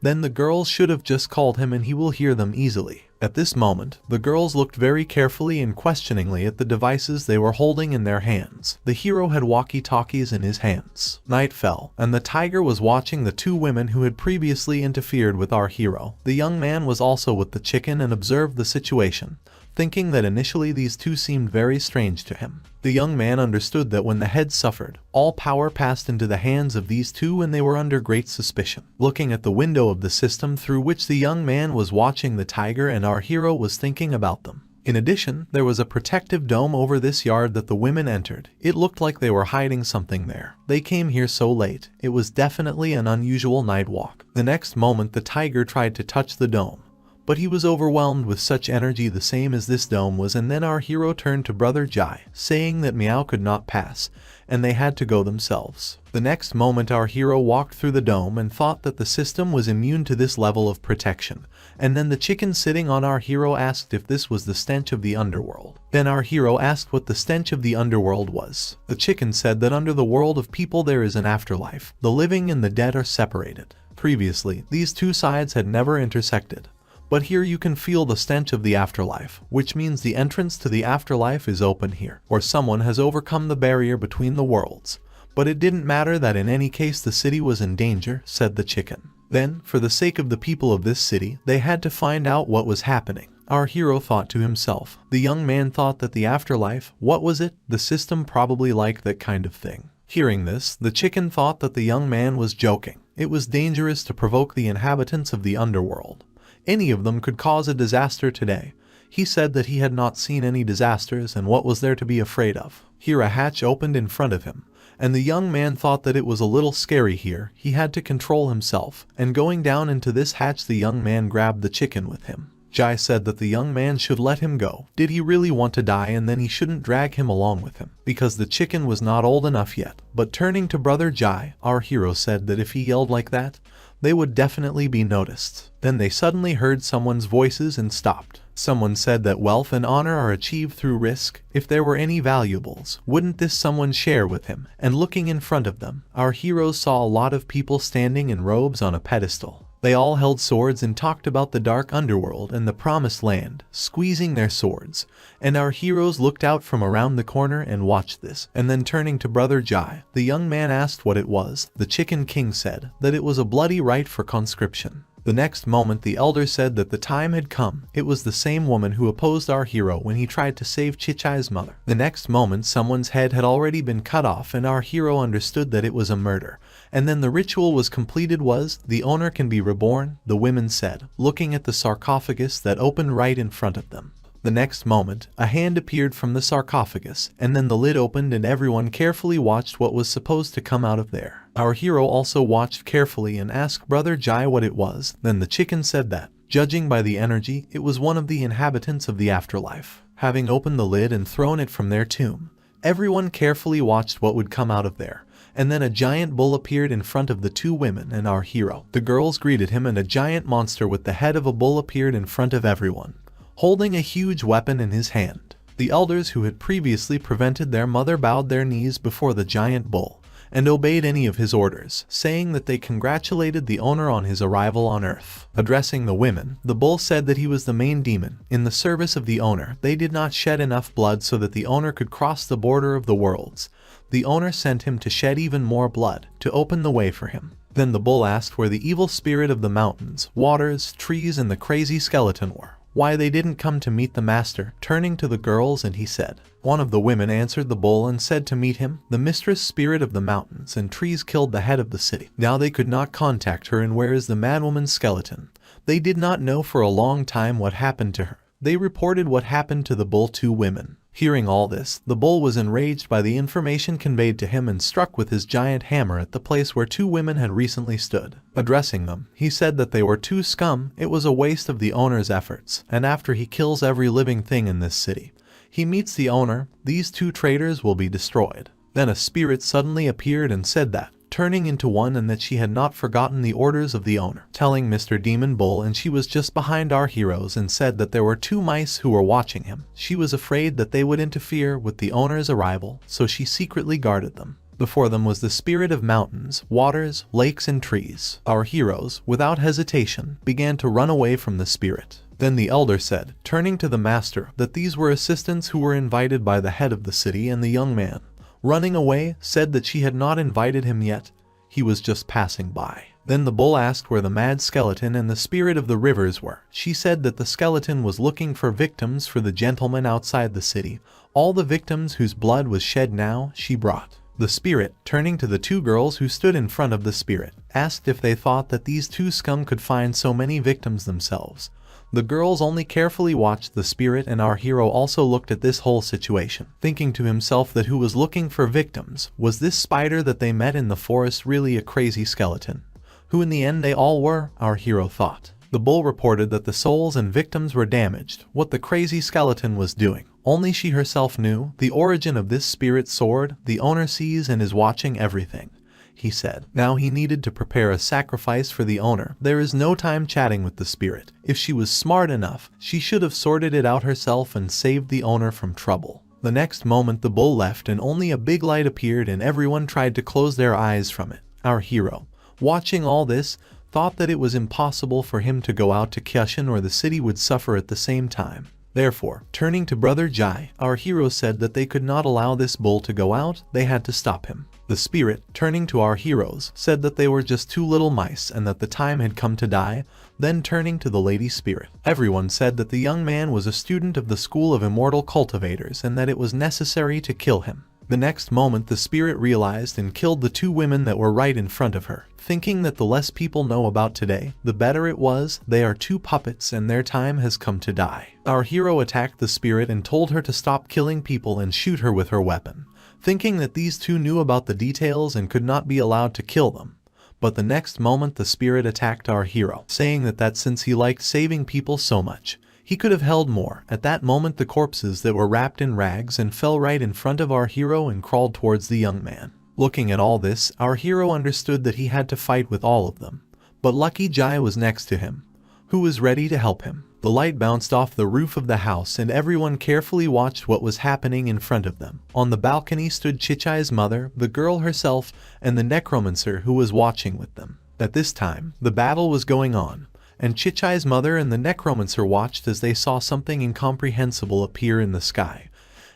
then the girls should have just called him and he will hear them easily. At this moment, the girls looked very carefully and questioningly at the devices they were holding in their hands. The hero had walkie-talkies in his hands. Night fell, and the tiger was watching the two women who had previously interfered with our hero. The young man was also with the chicken and observed the situation, thinking that initially these two seemed very strange to him. The young man understood that when the head suffered, all power passed into the hands of these two and they were under great suspicion. Looking at the window of the system through which the young man was watching the tiger and our hero was thinking about them. In addition, there was a protective dome over this yard that the women entered. It looked like they were hiding something there. They came here so late. It was definitely an unusual night walk. The next moment the tiger tried to touch the dome, but he was overwhelmed with such energy the same as this dome was, and then our hero turned to Brother Jai, saying that Meow could not pass, and they had to go themselves. The next moment our hero walked through the dome and thought that the system was immune to this level of protection, and then the chicken sitting on our hero asked if this was the stench of the underworld. Then our hero asked what the stench of the underworld was. The chicken said that under the world of people there is an afterlife. The living and the dead are separated. Previously, these two sides had never intersected. But here you can feel the stench of the afterlife, which means the entrance to the afterlife is open here, or someone has overcome the barrier between the worlds. But it didn't matter that in any case the city was in danger, said the chicken. Then, for the sake of the people of this city, they had to find out what was happening. Our hero thought to himself. The young man thought that the afterlife, what was it? The system probably liked that kind of thing. Hearing this, the chicken thought that the young man was joking. It was dangerous to provoke the inhabitants of the underworld. Any of them could cause a disaster today. He said that he had not seen any disasters, and what was there to be afraid of? Here a hatch opened in front of him, and the young man thought that it was a little scary here. He had to control himself, and going down into this hatch the young man grabbed the chicken with him. Jai said that the young man should let him go. Did he really want to die, and then he shouldn't drag him along with him, because the chicken was not old enough yet. But turning to Brother Jai, our hero said that if he yelled like that, they would definitely be noticed. Then they suddenly heard someone's voices and stopped. Someone said that wealth and honor are achieved through risk. If there were any valuables, wouldn't this someone share with him? And looking in front of them, our heroes saw a lot of people standing in robes on a pedestal. They all held swords and talked about the dark underworld and the promised land, squeezing their swords. And our heroes looked out from around the corner and watched this. And then turning to Brother Jai, the young man asked what it was. The Chicken King said that it was a bloody rite for conscription. The next moment the elder said that the time had come. It was the same woman who opposed our hero when he tried to save Chichai's mother. The next moment someone's head had already been cut off and our hero understood that it was a murder. And then the ritual was completed. Was the owner can be reborn, the women said, looking at the sarcophagus that opened right in front of them. The next moment, a hand appeared from the sarcophagus, and then the lid opened and everyone carefully watched what was supposed to come out of there. Our hero also watched carefully and asked Brother Jai what it was. Then the chicken said that, judging by the energy, it was one of the inhabitants of the afterlife. Having opened the lid and thrown it from their tomb, everyone carefully watched what would come out of there. And then a giant bull appeared in front of the two women and our hero. The girls greeted him and a giant monster with the head of a bull appeared in front of everyone, holding a huge weapon in his hand. The elders who had previously prevented their mother bowed their knees before the giant bull and obeyed any of his orders, saying that they congratulated the owner on his arrival on Earth. Addressing the women, the bull said that he was the main demon in the service of the owner. They did not shed enough blood so that the owner could cross the border of the worlds. The owner sent him to shed even more blood to open the way for him. Then the bull asked where the evil spirit of the mountains, waters, trees, and the crazy skeleton were. Why they didn't come to meet the master, turning to the girls, and he said. One of the women answered the bull and said to meet him, the mistress spirit of the mountains and trees killed the head of the city. Now they could not contact her, and where is the madwoman's skeleton? They did not know for a long time what happened to her. They reported what happened to the bull two women. Hearing all this, the bull was enraged by the information conveyed to him and struck with his giant hammer at the place where two women had recently stood. Addressing them, he said that they were two scum. It was a waste of the owner's efforts, and after he kills every living thing in this city, he meets the owner, these two traitors will be destroyed. Then a spirit suddenly appeared and said that, turning into one, and that she had not forgotten the orders of the owner, telling Mr. Demon Bull, and she was just behind our heroes and said that there were 2 mice who were watching him. She was afraid that they would interfere with the owner's arrival, so she secretly guarded them. Before them was the spirit of mountains, waters, lakes, and trees. Our heroes, without hesitation, began to run away from the spirit. Then the elder said, turning to the master, that these were assistants who were invited by the head of the city, and the young man, running away, said that she had not invited him yet, he was just passing by. Then the bull asked where the mad skeleton and the spirit of the rivers were. She said that the skeleton was looking for victims for the gentleman outside the city. All the victims whose blood was shed now, she brought. The spirit, turning to the 2 girls who stood in front of the spirit, asked if they thought that these 2 scum could find so many victims themselves. The girls only carefully watched the spirit, and our hero also looked at this whole situation, thinking to himself that who was looking for victims? Was this spider that they met in the forest really a crazy skeleton? Who in the end they all were, our hero thought. The bull reported that the souls and victims were damaged. What the crazy skeleton was doing, only she herself knew. The origin of this spirit sword, the owner sees and is watching everything, he said. Now he needed to prepare a sacrifice for the owner. There is no time chatting with the spirit. If she was smart enough, she should have sorted it out herself and saved the owner from trouble. The next moment the bull left, and only a big light appeared, and everyone tried to close their eyes from it. Our hero, watching all this, thought that it was impossible for him to go out to Kyushin, or the city would suffer at the same time. Therefore, turning to Brother Jai, our hero said that they could not allow this bull to go out, they had to stop him. The spirit, turning to our heroes, said that they were just 2 little mice and that the time had come to die. Then turning to the lady spirit, everyone said that the young man was a student of the school of immortal cultivators and that it was necessary to kill him. The next moment the spirit realized and killed the 2 women that were right in front of her, thinking that the less people know about today, the better it was. They are 2 puppets and their time has come to die. Our hero attacked the spirit and told her to stop killing people and shoot her with her weapon, thinking that these 2 knew about the details and could not be allowed to kill them. But the next moment the spirit attacked our hero, saying that since he liked saving people so much, he could have held more. At that moment the corpses that were wrapped in rags and fell right in front of our hero and crawled towards the young man. Looking at all this, our hero understood that he had to fight with all of them. But Lucky Jai was next to him, who was ready to help him. The light bounced off the roof of the house and everyone carefully watched what was happening in front of them. On the balcony stood Chichai's mother, the girl herself, and the necromancer who was watching with them. At this time, the battle was going on, and Chichai's mother and the necromancer watched as they saw something incomprehensible appear in the sky,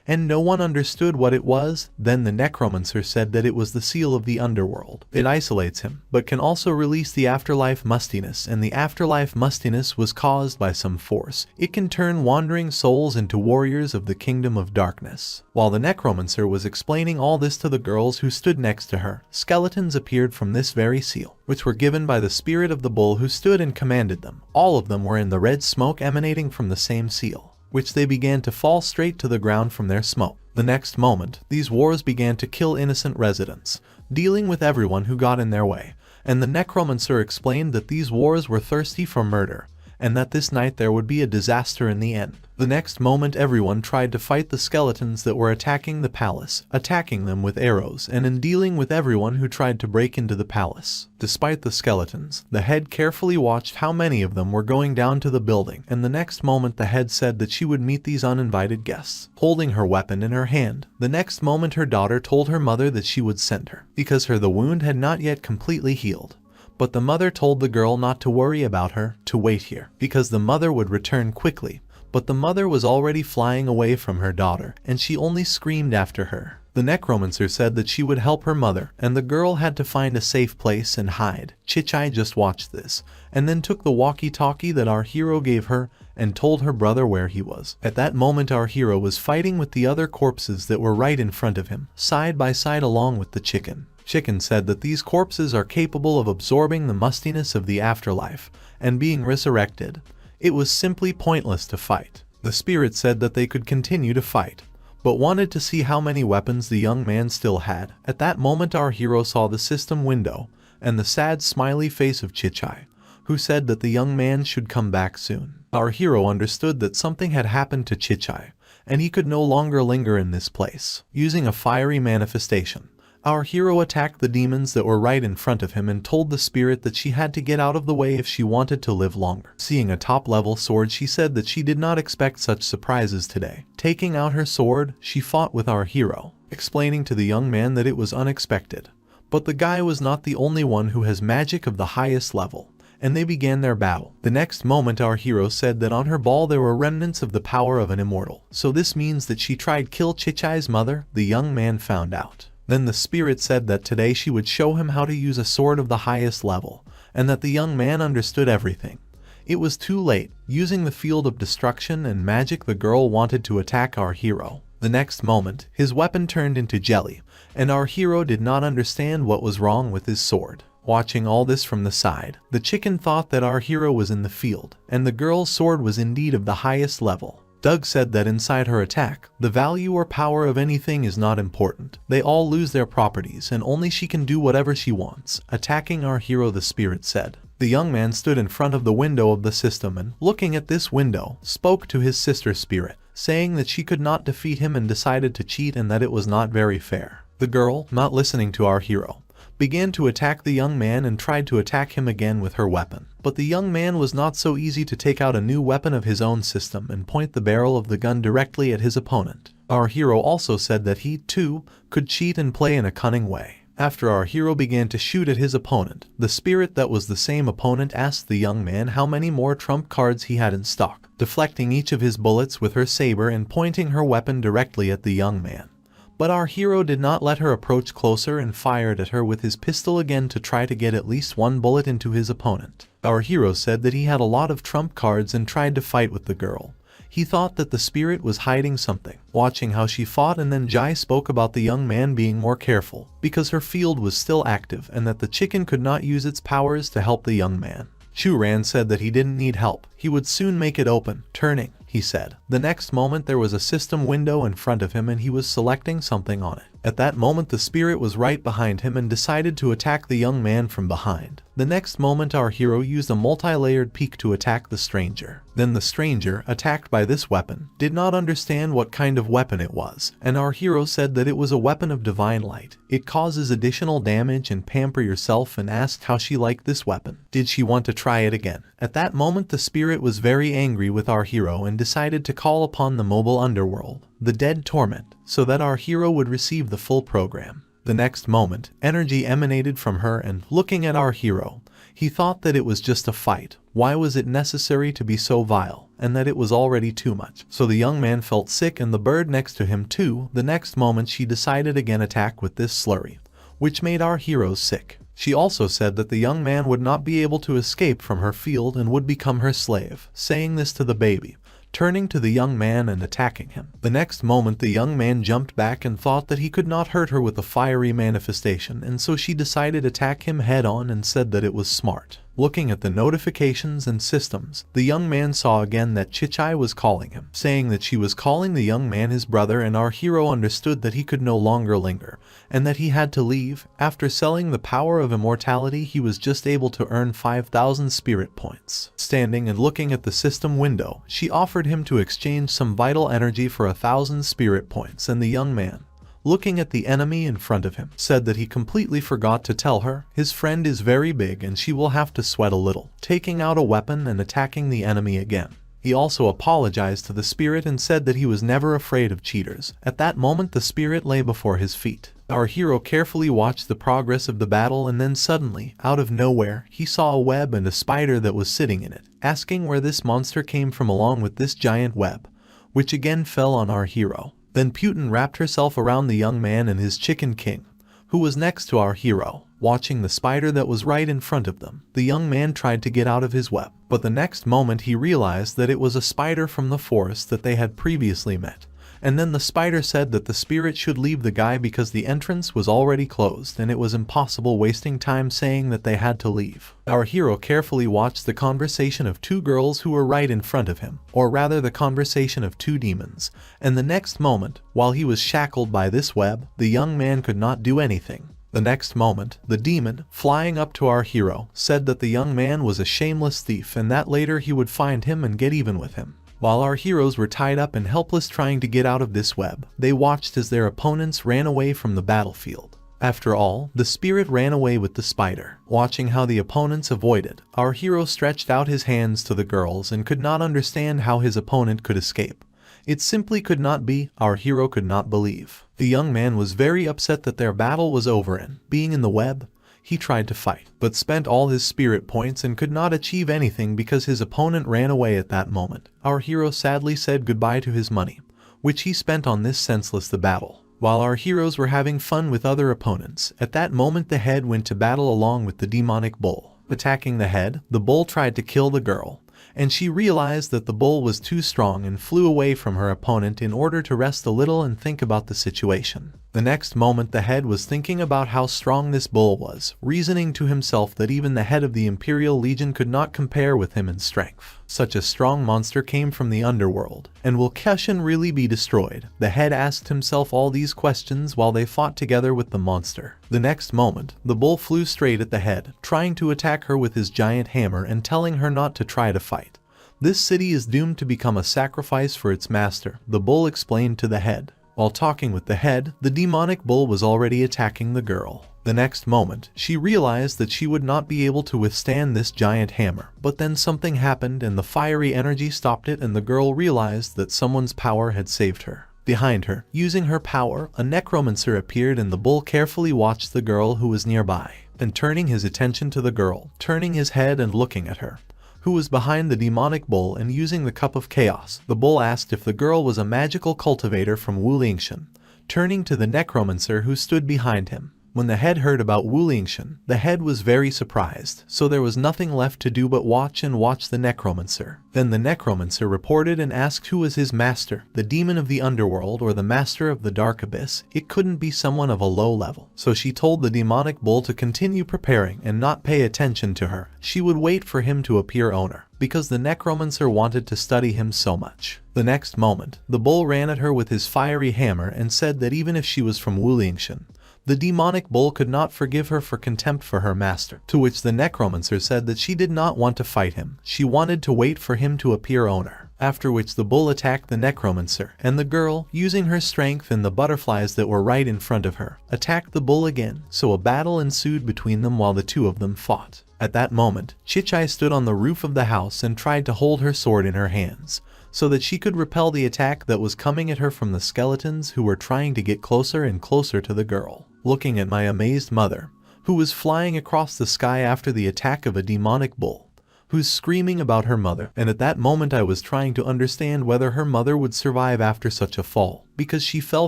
and no one understood what it was. Then the necromancer said that it was the seal of the underworld. It isolates him, but can also release the afterlife mustiness, and the afterlife mustiness was caused by some force. It can turn wandering souls into warriors of the kingdom of darkness. While the necromancer was explaining all this to the girls who stood next to her, skeletons appeared from this very seal, which were given by the spirit of the bull who stood and commanded them. All of them were in the red smoke emanating from the same seal, which they began to fall straight to the ground from their smoke. The next moment, these wars began to kill innocent residents, dealing with everyone who got in their way, and the necromancer explained that these wars were thirsty for murder, and that this night there would be a disaster in the end. The next moment everyone tried to fight the skeletons that were attacking the palace, attacking them with arrows, and in dealing with everyone who tried to break into the palace. Despite the skeletons, the head carefully watched how many of them were going down to the building, and the next moment the head said that she would meet these uninvited guests, holding her weapon in her hand. The next moment her daughter told her mother that she would send her, because the wound had not yet completely healed. But the mother told the girl not to worry about her, to wait here, because the mother would return quickly. But the mother was already flying away from her daughter, and she only screamed after her. The necromancer said that she would help her mother, and the girl had to find a safe place and hide. Chichai just watched this, and then took the walkie-talkie that our hero gave her, and told her brother where he was. At that moment our hero was fighting with the other corpses that were right in front of him, side by side along with the chicken. Chicken said that these corpses are capable of absorbing the mustiness of the afterlife, and being resurrected. It was simply pointless to fight. The spirit said that they could continue to fight, but wanted to see how many weapons the young man still had. At that moment our hero saw the system window, and the sad smiley face of Chichai, who said that the young man should come back soon. Our hero understood that something had happened to Chichai, and he could no longer linger in this place. Using a fiery manifestation, Our hero attacked the demons that were right in front of him and told the spirit that she had to get out of the way if she wanted to live longer. Seeing a top-level sword, she said that she did not expect such surprises today. Taking out her sword, she fought with our hero, explaining to the young man that it was unexpected. But the guy was not the only one who has magic of the highest level, and they began their battle. The next moment our hero said that on her ball there were remnants of the power of an immortal. So this means that she tried kill Chichai's mother, the young man found out. Then the spirit said that today she would show him how to use a sword of the highest level, and that the young man understood everything. It was too late. Using the field of destruction and magic, the girl wanted to attack our hero. The next moment, his weapon turned into jelly, and our hero did not understand what was wrong with his sword. Watching all this from the side, the chicken thought that our hero was in the field, and the girl's sword was indeed of the highest level. Doug said that inside her attack, the value or power of anything is not important. They all lose their properties and only she can do whatever she wants. Attacking our hero, the spirit said. The young man stood in front of the window of the system and, looking at this window, spoke to his sister spirit, saying that she could not defeat him and decided to cheat and that it was not very fair. The girl, not listening to our hero, began to attack the young man and tried to attack him again with her weapon. But the young man was not so easy to take out a new weapon of his own system and point the barrel of the gun directly at his opponent. Our hero also said that he, too, could cheat and play in a cunning way. After our hero began to shoot at his opponent, the spirit that was the same opponent asked the young man how many more trump cards he had in stock, deflecting each of his bullets with her saber and pointing her weapon directly at the young man. But our hero did not let her approach closer and fired at her with his pistol again to try to get at least one bullet into his opponent. Our hero said that he had a lot of trump cards and tried to fight with the girl. He thought that the spirit was hiding something. Watching how she fought, and then Jai spoke about the young man being more careful because her field was still active and that the chicken could not use its powers to help the young man. Chu Ran said that he didn't need help. He would soon make it open. Turning, he said. The next moment there was a system window in front of him and he was selecting something on it. At that moment the spirit was right behind him and decided to attack the young man from behind. The next moment our hero used a multi-layered peak to attack the stranger. Then the stranger, attacked by this weapon, did not understand what kind of weapon it was, and our hero said that it was a weapon of divine light. It causes additional damage and pamper yourself, and asked how she liked this weapon. Did she want to try it again? At that moment the spirit was very angry with our hero and decided to call upon the mobile underworld, the Dead Torment, so that our hero would receive the full program. The next moment, energy emanated from her and, looking at our hero, he thought that it was just a fight. Why was it necessary to be so vile, and that it was already too much? So the young man felt sick and the bird next to him too. The next moment she decided again attack with this slurry, which made our hero sick. She also said that the young man would not be able to escape from her field and would become her slave, saying this to the baby, turning to the young man and attacking him. The next moment the young man jumped back and thought that he could not hurt her with a fiery manifestation, and so she decided to attack him head on and said that it was smart. Looking at the notifications and systems, the young man saw again that Chichai was calling him, saying that she was calling the young man his brother, and our hero understood that he could no longer linger, and that he had to leave. After selling the power of immortality, he was just able to earn 5,000 spirit points. Standing and looking at the system window, she offered him to exchange some vital energy for 1,000 spirit points, and the young man, looking at the enemy in front of him, said that he completely forgot to tell her his friend is very big and she will have to sweat a little, taking out a weapon and attacking the enemy again. He also apologized to the spirit and said that he was never afraid of cheaters. At that moment the spirit lay before his feet. Our hero carefully watched the progress of the battle, and then suddenly, out of nowhere, he saw a web and a spider that was sitting in it, asking where this monster came from along with this giant web, which again fell on our hero. Then Putin wrapped herself around the young man and his chicken king, who was next to our hero, watching the spider that was right in front of them. The young man tried to get out of his web, but the next moment he realized that it was a spider from the forest that they had previously met. And then the spider said that the spirit should leave the guy because the entrance was already closed and it was impossible wasting time, saying that they had to leave. Our hero carefully watched the conversation of two girls who were right in front of him, or rather the conversation of two demons, and the next moment, while he was shackled by this web, the young man could not do anything. The next moment, the demon, flying up to our hero, said that the young man was a shameless thief and that later he would find him and get even with him. While our heroes were tied up and helpless trying to get out of this web, they watched as their opponents ran away from the battlefield. After all, the spirit ran away with the spider. Watching how the opponents avoided, our hero stretched out his hands to the girls and could not understand how his opponent could escape. It simply could not be. Our hero could not believe. The young man was very upset that their battle was over and, being in the web, he tried to fight, but spent all his spirit points and could not achieve anything because his opponent ran away at that moment. Our hero sadly said goodbye to his money, which he spent on this senseless battle. While our heroes were having fun with other opponents, at that moment the head went to battle along with the demonic bull. Attacking the head, the bull tried to kill the girl, and she realized that the bull was too strong and flew away from her opponent in order to rest a little and think about the situation. The next moment the head was thinking about how strong this bull was, reasoning to himself that even the head of the Imperial Legion could not compare with him in strength. Such a strong monster came from the underworld, and will Yaoshan really be destroyed? The head asked himself all these questions while they fought together with the monster. The next moment, the bull flew straight at the head, trying to attack her with his giant hammer and telling her not to try to fight. This city is doomed to become a sacrifice for its master, the bull explained to the head. While talking with the head, the demonic bull was already attacking the girl. The next moment, she realized that she would not be able to withstand this giant hammer. But then something happened and the fiery energy stopped it, and the girl realized that someone's power had saved her. Behind her, using her power, a necromancer appeared, and the bull carefully watched the girl who was nearby. Then turning his attention to the girl, turning his head and looking at her, who was behind the demonic bull, and using the cup of chaos, the bull asked if the girl was a magical cultivator from Wulingshan, turning to the necromancer who stood behind him. When the head heard about Wulingshan, the head was very surprised, so there was nothing left to do but watch and watch the necromancer. Then the necromancer reported and asked who was his master, the demon of the underworld or the master of the dark abyss. It couldn't be someone of a low level. So she told the demonic bull to continue preparing and not pay attention to her. She would wait for him to appear owner, because the necromancer wanted to study him so much. The next moment, the bull ran at her with his fiery hammer and said that even if she was from Wulingshan, the demonic bull could not forgive her for contempt for her master, to which the necromancer said that she did not want to fight him. She wanted to wait for him to appear owner. After which the bull attacked the necromancer, and the girl, using her strength and the butterflies that were right in front of her, attacked the bull again, so a battle ensued between them while the two of them fought. At that moment, Chichai stood on the roof of the house and tried to hold her sword in her hands, so that she could repel the attack that was coming at her from the skeletons who were trying to get closer and closer to the girl. Looking at my amazed mother, who was flying across the sky after the attack of a demonic bull, who's screaming about her mother, and at that moment I was trying to understand whether her mother would survive after such a fall, because she fell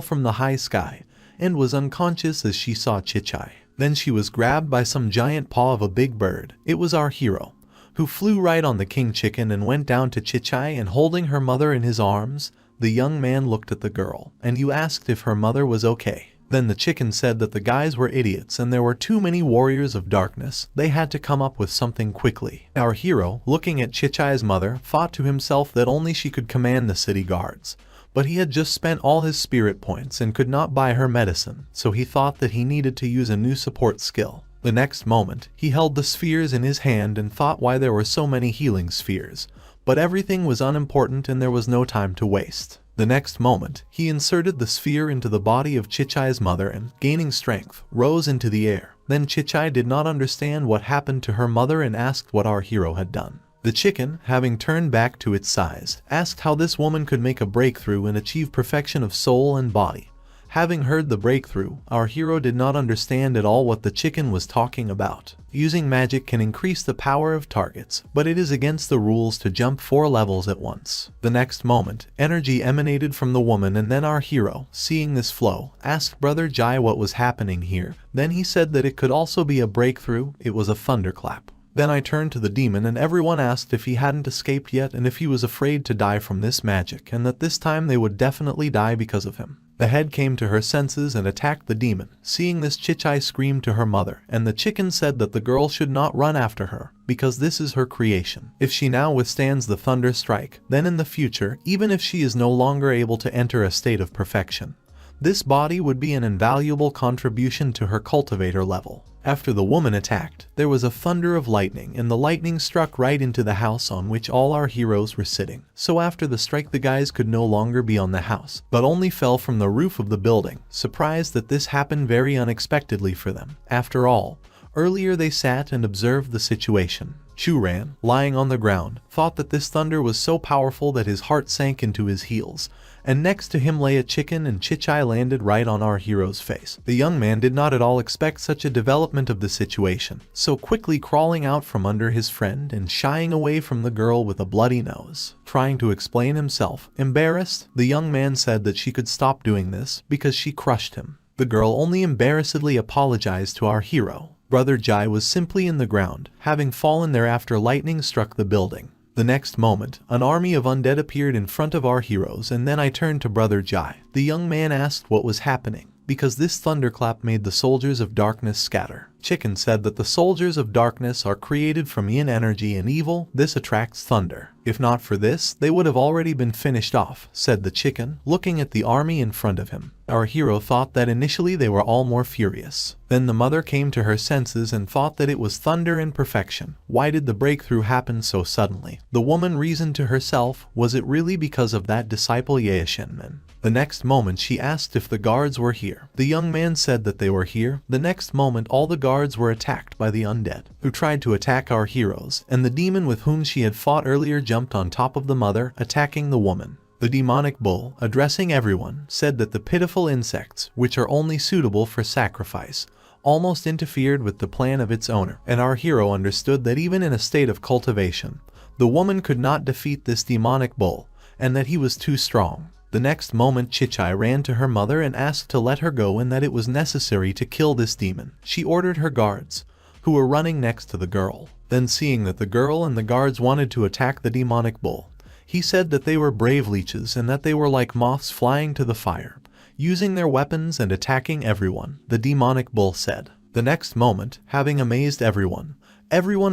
from the high sky and was unconscious as she saw Chichai. Then she was grabbed by some giant paw of a big bird. It was our hero, who flew right on the king chicken and went down to Chichai, and holding her mother in his arms, the young man looked at the girl, and you asked if her mother was okay. Then the chicken said that the guys were idiots and there were too many warriors of darkness. They had to come up with something quickly. Our hero, looking at Chichai's mother, thought to himself that only she could command the city guards. But he had just spent all his spirit points and could not buy her medicine, so he thought that he needed to use a new support skill. The next moment, he held the spheres in his hand and thought why there were so many healing spheres. But everything was unimportant and there was no time to waste. The next moment, he inserted the sphere into the body of Chichai's mother and, gaining strength, rose into the air. Then Chichai did not understand what happened to her mother and asked what our hero had done. The chicken, having turned back to its size, asked how this woman could make a breakthrough and achieve perfection of soul and body. Having heard the breakthrough, our hero did not understand at all what the chicken was talking about. Using magic can increase the power of targets, but it is against the rules to jump 4 levels at once. The next moment, energy emanated from the woman, and then our hero, seeing this flow, asked Brother Jai what was happening here. Then he said that it could also be a breakthrough. It was a thunderclap. Then I turned to the demon and everyone asked if he hadn't escaped yet and if he was afraid to die from this magic, and that this time they would definitely die because of him. The head came to her senses and attacked the demon. Seeing this, Chichai screamed to her mother, and the chicken said that the girl should not run after her, because this is her creation. If she now withstands the thunder strike, then in the future, even if she is no longer able to enter a state of perfection, This body would be an invaluable contribution to her cultivator level. After the woman attacked, there was a thunder of lightning, and the lightning struck right into the house on which all our heroes were sitting. So after the strike, the guys could no longer be on the house, but only fell from the roof of the building, surprised that this happened very unexpectedly for them. After all, earlier they sat and observed the situation. Chu Ran, lying on the ground, thought that this thunder was so powerful that his heart sank into his heels, and next to him lay a chicken, and Chichai landed right on our hero's face. The young man did not at all expect such a development of the situation, so quickly crawling out from under his friend and shying away from the girl with a bloody nose. Trying to explain himself, embarrassed, the young man said that she could stop doing this because she crushed him. The girl only embarrassedly apologized to our hero. Brother Jai was simply in the ground, having fallen there after lightning struck the building. The next moment, an army of undead appeared in front of our heroes, and then I turned to Brother Jai. The young man asked what was happening, because this thunderclap made the soldiers of darkness scatter. Chicken said that the soldiers of darkness are created from yin energy and evil. This attracts thunder. If not for this, they would have already been finished off, said the chicken, looking at the army in front of him. Our hero thought that initially they were all more furious. Then the mother came to her senses and thought that it was thunder in perfection. Why did the breakthrough happen so suddenly? The woman reasoned to herself, was it really because of that disciple Yaoshan? The next moment she asked if the guards were here. The young man said that they were here. The next moment all the guards were attacked by the undead, who tried to attack our heroes, and the demon with whom she had fought earlier jumped on top of the mother, attacking the woman. The demonic bull, addressing everyone, said that the pitiful insects, which are only suitable for sacrifice, almost interfered with the plan of its owner, and our hero understood that even in a state of cultivation, the woman could not defeat this demonic bull, and that he was too strong. The next moment Chichai ran to her mother and asked to let her go, and that it was necessary to kill this demon. She ordered her guards, who were running next to the girl. Then seeing that the girl and the guards wanted to attack the demonic bull, he said that they were brave leeches and that they were like moths flying to the fire, using their weapons and attacking everyone, the demonic bull said. The next moment, having amazed everyone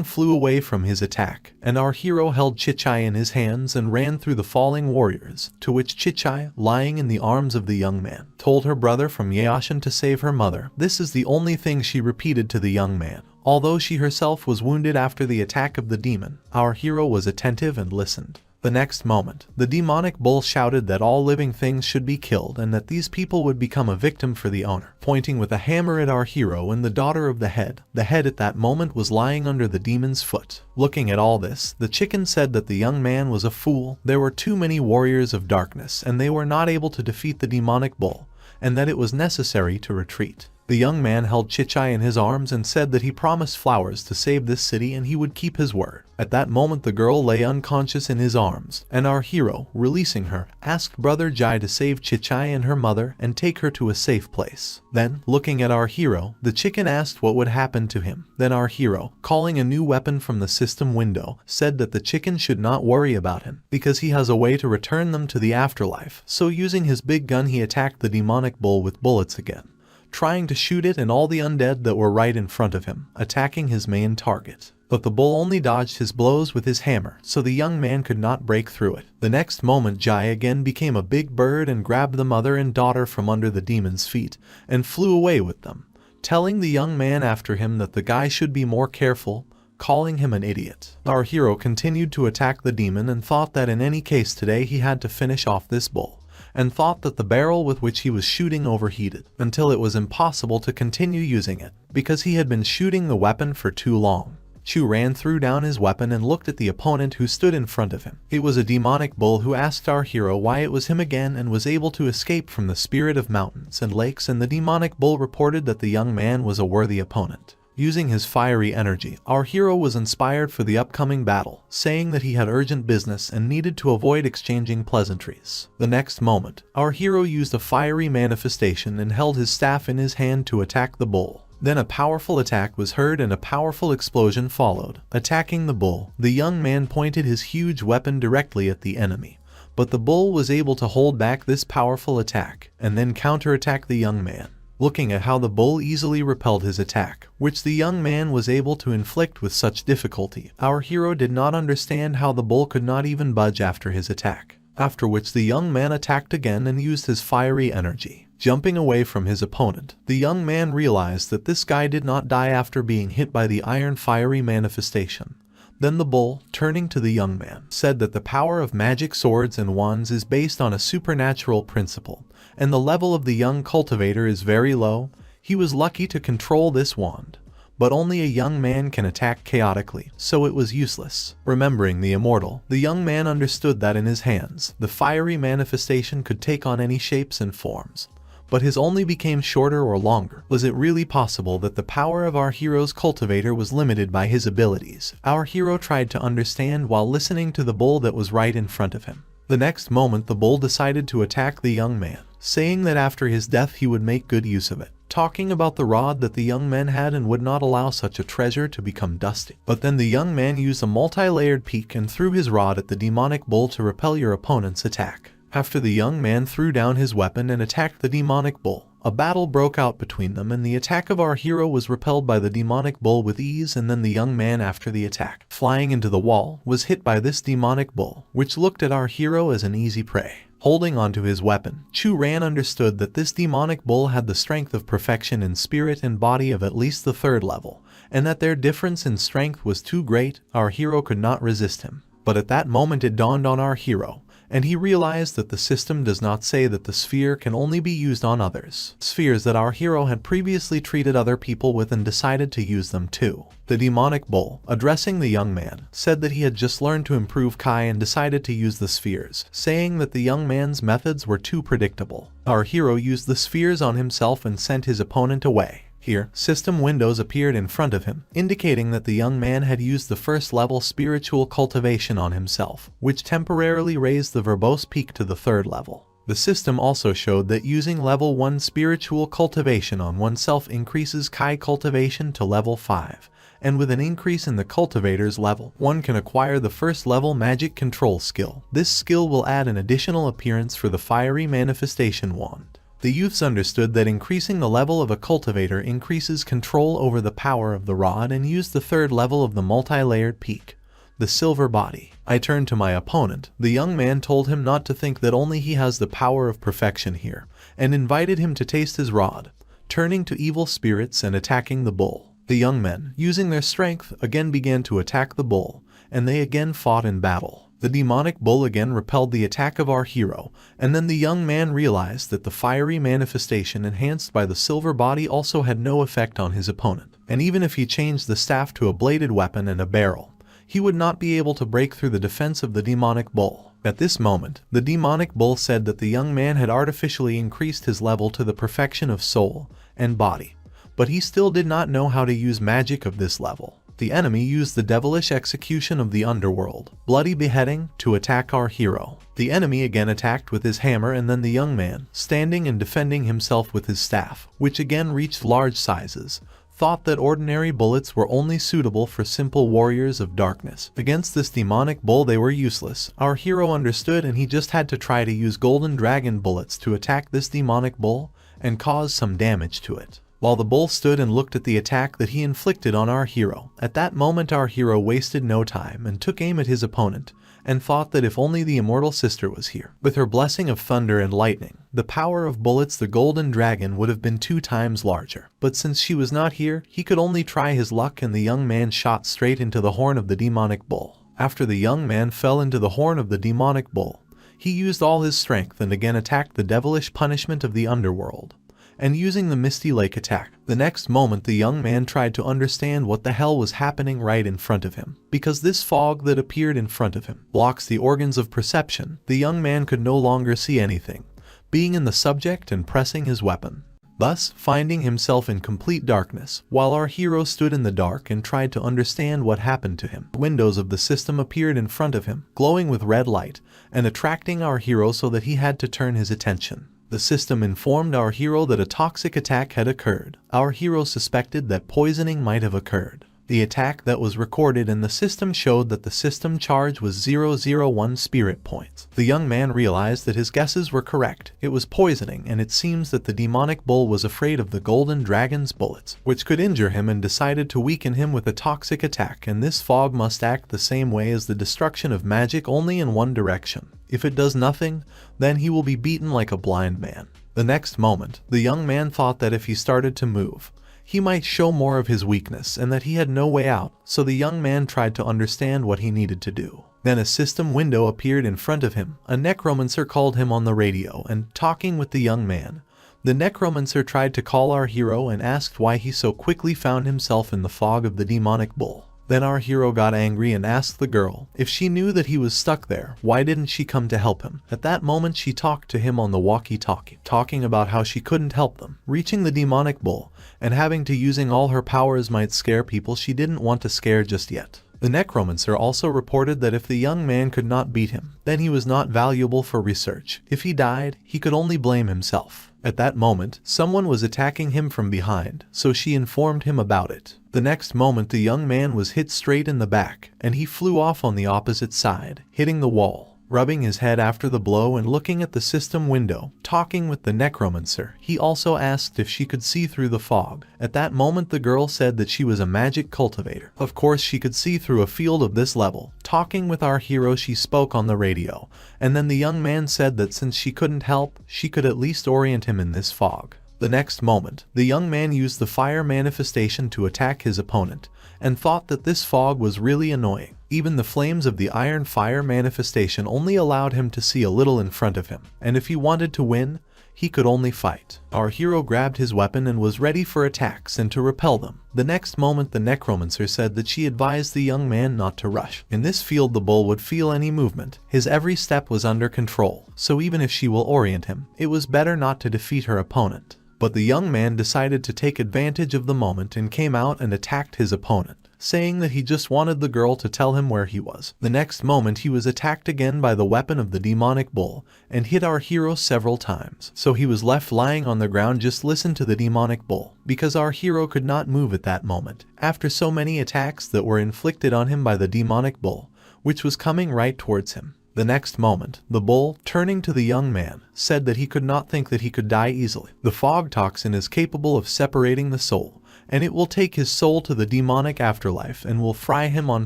flew away from his attack, and our hero held Chichai in his hands and ran through the falling warriors, to which Chichai, lying in the arms of the young man, told her brother from Yaoshan to save her mother. This is the only thing she repeated to the young man. Although she herself was wounded after the attack of the demon, our hero was attentive and listened. The next moment, the demonic bull shouted that all living things should be killed and that these people would become a victim for the owner, pointing with a hammer at our hero and the daughter of the head. The head at that moment was lying under the demon's foot. Looking at all this, the chicken said that the young man was a fool. There were too many warriors of darkness and they were not able to defeat the demonic bull, and that it was necessary to retreat. The young man held Chichai in his arms and said that he promised flowers to save this city and he would keep his word. At that moment the girl lay unconscious in his arms, and our hero, releasing her, asked Brother Jai to save Chichai and her mother and take her to a safe place. Then, looking at our hero, the chicken asked what would happen to him. Then our hero, calling a new weapon from the system window, said that the chicken should not worry about him, because he has a way to return them to the afterlife. So using his big gun he attacked the demonic bull with bullets again, trying to shoot it and all the undead that were right in front of him, attacking his main target. But the bull only dodged his blows with his hammer, so the young man could not break through it. The next moment Jai again became a big bird and grabbed the mother and daughter from under the demon's feet, and flew away with them, telling the young man after him that the guy should be more careful, calling him an idiot. Our hero continued to attack the demon and thought that in any case today he had to finish off this bull, and thought that the barrel with which he was shooting overheated, until it was impossible to continue using it, because he had been shooting the weapon for too long. Chu Ran threw down his weapon and looked at the opponent who stood in front of him. It was a demonic bull who asked our hero why it was him again and was able to escape from the spirit of mountains and lakes, and the demonic bull reported that the young man was a worthy opponent. Using his fiery energy, our hero was inspired for the upcoming battle, saying that he had urgent business and needed to avoid exchanging pleasantries. The next moment, our hero used a fiery manifestation and held his staff in his hand to attack the bull. Then a powerful attack was heard and a powerful explosion followed. Attacking the bull, the young man pointed his huge weapon directly at the enemy, but the bull was able to hold back this powerful attack and then counterattack the young man. Looking at how the bull easily repelled his attack, which the young man was able to inflict with such difficulty, our hero did not understand how the bull could not even budge after his attack. After which the young man attacked again and used his fiery energy. Jumping away from his opponent, the young man realized that this guy did not die after being hit by the iron fiery manifestation. Then the bull, turning to the young man, said that the power of magic swords and wands is based on a supernatural principle, and the level of the young cultivator is very low. He was lucky to control this wand, but only a young man can attack chaotically, so it was useless. Remembering the immortal, the young man understood that in his hands, the fiery manifestation could take on any shapes and forms, but his only became shorter or longer. Was it really possible that the power of our hero's cultivator was limited by his abilities? Our hero tried to understand while listening to the bull that was right in front of him. The next moment the bull decided to attack the young man, saying that after his death he would make good use of it, talking about the rod that the young man had and would not allow such a treasure to become dusty. But then the young man used a multi-layered peak and threw his rod at the demonic bull to repel your opponent's attack. After the young man threw down his weapon and attacked the demonic bull, a battle broke out between them and the attack of our hero was repelled by the demonic bull with ease, and then the young man, after the attack, flying into the wall, was hit by this demonic bull, which looked at our hero as an easy prey. Holding onto his weapon, Chu Ran understood that this demonic bull had the strength of perfection in spirit and body of at least the 3rd level, and that their difference in strength was too great. Our hero could not resist him. But at that moment it dawned on our hero, and he realized that the system does not say that the sphere can only be used on others. Spheres that our hero had previously treated other people with and decided to use them too. The demonic bull, addressing the young man, said that he had just learned to improve Kai and decided to use the spheres, saying that the young man's methods were too predictable. Our hero used the spheres on himself and sent his opponent away. Here, system windows appeared in front of him, indicating that the young man had used the 1st level spiritual cultivation on himself, which temporarily raised the verbose peak to the 3rd level. The system also showed that using level 1 spiritual cultivation on oneself increases Kai cultivation to level 5, and with an increase in the cultivator's level, one can acquire the 1st level magic control skill. This skill will add an additional appearance for the fiery manifestation wand. The youths understood that increasing the level of a cultivator increases control over the power of the rod and used the 3rd level of the multi-layered peak, the silver body. I turned to my opponent. The young man told him not to think that only he has the power of perfection here, and invited him to taste his rod, turning to evil spirits and attacking the bull. The young men, using their strength, again began to attack the bull, and they again fought in battle. The demonic bull again repelled the attack of our hero, and then the young man realized that the fiery manifestation enhanced by the silver body also had no effect on his opponent, and even if he changed the staff to a bladed weapon and a barrel, he would not be able to break through the defense of the demonic bull. At this moment, the demonic bull said that the young man had artificially increased his level to the perfection of soul and body, but he still did not know how to use magic of this level. The enemy used the devilish execution of the underworld, bloody beheading, to attack our hero. The enemy again attacked with his hammer, and then the young man, standing and defending himself with his staff, which again reached large sizes, thought that ordinary bullets were only suitable for simple warriors of darkness. Against this demonic bull they were useless. Our hero understood, and he just had to try to use golden dragon bullets to attack this demonic bull and cause some damage to it. While the bull stood and looked at the attack that he inflicted on our hero, at that moment our hero wasted no time and took aim at his opponent, and thought that if only the immortal sister was here. With her blessing of thunder and lightning, the power of bullets, the golden dragon would have been 2 times larger. But since she was not here, he could only try his luck, and the young man shot straight into the horn of the demonic bull. After the young man fell into the horn of the demonic bull, he used all his strength and again attacked the devilish punishment of the underworld, and using the Misty Lake attack. The next moment the young man tried to understand what the hell was happening right in front of him, because this fog that appeared in front of him blocks the organs of perception. The young man could no longer see anything, being in the subject and pressing his weapon, thus finding himself in complete darkness, while our hero stood in the dark and tried to understand what happened to him. Windows of the system appeared in front of him, glowing with red light, and attracting our hero so that he had to turn his attention. The system informed our hero that a toxic attack had occurred. Our hero suspected that poisoning might have occurred. The attack that was recorded in the system showed that the system charge was 001 spirit points. The young man realized that his guesses were correct. It was poisoning, and it seems that the demonic bull was afraid of the golden dragon's bullets, which could injure him, and decided to weaken him with a toxic attack, and this fog must act the same way as the destruction of magic, only in one direction. If it does nothing, then he will be beaten like a blind man. The next moment, the young man thought that if he started to move, he might show more of his weakness and that he had no way out, so the young man tried to understand what he needed to do. Then a system window appeared in front of him. A necromancer called him on the radio and, talking with the young man, the necromancer tried to call our hero and asked why he so quickly found himself in the fog of the demonic bull. Then our hero got angry and asked the girl if she knew that he was stuck there, why didn't she come to help him? At that moment she talked to him on the walkie-talkie, talking about how she couldn't help them. Reaching the demonic bull and having to using all her powers might scare people she didn't want to scare just yet. The necromancer also reported that if the young man could not beat him, then he was not valuable for research. If he died, he could only blame himself. At that moment, someone was attacking him from behind, so she informed him about it. The next moment the young man was hit straight in the back, and he flew off on the opposite side, hitting the wall. Rubbing his head after the blow and looking at the system window, talking with the necromancer, he also asked if she could see through the fog. At that moment the girl said that she was a magic cultivator. Of course she could see through a field of this level. Talking with our hero she spoke on the radio, and then the young man said that since she couldn't help, she could at least orient him in this fog. The next moment, the young man used the fire manifestation to attack his opponent, and thought that this fog was really annoying. Even the flames of the iron fire manifestation only allowed him to see a little in front of him, and if he wanted to win, he could only fight. Our hero grabbed his weapon and was ready for attacks and to repel them. The next moment the necromancer said that she advised the young man not to rush. In this field the bull would feel any movement. His every step was under control, so even if she will orient him, it was better not to defeat her opponent. But the young man decided to take advantage of the moment and came out and attacked his opponent, saying that he just wanted the girl to tell him where he was. The next moment he was attacked again by the weapon of the demonic bull and hit our hero several times, so he was left lying on the ground. Just listen to the demonic bull, because our hero could not move at that moment, after so many attacks that were inflicted on him by the demonic bull, which was coming right towards him. The next moment, the bull, turning to the young man, said that he could not think that he could die easily. The fog toxin is capable of separating the soul, and it will take his soul to the demonic afterlife and will fry him on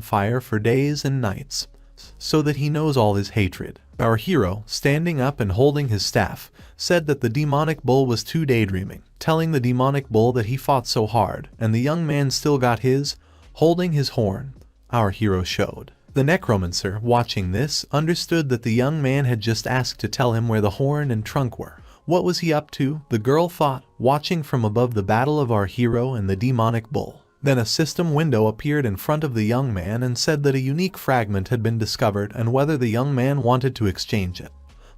fire for days and nights, so that he knows all his hatred. Our hero, standing up and holding his staff, said that the demonic bull was too daydreaming, telling the demonic bull that he fought so hard, and the young man still got his, holding his horn. Our hero showed. The necromancer, watching this, understood that the young man had just asked to tell him where the horn and trunk were. What was he up to? The girl thought, watching from above the battle of our hero and the demonic bull. Then a system window appeared in front of the young man and said that a unique fragment had been discovered and whether the young man wanted to exchange it,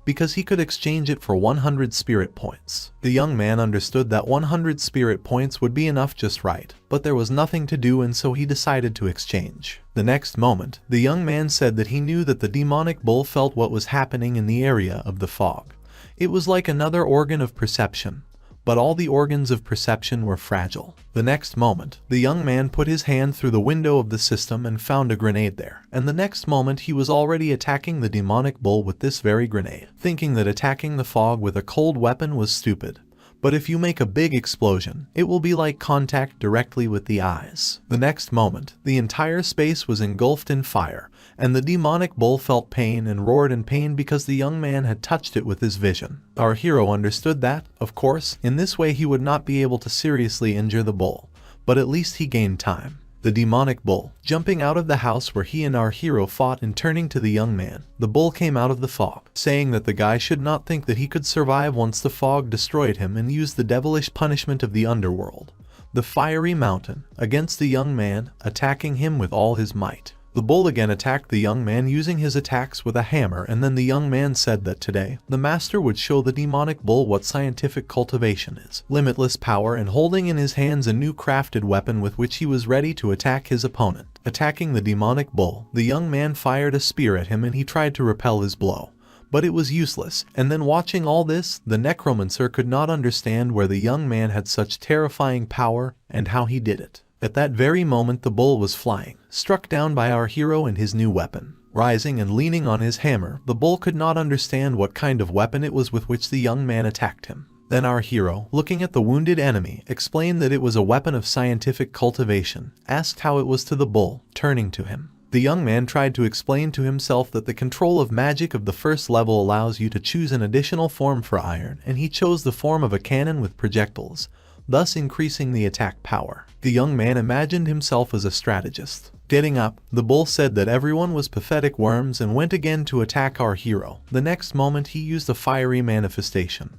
because he could exchange it for 100 spirit points. The young man understood that 100 spirit points would be enough just right, but there was nothing to do and so he decided to exchange. The next moment, the young man said that he knew that the demonic bull felt what was happening in the area of the fog. It was like another organ of perception, but all the organs of perception were fragile. The next moment, the young man put his hand through the window of the system and found a grenade there, and the next moment he was already attacking the demonic bull with this very grenade, thinking that attacking the fog with a cold weapon was stupid. But if you make a big explosion, it will be like contact directly with the eyes. The next moment, the entire space was engulfed in fire, and the demonic bull felt pain and roared in pain because the young man had touched it with his vision. Our hero understood that, of course, in this way he would not be able to seriously injure the bull, but at least he gained time. The demonic bull, jumping out of the house where he and our hero fought and turning to the young man, the bull came out of the fog, saying that the guy should not think that he could survive once the fog destroyed him and used the devilish punishment of the underworld, the fiery mountain, against the young man, attacking him with all his might. The bull again attacked the young man using his attacks with a hammer, and then the young man said that today, the master would show the demonic bull what scientific cultivation is. Limitless power, and holding in his hands a new crafted weapon with which he was ready to attack his opponent. Attacking the demonic bull, the young man fired a spear at him and he tried to repel his blow, but it was useless. And then watching all this, the necromancer could not understand where the young man had such terrifying power and how he did it. At that very moment the bull was flying, struck down by our hero and his new weapon. Rising and leaning on his hammer, the bull could not understand what kind of weapon it was with which the young man attacked him. Then our hero, looking at the wounded enemy, explained that it was a weapon of scientific cultivation, asked how it was to the bull, turning to him. The young man tried to explain to himself that the control of magic of the first level allows you to choose an additional form for iron, and he chose the form of a cannon with projectiles, thus increasing the attack power. The young man imagined himself as a strategist. Getting up, the bull said that everyone was pathetic worms and went again to attack our hero. The next moment he used a fiery manifestation.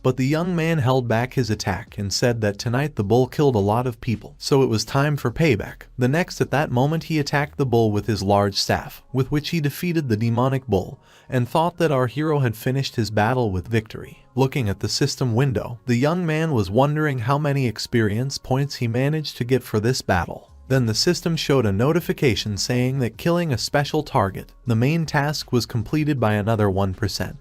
But the young man held back his attack and said that tonight the bull killed a lot of people, so it was time for payback. The next at that moment he attacked the bull with his large staff, with which he defeated the demonic bull, and thought that our hero had finished his battle with victory. Looking at the system window, the young man was wondering how many experience points he managed to get for this battle. Then the system showed a notification saying that killing a special target, the main task, was completed by another 1%.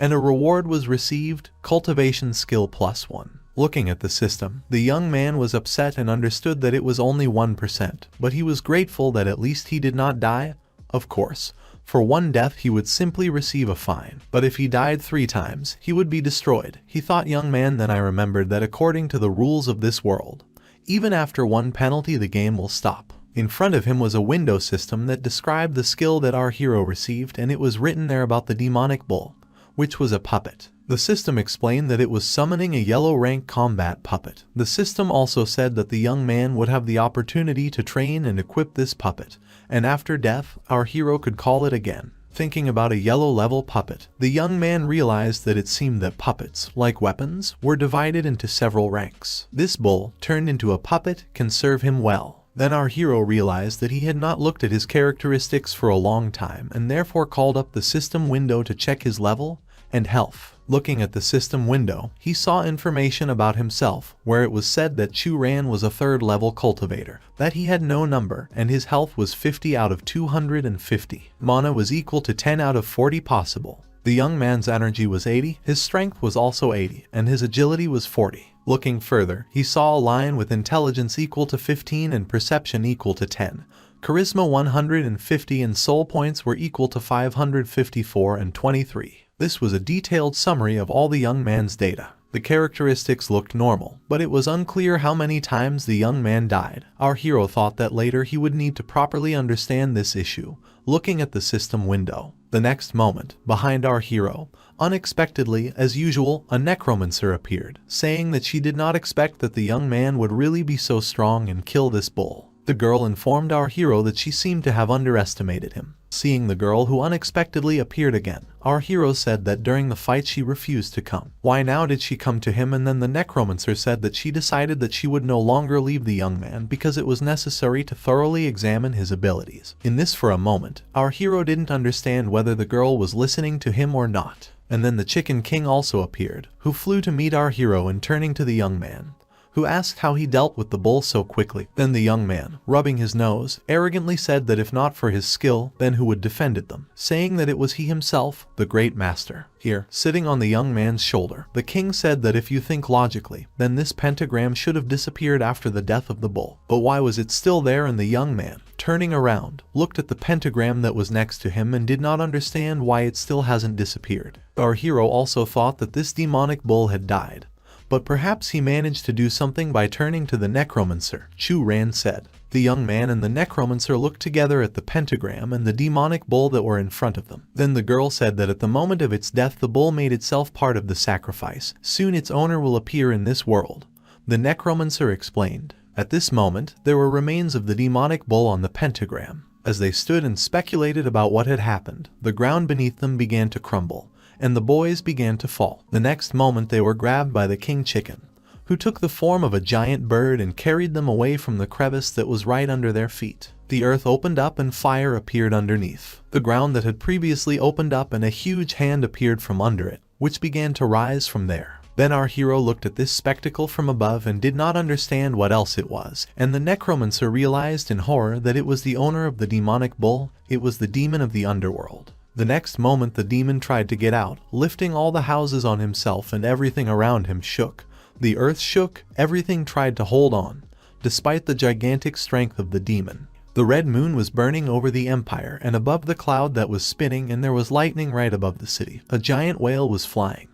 And a reward was received, cultivation skill +1. Looking at the system, the young man was upset and understood that it was only 1%, but he was grateful that at least he did not die. Of course, for one death he would simply receive a fine, but if he died 3 times, he would be destroyed. He thought, young man, then I remembered that according to the rules of this world, even after 1 penalty the game will stop. In front of him was a window system that described the skill that our hero received, and it was written there about the demonic bull, which was a puppet. The system explained that it was summoning a yellow rank combat puppet. The system also said that the young man would have the opportunity to train and equip this puppet, and after death, our hero could call it again. Thinking about a yellow level puppet, the young man realized that it seemed that puppets, like weapons, were divided into several ranks. This bull, turned into a puppet, can serve him well. Then our hero realized that he had not looked at his characteristics for a long time and therefore called up the system window to check his level and health. Looking at the system window, he saw information about himself, where it was said that Chu Ran was a 3rd level cultivator, that he had no number, and his health was 50 out of 250. Mana was equal to 10 out of 40 possible. The young man's energy was 80, his strength was also 80, and his agility was 40. Looking further, he saw a lion with intelligence equal to 15 and perception equal to 10. Charisma 150 and soul points were equal to 554 and 23. This was a detailed summary of all the young man's data. The characteristics looked normal, but it was unclear how many times the young man died. Our hero thought that later he would need to properly understand this issue, looking at the system window. The next moment, behind our hero, unexpectedly, as usual, a necromancer appeared, saying that she did not expect that the young man would really be so strong and kill this bull. The girl informed our hero that she seemed to have underestimated him. Seeing the girl who unexpectedly appeared again, our hero said that during the fight she refused to come. Why now did she come to him? And then the necromancer said that she decided that she would no longer leave the young man because it was necessary to thoroughly examine his abilities. In this, for a moment, our hero didn't understand whether the girl was listening to him or not. And then the Chicken King also appeared, who flew to meet our hero and turning to the young man, who asked how he dealt with the bull so quickly. Then the young man, rubbing his nose, arrogantly said that if not for his skill, then who would defended them, saying that it was he himself, the great master. Here, sitting on the young man's shoulder, the king said that if you think logically, then this pentagram should have disappeared after the death of the bull. But why was it still there? And the young man, turning around, looked at the pentagram that was next to him and did not understand why it still hasn't disappeared. Our hero also thought that this demonic bull had died, but perhaps he managed to do something by turning to the necromancer. Chu Ran said. The young man and the necromancer looked together at the pentagram and the demonic bull that were in front of them. Then the girl said that at the moment of its death the bull made itself part of the sacrifice. Soon its owner will appear in this world. The necromancer explained. At this moment, there were remains of the demonic bull on the pentagram. As they stood and speculated about what had happened, the ground beneath them began to crumble, and the boys began to fall. The next moment they were grabbed by the king chicken, who took the form of a giant bird and carried them away from the crevice that was right under their feet. The earth opened up and fire appeared underneath the ground that had previously opened up, and a huge hand appeared from under it, which began to rise from there. Then our hero looked at this spectacle from above and did not understand what else it was, and the necromancer realized in horror that it was the owner of the demonic bull. It was the demon of the underworld. The next moment the demon tried to get out, lifting all the houses on himself, and everything around him shook. The earth shook, everything tried to hold on, despite the gigantic strength of the demon. The red moon was burning over the empire and above the cloud that was spinning, and there was lightning right above the city. A giant whale was flying.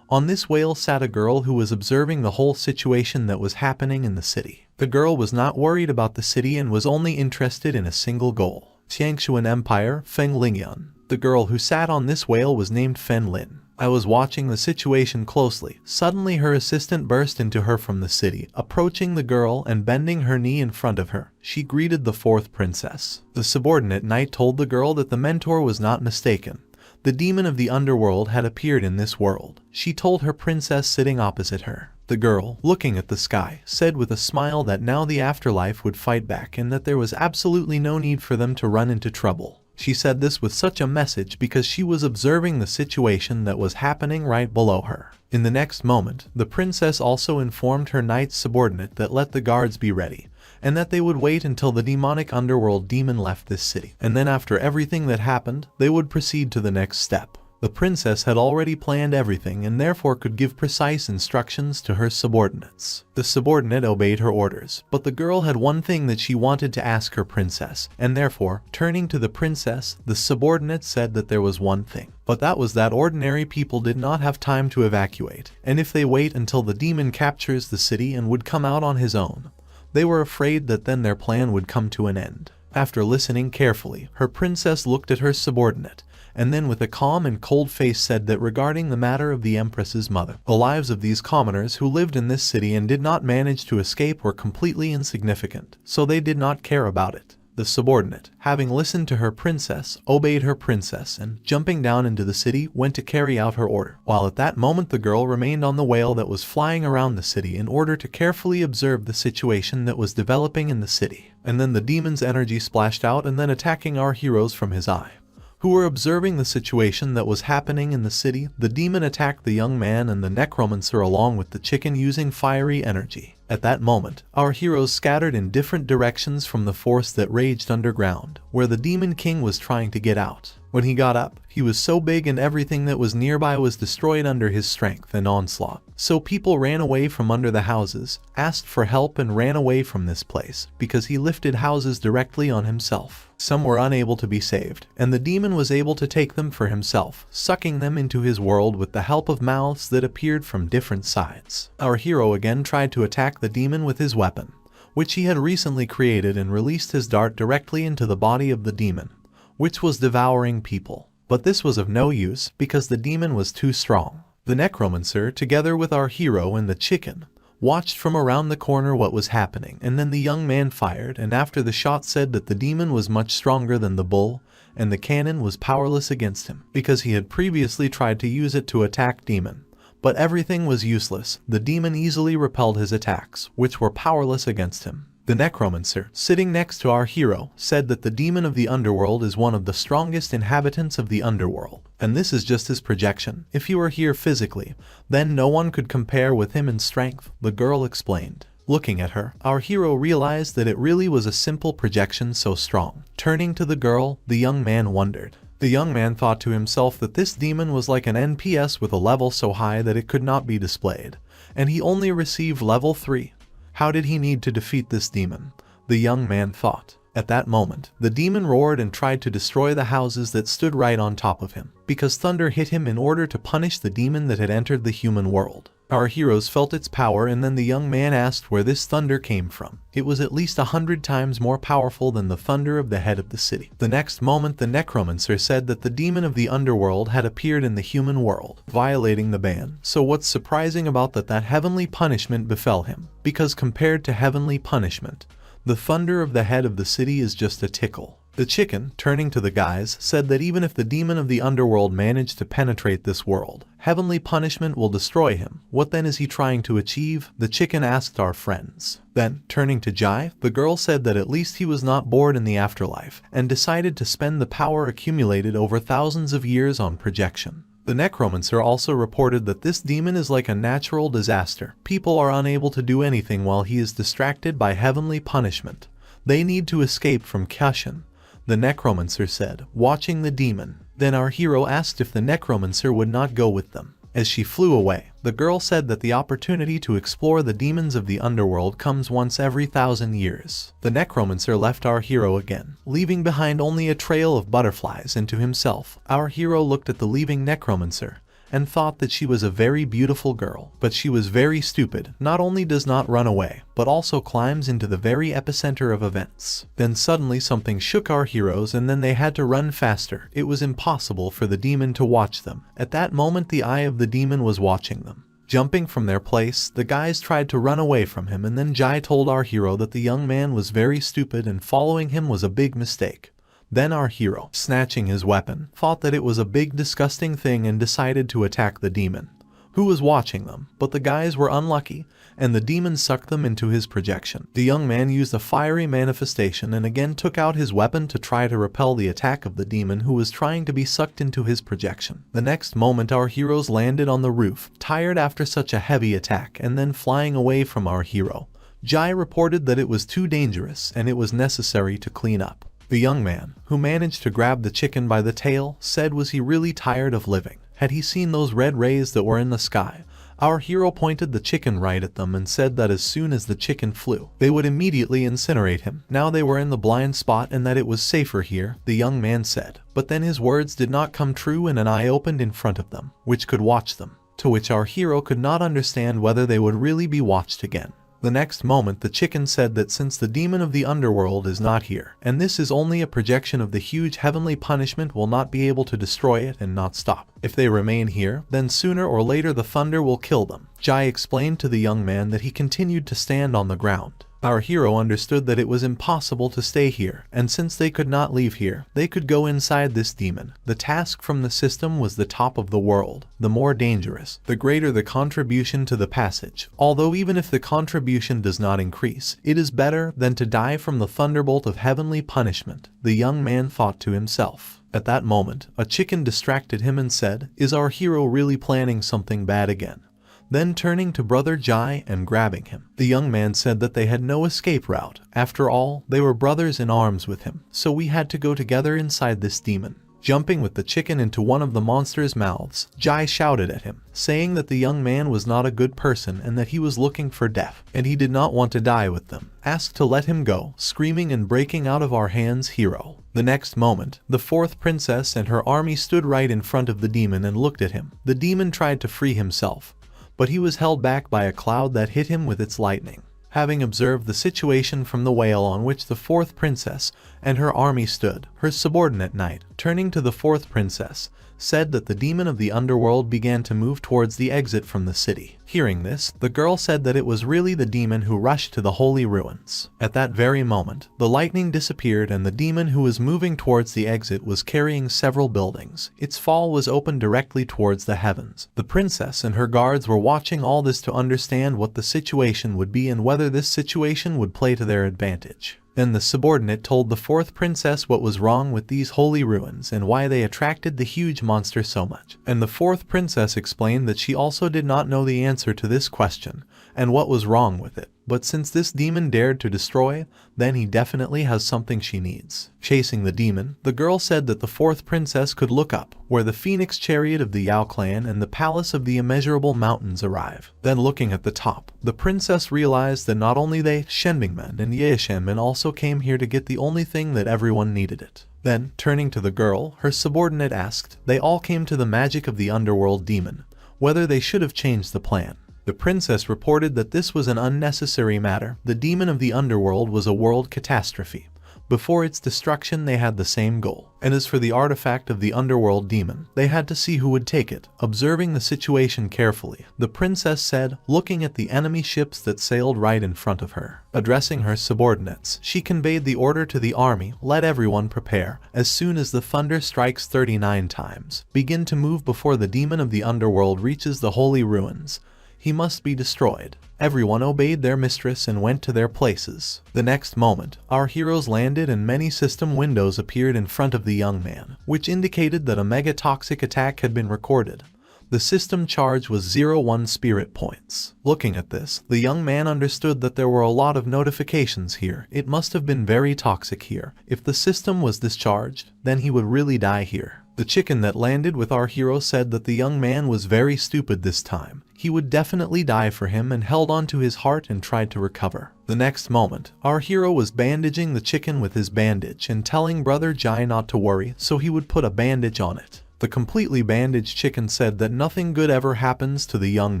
On this whale sat a girl who was observing the whole situation that was happening in the city. The girl was not worried about the city and was only interested in a single goal. Qiangshuan Empire, Feng Lingyun. The girl who sat on this whale was named Fen Lin. I was watching the situation closely. Suddenly her assistant burst into her from the city, approaching the girl and bending her knee in front of her. She greeted the fourth princess. The subordinate knight told the girl that the mentor was not mistaken. The demon of the underworld had appeared in this world. She told her princess sitting opposite her. The girl, looking at the sky, said with a smile that now the afterlife would fight back and that there was absolutely no need for them to run into trouble. She said this with such a message because she was observing the situation that was happening right below her. In the next moment, the princess also informed her knight's subordinate that let the guards be ready, and that they would wait until the demonic underworld demon left this city. And then after everything that happened, they would proceed to the next step. The princess had already planned everything and therefore could give precise instructions to her subordinates. The subordinate obeyed her orders, but the girl had one thing that she wanted to ask her princess, and therefore, turning to the princess, the subordinate said that there was one thing. But that was that ordinary people did not have time to evacuate, and if they wait until the demon captures the city and would come out on his own, they were afraid that then their plan would come to an end. After listening carefully, her princess looked at her subordinate, and then with a calm and cold face said that regarding the matter of the empress's mother, the lives of these commoners who lived in this city and did not manage to escape were completely insignificant, so they did not care about it. The subordinate, having listened to her princess, obeyed her princess and, jumping down into the city, went to carry out her order, while at that moment the girl remained on the whale that was flying around the city in order to carefully observe the situation that was developing in the city. And then the demon's energy splashed out and then attacking our heroes from his eye, who were observing the situation that was happening in the city. The demon attacked the young man and the necromancer along with the chicken using fiery energy. At that moment, our heroes scattered in different directions from the force that raged underground, where the demon king was trying to get out. When he got up, he was so big and everything that was nearby was destroyed under his strength and onslaught. So people ran away from under the houses, asked for help and ran away from this place, because he lifted houses directly on himself. Some were unable to be saved, and the demon was able to take them for himself, sucking them into his world with the help of mouths that appeared from different sides. Our hero again tried to attack the demon with his weapon, which he had recently created, and released his dart directly into the body of the demon, which was devouring people. But this was of no use because the demon was too strong. The necromancer, together with our hero and the chicken, watched from around the corner what was happening, and then the young man fired, and after the shot said that the demon was much stronger than the bull, and the cannon was powerless against him, because he had previously tried to use it to attack demon. But everything was useless. The demon easily repelled his attacks, which were powerless against him. The necromancer, sitting next to our hero, said that the demon of the underworld is one of the strongest inhabitants of the underworld, and this is just his projection. If he were here physically, then no one could compare with him in strength, the girl explained. Looking at her, our hero realized that it really was a simple projection so strong. Turning to the girl, the young man wondered. The young man thought to himself that this demon was like an NPS with a level so high that it could not be displayed, and he only received level 3. How did he need to defeat this demon? The young man thought. At that moment, the demon roared and tried to destroy the houses that stood right on top of him, because thunder hit him in order to punish the demon that had entered the human world. Our heroes felt its power, and then the young man asked where this thunder came from. It was at least 100 times more powerful than the thunder of the head of the city. The next moment, the necromancer said that the demon of the underworld had appeared in the human world, violating the ban. So what's surprising about that heavenly punishment befell him? Because compared to heavenly punishment, the thunder of the head of the city is just a tickle. The chicken, turning to the guys, said that even if the demon of the underworld managed to penetrate this world, heavenly punishment will destroy him. What then is he trying to achieve? The chicken asked our friends. Then, turning to Jai, the girl said that at least he was not bored in the afterlife, and decided to spend the power accumulated over thousands of years on projection. The necromancer also reported that this demon is like a natural disaster. People are unable to do anything while he is distracted by heavenly punishment. They need to escape from Kashin, the necromancer said, watching the demon. Then our hero asked if the necromancer would not go with them. As she flew away, the girl said that the opportunity to explore the demons of the underworld comes once every 1,000 years. The necromancer left our hero again, leaving behind only a trail of butterflies, and to himself, our hero looked at the leaving necromancer, and thought that she was a very beautiful girl. But she was very stupid, not only does not run away, but also climbs into the very epicenter of events. Then suddenly something shook our heroes and then they had to run faster. It was impossible for the demon to watch them. At that moment the eye of the demon was watching them. Jumping from their place, the guys tried to run away from him, and then Jai told our hero that the young man was very stupid and following him was a big mistake. Then our hero, snatching his weapon, thought that it was a big disgusting thing and decided to attack the demon, who was watching them, but the guys were unlucky, and the demon sucked them into his projection. The young man used a fiery manifestation and again took out his weapon to try to repel the attack of the demon who was trying to be sucked into his projection. The next moment our heroes landed on the roof, tired after such a heavy attack, and then flying away from our hero. Jai reported that it was too dangerous and it was necessary to clean up. The young man, who managed to grab the chicken by the tail, said was he really tired of living. Had he seen those red rays that were in the sky? Our hero pointed the chicken right at them and said that as soon as the chicken flew, they would immediately incinerate him. Now they were in the blind spot and that it was safer here, the young man said. But then his words did not come true and an eye opened in front of them, which could watch them, to which our hero could not understand whether they would really be watched again. The next moment the chicken said that since the demon of the underworld is not here, and this is only a projection of the huge heavenly punishment, will not be able to destroy it and not stop. If they remain here, then sooner or later the thunder will kill them. Jai explained to the young man that he continued to stand on the ground. Our hero understood that it was impossible to stay here, and since they could not leave here, they could go inside this demon. The task from the system was the top of the world. The more dangerous, the greater the contribution to the passage. Although even if the contribution does not increase, it is better than to die from the thunderbolt of heavenly punishment, the young man thought to himself. At that moment, a chicken distracted him and said, "Is our hero really planning something bad again?" Then turning to brother Jai and grabbing him, the young man said that they had no escape route. After all, they were brothers in arms with him, so we had to go together inside this demon. Jumping with the chicken into one of the monster's mouths, Jai shouted at him, saying that the young man was not a good person and that he was looking for death, and he did not want to die with them. Asked to let him go, screaming and breaking out of our hands, hero. The next moment, the fourth princess and her army stood right in front of the demon and looked at him. The demon tried to free himself, but he was held back by a cloud that hit him with its lightning. Having observed the situation from the whale on which the fourth princess and her army stood, her subordinate knight, turning to the fourth princess, said that the demon of the underworld began to move towards the exit from the city. Hearing this, the girl said that it was really the demon who rushed to the holy ruins. At that very moment, the lightning disappeared and the demon who was moving towards the exit was carrying several buildings. Its fall was open directly towards the heavens. The princess and her guards were watching all this to understand what the situation would be and whether this situation would play to their advantage. Then the subordinate told the fourth princess what was wrong with these holy ruins and why they attracted the huge monster so much. And the fourth princess explained that she also did not know the answer to this question and what was wrong with it. But since this demon dared to destroy, then he definitely has something she needs. Chasing the demon, the girl said that the fourth princess could look up, where the phoenix chariot of the Yao clan and the palace of the immeasurable mountains arrive. Then looking at the top, the princess realized that not only they, Shenbingmen and Yaoshan also came here to get the only thing that everyone needed it. Then, turning to the girl, her subordinate asked, they all came to the magic of the underworld demon, whether they should have changed the plan. The princess reported that this was an unnecessary matter. The demon of the underworld was a world catastrophe. Before its destruction they had the same goal. And as for the artifact of the underworld demon, they had to see who would take it. Observing the situation carefully, the princess said, looking at the enemy ships that sailed right in front of her. Addressing her subordinates, she conveyed the order to the army, let everyone prepare. As soon as the thunder strikes 39 times, begin to move before the demon of the underworld reaches the holy ruins. He must be destroyed. Everyone obeyed their mistress and went to their places. The next moment, our heroes landed and many system windows appeared in front of the young man, which indicated that a mega-toxic attack had been recorded. The system charge was 01 spirit points. Looking at this, the young man understood that there were a lot of notifications here. It must have been very toxic here. If the system was discharged, then he would really die here. The chicken that landed with our hero said that the young man was very stupid this time. He would definitely die for him and held on to his heart and tried to recover. The next moment, our hero was bandaging the chicken with his bandage and telling brother Jai not to worry, so he would put a bandage on it. The completely bandaged chicken said that nothing good ever happens to the young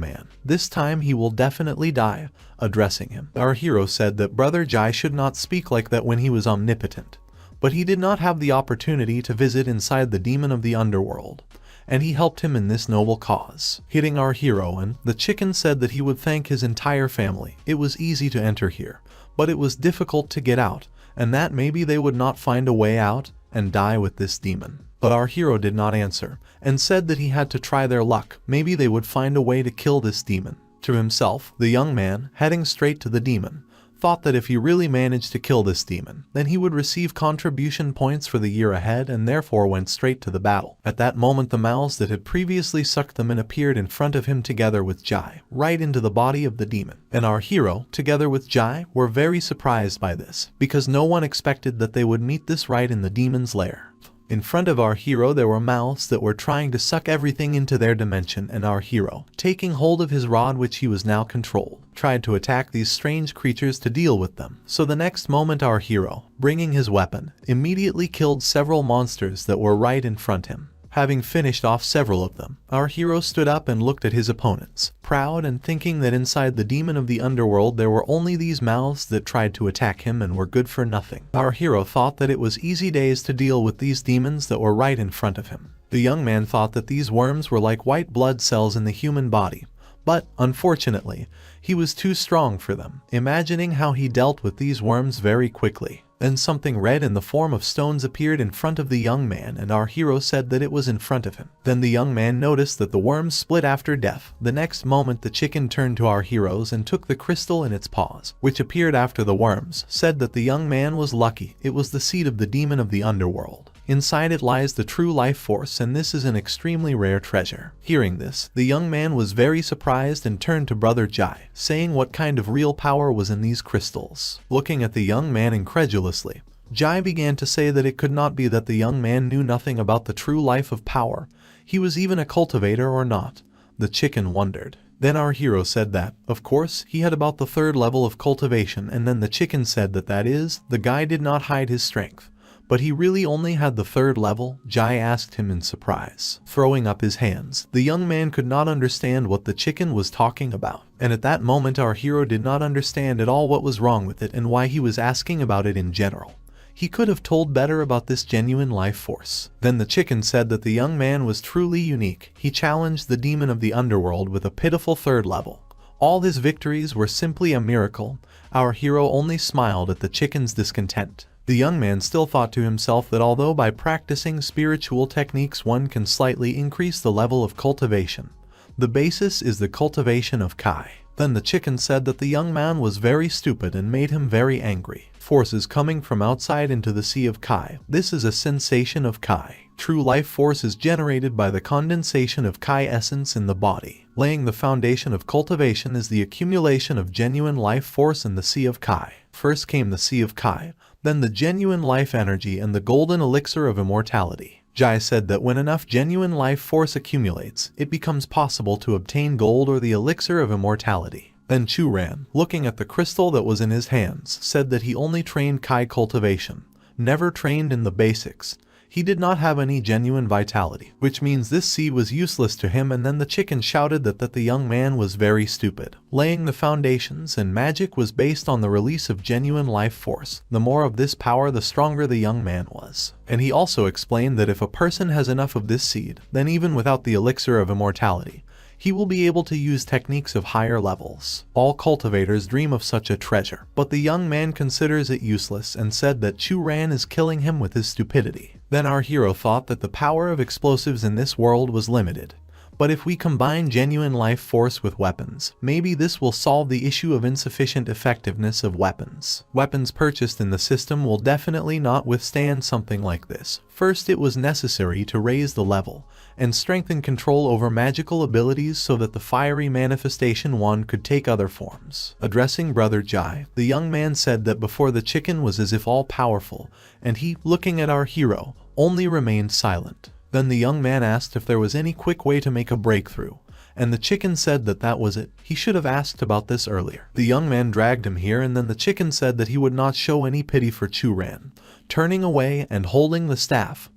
man. This time he will definitely die. Addressing him, our hero said that Brother Jai should not speak like that when he was omnipotent. But he did not have the opportunity to visit inside the demon of the underworld, and he helped him in this noble cause. Hitting our hero, and the chicken said that he would thank his entire family. It was easy to enter here, but it was difficult to get out, and that maybe they would not find a way out and die with this demon. But our hero did not answer, and said that he had to try their luck. Maybe they would find a way to kill this demon. To himself, the young man, heading straight to the demon, thought that if he really managed to kill this demon, then he would receive contribution points for the year ahead, and therefore went straight to the battle. At that moment, the mouths that had previously sucked them in appeared in front of him together with Jai, right into the body of the demon. And our hero, together with Jai, were very surprised by this, because no one expected that they would meet this right in the demon's lair. In front of our hero there were mouths that were trying to suck everything into their dimension, and our hero, taking hold of his rod which he was now controlled, tried to attack these strange creatures to deal with them. So the next moment our hero, bringing his weapon, immediately killed several monsters that were right in front of him. Having finished off several of them, our hero stood up and looked at his opponents, proud and thinking that inside the demon of the underworld there were only these mouths that tried to attack him and were good for nothing. Our hero thought that it was easy days to deal with these demons that were right in front of him. The young man thought that these worms were like white blood cells in the human body, but, unfortunately, he was too strong for them. Imagining how he dealt with these worms very quickly, then something red in the form of stones appeared in front of the young man, and our hero said that it was in front of him. Then the young man noticed that the worms split after death. The next moment the chicken turned to our heroes and took the crystal in its paws, which appeared after the worms, said that the young man was lucky. It was the seed of the demon of the underworld. Inside it lies the true life force, and this is an extremely rare treasure. Hearing this, the young man was very surprised and turned to Brother Jai, saying what kind of real power was in these crystals. Looking at the young man incredulously, Jai began to say that it could not be that the young man knew nothing about the true life of power. He was even a cultivator or not. The chicken wondered. Then our hero said that, of course, he had about the 3rd level of cultivation, and then the chicken said that the guy did not hide his strength. But he really only had the 3rd level? Jai asked him in surprise. Throwing up his hands, the young man could not understand what the chicken was talking about. And at that moment our hero did not understand at all what was wrong with it and why he was asking about it in general. He could have told better about this genuine life force. Then the chicken said that the young man was truly unique. He challenged the demon of the underworld with a pitiful 3rd level. All his victories were simply a miracle. Our hero only smiled at the chicken's discontent. The young man still thought to himself that although by practicing spiritual techniques one can slightly increase the level of cultivation, the basis is the cultivation of Kai. Then the chicken said that the young man was very stupid and made him very angry. Forces coming from outside into the sea of Kai. This is a sensation of Kai. True life force is generated by the condensation of Kai essence in the body. Laying the foundation of cultivation is the accumulation of genuine life force in the sea of Kai. First came the sea of Kai, then the genuine life energy and the golden elixir of immortality. Jai said that when enough genuine life force accumulates, it becomes possible to obtain gold or the elixir of immortality. Then Chu Ran, looking at the crystal that was in his hands, said that he only trained Kai cultivation, never trained in the basics. He did not have any genuine vitality, which means this seed was useless to him. And then the chicken shouted that the young man was very stupid. Laying the foundations and magic was based on the release of genuine life force. The more of this power, the stronger the young man was. And he also explained that if a person has enough of this seed, then even without the elixir of immortality, he will be able to use techniques of higher levels. All cultivators dream of such a treasure, but the young man considers it useless and said that Chu Ran is killing him with his stupidity. Then our hero thought that the power of explosives in this world was limited. But if we combine genuine life force with weapons, maybe this will solve the issue of insufficient effectiveness of weapons. Weapons purchased in the system will definitely not withstand something like this. First, it was necessary to raise the level and strengthen control over magical abilities so that the fiery manifestation one could take other forms. Addressing Brother Jai, the young man said that before the chicken was as if all-powerful, and he, looking at our hero, only remained silent. Then the young man asked if there was any quick way to make a breakthrough, and the chicken said that that was it. He should have asked about this earlier. The young man dragged him here, and then the chicken said that he would not show any pity for Chu Ran. Turning away and holding the staff,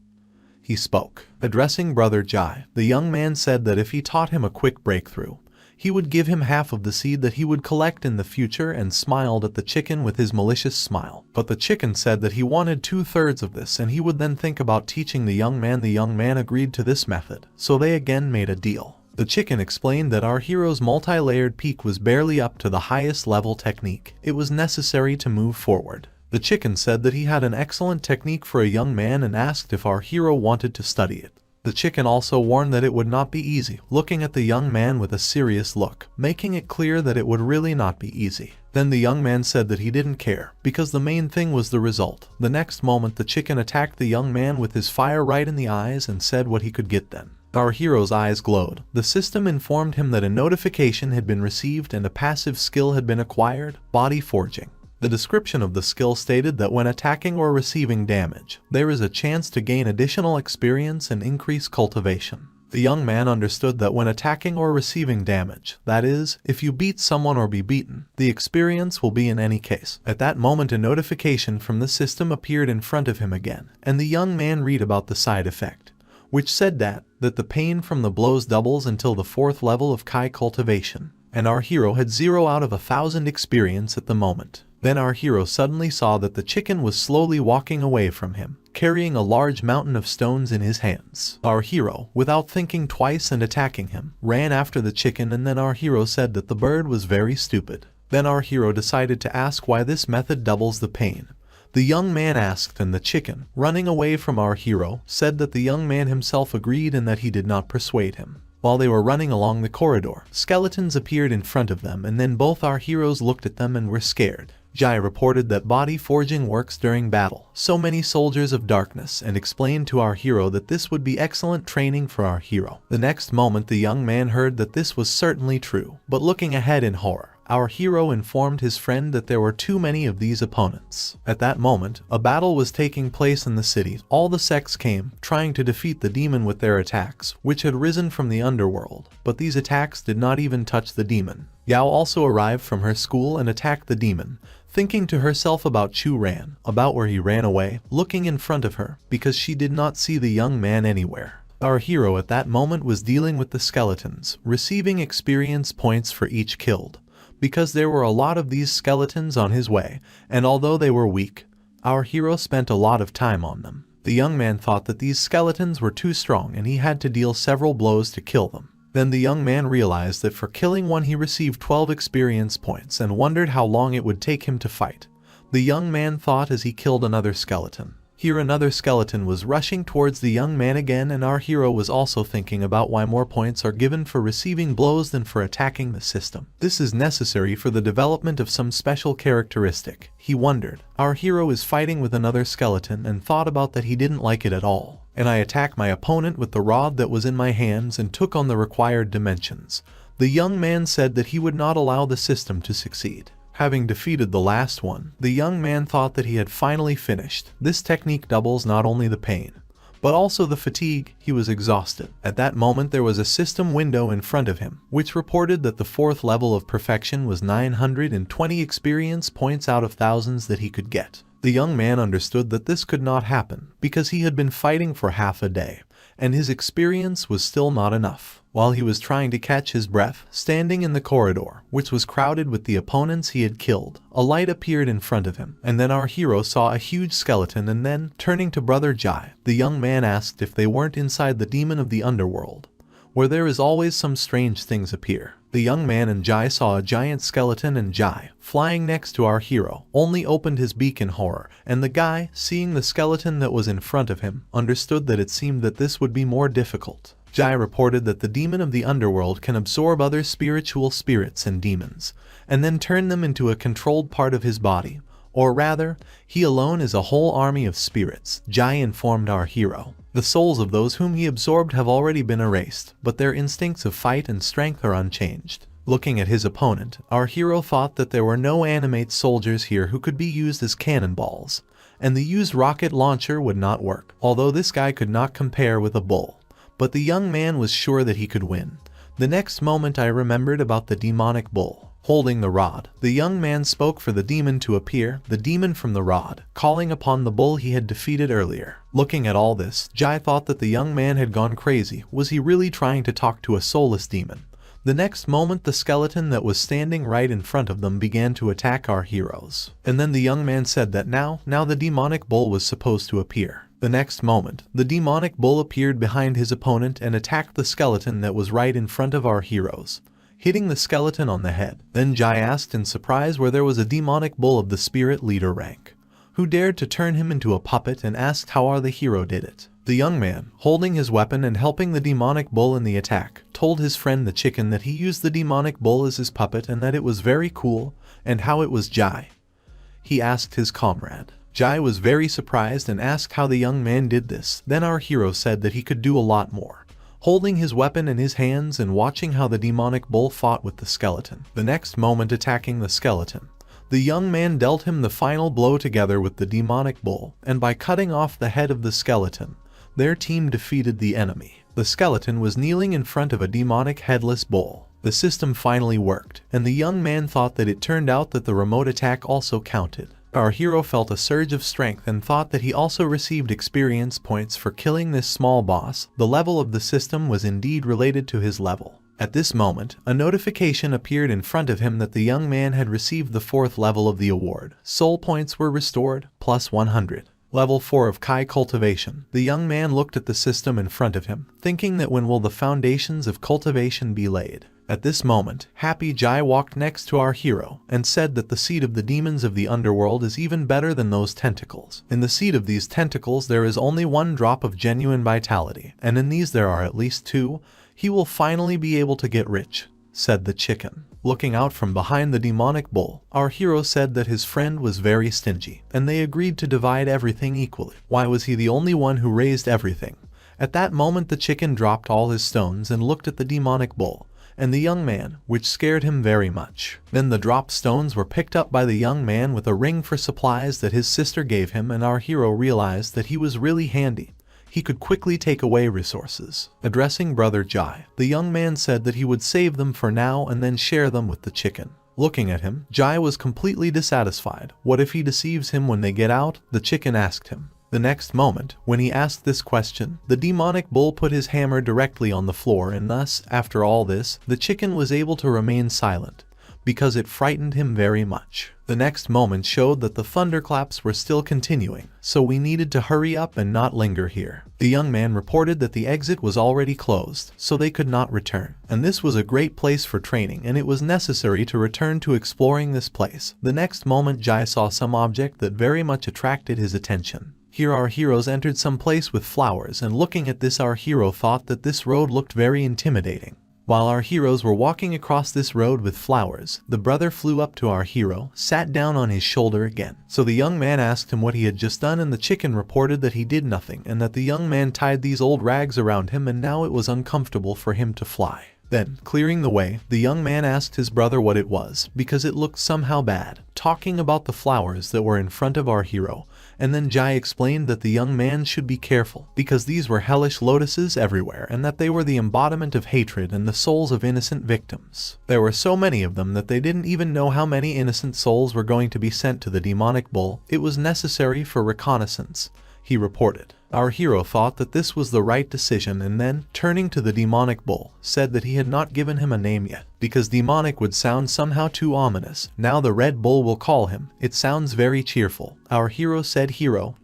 he spoke. Addressing Brother Jai, the young man said that if he taught him a quick breakthrough, he would give him half of the seed that he would collect in the future, and smiled at the chicken with his malicious smile. But the chicken said that he wanted 2/3 of this and he would then think about teaching the young man. The young man agreed to this method, so they again made a deal. The chicken explained that our hero's multi-layered peak was barely up to the highest level technique. It was necessary to move forward. The chicken said that he had an excellent technique for a young man and asked if our hero wanted to study it. The chicken also warned that it would not be easy, looking at the young man with a serious look, making it clear that it would really not be easy. Then the young man said that he didn't care, because the main thing was the result. The next moment the chicken attacked the young man with his fire right in the eyes and said what he could get then. Our hero's eyes glowed. The system informed him that a notification had been received and a passive skill had been acquired, body forging. The description of the skill stated that when attacking or receiving damage, there is a chance to gain additional experience and increase cultivation. The young man understood that when attacking or receiving damage, that is, if you beat someone or be beaten, the experience will be in any case. At that moment a notification from the system appeared in front of him again, and the young man read about the side effect, which said that the pain from the blows doubles until the 4th level of Kai cultivation, and our hero had 0 out of 1,000 experience at the moment. Then our hero suddenly saw that the chicken was slowly walking away from him, carrying a large mountain of stones in his hands. Our hero, without thinking twice and attacking him, ran after the chicken, and then our hero said that the bird was very stupid. Then our hero decided to ask why this method doubles the pain. The young man asked, and the chicken, running away from our hero, said that the young man himself agreed and that he did not persuade him. While they were running along the corridor, skeletons appeared in front of them, and then both our heroes looked at them and were scared. Jai reported that body forging works during battle, so many soldiers of darkness, and explained to our hero that this would be excellent training for our hero. The next moment the young man heard that this was certainly true, but looking ahead in horror, our hero informed his friend that there were too many of these opponents. At that moment, a battle was taking place in the city. All the sects came, trying to defeat the demon with their attacks, which had risen from the underworld, but these attacks did not even touch the demon. Yao also arrived from her school and attacked the demon, thinking to herself about Chu Ran, about where he ran away, looking in front of her, because she did not see the young man anywhere. Our hero at that moment was dealing with the skeletons, receiving experience points for each killed, because there were a lot of these skeletons on his way, and although they were weak, our hero spent a lot of time on them. The young man thought that these skeletons were too strong and he had to deal several blows to kill them. Then the young man realized that for killing one he received 12 experience points and wondered how long it would take him to fight. The young man thought as he killed another skeleton. Here another skeleton was rushing towards the young man again, and our hero was also thinking about why more points are given for receiving blows than for attacking the system. This is necessary for the development of some special characteristic, he wondered. Our hero is fighting with another skeleton and thought about that he didn't like it at all. And I attacked my opponent with the rod that was in my hands and took on the required dimensions. The young man said that he would not allow the system to succeed. Having defeated the last one, the young man thought that he had finally finished. This technique doubles not only the pain, but also the fatigue. He was exhausted. At that moment there was a system window in front of him, which reported that the 4th level of perfection was 920 experience points out of thousands that he could get. The young man understood that this could not happen, because he had been fighting for half a day, and his experience was still not enough. While he was trying to catch his breath, standing in the corridor, which was crowded with the opponents he had killed, a light appeared in front of him, and then our hero saw a huge skeleton, and then, turning to Brother Jai, the young man asked if they weren't inside the demon of the underworld, where there is always some strange things appear. The young man and Jai saw a giant skeleton, and Jai, flying next to our hero, only opened his beak in horror, and the guy, seeing the skeleton that was in front of him, understood that it seemed that this would be more difficult. Jai reported that the demon of the underworld can absorb other spiritual spirits and demons, and then turn them into a controlled part of his body. Or rather, he alone is a whole army of spirits, Jai informed our hero. The souls of those whom he absorbed have already been erased, but their instincts of fight and strength are unchanged. Looking at his opponent, our hero thought that there were no animate soldiers here who could be used as cannonballs, and the used rocket launcher would not work, although this guy could not compare with a bull. But the young man was sure that he could win. The next moment I remembered about the demonic bull. Holding the rod, the young man spoke for the demon to appear, the demon from the rod, calling upon the bull he had defeated earlier. Looking at all this, Jai thought that the young man had gone crazy. Was he really trying to talk to a soulless demon? The next moment, the skeleton that was standing right in front of them began to attack our heroes. And then the young man said that now the demonic bull was supposed to appear. The next moment, the demonic bull appeared behind his opponent and attacked the skeleton that was right in front of our heroes, hitting the skeleton on the head. Then Jai asked in surprise where there was a demonic bull of the spirit leader rank, who dared to turn him into a puppet, and asked how our hero did it. The young man, holding his weapon and helping the demonic bull in the attack, told his friend the chicken that he used the demonic bull as his puppet and that it was very cool, and how it was Jai. He asked his comrade. Jai was very surprised and asked how the young man did this. Then our hero said that he could do a lot more, holding his weapon in his hands and watching how the demonic bull fought with the skeleton. The next moment, attacking the skeleton, the young man dealt him the final blow together with the demonic bull, and by cutting off the head of the skeleton, their team defeated the enemy. The skeleton was kneeling in front of a demonic headless bull. The system finally worked, and the young man thought that it turned out that the remote attack also counted. Our hero felt a surge of strength and thought that he also received experience points for killing this small boss. The level of the system was indeed related to his level. At this moment, a notification appeared in front of him that the young man had received the 4th level of the award. Soul points were restored, plus 100. Level 4 of Kai cultivation. The young man looked at the system in front of him, thinking that when will the foundations of cultivation be laid. At this moment, Happy Jai walked next to our hero and said that the seed of the demons of the underworld is even better than those tentacles. In the seed of these tentacles there is only 1 drop of genuine vitality, and in these there are at least 2. He will finally be able to get rich, said the chicken. Looking out from behind the demonic bull, our hero said that his friend was very stingy, and they agreed to divide everything equally. Why was he the only one who raised everything? At that moment the chicken dropped all his stones and looked at the demonic bull and the young man, which scared him very much. Then the dropped stones were picked up by the young man with a ring for supplies that his sister gave him, and our hero realized that he was really handy. He could quickly take away resources. Addressing Brother Jai, the young man said that he would save them for now and then share them with the chicken. Looking at him, Jai was completely dissatisfied. What if he deceives him when they get out? The chicken asked him. The next moment, when he asked this question, the demonic bull put his hammer directly on the floor, and thus, after all this, the chicken was able to remain silent, because it frightened him very much. The next moment showed that the thunderclaps were still continuing, so we needed to hurry up and not linger here. The young man reported that the exit was already closed, so they could not return, and this was a great place for training, and it was necessary to return to exploring this place. The next moment Jai saw some object that very much attracted his attention. Here our heroes entered some place with flowers, and looking at this our hero thought that this road looked very intimidating. While our heroes were walking across this road with flowers, the brother flew up to our hero, sat down on his shoulder again. So the young man asked him what he had just done, and the chicken reported that he did nothing, and that the young man tied these old rags around him, and now it was uncomfortable for him to fly. Then, clearing the way, the young man asked his brother what it was, because it looked somehow bad, talking about the flowers that were in front of our hero. And then Jai explained that the young man should be careful, because these were hellish lotuses everywhere, and that they were the embodiment of hatred and the souls of innocent victims. There were so many of them that they didn't even know how many innocent souls were going to be sent to the demonic bull. It was necessary for reconnaissance, he reported. Our hero thought that this was the right decision, and then, turning to the demonic bull, said that he had not given him a name yet, because demonic would sound somehow too ominous. Now the Red Bull will call him. It sounds very cheerful. Our hero said,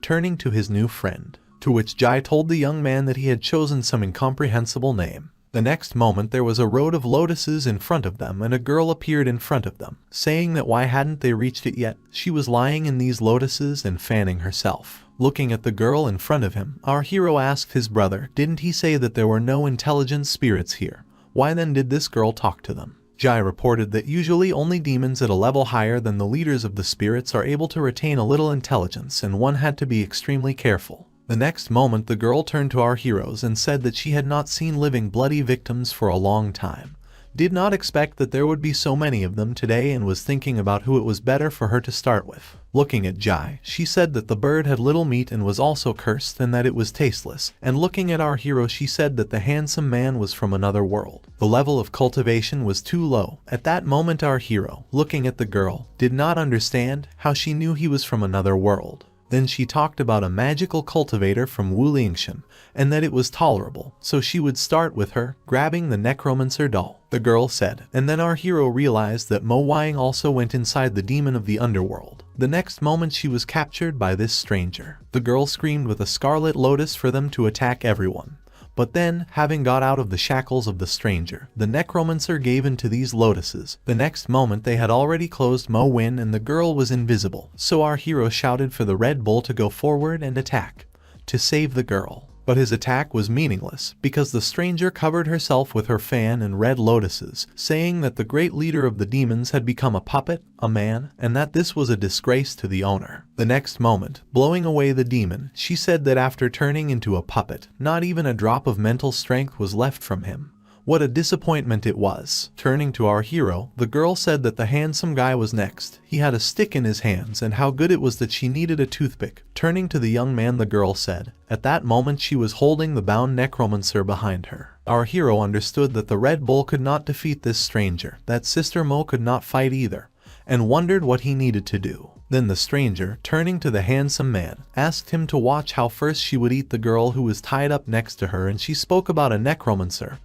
turning to his new friend, to which Jai told the young man that he had chosen some incomprehensible name. The next moment there was a road of lotuses in front of them, and a girl appeared in front of them, saying that why hadn't they reached it yet. She was lying in these lotuses and fanning herself. Looking at the girl in front of him, our hero asked his brother, didn't he say that there were no intelligent spirits here? Why then did this girl talk to them? Jai reported that usually only demons at a level higher than the leaders of the spirits are able to retain a little intelligence, and one had to be extremely careful. The next moment the girl turned to our heroes and said that she had not seen living bloody victims for a long time. did not expect that there would be so many of them today and was thinking about who it was better for her to start with. Looking at Jai, she said that the bird had little meat and was also cursed and that it was tasteless, and looking at our hero she said that the handsome man was from another world. The level of cultivation was too low. At that moment our hero, looking at the girl, did not understand how she knew he was from another world. Then she talked about a magical cultivator from Wulingshan, and that it was tolerable, so she would start with her, grabbing the necromancer doll. The girl said, and then our hero realized that Mo Wang also went inside the demon of the underworld. The next moment she was captured by this stranger. The girl screamed with a scarlet lotus for them to attack everyone. But then, having got out of the shackles of the stranger, the necromancer gave in to these lotuses. The next moment they had already closed Mo Win and the girl was invisible, so our hero shouted for the Red Bull to go forward and attack, to save the girl. But his attack was meaningless, because the stranger covered herself with her fan and red lotuses, saying that the great leader of the demons had become a puppet, a man, and that this was a disgrace to the owner. The next moment, blowing away the demon, she said that after turning into a puppet, not even a drop of mental strength was left from him. What a disappointment it was. Turning to our hero, the girl said that the handsome guy was next. He had a stick in his hands and how good it was that she needed a toothpick. Turning to the young man, the girl said. At that moment she was holding the bound necromancer behind her. Our hero understood that the Red Bull could not defeat this stranger, that Sister Mo could not fight either, and wondered what he needed to do. Then the stranger, turning to the handsome man, asked him to watch how first she would eat the girl who was tied up next to her, and she spoke about a necromancer,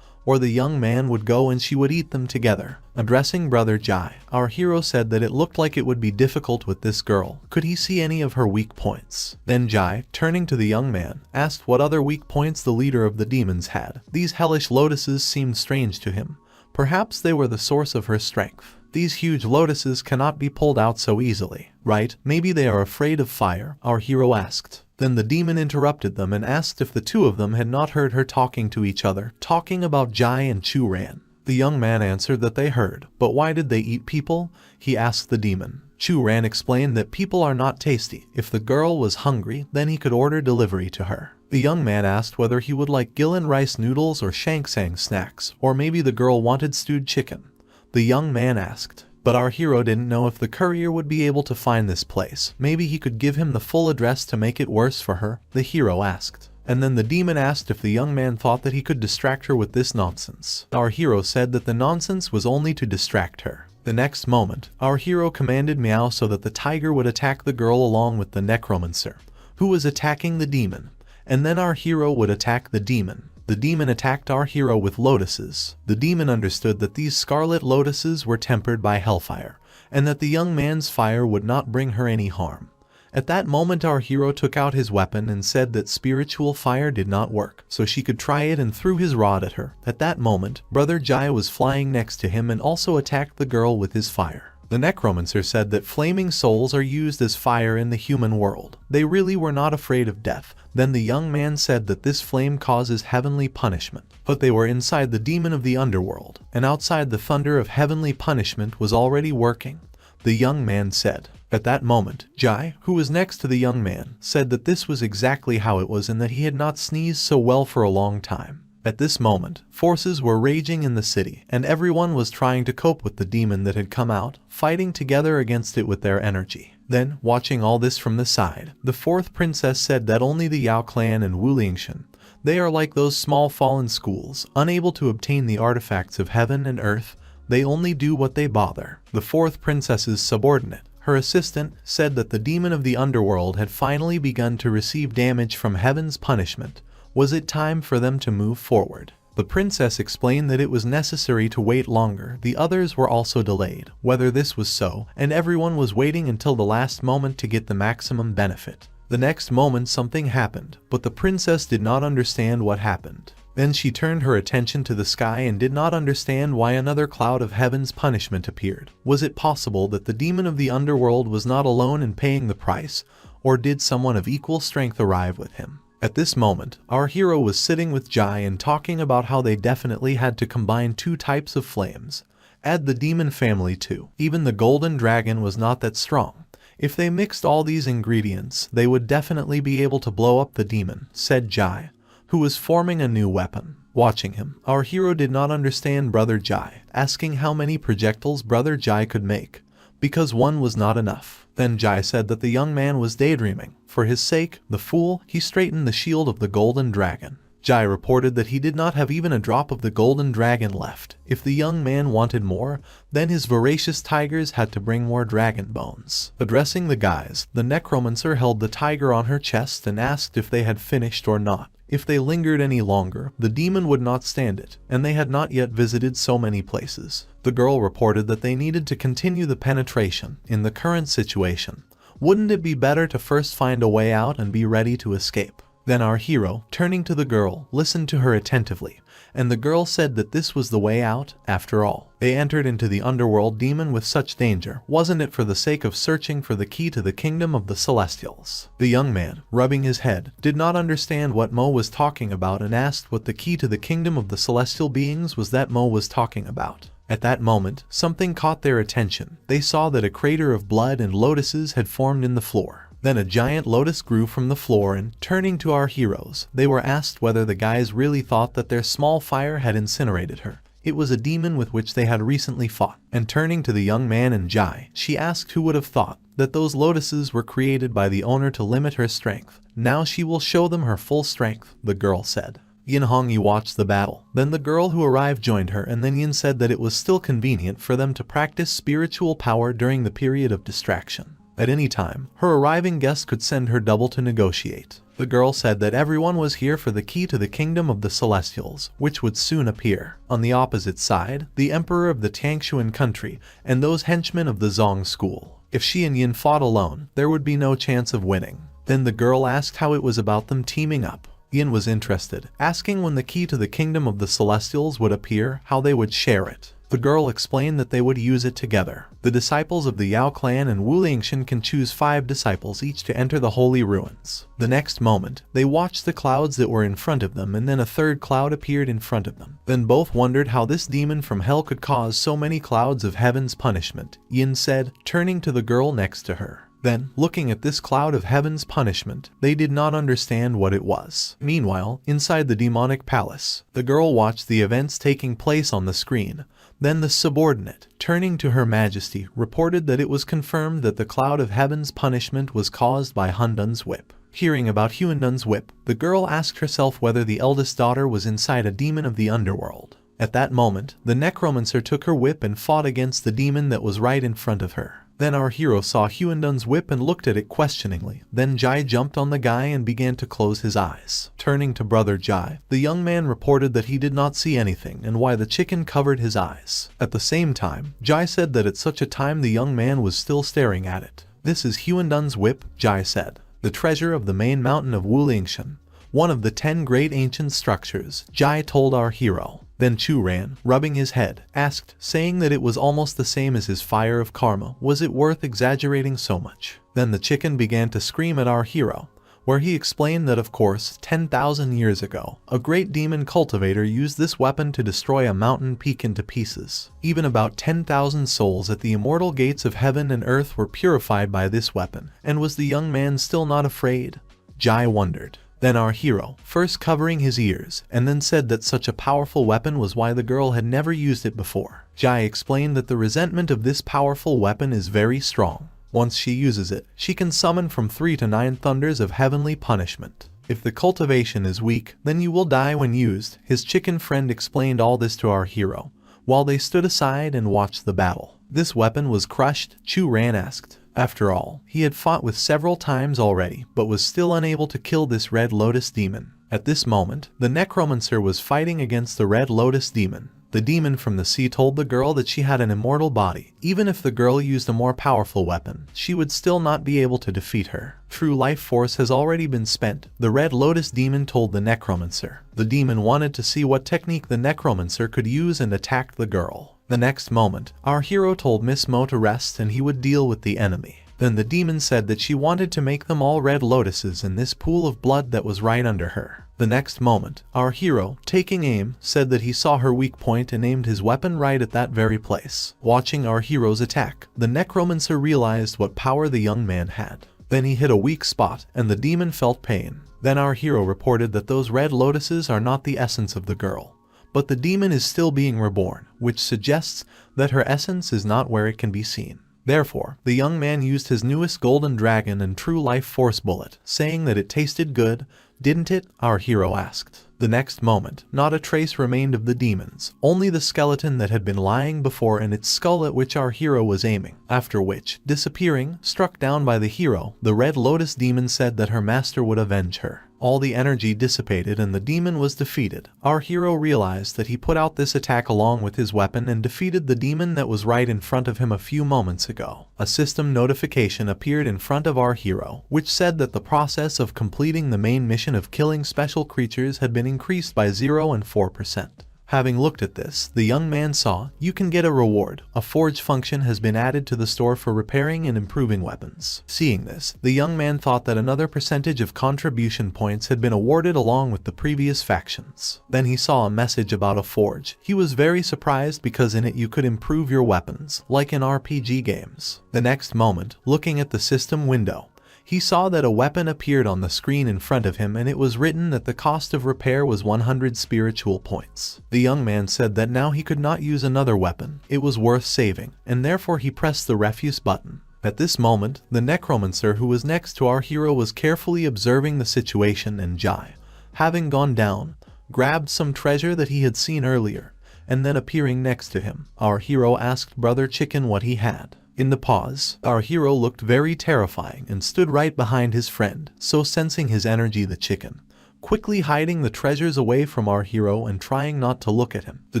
or the young man would go and she would eat them together. Addressing Brother Jai, our hero said that it looked like it would be difficult with this girl. Could he see any of her weak points? Then Jai, turning to the young man, asked what other weak points the leader of the demons had. These hellish lotuses seemed strange to him. Perhaps they were the source of her strength. These huge lotuses cannot be pulled out so easily, right? Maybe they are afraid of fire, our hero asked. Then the demon interrupted them and asked if the two of them had not heard her talking to each other, talking about Jai and Chu Ran. The young man answered that they heard, but why did they eat people? He asked the demon. Chu Ran explained that people are not tasty. If the girl was hungry, then he could order delivery to her. The young man asked whether he would like Gillen rice noodles or Shangsang snacks, or maybe the girl wanted stewed chicken. The young man asked. But our hero didn't know if the courier would be able to find this place. Maybe he could give him the full address to make it worse for her, the hero asked. And then the demon asked if the young man thought that he could distract her with this nonsense. Our hero said that the nonsense was only to distract her. The next moment, our hero commanded Meow so that the tiger would attack the girl along with the necromancer, who was attacking the demon. And then our hero would attack the demon. The demon attacked our hero with lotuses. The demon understood that these scarlet lotuses were tempered by hellfire, and that the young man's fire would not bring her any harm. At that moment our hero took out his weapon and said that spiritual fire did not work, so she could try it, and threw his rod at her. At that moment, Brother Jai was flying next to him and also attacked the girl with his fire. The necromancer said that flaming souls are used as fire in the human world. They really were not afraid of death. Then the young man said that this flame causes heavenly punishment. But they were inside the demon of the underworld, and outside the thunder of heavenly punishment was already working. The young man said. At that moment, Jai, who was next to the young man, said that this was exactly how it was and that he had not sneezed so well for a long time. At this moment, forces were raging in the city, and everyone was trying to cope with the demon that had come out, fighting together against it with their energy. Then, watching all this from the side, the fourth princess said that only the Yao clan and Wulingshan, they are like those small fallen schools, unable to obtain the artifacts of heaven and earth. They only do what they bother. The fourth princess's subordinate, her assistant, said that the demon of the underworld had finally begun to receive damage from heaven's punishment. Was it time for them to move forward? The princess explained that it was necessary to wait longer. The others were also delayed. Whether this was so, and everyone was waiting until the last moment to get the maximum benefit. The next moment something happened, but the princess did not understand what happened. Then she turned her attention to the sky and did not understand why another cloud of heaven's punishment appeared. Was it possible that the demon of the underworld was not alone in paying the price, or did someone of equal strength arrive with him? At this moment, our hero was sitting with Jai and talking about how they definitely had to combine two types of flames. Add the demon family too. Even the golden dragon was not that strong. If they mixed all these ingredients, they would definitely be able to blow up the demon, said Jai, who was forming a new weapon. Watching him, our hero did not understand Brother Jai, asking how many projectiles Brother Jai could make, because one was not enough. Then Jai said that the young man was daydreaming. For his sake, the fool, he straightened the shield of the golden dragon. Jai reported that he did not have even a drop of the golden dragon left. If the young man wanted more, then his voracious tigers had to bring more dragon bones. Addressing the guys, the necromancer held the tiger on her chest and asked if they had finished or not. If they lingered any longer, the demon would not stand it, and they had not yet visited so many places. The girl reported that they needed to continue the penetration. In the current situation, wouldn't it be better to first find a way out and be ready to escape? Then our hero, turning to the girl, listened to her attentively, and the girl said that this was the way out, after all. They entered into the underworld demon with such danger, wasn't it for the sake of searching for the key to the kingdom of the Celestials? The young man, rubbing his head, did not understand what Mo was talking about and asked what the key to the kingdom of the celestial beings was that Mo was talking about. At that moment, something caught their attention. They saw that a crater of blood and lotuses had formed in the floor. Then a giant lotus grew from the floor and, turning to our heroes, they were asked whether the guys really thought that their small fire had incinerated her. It was a demon with which they had recently fought. And turning to the young man and Jai, she asked who would have thought that those lotuses were created by the owner to limit her strength. Now she will show them her full strength, the girl said. Yin Hongyi watched the battle. Then the girl who arrived joined her, and then Yin said that it was still convenient for them to practice spiritual power during the period of distraction. At any time, her arriving guest could send her double to negotiate. The girl said that everyone was here for the key to the kingdom of the Celestials, which would soon appear. On the opposite side, the emperor of the Tangshuan country and those henchmen of the Zong school. If she and Yin fought alone, there would be no chance of winning. Then the girl asked how it was about them teaming up. Yin was interested, asking when the key to the kingdom of the Celestials would appear, how they would share it. The girl explained that they would use it together. The disciples of the Yao clan and Wu Lingshan can choose 5 disciples each to enter the holy ruins. The next moment, they watched the clouds that were in front of them, and then a third cloud appeared in front of them. Then both wondered how this demon from hell could cause so many clouds of heaven's punishment, Yin said, turning to the girl next to her. Then, looking at this cloud of heaven's punishment, they did not understand what it was. Meanwhile, inside the demonic palace, the girl watched the events taking place on the screen. Then the subordinate, turning to Her Majesty, reported that it was confirmed that the cloud of heaven's punishment was caused by Hundun's whip. Hearing about Hundun's whip, the girl asked herself whether the eldest daughter was inside a demon of the underworld. At that moment, the necromancer took her whip and fought against the demon that was right in front of her. Then our hero saw Hundun's whip and looked at it questioningly. Then Jai jumped on the guy and began to close his eyes. Turning to Brother Jai, the young man reported that he did not see anything and why the chicken covered his eyes. At the same time, Jai said that at such a time the young man was still staring at it. This is Hundun's whip, Jai said. The treasure of the main mountain of Wu Lingshan. One of the 10 great ancient structures, Jai told our hero. Then Chu Ran, rubbing his head, asked, saying that it was almost the same as his fire of karma. Was it worth exaggerating so much? Then the chicken began to scream at our hero, where he explained that of course, 10,000 years ago, a great demon cultivator used this weapon to destroy a mountain peak into pieces. Even about 10,000 souls at the immortal gates of heaven and earth were purified by this weapon. And was the young man still not afraid? Jai wondered. Then our hero, first covering his ears, and then said that such a powerful weapon was why the girl had never used it before. Jai explained that the resentment of this powerful weapon is very strong. Once she uses it, she can summon from 3 to 9 thunders of heavenly punishment. If the cultivation is weak, then you will die when used. His chicken friend explained all this to our hero, while they stood aside and watched the battle. This weapon was crushed, Chu Ran asked. After all, he had fought with several times already, but was still unable to kill this Red Lotus demon. At this moment, the necromancer was fighting against the Red Lotus demon. The demon from the sea told the girl that she had an immortal body. Even if the girl used a more powerful weapon, she would still not be able to defeat her. True life force has already been spent, the Red Lotus demon told the necromancer. The demon wanted to see what technique the necromancer could use and attacked the girl. The next moment, our hero told Miss Mo to rest and he would deal with the enemy. Then the demon said that she wanted to make them all red lotuses in this pool of blood that was right under her. The next moment, our hero, taking aim, said that he saw her weak point and aimed his weapon right at that very place. Watching our hero's attack, the necromancer realized what power the young man had. Then he hit a weak spot, and the demon felt pain. Then our hero reported that those red lotuses are not the essence of the girl, but the demon is still being reborn, which suggests that her essence is not where it can be seen. Therefore, the young man used his newest golden dragon and true life force bullet, saying that it tasted good, didn't it? Our hero asked. The next moment, not a trace remained of the demons, only the skeleton that had been lying before and its skull at which our hero was aiming. After which, disappearing, struck down by the hero, the red lotus demon said that her master would avenge her. All the energy dissipated and the demon was defeated. Our hero realized that he put out this attack along with his weapon and defeated the demon that was right in front of him a few moments ago. A system notification appeared in front of our hero, which said that the process of completing the main mission of killing special creatures had been increased by 0 and 4%. Having looked at this, the young man saw, you can get a reward. A forge function has been added to the store for repairing and improving weapons. Seeing this, the young man thought that another percentage of contribution points had been awarded along with the previous factions. Then he saw a message about a forge. He was very surprised because in it you could improve your weapons, like in RPG games. The next moment, looking at the system window, he saw that a weapon appeared on the screen in front of him and it was written that the cost of repair was 100 spiritual points. The young man said that now he could not use another weapon, it was worth saving, and therefore he pressed the refuse button. At this moment, the necromancer who was next to our hero was carefully observing the situation and Jai, having gone down, grabbed some treasure that he had seen earlier, and then appearing next to him, our hero asked Brother Chicken what he had. In the pause, our hero looked very terrifying and stood right behind his friend, so sensing his energy the chicken, quickly hiding the treasures away from our hero and trying not to look at him. The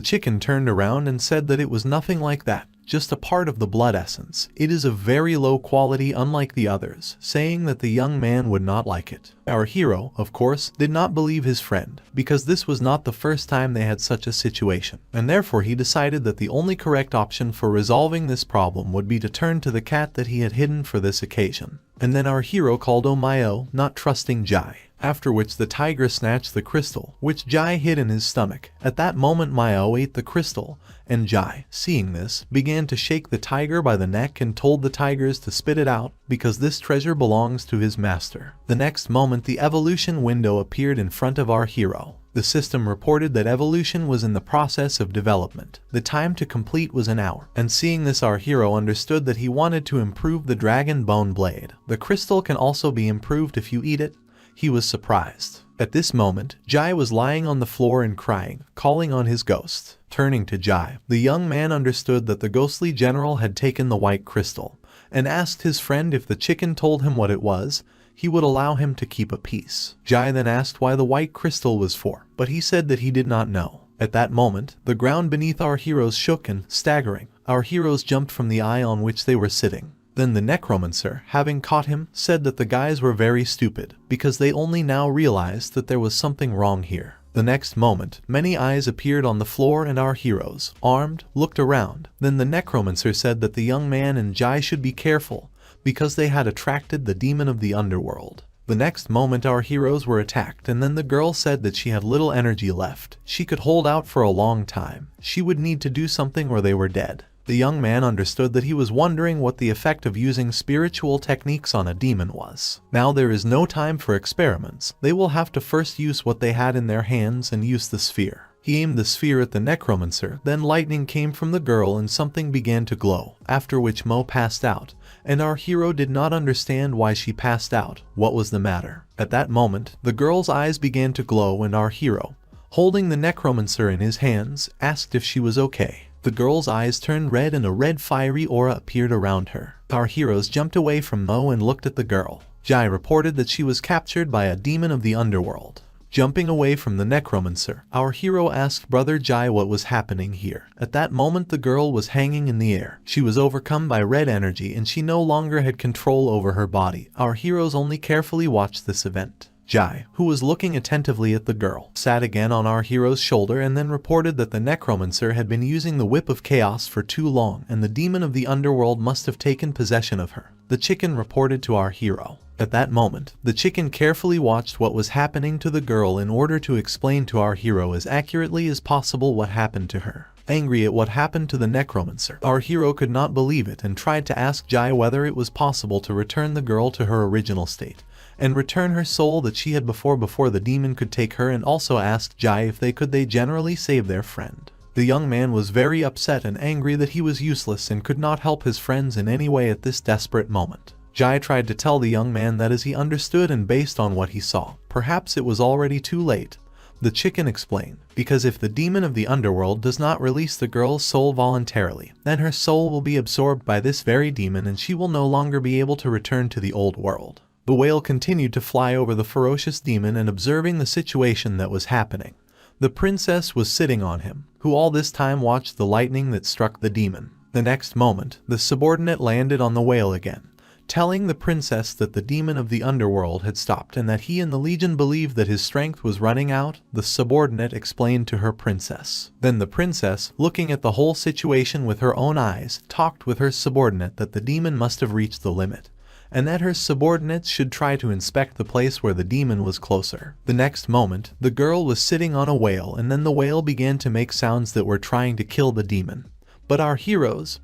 chicken turned around and said that it was nothing like that, just a part of the blood essence. It is of very low quality unlike the others, saying that the young man would not like it. Our hero, of course, did not believe his friend, because this was not the first time they had such a situation, and therefore he decided that the only correct option for resolving this problem would be to turn to the cat that he had hidden for this occasion. And then our hero called Omayo, not trusting Jai. After which the tiger snatched the crystal, which Jai hid in his stomach. At that moment Mayo ate the crystal, and Jai, seeing this, began to shake the tiger by the neck and told the tigers to spit it out, because this treasure belongs to his master. The next moment the evolution window appeared in front of our hero. The system reported that evolution was in the process of development. The time to complete was an hour, and seeing this our hero understood that he wanted to improve the dragon bone blade. The crystal can also be improved if you eat it. He was surprised. At this moment, Jai was lying on the floor and crying, calling on his ghost. Turning to Jai, the young man understood that the ghostly general had taken the white crystal, and asked his friend if the chicken told him what it was, he would allow him to keep a piece. Jai then asked why the white crystal was for, but he said that he did not know. At that moment, the ground beneath our heroes shook and, staggering, our heroes jumped from the eye on which they were sitting. Then the necromancer, having caught him, said that the guys were very stupid, because they only now realized that there was something wrong here. The next moment, many eyes appeared on the floor and our heroes, armed, looked around. Then the necromancer said that the young man and Jai should be careful, because they had attracted the demon of the underworld. The next moment our heroes were attacked, and then the girl said that she had little energy left. She could hold out for a long time. She would need to do something or they were dead. The young man understood that he was wondering what the effect of using spiritual techniques on a demon was. Now there is no time for experiments. They will have to first use what they had in their hands and use the sphere. He aimed the sphere at the necromancer, then lightning came from the girl and something began to glow, after which Mo passed out, and our hero did not understand why she passed out. What was the matter? At that moment, the girl's eyes began to glow and our hero, holding the necromancer in his hands, asked if she was okay. The girl's eyes turned red and a red fiery aura appeared around her. Our heroes jumped away from Mo and looked at the girl. Jai reported that she was captured by a demon of the underworld. Jumping away from the necromancer, our hero asked Brother Jai what was happening here. At that moment the girl was hanging in the air. She was overcome by red energy and she no longer had control over her body. Our heroes only carefully watched this event. Jai, who was looking attentively at the girl, sat again on our hero's shoulder and then reported that the necromancer had been using the whip of chaos for too long and the demon of the underworld must have taken possession of her. The chicken reported to our hero. At that moment, the chicken carefully watched what was happening to the girl in order to explain to our hero as accurately as possible what happened to her. Angry at what happened to the necromancer, our hero could not believe it and tried to ask Jai whether it was possible to return the girl to her original state, and return her soul that she had before the demon could take her, and also asked Jai if they could generally save their friend. The young man was very upset and angry that he was useless and could not help his friends in any way at this desperate moment. Jai tried to tell the young man that as he understood and based on what he saw, perhaps it was already too late. The chicken explained, because if the demon of the underworld does not release the girl's soul voluntarily, then her soul will be absorbed by this very demon and she will no longer be able to return to the old world. The whale continued to fly over the ferocious demon and observing the situation that was happening. The princess was sitting on him, who all this time watched the lightning that struck the demon. The next moment, the subordinate landed on the whale again, telling the princess that the demon of the underworld had stopped and that he and the legion believed that his strength was running out. The subordinate explained to her princess. Then the princess, looking at the whole situation with her own eyes, talked with her subordinate that the demon must have reached the limit, and that her subordinates should try to inspect the place where the demon was closer. The next moment, the girl was sitting on a whale, and then the whale began to make sounds that were trying to kill the demon. But our heroes,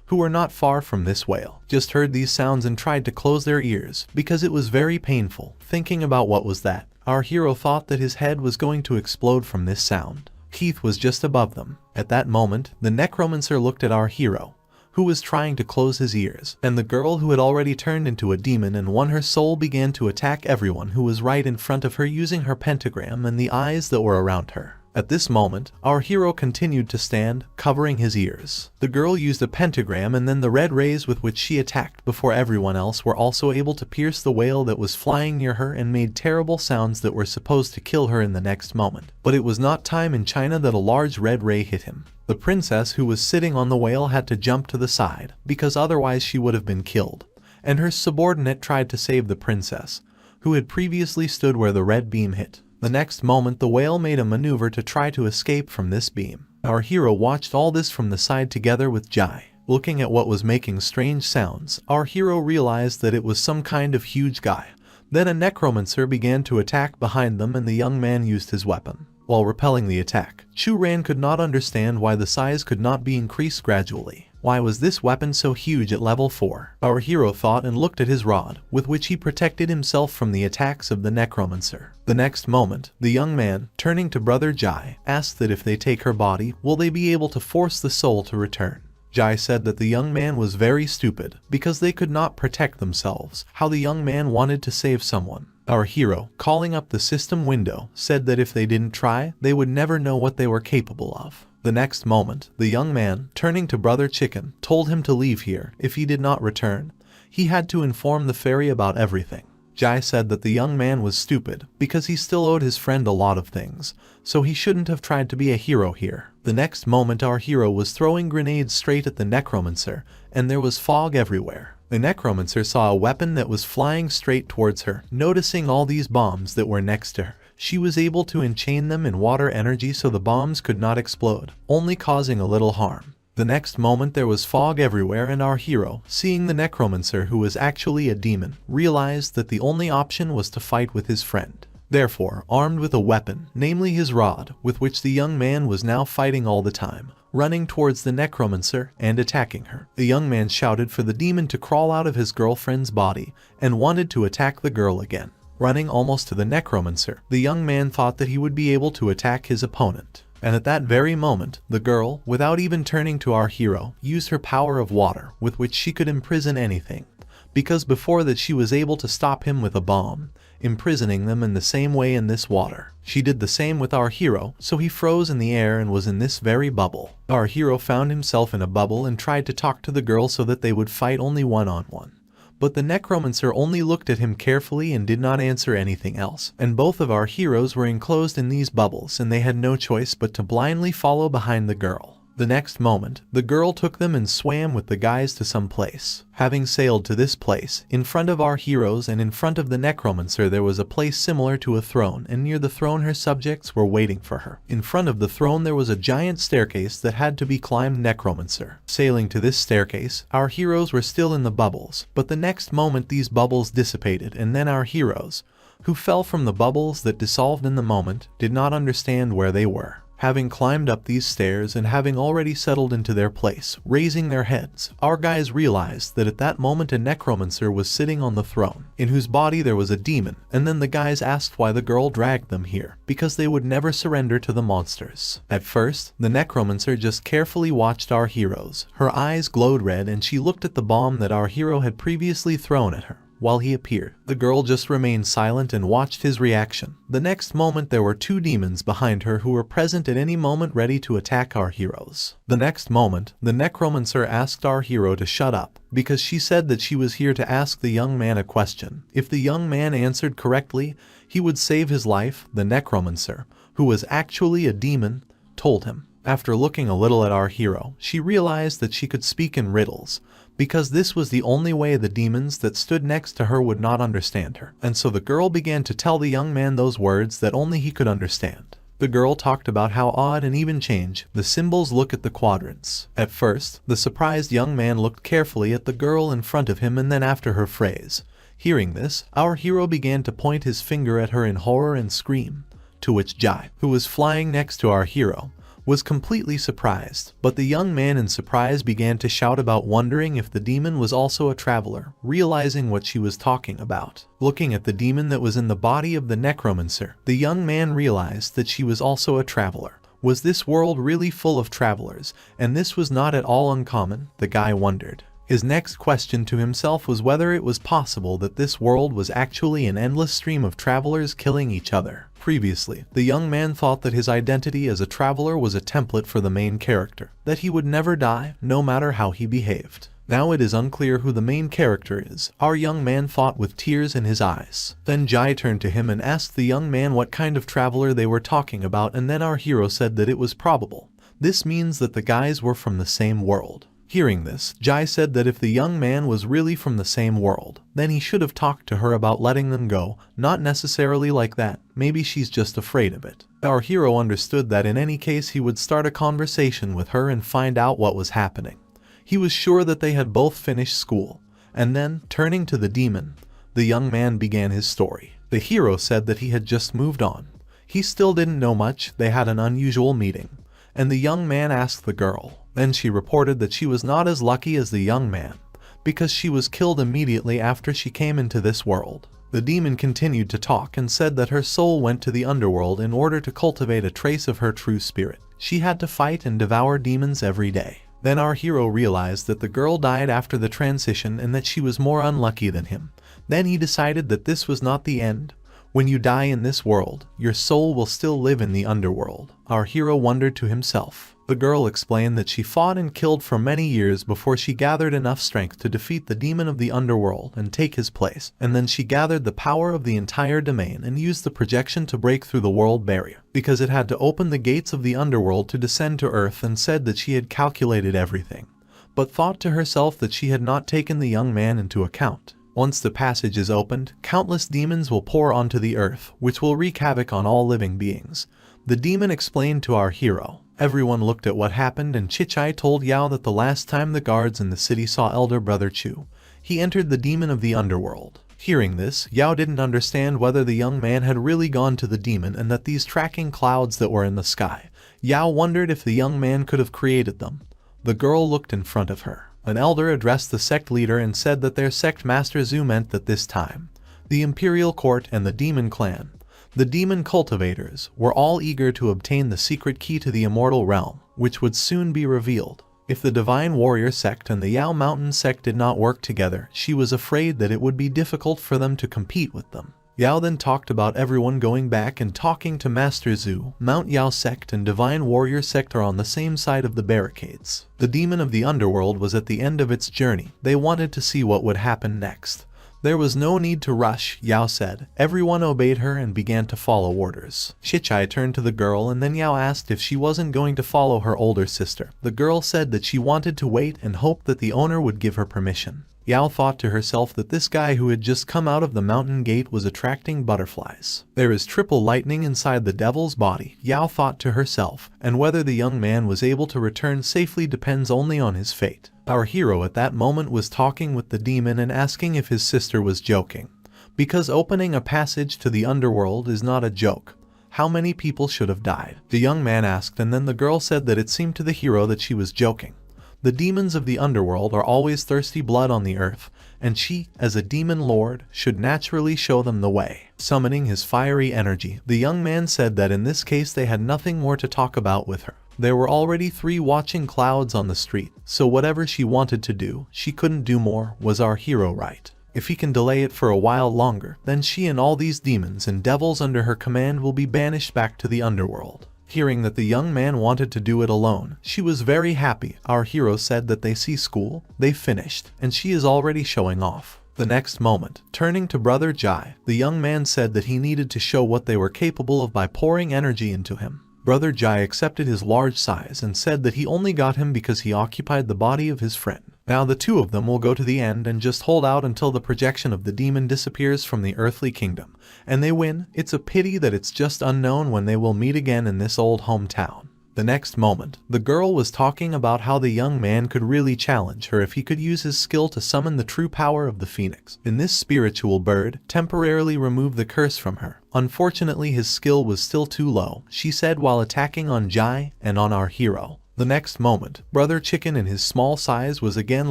who were not far from this whale, just heard these sounds and tried to close their ears, because it was very painful. Thinking about what was that, our hero thought that his head was going to explode from this sound. Keith was just above them. At that moment, the necromancer looked at our hero, who was trying to close his ears, and the girl who had already turned into a demon and won her soul began to attack everyone who was right in front of her using her pentagram and the eyes that were around her. At this moment, our hero continued to stand, covering his ears. The girl used a pentagram and then the red rays with which she attacked before everyone else were also able to pierce the whale that was flying near her and made terrible sounds that were supposed to kill her in the next moment. But it was not time in China that a large red ray hit him. The princess who was sitting on the whale had to jump to the side, because otherwise she would have been killed, and her subordinate tried to save the princess, who had previously stood where the red beam hit. The next moment the whale made a maneuver to try to escape from this beam. Our hero watched all this from the side together with Jai. Looking at what was making strange sounds, our hero realized that it was some kind of huge guy. Then a necromancer began to attack behind them and the young man used his weapon. While repelling the attack, Chu Ran could not understand why the size could not be increased gradually. Why was this weapon so huge at level 4? Our hero thought and looked at his rod, with which he protected himself from the attacks of the necromancer. The next moment, the young man, turning to brother Jai, asked that if they take her body, will they be able to force the soul to return? Jai said that the young man was very stupid, because they could not protect themselves. How the young man wanted to save someone. Our hero, calling up the system window, said that if they didn't try, they would never know what they were capable of. The next moment, the young man, turning to Brother Chicken, told him to leave here. If he did not return, he had to inform the fairy about everything. Jai said that the young man was stupid, because he still owed his friend a lot of things, so he shouldn't have tried to be a hero here. The next moment our hero was throwing grenades straight at the necromancer, and there was fog everywhere. The necromancer saw a weapon that was flying straight towards her. Noticing all these bombs that were next to her, she was able to enchain them in water energy so the bombs could not explode, only causing a little harm. The next moment there was fog everywhere and our hero, seeing the necromancer who was actually a demon, realized that the only option was to fight with his friend. Therefore, armed with a weapon, namely his rod, with which the young man was now fighting all the time, running towards the necromancer and attacking her. The young man shouted for the demon to crawl out of his girlfriend's body and wanted to attack the girl again. Running almost to the necromancer, the young man thought that he would be able to attack his opponent. And at that very moment, the girl, without even turning to our hero, used her power of water, with which she could imprison anything. Because before that she was able to stop him with a bomb, imprisoning them in the same way in this water. She did the same with our hero, so he froze in the air and was in this very bubble. Our hero found himself in a bubble and tried to talk to the girl so that they would fight only one-on-one. But the necromancer only looked at him carefully and did not answer anything else. And both of our heroes were enclosed in these bubbles and they had no choice but to blindly follow behind the girl. The next moment, the girl took them and swam with the guys to some place. Having sailed to this place, in front of our heroes and in front of the necromancer there was a place similar to a throne, and near the throne her subjects were waiting for her. In front of the throne there was a giant staircase that had to be climbed. Necromancer. Sailing to this staircase, our heroes were still in the bubbles, but the next moment these bubbles dissipated and then our heroes, who fell from the bubbles that dissolved in the moment, did not understand where they were. Having climbed up these stairs and having already settled into their place, raising their heads, our guys realized that at that moment a necromancer was sitting on the throne, in whose body there was a demon, and then the guys asked why the girl dragged them here, because they would never surrender to the monsters. At first, the necromancer just carefully watched our heroes. Her eyes glowed red and she looked at the bomb that our hero had previously thrown at her. While he appeared, the girl just remained silent and watched his reaction. The next moment there were 2 demons behind her who were present at any moment ready to attack our heroes. The next moment, the necromancer asked our hero to shut up, because she said that she was here to ask the young man a question. If the young man answered correctly, he would save his life. The necromancer, who was actually a demon, told him. After looking a little at our hero, she realized that she could speak in riddles, because this was the only way the demons that stood next to her would not understand her. And so the girl began to tell the young man those words that only he could understand. The girl talked about how odd and even change the symbols look at the quadrants. At first, the surprised young man looked carefully at the girl in front of him and then after her phrase. Hearing this, our hero began to point his finger at her in horror and scream, to which Jai, who was flying next to our hero, was completely surprised, but the young man in surprise began to shout about wondering if the demon was also a traveler, realizing what she was talking about. Looking at the demon that was in the body of the necromancer, the young man realized that she was also a traveler. Was this world really full of travelers? And this was not at all uncommon, the guy wondered. His next question to himself was whether it was possible that this world was actually an endless stream of travelers killing each other. Previously, the young man thought that his identity as a traveler was a template for the main character, that he would never die, no matter how he behaved. Now it is unclear who the main character is. Our young man thought with tears in his eyes. Then Jai turned to him and asked the young man what kind of traveler they were talking about, and then our hero said that it was probable. This means that the guys were from the same world. Hearing this, Jai said that if the young man was really from the same world, then he should have talked to her about letting them go, not necessarily like that, maybe she's just afraid of it. Our hero understood that in any case he would start a conversation with her and find out what was happening. He was sure that they had both finished school, and then, turning to the demon, the young man began his story. The hero said that he had just moved on. He still didn't know much. They had an unusual meeting, and the young man asked the girl. Then she reported that she was not as lucky as the young man, because she was killed immediately after she came into this world. The demon continued to talk and said that her soul went to the underworld in order to cultivate a trace of her true spirit. She had to fight and devour demons every day. Then our hero realized that the girl died after the transition and that she was more unlucky than him. Then he decided that this was not the end. When you die in this world, your soul will still live in the underworld. Our hero wondered to himself. The girl explained that she fought and killed for many years before she gathered enough strength to defeat the demon of the underworld and take his place, and then she gathered the power of the entire domain and used the projection to break through the world barrier, because it had to open the gates of the underworld to descend to earth, and said that she had calculated everything, but thought to herself that she had not taken the young man into account. Once the passage is opened, countless demons will pour onto the earth, which will wreak havoc on all living beings. The demon explained to our hero. Everyone looked at what happened, and Chichai told Yao that the last time the guards in the city saw elder brother Chu, he entered the demon of the underworld. Hearing this, Yao didn't understand whether the young man had really gone to the demon and that these tracking clouds that were in the sky. Yao wondered if the young man could have created them. The girl looked in front of her. An elder addressed the sect leader and said that their sect master Zhu meant that this time, the imperial court and the demon clan, the demon cultivators, were all eager to obtain the secret key to the immortal realm, which would soon be revealed. If the Divine Warrior Sect and the Yao Mountain Sect did not work together, she was afraid that it would be difficult for them to compete with them. Yao then talked about everyone going back and talking to Master Zhu. Mount Yao Sect and Divine Warrior Sect are on the same side of the barricades. The demon of the underworld was at the end of its journey. They wanted to see what would happen next. There was no need to rush, Yao said. Everyone obeyed her and began to follow orders. Shichai turned to the girl, and then Yao asked if she wasn't going to follow her older sister. The girl said that she wanted to wait and hoped that the owner would give her permission. Yao thought to herself that this guy who had just come out of the mountain gate was attracting butterflies. There is triple lightning inside the devil's body, Yao thought to herself, and whether the young man was able to return safely depends only on his fate. Our hero at that moment was talking with the demon and asking if his sister was joking, because opening a passage to the underworld is not a joke. How many people should have died? The young man asked, and then the girl said that it seemed to the hero that she was joking. The demons of the underworld are always thirsty blood on the earth, and she, as a demon lord, should naturally show them the way. Summoning his fiery energy, the young man said that in this case they had nothing more to talk about with her. There were already 3 watching clouds on the street, so whatever she wanted to do, she couldn't do more. Was our hero right? If he can delay it for a while longer, then she and all these demons and devils under her command will be banished back to the underworld. Hearing that the young man wanted to do it alone, she was very happy. Our hero said that they see school, they finished, and she is already showing off. The next moment, turning to Brother Jai, the young man said that he needed to show what they were capable of by pouring energy into him. Brother Jai accepted his large size and said that he only got him because he occupied the body of his friend. Now the 2 of them will go to the end and just hold out until the projection of the demon disappears from the earthly kingdom, and they win. It's a pity that it's just unknown when they will meet again in this old hometown. The next moment, the girl was talking about how the young man could really challenge her if he could use his skill to summon the true power of the phoenix. In this spiritual bird, temporarily remove the curse from her. Unfortunately, his skill was still too low, she said while attacking on Jai and on our hero. The next moment, Brother Chicken in his small size was again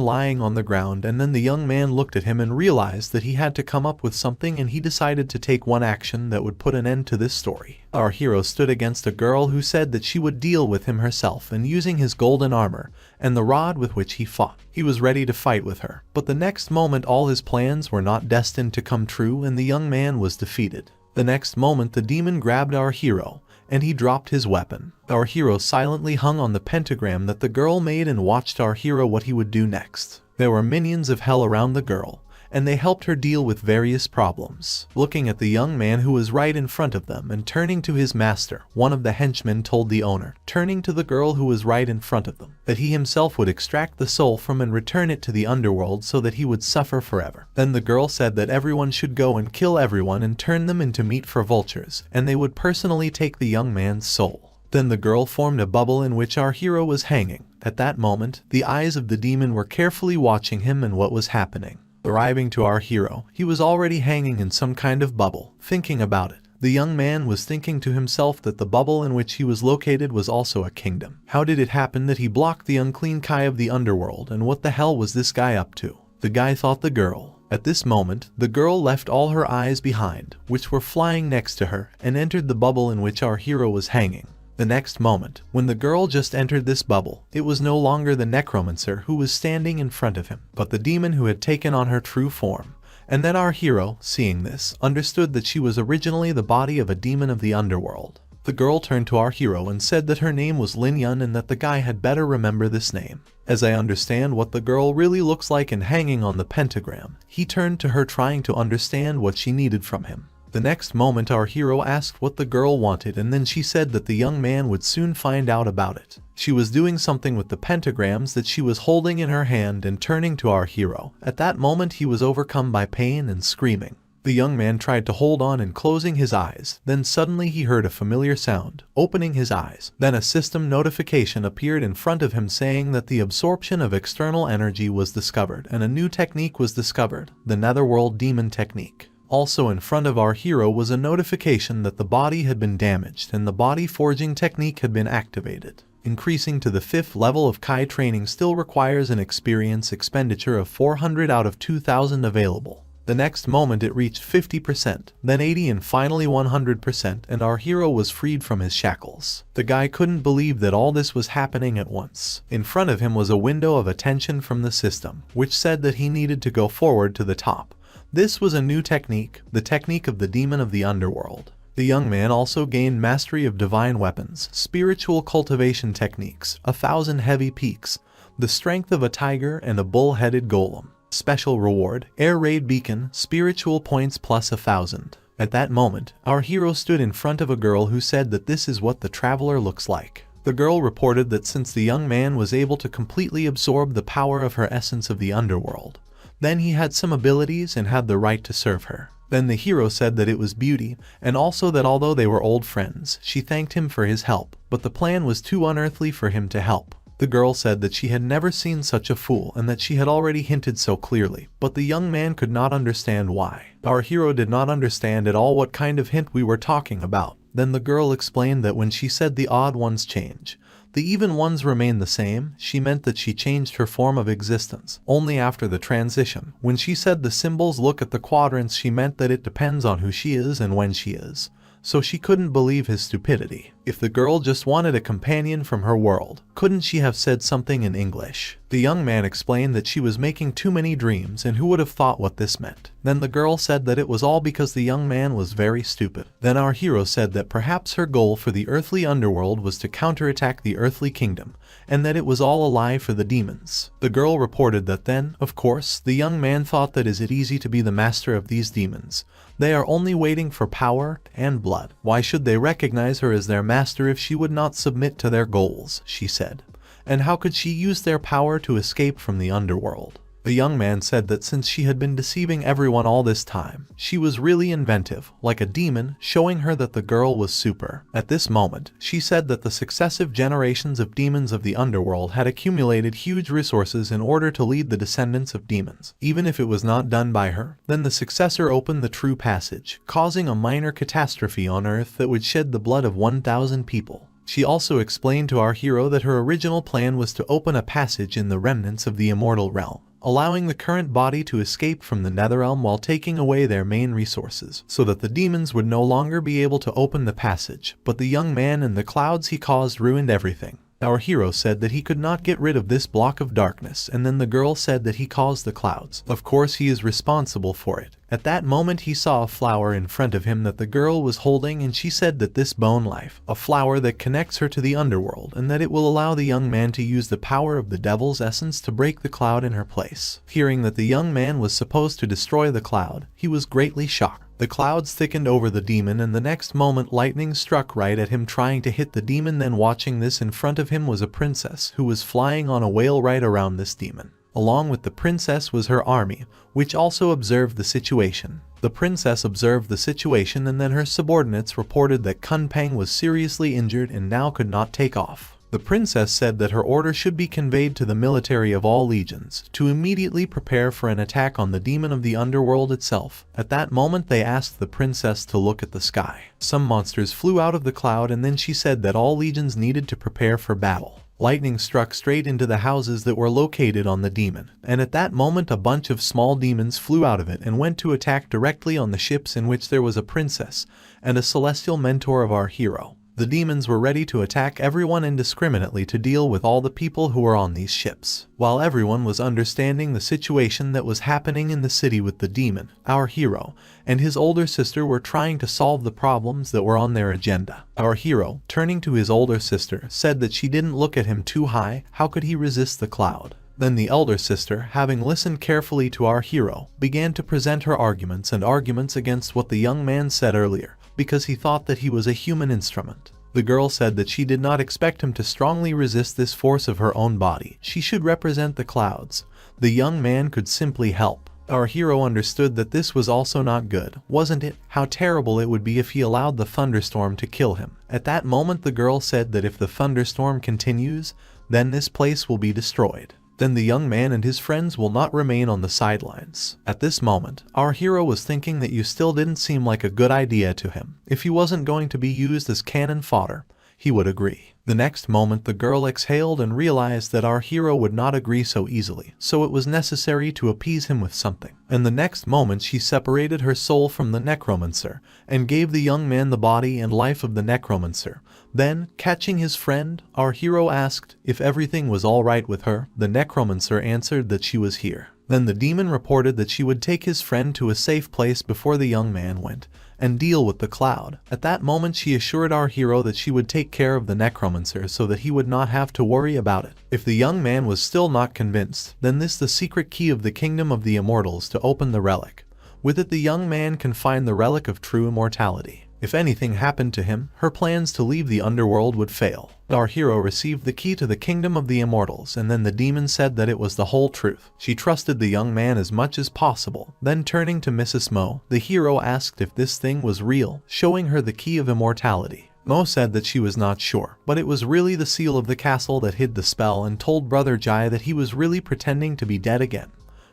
lying on the ground, and then the young man looked at him and realized that he had to come up with something, and he decided to take one action that would put an end to this story. Our hero stood against a girl who said that she would deal with him herself, and using his golden armor and the rod with which he fought, he was ready to fight with her. But the next moment all his plans were not destined to come true, and the young man was defeated. The next moment the demon grabbed our hero, and he dropped his weapon. Our hero silently hung on the pentagram that the girl made and watched our hero what he would do next. There were minions of hell around the girl, and they helped her deal with various problems. Looking at the young man who was right in front of them and turning to his master, one of the henchmen told the owner, turning to the girl who was right in front of them, that he himself would extract the soul from and return it to the underworld so that he would suffer forever. Then the girl said that everyone should go and kill everyone and turn them into meat for vultures, and they would personally take the young man's soul. Then the girl formed a bubble in which our hero was hanging. At that moment, the eyes of the demon were carefully watching him and what was happening. Arriving to our hero, he was already hanging in some kind of bubble. Thinking about it, the young man was thinking to himself that the bubble in which he was located was also a kingdom. How did it happen that he blocked the unclean Kai of the underworld, and what the hell was this guy up to? The guy thought the girl. At this moment, the girl left all her eyes behind, which were flying next to her, and entered the bubble in which our hero was hanging. The next moment, when the girl just entered this bubble, it was no longer the necromancer who was standing in front of him, but the demon who had taken on her true form. And then our hero, seeing this, understood that she was originally the body of a demon of the underworld. The girl turned to our hero and said that her name was Lin Yun and that the guy had better remember this name. As I understand what the girl really looks like and hanging on the pentagram, he turned to her trying to understand what she needed from him. The next moment our hero asked what the girl wanted, and then she said that the young man would soon find out about it. She was doing something with the pentagrams that she was holding in her hand, and turning to our hero. At that moment he was overcome by pain and screaming. The young man tried to hold on and closing his eyes, then suddenly he heard a familiar sound. Opening his eyes, then a system notification appeared in front of him saying that the absorption of external energy was discovered, and a new technique was discovered, the Netherworld Demon Technique. Also in front of our hero was a notification that the body had been damaged and the body forging technique had been activated. Increasing to the 5th level of Kai training still requires an experience expenditure of 400 out of 2,000 available. The next moment it reached 50%, then 80% and finally 100%, and our hero was freed from his shackles. The guy couldn't believe that all this was happening at once. In front of him was a window of attention from the system, which said that he needed to go forward to the top. This was a new technique, the technique of the demon of the underworld. The young man also gained mastery of divine weapons, spiritual cultivation techniques, 1,000 heavy peaks, the strength of a tiger and a bull-headed golem. Special reward, air raid beacon, spiritual points plus 1,000. At that moment, our hero stood in front of a girl who said that this is what the traveler looks like. The girl reported that since the young man was able to completely absorb the power of her essence of the underworld, then he had some abilities and had the right to serve her. Then the hero said that it was beauty, and also that although they were old friends, she thanked him for his help, but the plan was too unearthly for him to help. The girl said that she had never seen such a fool and that she had already hinted so clearly, but the young man could not understand why. Our hero did not understand at all what kind of hint we were talking about. Then the girl explained that when she said the odd ones change, the even ones remain the same, she meant that she changed her form of existence only after the transition. When she said the symbols look at the quadrants, she meant that it depends on who she is and when she is. So she couldn't believe his stupidity. If the girl just wanted a companion from her world, couldn't she have said something in English? The young man explained that she was making too many dreams and who would have thought what this meant. Then the girl said that it was all because the young man was very stupid. Then our hero said that perhaps her goal for the earthly underworld was to counterattack the earthly kingdom, and that it was all a lie for the demons. The girl reported that then, of course, the young man thought that is it easy to be the master of these demons. They are only waiting for power and blood. Why should they recognize her as their master if she would not submit to their goals, she said. And how could she use their power to escape from the underworld? The young man said that since she had been deceiving everyone all this time, she was really inventive, like a demon, showing her that the girl was super. At this moment, she said that the successive generations of demons of the underworld had accumulated huge resources in order to lead the descendants of demons. Even if it was not done by her, then the successor opened the true passage, causing a minor catastrophe on Earth that would shed the blood of 1,000 people. She also explained to our hero that her original plan was to open a passage in the remnants of the immortal realm, allowing the current body to escape from the Netherrealm while taking away their main resources, so that the demons would no longer be able to open the passage. But the young man and the clouds he caused ruined everything. Our hero said that he could not get rid of this block of darkness, and then the girl said that he caused the clouds. Of course he is responsible for it. At that moment he saw a flower in front of him that the girl was holding, and she said that this bone life, a flower that connects her to the underworld, and that it will allow the young man to use the power of the devil's essence to break the cloud in her place. Hearing that the young man was supposed to destroy the cloud, he was greatly shocked. The clouds thickened over the demon, and the next moment lightning struck right at him, trying to hit the demon. Then watching this in front of him was a princess who was flying on a whale right around this demon. Along with the princess was her army, which also observed the situation. The princess observed the situation, and then her subordinates reported that Kunpeng was seriously injured and now could not take off. The princess said that her order should be conveyed to the military of all legions to immediately prepare for an attack on the demon of the underworld itself. At that moment they asked the princess to look at the sky. Some monsters flew out of the cloud, and then she said that all legions needed to prepare for battle. Lightning struck straight into the houses that were located on the demon, and at that moment a bunch of small demons flew out of it and went to attack directly on the ships in which there was a princess and a celestial mentor of our hero. The demons were ready to attack everyone indiscriminately to deal with all the people who were on these ships. While everyone was understanding the situation that was happening in the city with the demon, our hero and his older sister were trying to solve the problems that were on their agenda. Our hero, turning to his older sister, said that she didn't look at him too high. How could he resist the cloud? Then the elder sister, having listened carefully to our hero, began to present her arguments against what the young man said earlier, because he thought that he was a human instrument. The girl said that she did not expect him to strongly resist this force of her own body. She should represent the clouds. The young man could simply help. Our hero understood that this was also not good, wasn't it? How terrible it would be if he allowed the thunderstorm to kill him. At that moment the girl said that if the thunderstorm continues, then this place will be destroyed. Then the young man and his friends will not remain on the sidelines. At this moment, our hero was thinking that you still didn't seem like a good idea to him. If he wasn't going to be used as cannon fodder, he would agree. The next moment the girl exhaled and realized that our hero would not agree so easily, so it was necessary to appease him with something. And the next moment she separated her soul from the necromancer and gave the young man the body and life of the necromancer. Then, catching his friend, our hero asked if everything was all right with her. The necromancer answered that she was here. Then the demon reported that she would take his friend to a safe place before the young man went and deal with the cloud. At that moment she assured our hero that she would take care of the necromancer so that he would not have to worry about it. If the young man was still not convinced, then this the secret key of the kingdom of the immortals to open the relic. With it the young man can find the relic of true immortality. If anything happened to him, her plans to leave the underworld would fail. Our hero received the key to the kingdom of the immortals, and then the demon said that it was the whole truth. She trusted the young man as much as possible. Then turning to Mrs. Mo, the hero asked if this thing was real, showing her the key of immortality. Mo said that she was not sure, but it was really the seal of the castle that hid the spell, and told Brother Jai that he was really pretending to be dead again.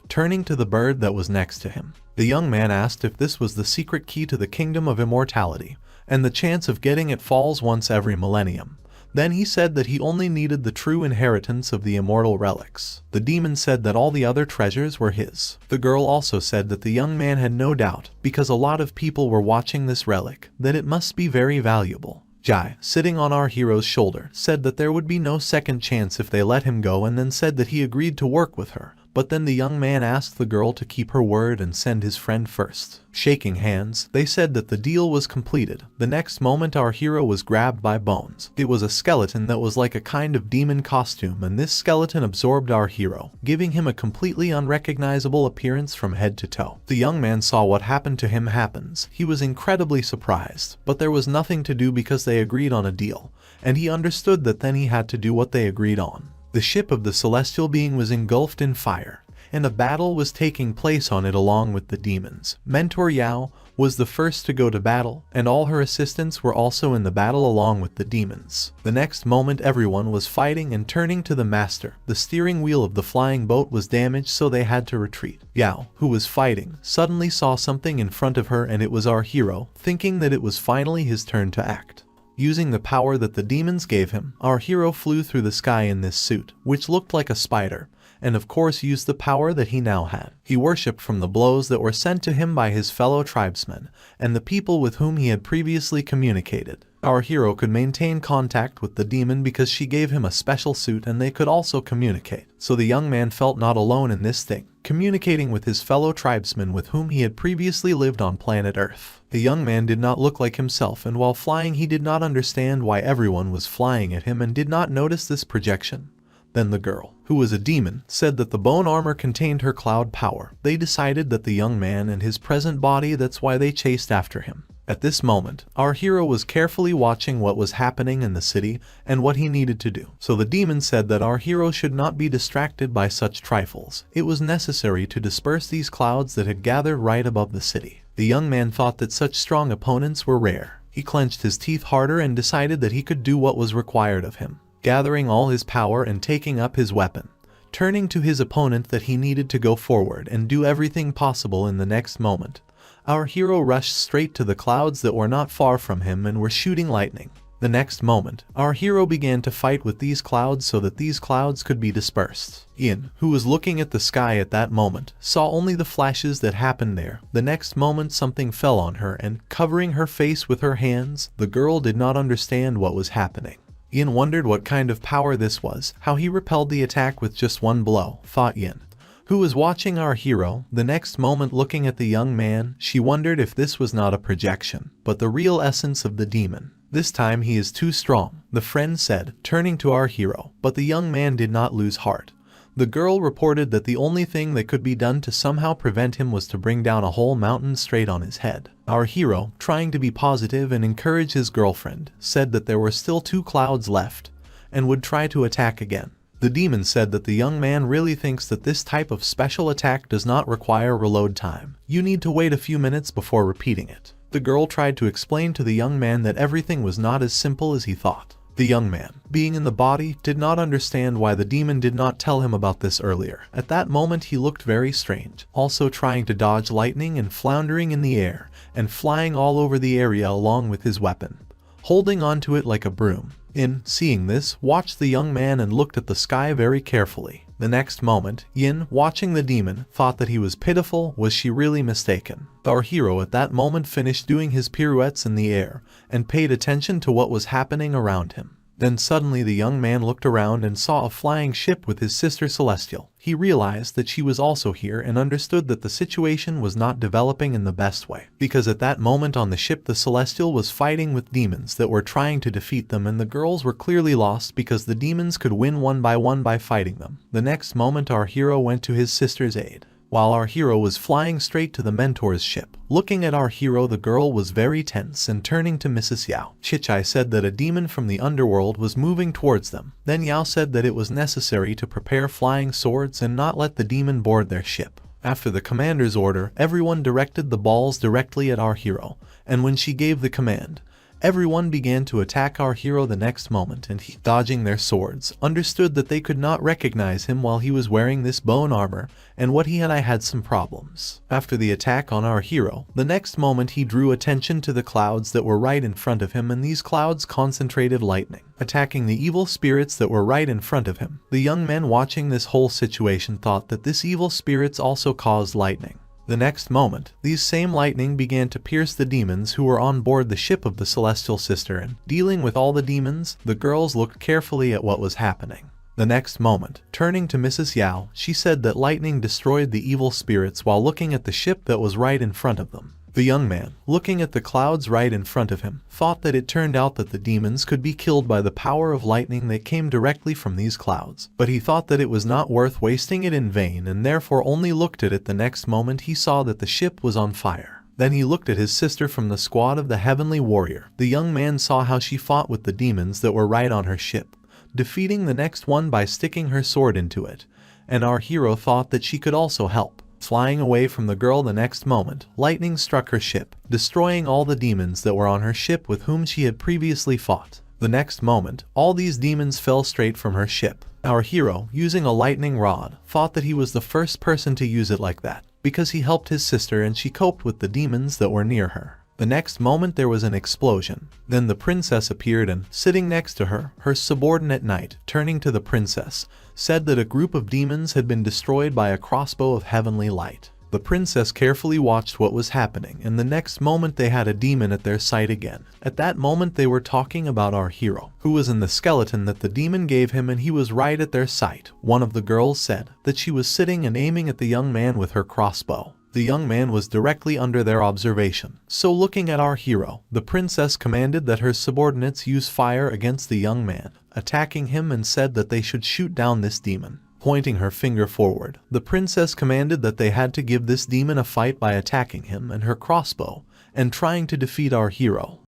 Turning to the bird that was next to him, the young man asked if this was the secret key to the kingdom of immortality, and the chance of getting it falls once every millennium. Then he said that he only needed the true inheritance of the immortal relics. The demon said that all the other treasures were his. The girl also said that the young man had no doubt, because a lot of people were watching this relic, that it must be very valuable. Jai, sitting on our hero's shoulder, said that there would be no second chance if they let him go, and then said that he agreed to work with her. But then the young man asked the girl to keep her word and send his friend first. Shaking hands, they said that the deal was completed. The next moment our hero was grabbed by Bones. It was a skeleton that was like a kind of demon costume, and this skeleton absorbed our hero, giving him a completely unrecognizable appearance from head to toe. The young man saw what happened to him happens. He was incredibly surprised, but there was nothing to do because they agreed on a deal, and he understood that then he had to do what they agreed on. The ship of the celestial being was engulfed in fire, and a battle was taking place on it along with the demons. Mentor Yao was the first to go to battle, and all her assistants were also in the battle along with the demons. The next moment everyone was fighting and turning to the master. The steering wheel of the flying boat was damaged, so they had to retreat. Yao, who was fighting, suddenly saw something in front of her, and it was our hero, thinking that it was finally his turn to act. Using the power that the demons gave him, our hero flew through the sky in this suit, which looked like a spider, and of course used the power that he now had. He worshipped from the blows that were sent to him by his fellow tribesmen, and the people with whom he had previously communicated. Our hero could maintain contact with the demon because she gave him a special suit, and they could also communicate. So the young man felt not alone in this thing, communicating with his fellow tribesmen with whom he had previously lived on planet Earth. The young man did not look like himself, and while flying he did not understand why everyone was flying at him and did not notice this projection. Then the girl, who was a demon, said that the bone armor contained her cloud power. They decided that the young man and his present body, that's why they chased after him. At this moment, our hero was carefully watching what was happening in the city and what he needed to do. So the demon said that our hero should not be distracted by such trifles. It was necessary to disperse these clouds that had gathered right above the city. The young man thought that such strong opponents were rare. He clenched his teeth harder and decided that he could do what was required of him. Gathering all his power and taking up his weapon, turning to his opponent that he needed to go forward and do everything possible. In the next moment, our hero rushed straight to the clouds that were not far from him and were shooting lightning. The next moment, our hero began to fight with these clouds so that these clouds could be dispersed. Yin, who was looking at the sky at that moment, saw only the flashes that happened there. The next moment something fell on her, and covering her face with her hands, the girl did not understand what was happening. Yin wondered what kind of power this was, how he repelled the attack with just one blow, thought Yin, who was watching our hero. The next moment, looking at the young man, she wondered if this was not a projection, but the real essence of the demon. This time he is too strong, the friend said, turning to our hero, but the young man did not lose heart. The girl reported that the only thing that could be done to somehow prevent him was to bring down a whole mountain straight on his head. Our hero, trying to be positive and encourage his girlfriend, said that there were still 2 clouds left, and would try to attack again. The demon said that the young man really thinks that this type of special attack does not require reload time. You need to wait a few minutes before repeating it. The girl tried to explain to the young man that everything was not as simple as he thought. The young man, being in the body, did not understand why the demon did not tell him about this earlier. At that moment he looked very strange, also trying to dodge lightning and floundering in the air, and flying all over the area along with his weapon, holding onto it like a broom. Yin, seeing this, watched the young man and looked at the sky very carefully. The next moment, Yin, watching the demon, thought that he was pitiful. Was she really mistaken? Our hero at that moment finished doing his pirouettes in the air and paid attention to what was happening around him. Then suddenly the young man looked around and saw a flying ship with his sister Celestial. He realized that she was also here and understood that the situation was not developing in the best way, because at that moment on the ship the Celestial was fighting with demons that were trying to defeat them, and the girls were clearly lost because the demons could win one by fighting them. The next moment our hero went to his sister's aid. While our hero was flying straight to the mentor's ship, looking at our hero, the girl was very tense and turning to Mrs. Yao. Chichai said that a demon from the underworld was moving towards them. Then Yao said that it was necessary to prepare flying swords and not let the demon board their ship. After the commander's order, everyone directed the balls directly at our hero, and when she gave the command, Everyone began to attack our hero the next moment, and he, dodging their swords, understood that they could not recognize him while he was wearing this bone armor, and what he and I had some problems. After the attack on our hero, the next moment he drew attention to the clouds that were right in front of him, and these clouds concentrated lightning, attacking the evil spirits that were right in front of him. The young men watching this whole situation thought that this evil spirits also caused lightning. The next moment, these same lightning began to pierce the demons who were on board the ship of the Celestial Sister, and dealing with all the demons, the girls looked carefully at what was happening. The next moment, turning to Mrs. Yao, she said that lightning destroyed the evil spirits while looking at the ship that was right in front of them. The young man, looking at the clouds right in front of him, thought that it turned out that the demons could be killed by the power of lightning that came directly from these clouds. But he thought that it was not worth wasting it in vain, and therefore only looked at it. The next moment he saw that the ship was on fire. Then he looked at his sister from the squad of the Heavenly Warrior. The young man saw how she fought with the demons that were right on her ship, defeating the next one by sticking her sword into it, and our hero thought that she could also help. Flying away from the girl the next moment, lightning struck her ship, destroying all the demons that were on her ship with whom she had previously fought. The next moment, all these demons fell straight from her ship. Our hero, using a lightning rod, thought that he was the first person to use it like that, because he helped his sister and she coped with the demons that were near her. The next moment there was an explosion. Then the princess appeared and, sitting next to her, her subordinate knight, turning to the princess, said that a group of demons had been destroyed by a crossbow of heavenly light. The princess carefully watched what was happening, and the next moment they had a demon at their sight again. At that moment they were talking about our hero, who was in the skeleton that the demon gave him, and he was right at their sight. One of the girls said that she was sitting and aiming at the young man with her crossbow. The young man was directly under their observation. So looking at our hero, the princess commanded that her subordinates use fire against the young man, attacking him, and said that they should shoot down this demon. Pointing her finger forward, the princess commanded that they had to give this demon a fight by attacking him and her crossbow, and trying to defeat our hero.